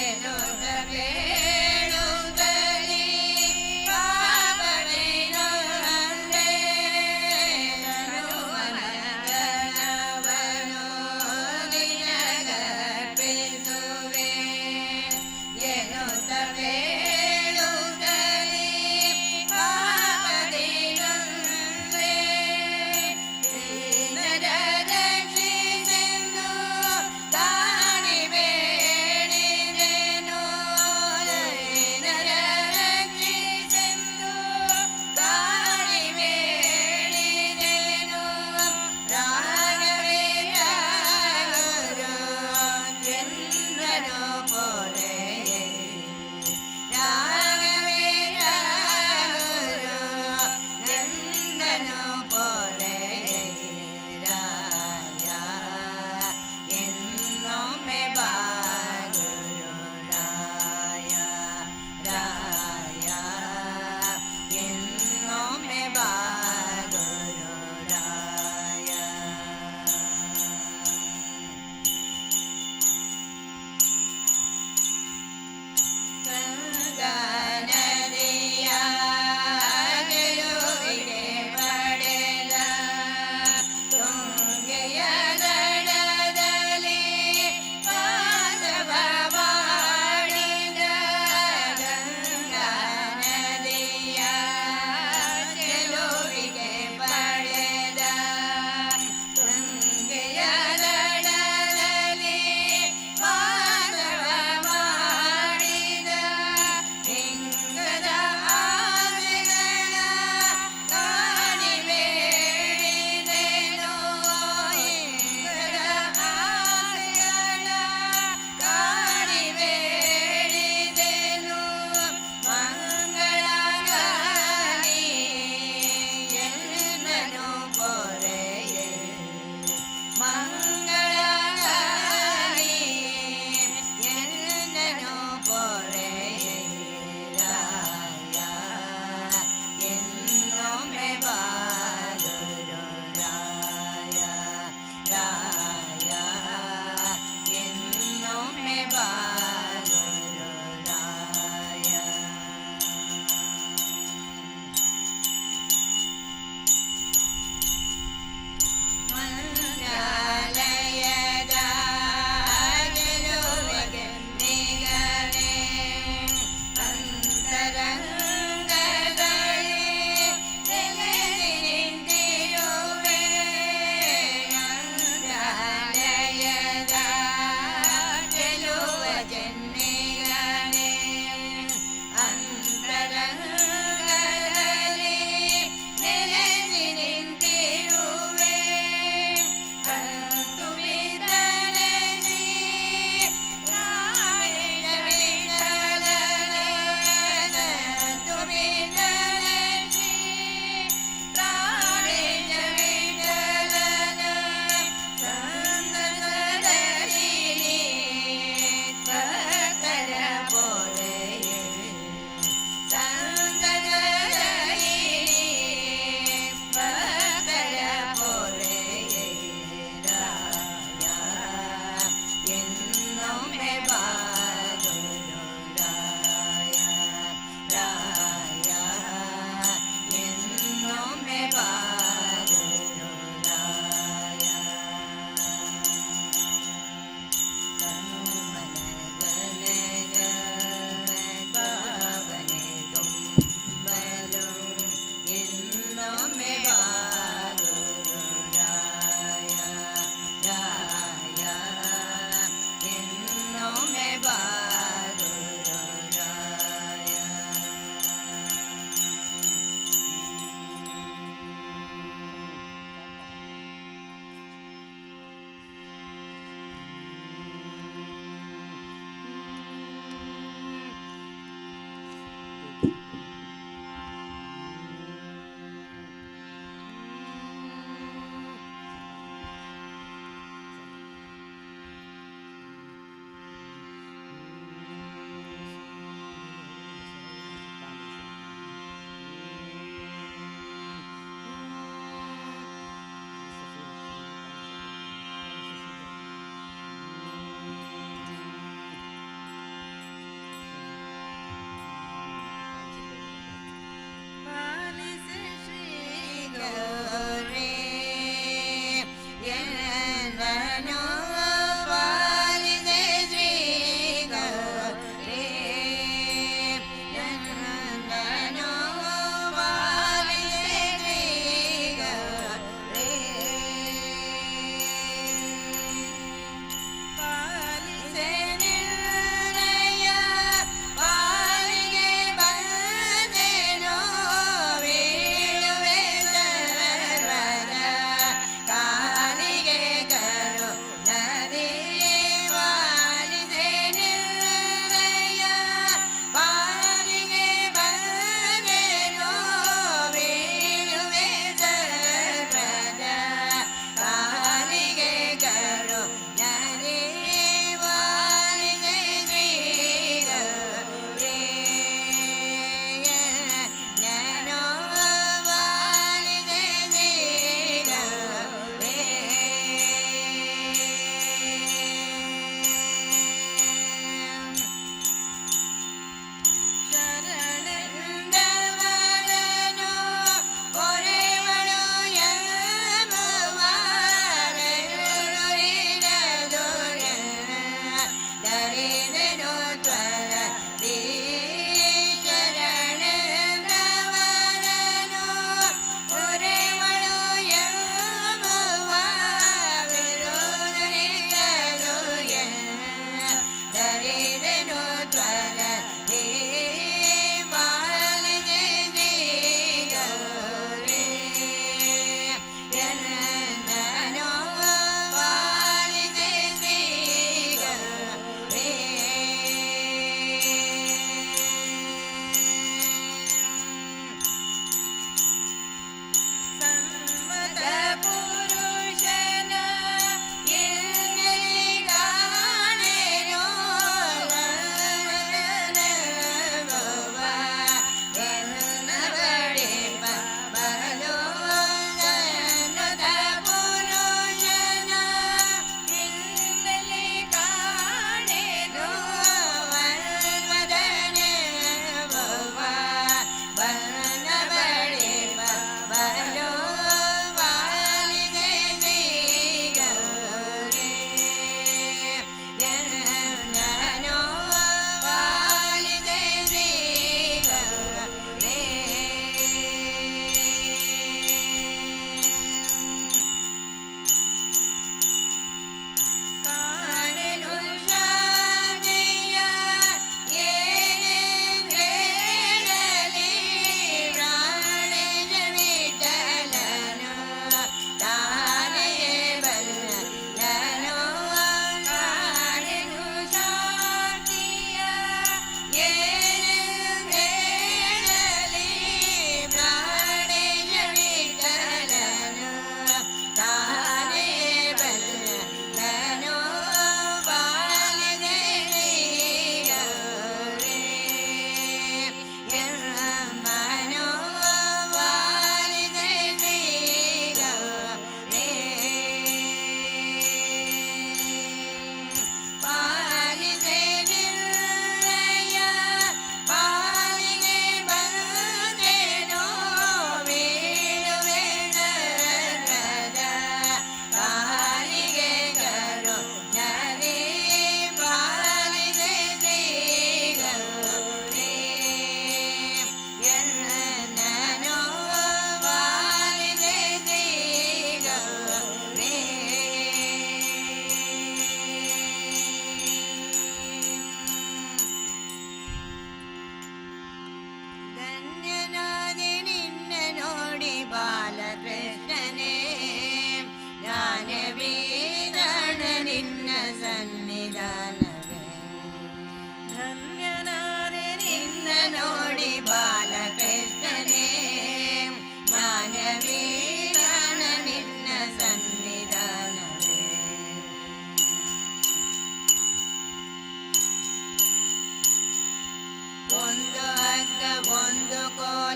ಎನ್ನುತ್ತ ಬೇಡುತ್ತಲೀ ಪಾಪವೇನು ಅಂದೆ ತನುವನದಳವನು ನಿನಗರ್ಪಿಸುವೆ ಎನ್ನುತ್ತ ಬೇಡುತ್ತಲೀ ಪಾಪವೇನಂದೆ ದೀನರ ರಕ್ಷಿಸೆಂದು ತಾನಿ ಬೇಡಿದೆನು ದೀನರ ರಕ್ಷಿಸೆಂದು ತಾನಿ ಬೇಡಿದೆನು ರಾಘವೇಂದ್ರ ಗುರು ಚಂದ್ರನು ಪೊರೆಯೇ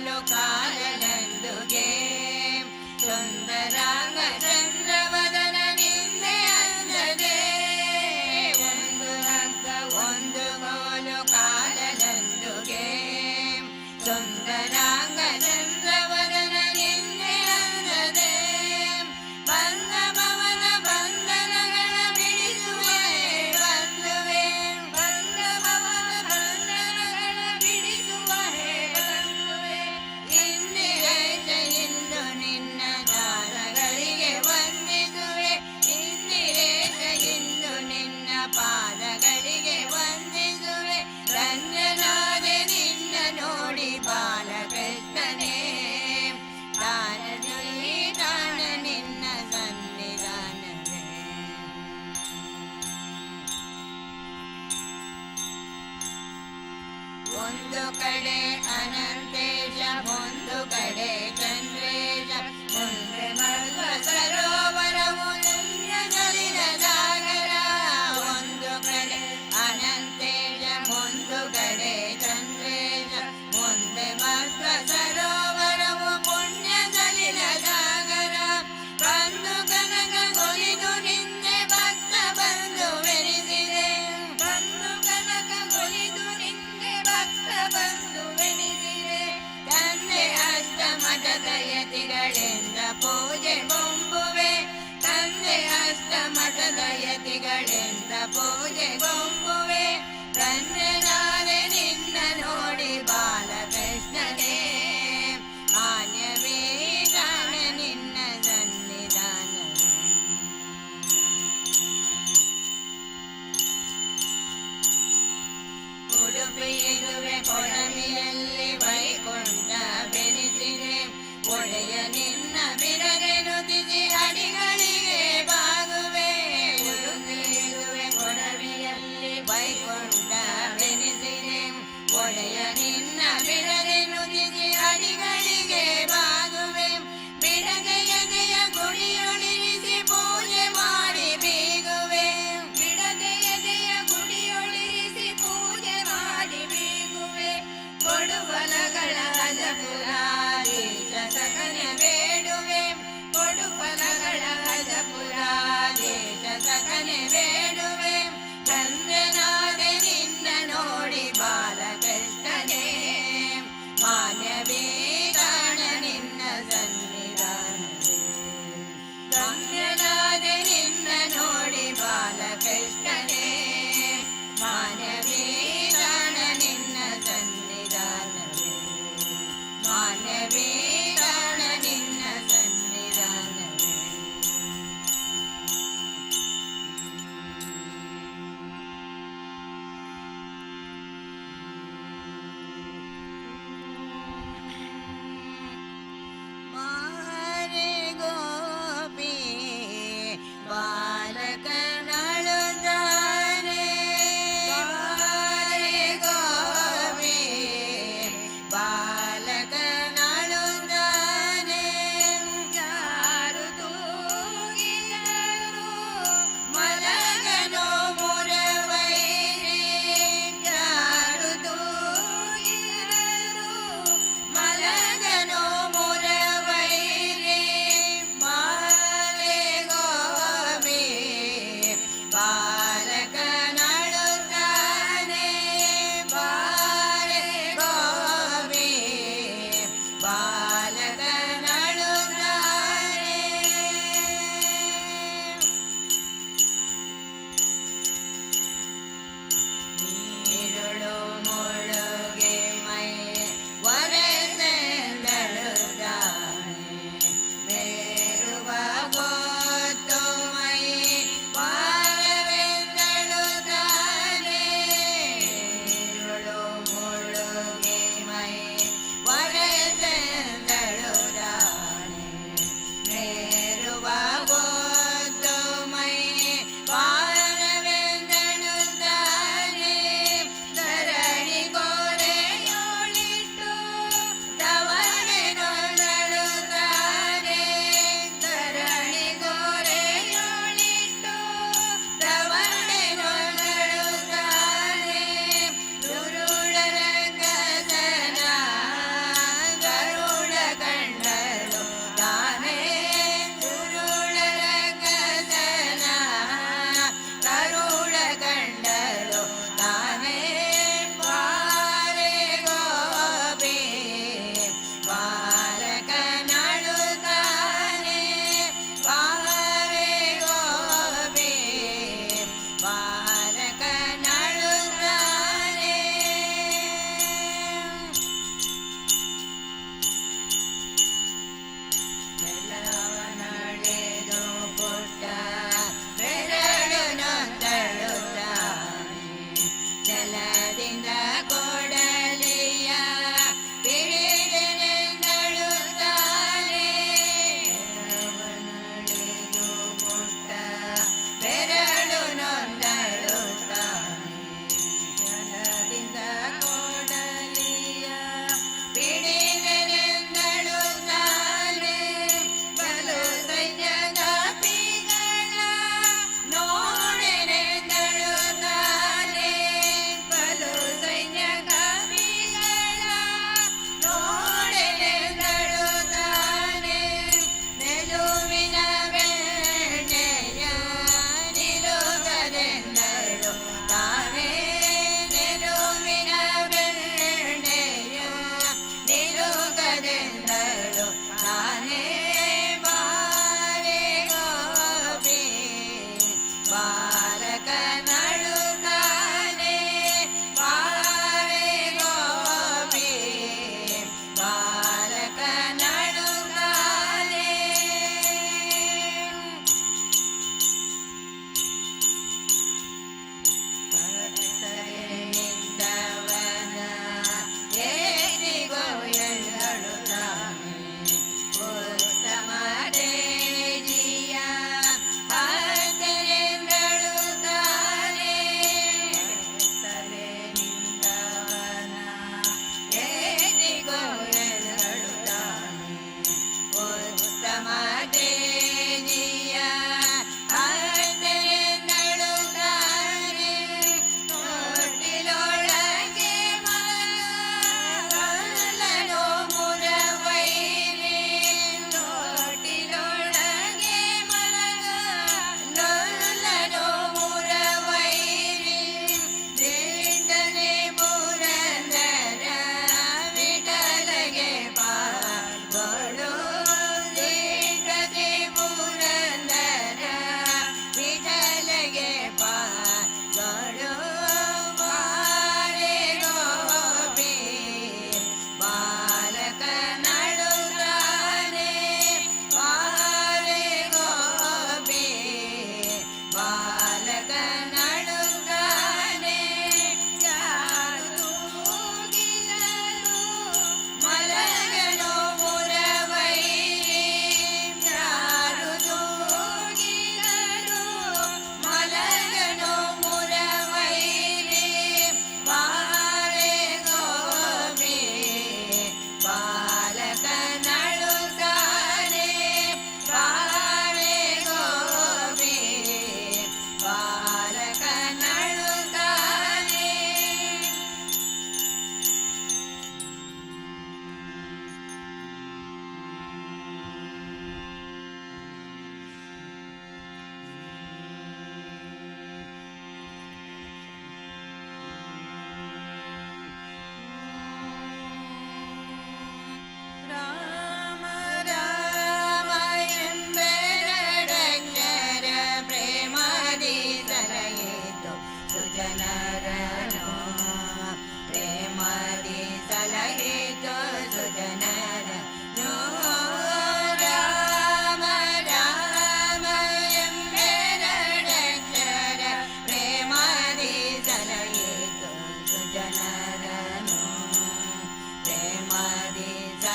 ಕೋಲು ಕಾಲನಂದುಗೆ ಸುಂದರಾಂಗ ಚಂದ್ರವದನ ನಿಂದೆ ಅಂದದೆ ಒಂದು ಹಗ್ಗ ಒಂದು ಕೋಲು ಕಾಲನಂದುಗೆ ಸುಂದರಾಂಗ ಚಂದ್ರವದನ ನಿಂದೆ ಅಂದದೆ ಬಂದ ಭವನ ಬಂಧನಗಳ ಬಿಡಿಸುವೆ ಬಂಧುವೆ ಬಂದ ಭವನ ಬಂಧನಗಳ ಬಿಡಿಸುವ ಹೇ ಬಂಧುವೆ ಇಂದಿರೇಶ ಇಂದು ನಿನ್ನ ಪಾದಗಳಿಗೆ ವಂದಿಸುವೆ ಇಂದಿರೇಶ ಇಂದು ನಿನ್ನ ಪಾದಗಳಿಗೆ ವಂದಿಸುವೆ ರಂಜನಾದೆ ನಿನ್ನ ನೋಡಿ ಬಾಲಕೃಷ್ಣನೇ ತಾನದಲ್ಲಿ ತಾನ ನಿನ್ನ ಸನ್ನಿಧಾನವೇ ಒಂದು ಕಡೆ ಅನಂತೇಶ ಒಂದು ಕಡೆ ಚಂದ್ರೇಶ ಮುಂದೆ ಮಧ್ವ ಸರೋವರವು ಲಿಂಗದಲ್ಲಿನ ಸಾಗರ ಒಂದು ಕಡೆ ಅನಂತೇಶ ಒಂದು ಕಡೆ ಚಂದ್ರೇಶ ಮುಂದೆ ಮಧ್ವ ಸರೋವರವು ಪುಣ್ಯದಲ್ಲಿನ ಸಾಗರ ಬಂದು ಕನಕ ಕೊಲಿದು ನಿಂದೆ ಭಕ್ತ ಬಂಧುವೆನಿಸಿದೆ ಬಂದು ಕನಕ ಕೊಲಿದು ನಿಂದೆ ಭಕ್ತ ಬಂಧುವೆನಿಸಿದೆ ತಂದೆ ಅಷ್ಟಮಠದ ಯತಿಗಳಿಂದ ಪೂಜೆ ಗೊಂಬುವೆ ತಂದೆ ಅಷ್ಟಮಠದ ಯತಿಗಳಿಂದ ಪೂಜೆ ಗೊಂಬುವೆ ಧನ್ಯನಾದೆ ನಿನ್ನ ನೋಡಿ ಬಾಲಕೃಷ್ಣನೇ ಮಾನ್ಯವೇ ತಾಣ ನಿನ್ನ ಸನ್ನಿಧಾನವೇ ಉಡುಪಿಯಿರುವೆ ಕೊಡಮಿಯಲ್ಲಿ ವೈಕುಂಠ ಬೆನಿಸಿದೆ ಒಡೆಯ ನಿನ್ನ ಬಿಡದೆ ನುತಿಸಿ ಅಡಿಗಳಿಗೆ ಬಾಗುವೆ ಉಡುಪಿಯಿರುವೆ ಕೊಡಮಿಯಲ್ಲಿ ವೈಕುಂಠ ಬೆನಿಸಿದೆ ಒಡೆಯ ನಿನ್ನ ಬಿಡದೆ ನುತಿಸಿ ಅಡಿಗಳಿಗೆ ಬಾಗುವೆ ಬಿಡದೆಯದೆಯ ಗುಡಿಯೊಳಿರಿಸಿ ಪೂಜೆ ಮಾಡಿ ಬೀಗುವೆ ಬಿಡದೆಯದೆಯ ಗುಡಿಯೊಳಿರಿಸಿ ಪೂಜೆ ಮಾಡಿ ಬೀಗುವೆ ಕೊಡುಫಲಗಳ ಹಜಪುರಾದೇಶ ಸಕನೆ ಬೇಡುವೆ ಕೊಡುಫಲಗಳ ಹಜಪುರಾದೇಶ ಸಕನೆ ಬೇಡುವೆ ಧನ್ಯನಾದೆ ನಿನ್ನ ನೋಡಿ ಬಾಲಕೃಷ್ಣನೇ ಮಾನ್ಯವೇ ತಾಣ ನಿನ್ನ ಸನ್ನಿಧಾನವೇ ಧನ್ಯನಾದೆ ನಿನ್ನ ನೋಡಿ ಬಾಲಕೃಷ್ಣನೇ ಮಾನ್ಯವೇ ತಾಣ ನಿನ್ನ ಸನ್ನಿಧಾನವೇ ಮಾನ್ಯವೇ ತಾಣ ನಿನ್ನ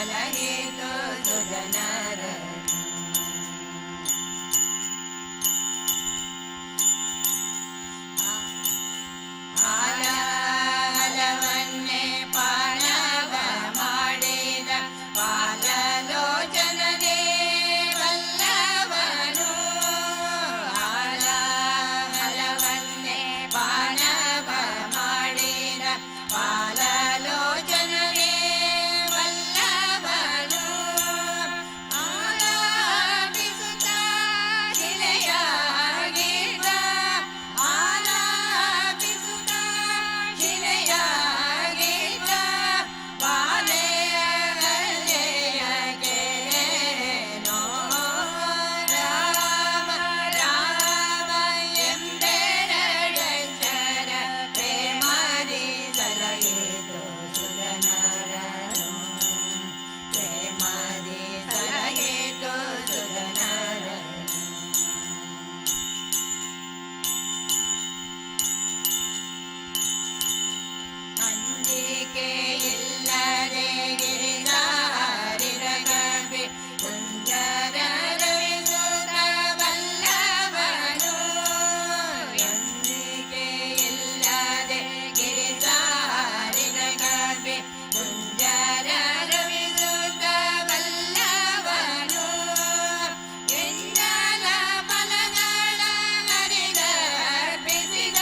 ಸಲಹಿತು ಸುಜನರನು ಹಲವನ್ನೇ ಪಾನವ ಮಾಡಿದ ಪಾಲಲೋಚನನೇ ಬಲ್ಲವನು ಹಲವನ್ನೇ ಪಾನವ ಮಾಡಿದ ಪಾಲಲೋಚನನೇ ಬಲ್ಲವನು ಆಲಾಪಿಸುತ್ತ ಶಿಲೆಯಾಗಿದ್ದ ಆಲಾಪಿಸುತ್ತ ಶಿಲೆಯಾಗಿದ್ದ ಬಾಲೆಯ ಗಲ್ಲೆಯ ಕೇಳೇನೋ ರಾಮ ರಾಮ ಎಂಬೆರಡಕ್ಷರ ಪ್ರೇಮಾದಿ ಸಲಹಿತು ಸುಜನರನು ಪ್ರೇಮಾದಿ ಸಲಹಿತು ಸುಜನರನು ಅಂಜಿಕೆ ಇಲ್ಲದೆ ಗಿರಿಧಾರಿದ ಕವಿ ಕುಂಜರ ರವಿಸುತ್ತ ಬಲ್ಲವನು ಅಂಜಿಕೆ ಇಲ್ಲದೆ ಗಿರಿಧಾರಿದ ಕವಿ ಕುಂಜರ ರವಿಸುತ್ತ ಬಲ್ಲವನು ಎಂಜಲ ಫಲಗಳ ಹರಿದರ್ಪಿಸಿದ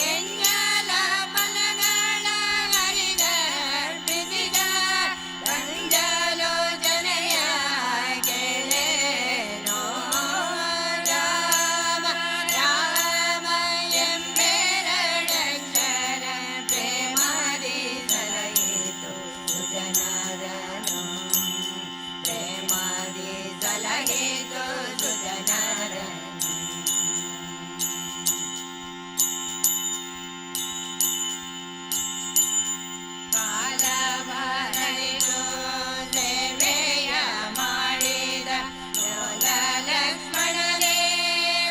ಎಂಜಲ ಫಲಗಳ ಹರಿದರ್ಪಿಸಿದ ರಂಜಲೋಚನೆಯ ಕೇಳೇನೋ ರಾಮ ರಾಮ ಎಂಬೆರಡಕ್ಷರ ಪ್ರೇಮಾದಿ ಸಲಹಿತು ಸುಜನರನು ಪ್ರೇಮಾದಿ ಸಲಹಿತು ಸುಜನರನು ಕಾಲವರಳಿದು ಸೇವೆಯ ಮಾಡಿದ ಲೋಲ ಲಕ್ಷ್ಮಣನೇ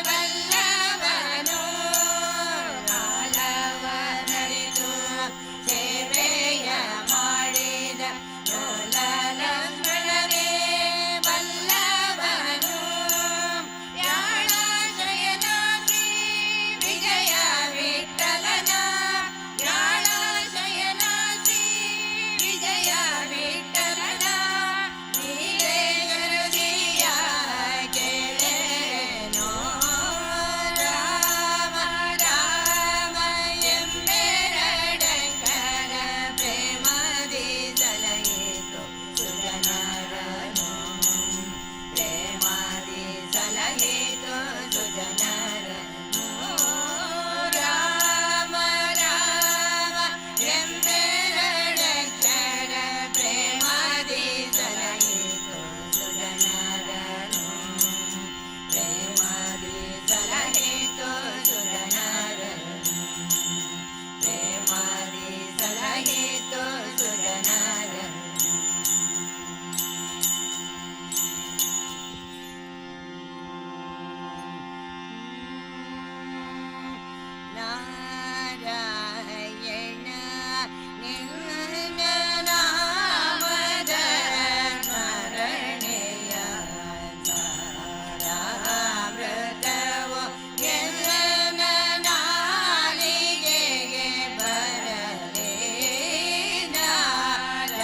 ಬಲ್ಲವನು ಕಾಲವರಳಿದು ಸೇವೆಯ ಮಾಡಿದ ಲೋಲ ಲಕ್ಷ್ಮಣನೇ ಬಲ್ಲವನು ಯಾಳ ಶಯನ ಶ್ರೀ ವಿಜಯ ವಿಠಲನ ಯಾಳ ಶಯನ ಶ್ರೀ ವಿಜಯ ವಿಠಲನ ನೀರೇ ಗರುಜಿಯ ಕೇಳೇನೋ ರಾಮ ರಾಮ ಎಂಬೆರಡಕ್ಕರ ಪ್ರೇಮಾದಿ ಸಲಹಿತು ಸುಜನರನು ಪ್ರೇಮಾದಿ ಸಲಹಿತು ಸುಜನರನು ರಾಮ ರಾಮ ಎಂಬೆರಡಕ್ಷರ ಪ್ರೇಮಾದಿ ಸಲಹಿತು ಸುಜನರನು ಪ್ರೇಮಾದಿ ಸಲಹಿತು ಸುಜನರನು ಪ್ರೇಮಾದಿ ಸಲಹಿತು ಸುಜನರನು ನಾರಾಯಣ ನಿನ್ನ ನಾಮದ ಸ್ಮರಣೆಯ ಸಾರಾಮೃತವು ಎಲ್ಲ ನಾಲಿಗೆಗೆ ಬರಲೇ ನಾರಾಯಣ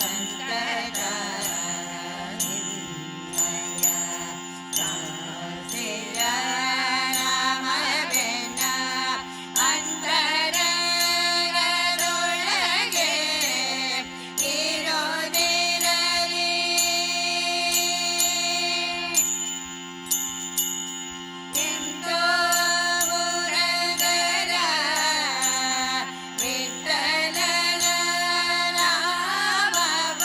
ಸಂತತ ನಿನ್ನಯ ಕಾಸಿರ ನಾಮವೆನ್ನ ಅಂತರಂಗದೊಳಗೆ ಇರೋದಿರಲಿ. ಎಂತೋ ಪುರಂದರ ವಿಠ್ಠಲನ ನಾಮವ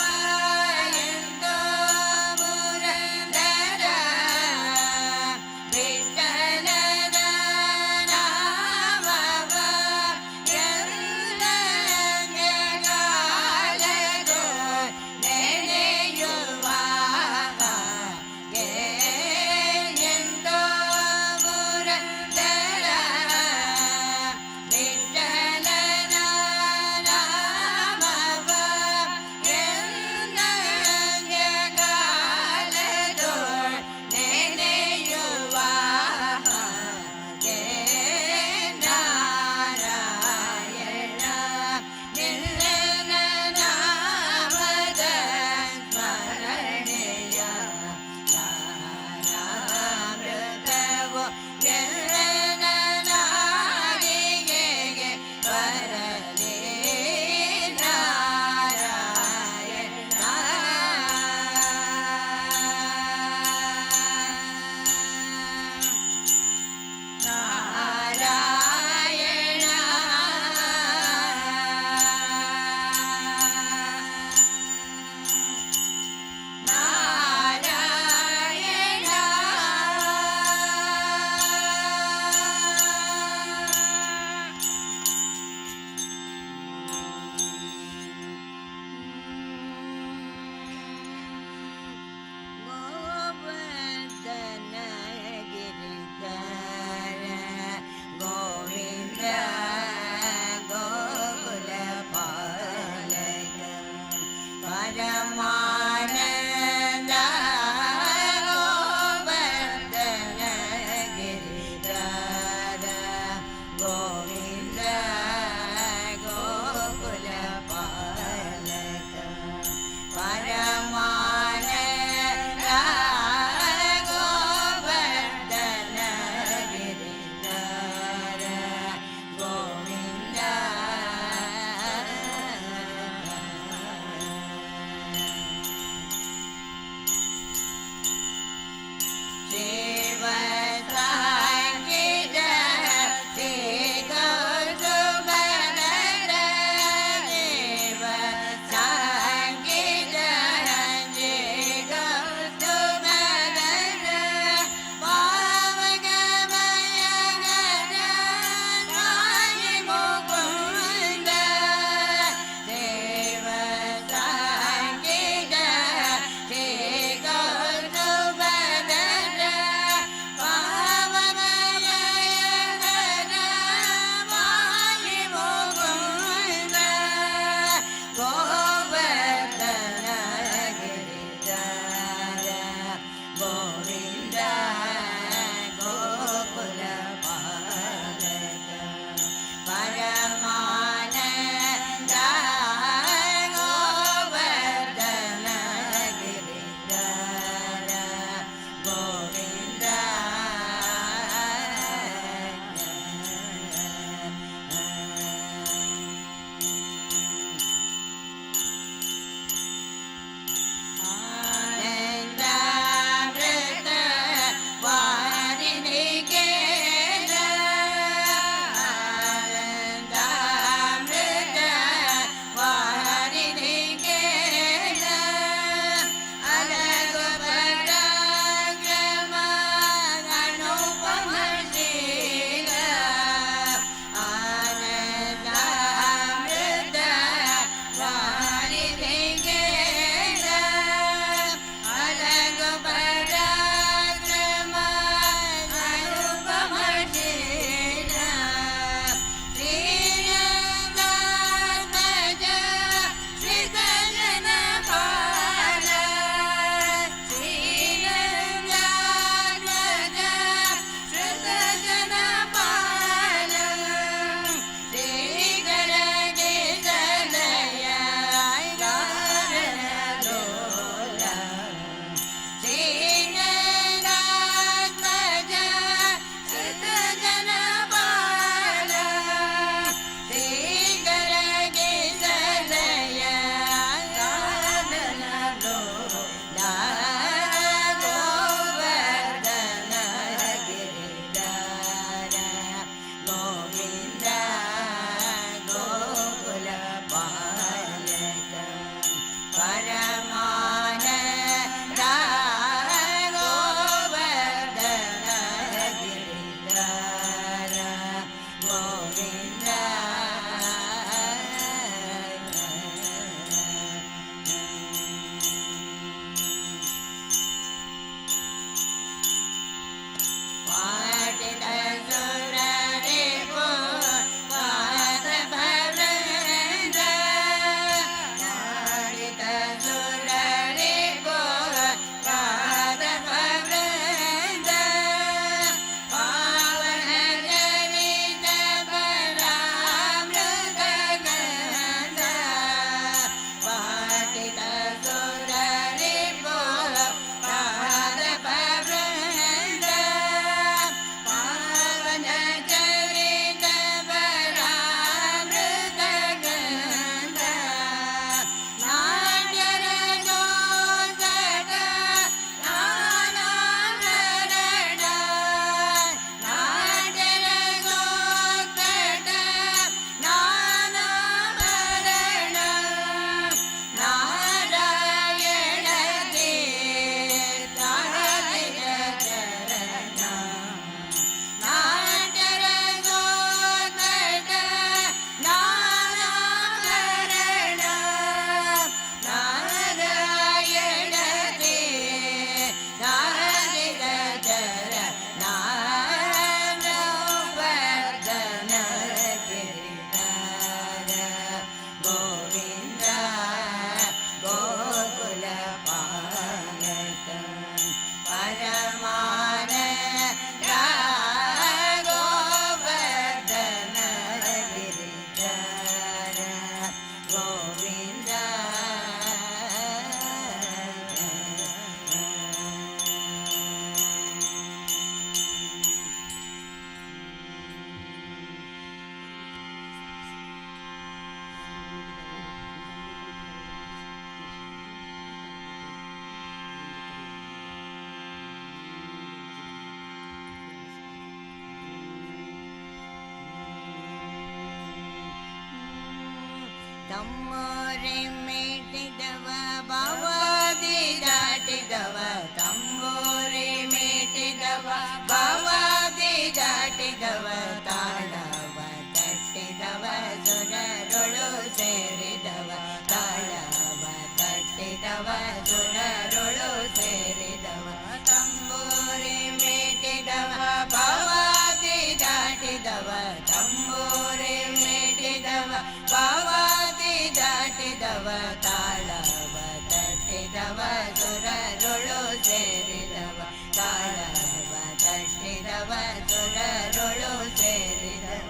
ತಮ್ಮೂರಿ ಮೇಟಿದವ ಬಾವಾದಿ ದಾಟಿದವ ತಮ್ಮೂರಿ ಮೇಟಿದವ ಬಾವಾದಿ ದಾಟಿದವ ತಾಳವ ತಟ್ಟಿದವ ಸುರರೊಳು ಸೇರಿದವ ತಾಳವ ತಟ್ಟಿದವ ಸುರರೊಳು ಸೇರಿದವ ತಂಬೂರಿ ಮೇಟಿದವ ಬಾವಾದಿ ದಾಟಿದವ ತಂಬೂರಿ ಮೇಟಿದವ ಬಾವಾದಿ ದಾಟಿದವ ತಾಳವ ತಟ್ಟಿದವ ಸುರರೊಳು ಸೇರಿದವ ತಾಳವ ತಟ್ಟಿದವ ಸುರರೊಳು ಸೇರಿದವ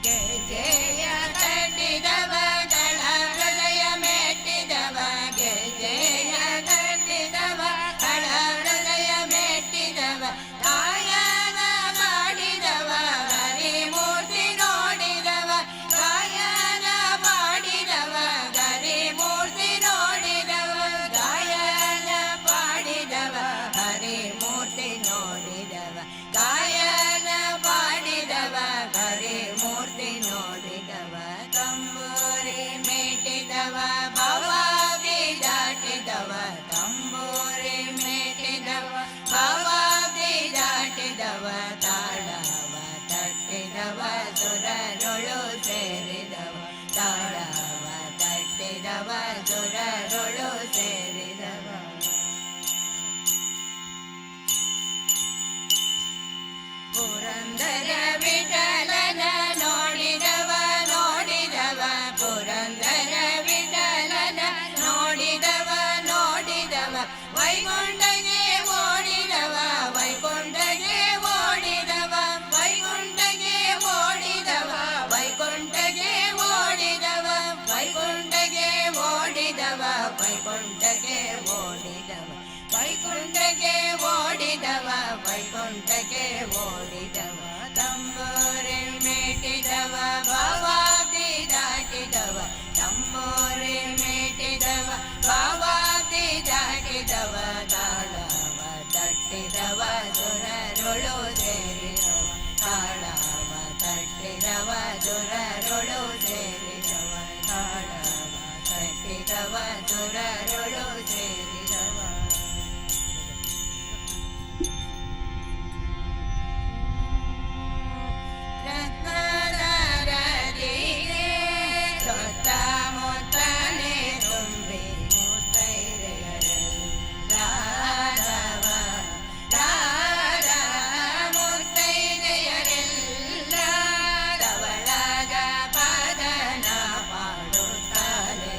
ಗೆಜೆಯ ತಟ್ಟಿದವ ದಳ ಹೃದಯ ಮೆಟ್ಟಿದವ ಗೆಜೆಯ ತಟ್ಟಿದವ ದಳ ಹೃದಯ ಮೆಟ್ಟಿದವ ಗಾಯನ ಮಾಡಿದವ ಗರಿಮೂರ್ತಿ ನೋಡಿದವ ಗಾಯನ ಮಾಡಿದವ ಗರಿಮೂರ್ತಿ ನೋಡಿದವ ಗಾಯನ ಪಾಡಿದವ ಹರಿಮೂರ್ತಿ ನೋಡಿದವ ಗಾಯನ ಪಾಡಿದವ ಹರಿಮೂರ್ತಿ ನೋಡಿದವ ತಂಬೂರಿ ಮೇಟಿದವ ಭವಾದಿ ದಾಟಿದವ ತಂಬೂರಿ ಮೇಟಿದವ ಭವಾದಿ ದಾಟಿದವ ತಾಳವ ತಟ್ಟಿದವ ಸುರರೊಳು ಸೇರಿದವ ತಾಳವ ತಟ್ಟಿದವ ಸುರರೊಳು ಸೇರಿದವ ಪುರಂದರ ವಿಠಲನ ನೋಡಿದವ ನೋಡಿದವ ಪುರಂದರ ವಿಠಲನ ನೋಡಿದವ ನೋಡಿದವ ವೈಕುಂಠಗೆ ಓಡಿದವ ವೈಕುಂಠಗೆ ಓಡಿದವ ವೈಕುಂಠಗೆ ಓಡಿದವ ವೈಕುಂಠಗೆ ಓಡಿದವ ವೈಕುಂಠಗೆ ಓಡಿದವ ವೈಕುಂಠಗೆ ಓಡಿದವ ವೈಕುಂಠಗೆ ಓಡಿದವ ವೈಕುಂಠಗೆ ಓಡಿದವ ತಂಬೂರಿ ಮೇಟಿದವ ಭವಾದಿ ದಾಟಿದವ ತಂಬೂರಿ ಮೇಟಿದವ ಭವಾದಿ ದಾಟಿದವ ತಾಳವ ತಟ್ಟಿದವ ಸುರರೊಳು ಸೇರಿದವ ತಾಳವ ತಟ್ಟಿದವ ಸುರರೊಳು ಸೇರಿದವ ತಾಳವ ತಟ್ಟಿದವ ಸುರರೊಳು ಸೇರಿದವ ರತ್ನದರದಿಗೆ ಸುತ್ತಮುತ್ತನೆ ತುಂಬಿ ಮುತ್ತೈದೆಯರೆಲ್ಲ ರಾಧ ಮುತ್ತೈದೆಯರೆಲ್ಲ ಧವಳದ ಪದನ ಪಾಡುತ್ತಲೇ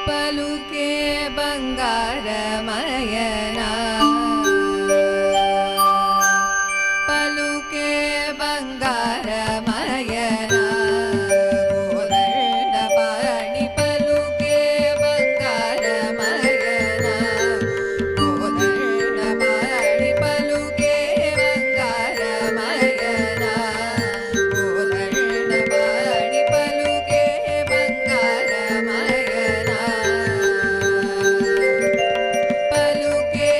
పలుకే బంగారమయన పలుకే బంగారమయన కోదండపాణి పలుకే బంగారమయన కోదండపాణి పలుకే బంగారమయన కోదండపాణి పలుకే బంగారమయన పలుకే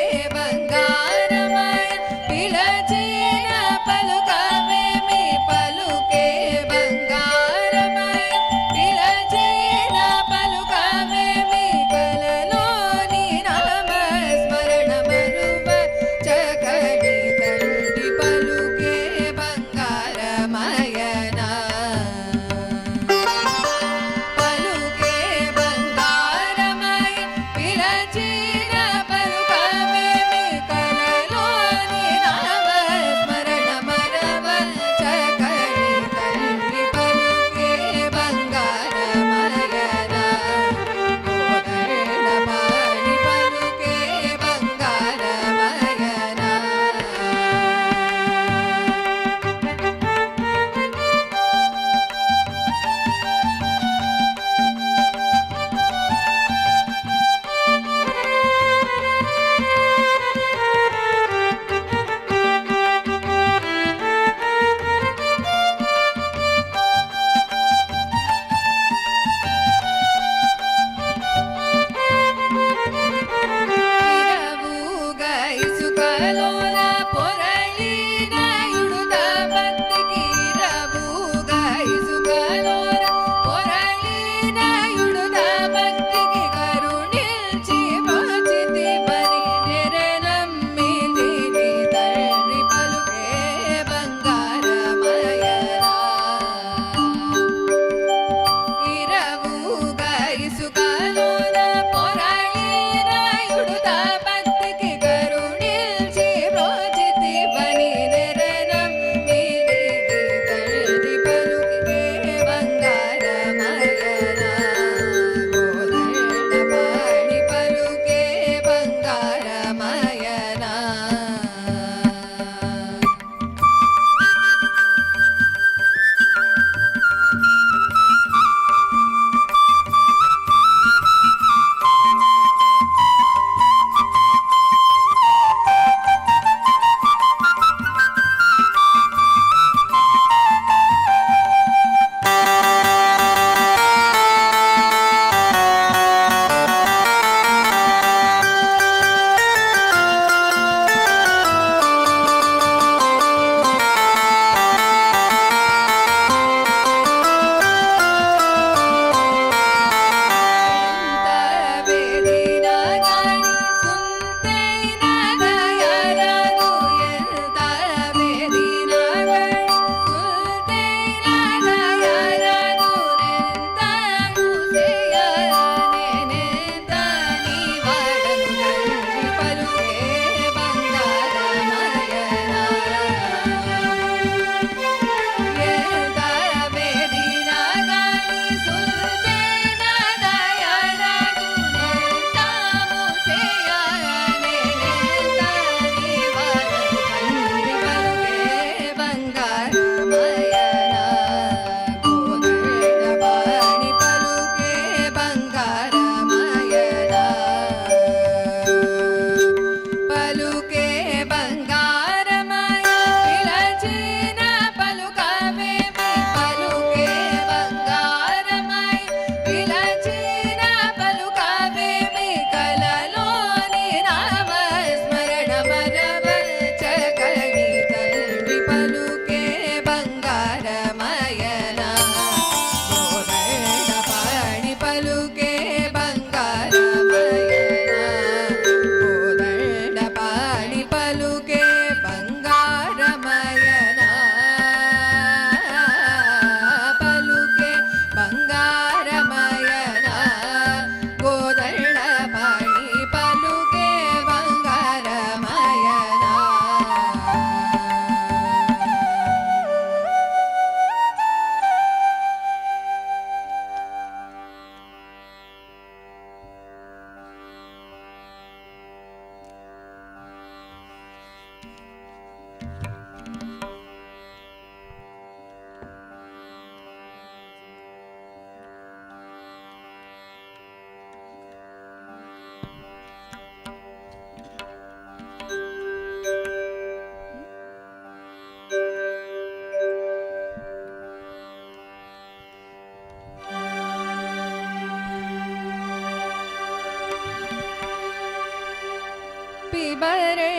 पिबरे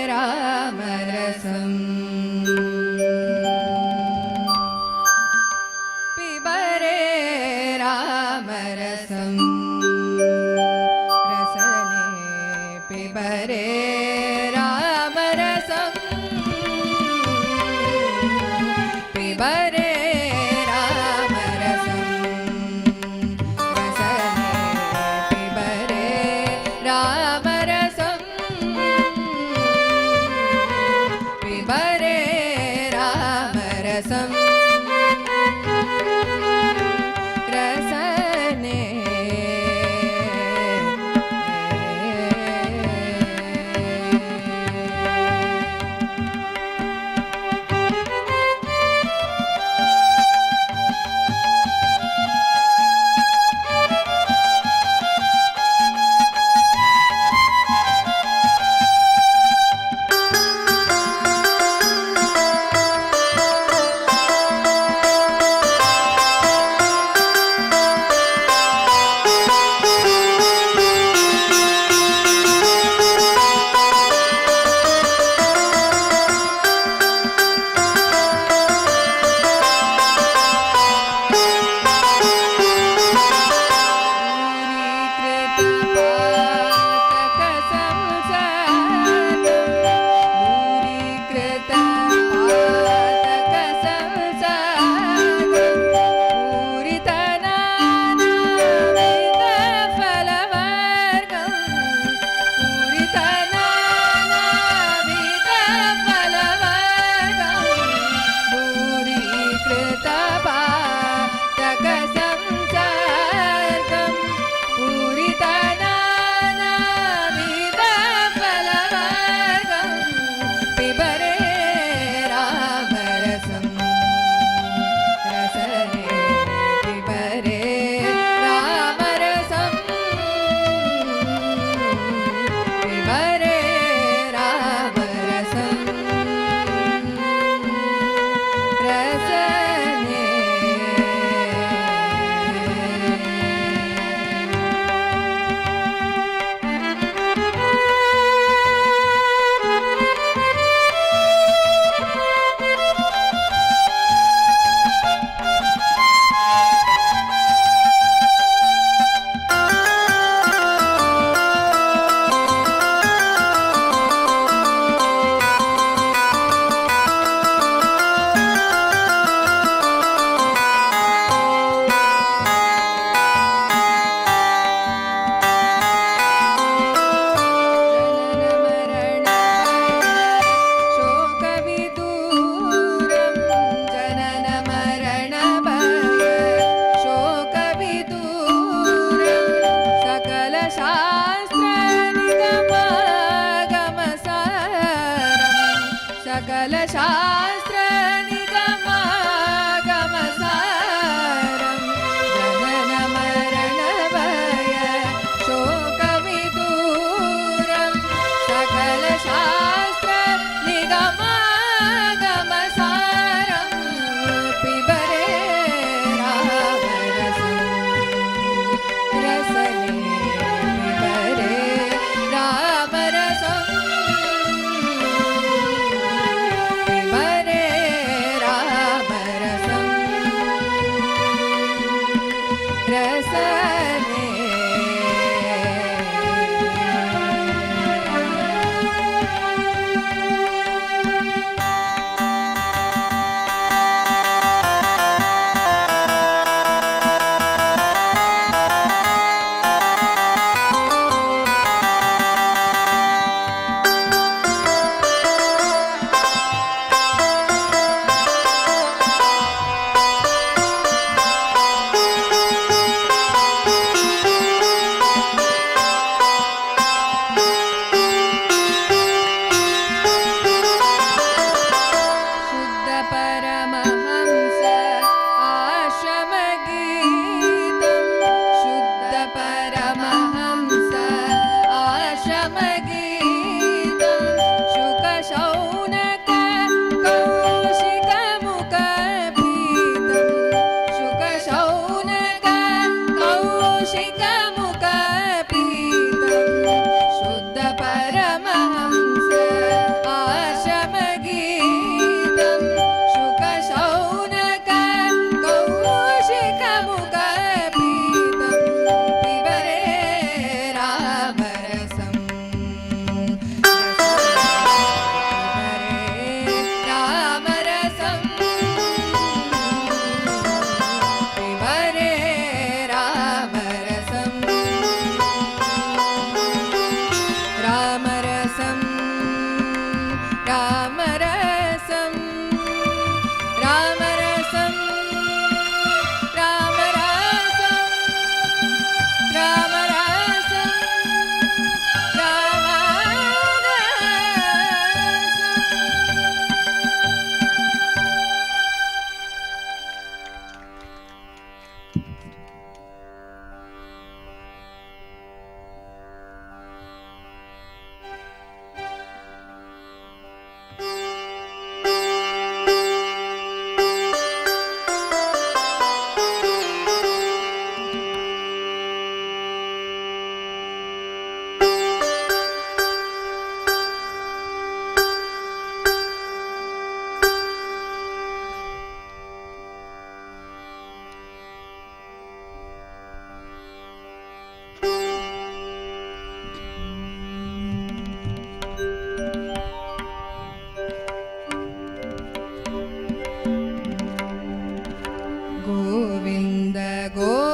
रामरसम् पिबरे रामरसम् रसने पिबरे रामरसम् पिबरे रामरसम् रसने पिबरे रामरसम् पिबरे रामरसम् रसने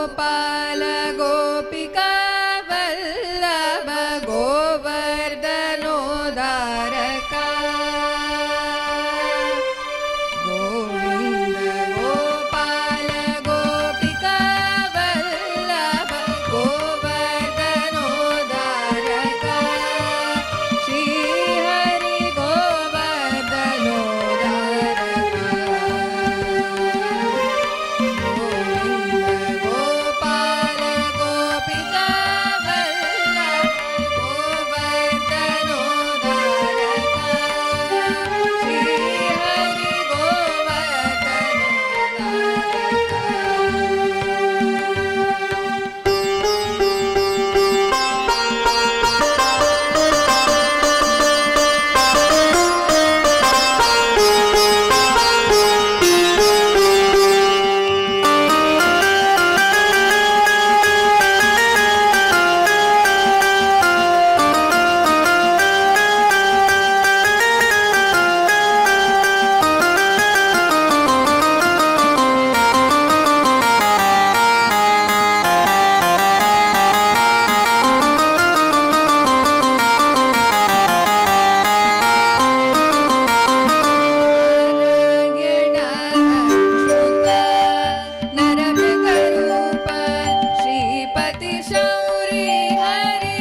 गोपाल गोपिका वल्लभ गोवर्धनोद्धारका गोविन्द गोपाल गोपिका वल्लभ गोवर्धनोद्धारका श्रीहरि गोवर्धनोद्धारका गोविन्द गोपाल गोपिका वल्लभ गोवर्धनोद्धारका श्रीहरि गोवर्धनोद्धारका नरमृगरूप श्रीपति शौरि हरि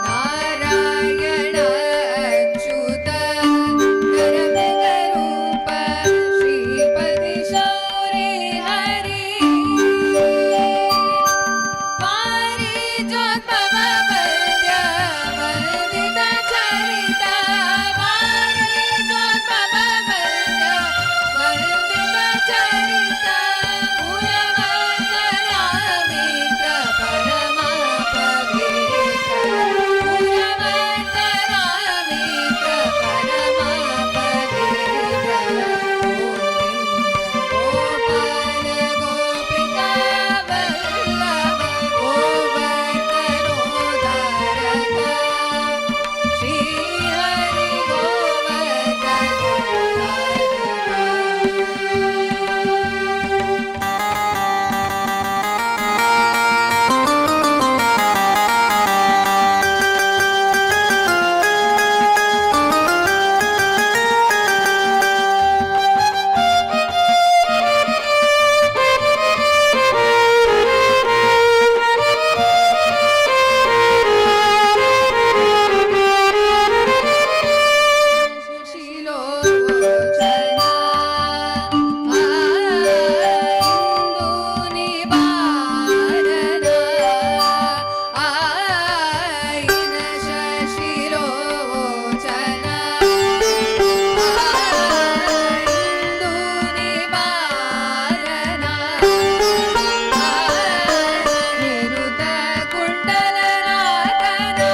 नारायण अच्युत नरमृगरूप श्रीपति शौरि हरि पारिजातमवन्द्य वन्दित चरिता पारिजातमवन्द्य वन्दित चरिता पुरवन्तरामित्र परमा पवित्र पुरवन्तरामित्र परमा पवित्र गोविन्द गोपाल गोपिका वल्लभ गोवर्धनोद्धारका श्रीहरि गोवर्धनोद्धारका शिलोचना इंदुनिवारना आयन शिलोचना इंदुनिवारना निरुत कुंडलनाथना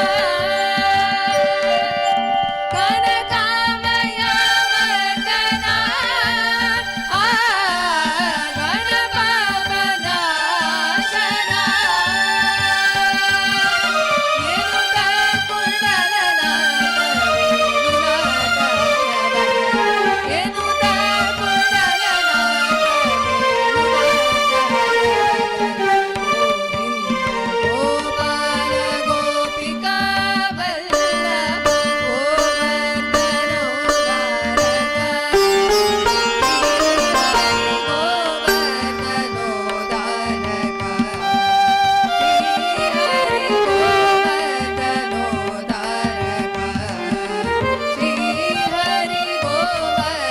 कनकामयवदना गणपवनाशना निरुत कुंडलनाथ वेणुनाथ गोपाल गोपिका वल्लभ गोवर्धनोद्धारका श्रीहरि गोवर्धनोद्धारका श्रीहरि गोवर्धनोद्धारका श्रीहरि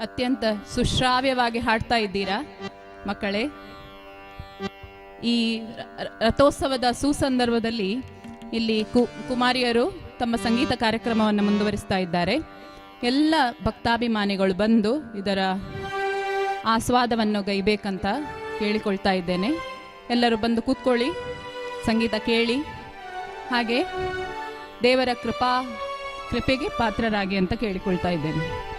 ಅತ್ಯಂತ ಸುಶ್ರಾವ್ಯವಾಗಿ ಹಾಡ್ತಾ ಇದ್ದೀರಾ ಮಕ್ಕಳೇ. ಈ ರಥೋತ್ಸವದ ಸುಸಂದರ್ಭದಲ್ಲಿ ಇಲ್ಲಿ ಕುಮಾರಿಯರು ತಮ್ಮ ಸಂಗೀತ ಕಾರ್ಯಕ್ರಮವನ್ನು ಮುಂದುವರಿಸ್ತಾ ಇದ್ದಾರೆ. ಎಲ್ಲ ಭಕ್ತಾಭಿಮಾನಿಗಳು ಬಂದು ಇದರ ಆಸ್ವಾದವನ್ನು ಗೈಬೇಕಂತ ಕೇಳಿಕೊಳ್ತಾ ಇದ್ದೇನೆ. ಎಲ್ಲರೂ ಬಂದು ಕೂತ್ಕೊಳ್ಳಿ, ಸಂಗೀತ ಕೇಳಿ, ಹಾಗೆ ದೇವರ ಕೃಪೆಗೆ ಪಾತ್ರರಾಗಿ ಅಂತ ಕೇಳಿಕೊಳ್ತಾ ಇದ್ದೇನೆ.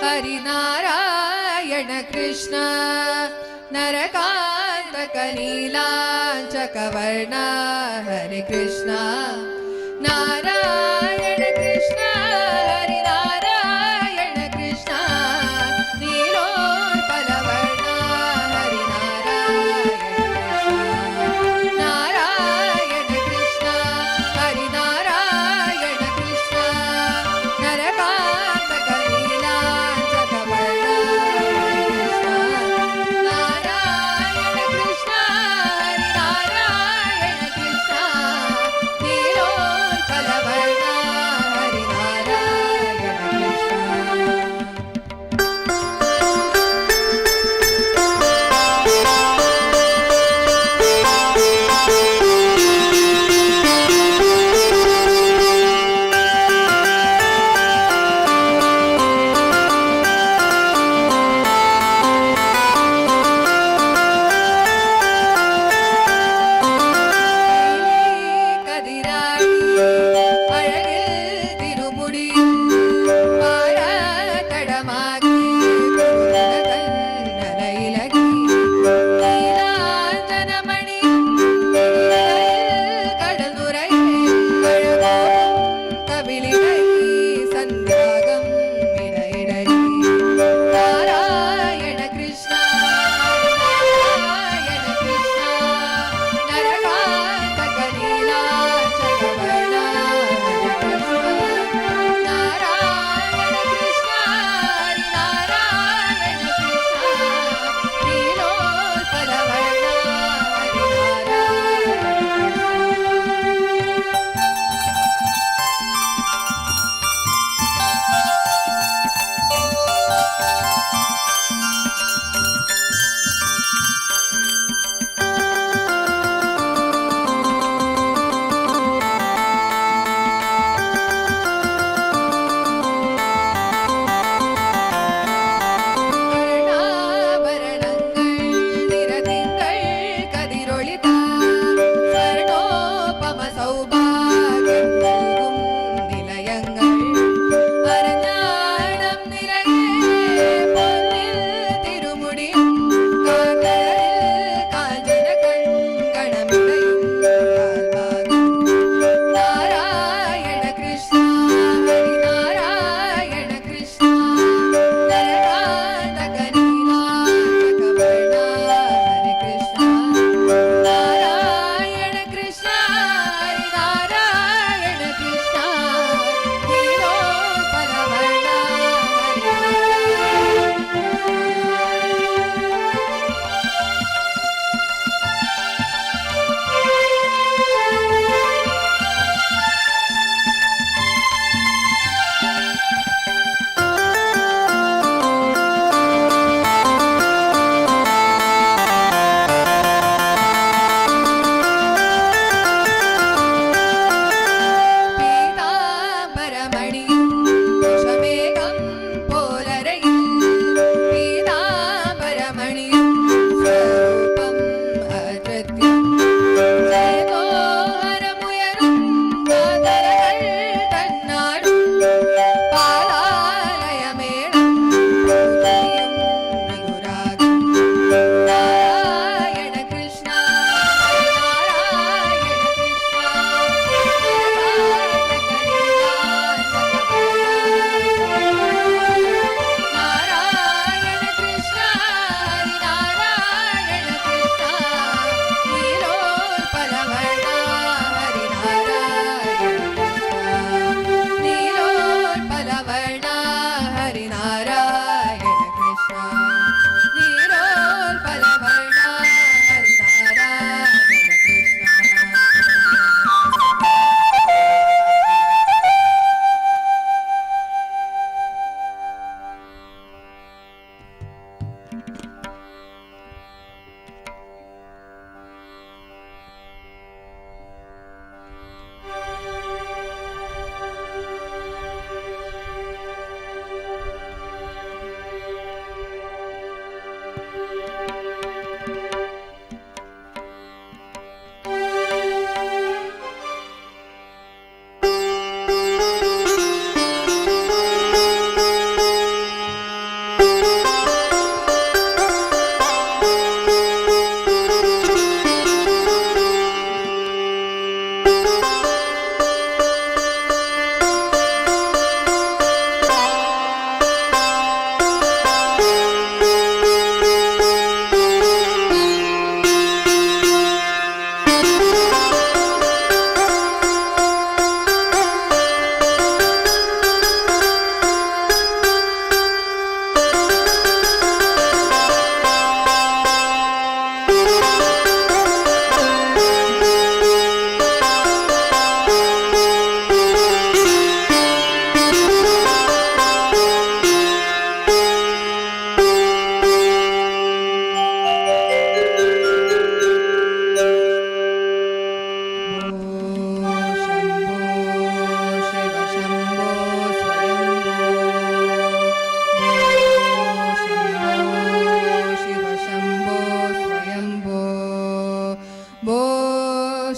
हरिनारायण कृष्ण नरकान्तक नीलाञ्चकवर्ण हरे कृष्ण नारायण कृष्ण हरिनारायण कृष्ण नीलोत्पलवर्ण हरिनारायण कृष्ण हरिनारायण कृष्ण नरकान्तक नीलाञ्चकवर्ण नारायण कृष्ण हरिनारायण कृष्ण नीलोत्पलवर्ण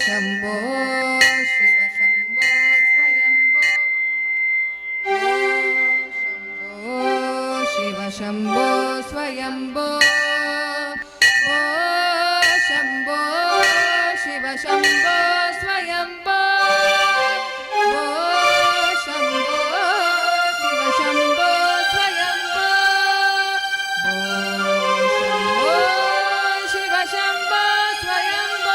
शम्भो शिव शम्भो स्वयम्भो शम्भो शिव शम्भो स्वयम्भो ओ शम्भो शिव शम्भो स्वयम्भो ओ शम्भो शिव शम्भो स्वयम्भो ओ शम्भो शिव शम्भो स्वयम्भो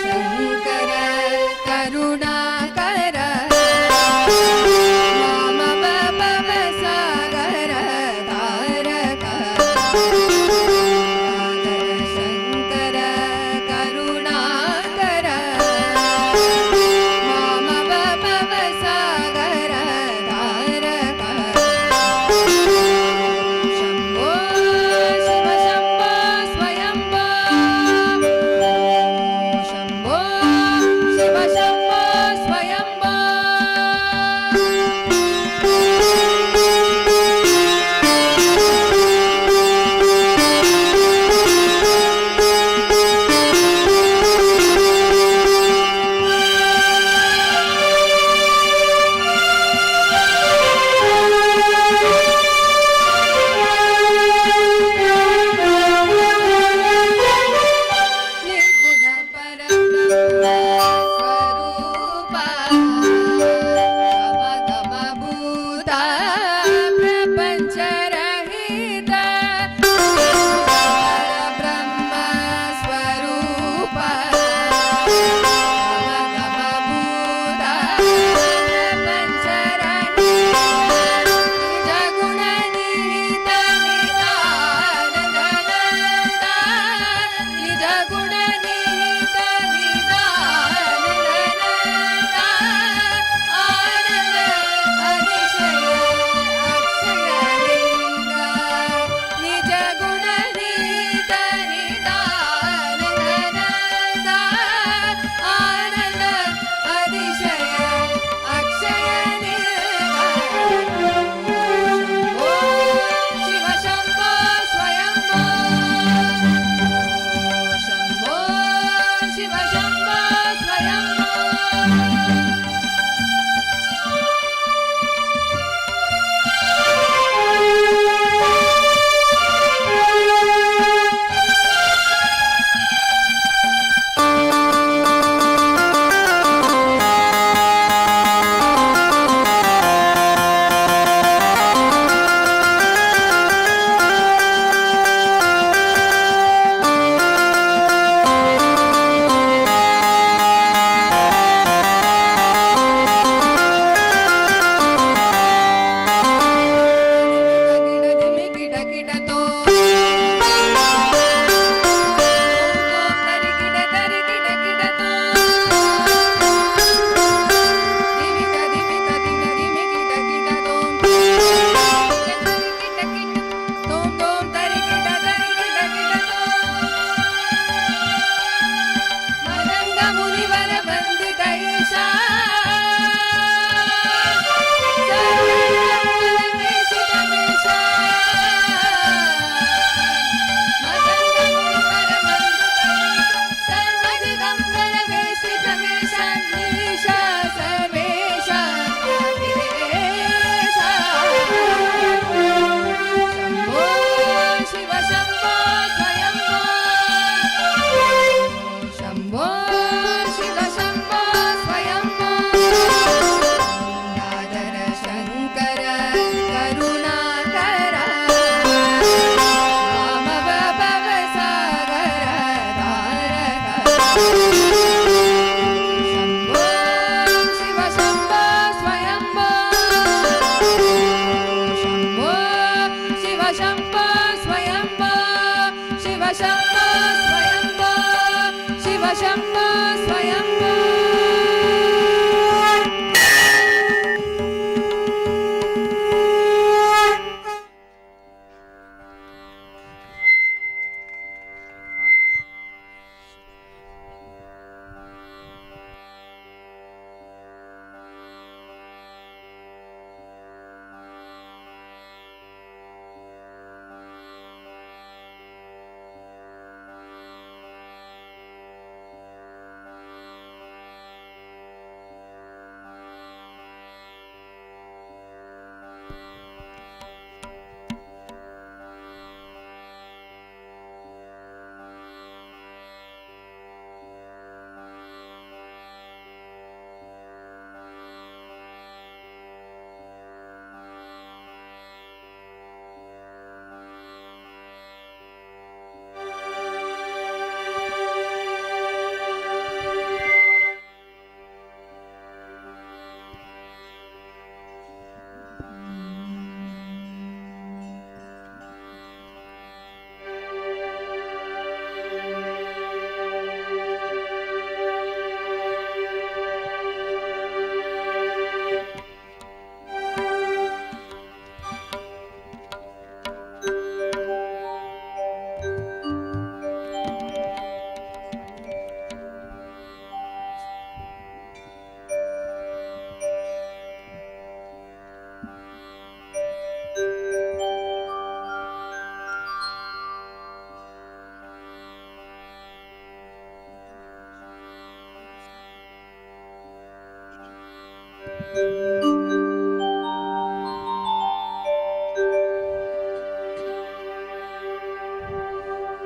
शङ्कर करुणाकर मम भवसागर तारक शङ्कर करुणाकर मम भवसागर तारक शम्भो शिव शम्भो स्वयम्भो शम्भो शिव शम्भो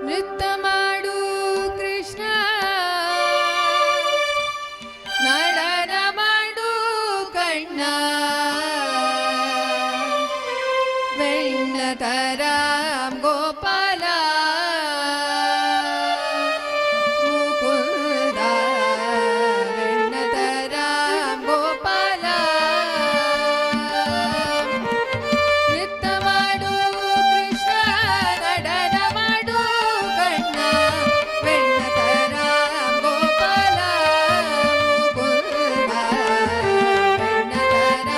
ನೃತ್ಯ ಮಾಡು ಕೃಷ್ಣ ನಡನ ಮಾಡು ಕಣ್ಣ ಬೆಣ್ಣತರ ಗೋಪಾಲ ಮುಕುಂದ ಬೆಣ್ಣತರ ಗೋಪಾಲ ನೃತ್ಯ ಮಾಡು ಕೃಷ್ಣ ನಡನ ಮಾಡು ಕಣ್ಣ ಬೆಣ್ಣತರ ಗೋಪಾಲ ಮುಕುಂದ ಬೆಣ್ಣತರ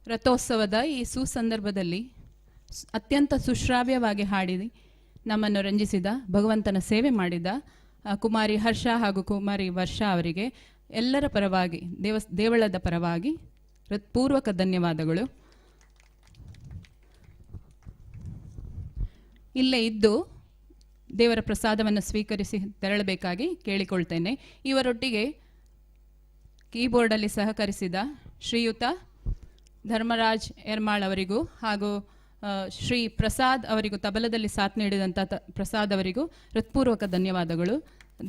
ರಥೋತ್ಸವದ ಈ ಸುಸಂದರ್ಭದಲ್ಲಿ ಅತ್ಯಂತ ಸುಶ್ರಾವ್ಯವಾಗಿ ಹಾಡಿ ನಮ್ಮನ್ನು ರಂಜಿಸಿದ, ಭಗವಂತನ ಸೇವೆ ಮಾಡಿದ ಕುಮಾರಿ ಹರ್ಷ ಹಾಗೂ ಕುಮಾರಿ ವರ್ಷಾ ಅವರಿಗೆ ಎಲ್ಲರ ಪರವಾಗಿ, ದೇವಳದ ಪರವಾಗಿ ಹೃತ್ಪೂರ್ವಕ ಧನ್ಯವಾದಗಳು. ಇಲ್ಲೇ ಇದ್ದು ದೇವರ ಪ್ರಸಾದವನ್ನು ಸ್ವೀಕರಿಸಿ ತೆರಳಬೇಕಾಗಿ ಕೇಳಿಕೊಳ್ತೇನೆ. ಇವರೊಟ್ಟಿಗೆ ಕೀಬೋರ್ಡಲ್ಲಿ ಸಹಕರಿಸಿದ ಶ್ರೀಯುತ ಧರ್ಮರಾಜ್ ಎರ್ಮಾಳ್ ಅವರಿಗೂ ಹಾಗೂ ಶ್ರೀ ಪ್ರಸಾದ್ ಅವರಿಗೂ, ತಬಲದಲ್ಲಿ ಸಾಥ್ ನೀಡಿದಂಥ ಪ್ರಸಾದ್ ಅವರಿಗೂ ಹೃತ್ಪೂರ್ವಕ ಧನ್ಯವಾದಗಳು.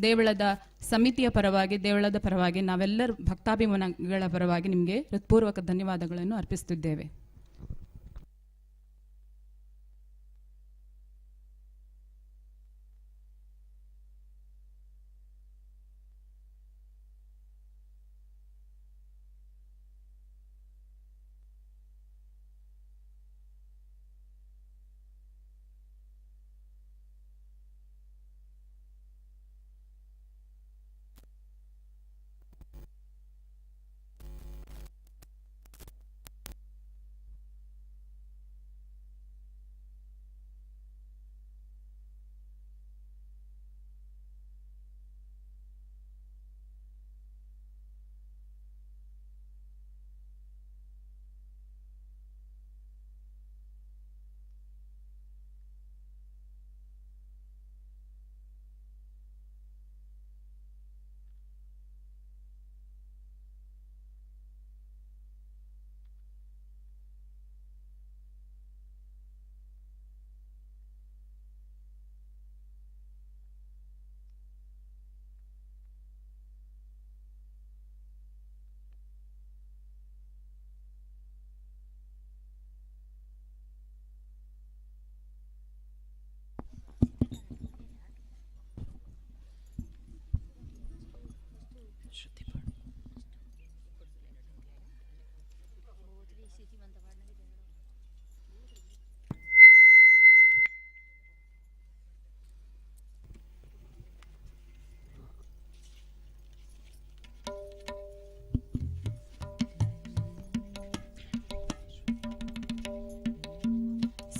ದೇವಳದ ಸಮಿತಿಯ ಪರವಾಗಿ, ದೇವಳದ ಪರವಾಗಿ, ನಾವೆಲ್ಲರೂ ಭಕ್ತಾಭಿಮಾನಿಗಳ ಪರವಾಗಿ ನಿಮಗೆ ಹೃತ್ಪೂರ್ವಕ ಧನ್ಯವಾದಗಳನ್ನು ಅರ್ಪಿಸುತ್ತಿದ್ದೇವೆ.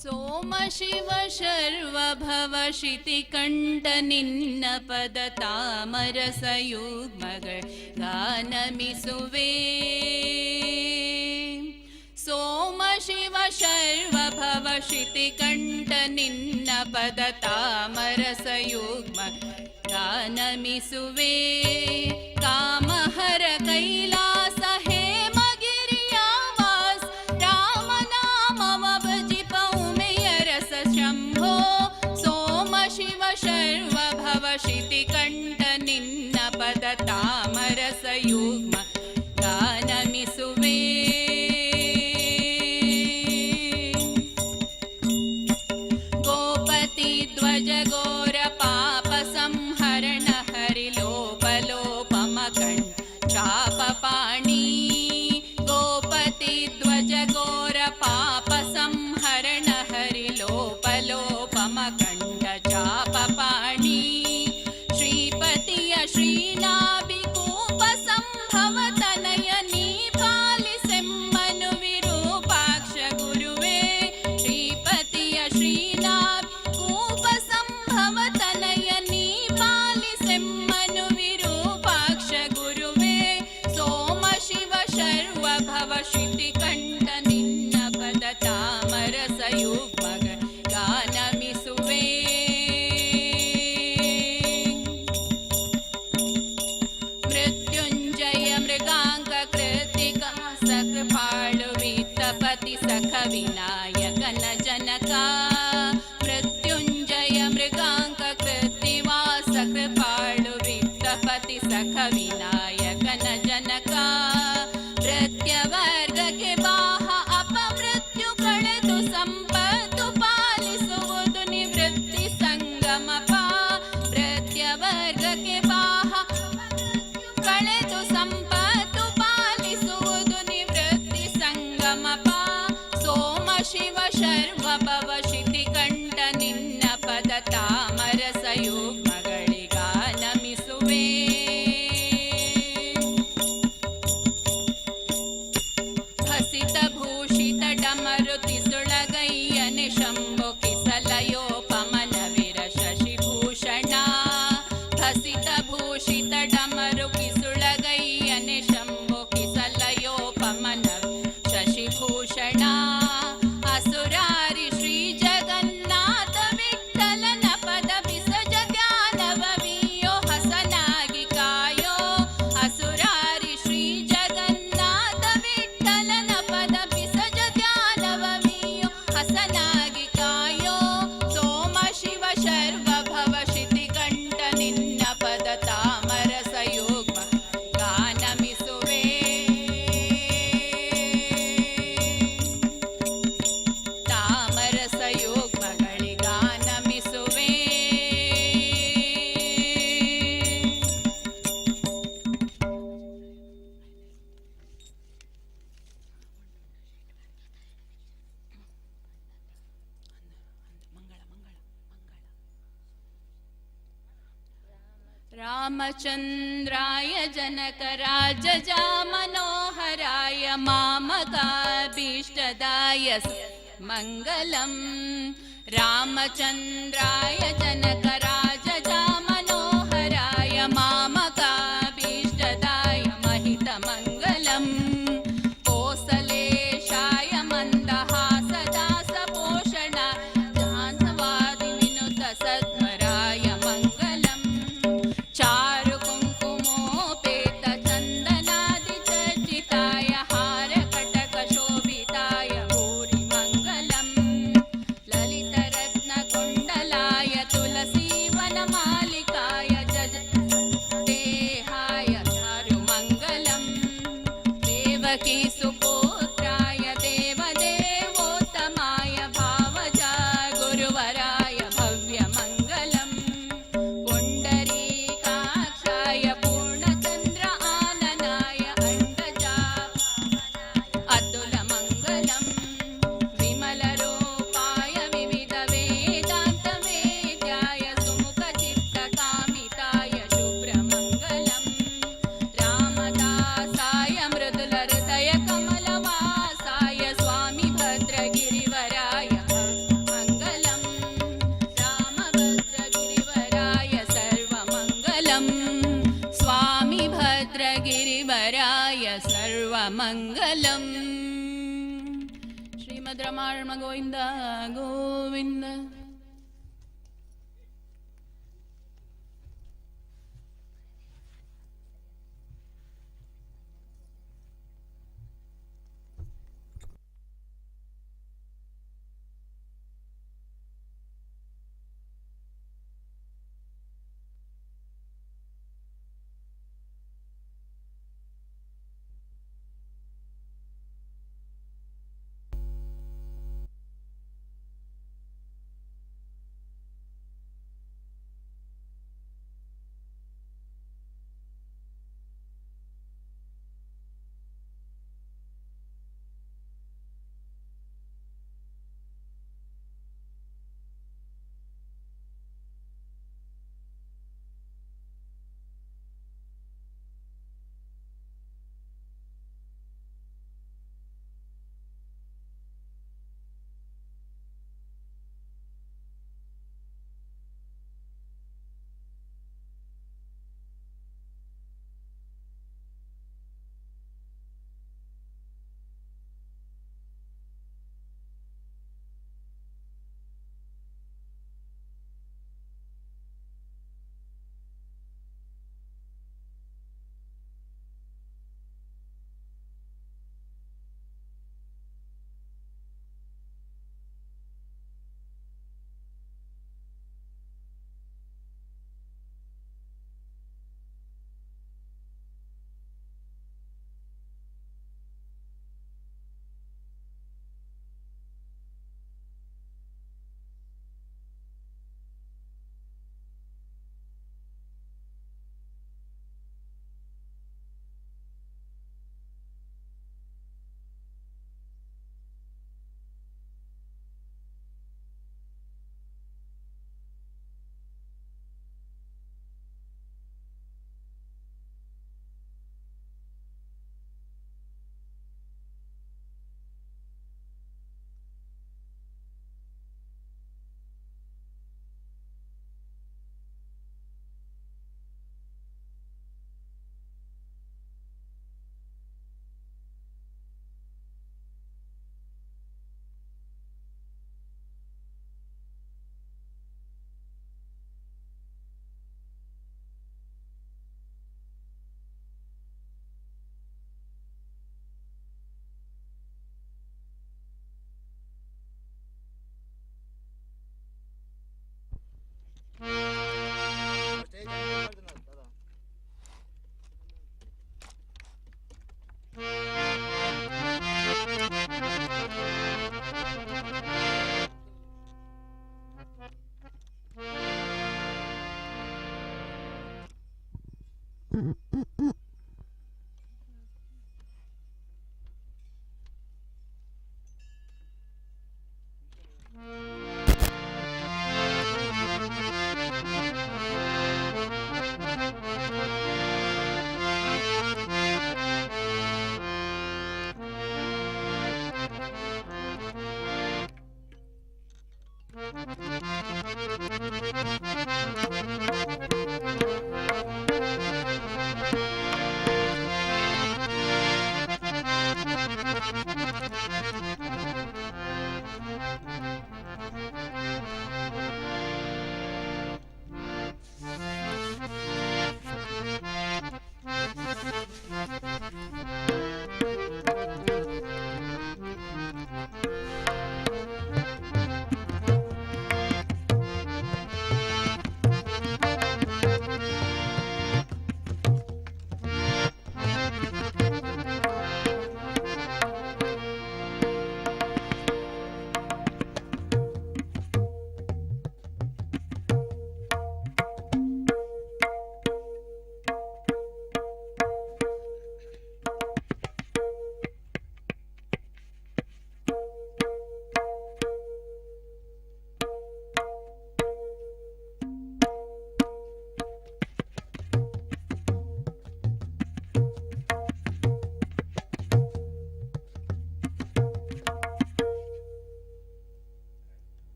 सोम शिव शर्व भव शितिकण्ठ निन्न पद तामरसयुग्मगळ गानमिसुवे सोम शिव शर्व भव शितिकण्ठ निन्न पद तामरसयुग्म गानमिसुवे कामहर कैलास हेमगिरियावास रामनामव भजिपौमेयरस शम्भो सोम शिव शर्व भव शितिकण्ठ निन्न पद तामरसयुग्म गानमिसुवे गोपति ध्वज घोर पाप संहरण हरिलोपलोपमकण् चापपाणि गोपति ध्वज घोर पाप संहरण हरिलोपलोपमकण्ड चापपाणि श्रीपतिय श्रीनाभिकूप संभव तनयनी पालिसेम्मनु विरूपाक्ष गुरुवे श्रीपतिय श्रीनाभिकूप संभव तनयनी पालिसेम्मनु विरूपाक्ष गुरुवे सोम शिव शर्व भव शितिकण्ठ निन्न पद तामरसयुग्मग गानमिसुवे मृत्युञ्जय मृगाङ्क कृतिका सकृपाळु वित्तपति सख विनायकन जनका मृत्युञ्जय मृगाङ्क कृतिवास कृपाळु वित्तपति सख विनायकन जनका प्रत्यवर्गके बाह अपमृत्यु कಳೆದು ಸಂಪತ್ತು ಪಾಲಿಸುವುದು ನಿವೃತ್ತಿ ಸಂಗಮಪ ಪ್ರತ್ಯವರ್ಗಕ್ಕೆ ಬಾಹ ಕಳೆದು ಸಂಪತ್ತು ಪಾಲಿಸುವುದು ನಿವೃತ್ತಿ ಸಂಗಮಪ ಸೋಮ ಶಿವ ಶರ್ವ ಭವ ಶಿತಿಕಂಠ ನಿನ್ನ ಪದ ತಾಮರಸಯುಗ್ಮಗಳಿಗಾನಮಿಸುವೆ ಹಸಿತ ಭೂಷ रामचन्द्राय जनकराजजा मनोहराय मामकाभीष्टदाय मङ्गलम् रामचन्द्राय जनकराजजा मनोहराय मामकाभीष्टदाय महितमङ्गलम् कोसलेशाय मन्दहासदासपोषण जाह्नवादि विनुत सद्वराय मङ्गलम् चारु कुङ्कुमोपेत चन्दनादिचर्चिताय हारकटकशोभिताय भूरि मङ्गलम् ललितरत्नकुण्डलाय तुलसीवनमालिकाय देहाय चारुमङ्गलम् देवकी सुपुत्राय देवदेवोत्तमाय भावजा गुरुवराय भव्यमङ्गलम् पुण्डरीकाक्षाय पूर्णचन्द्र आननाय अण्डजा अतुलमङ्गलम् विमलरूपाय विविधवेदान्तवेद्याय सुमुखचित्तकामिताय शुभ्रमङ्गलम् रामदासाय मृदुलहृदय कमलवासाय स्वामी भद्रगिरिवराय मङ्गलम् रामभद्रगिरिवराय सर्वमङ्गलम् स्वामी भद्रगिरिवराय सर्वमङ्गलम् श्रीमद् रमारमण गोविन्द गोविन्द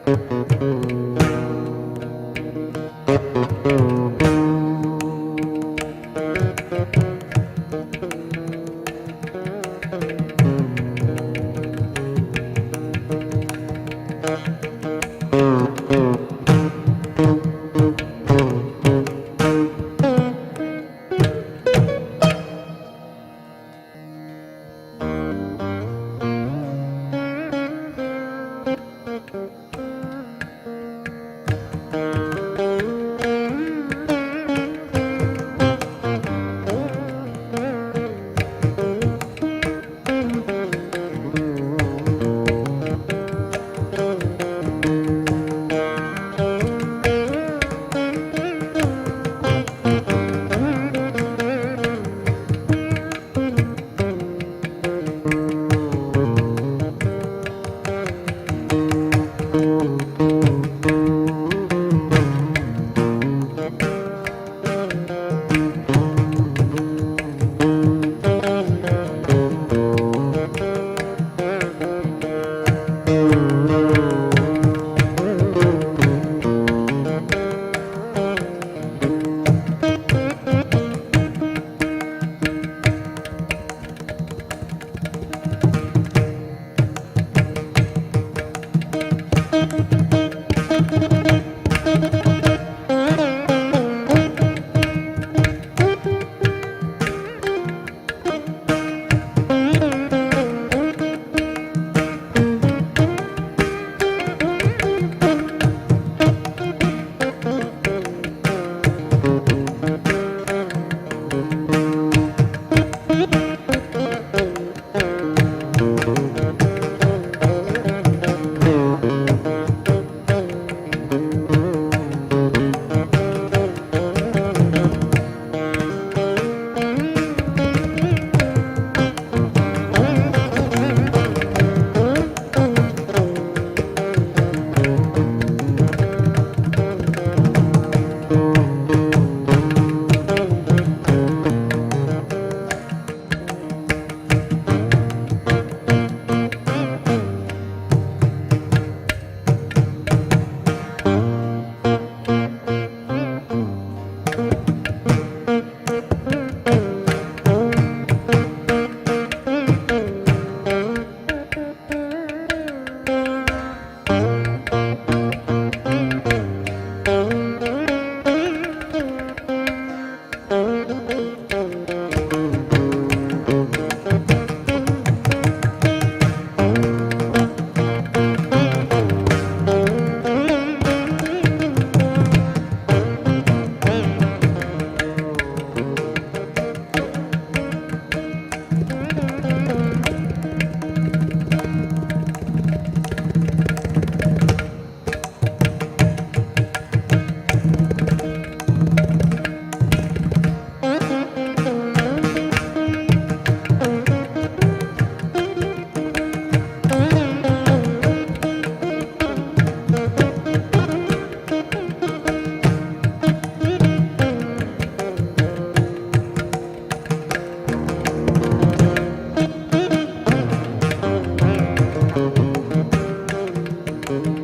Thank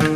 you.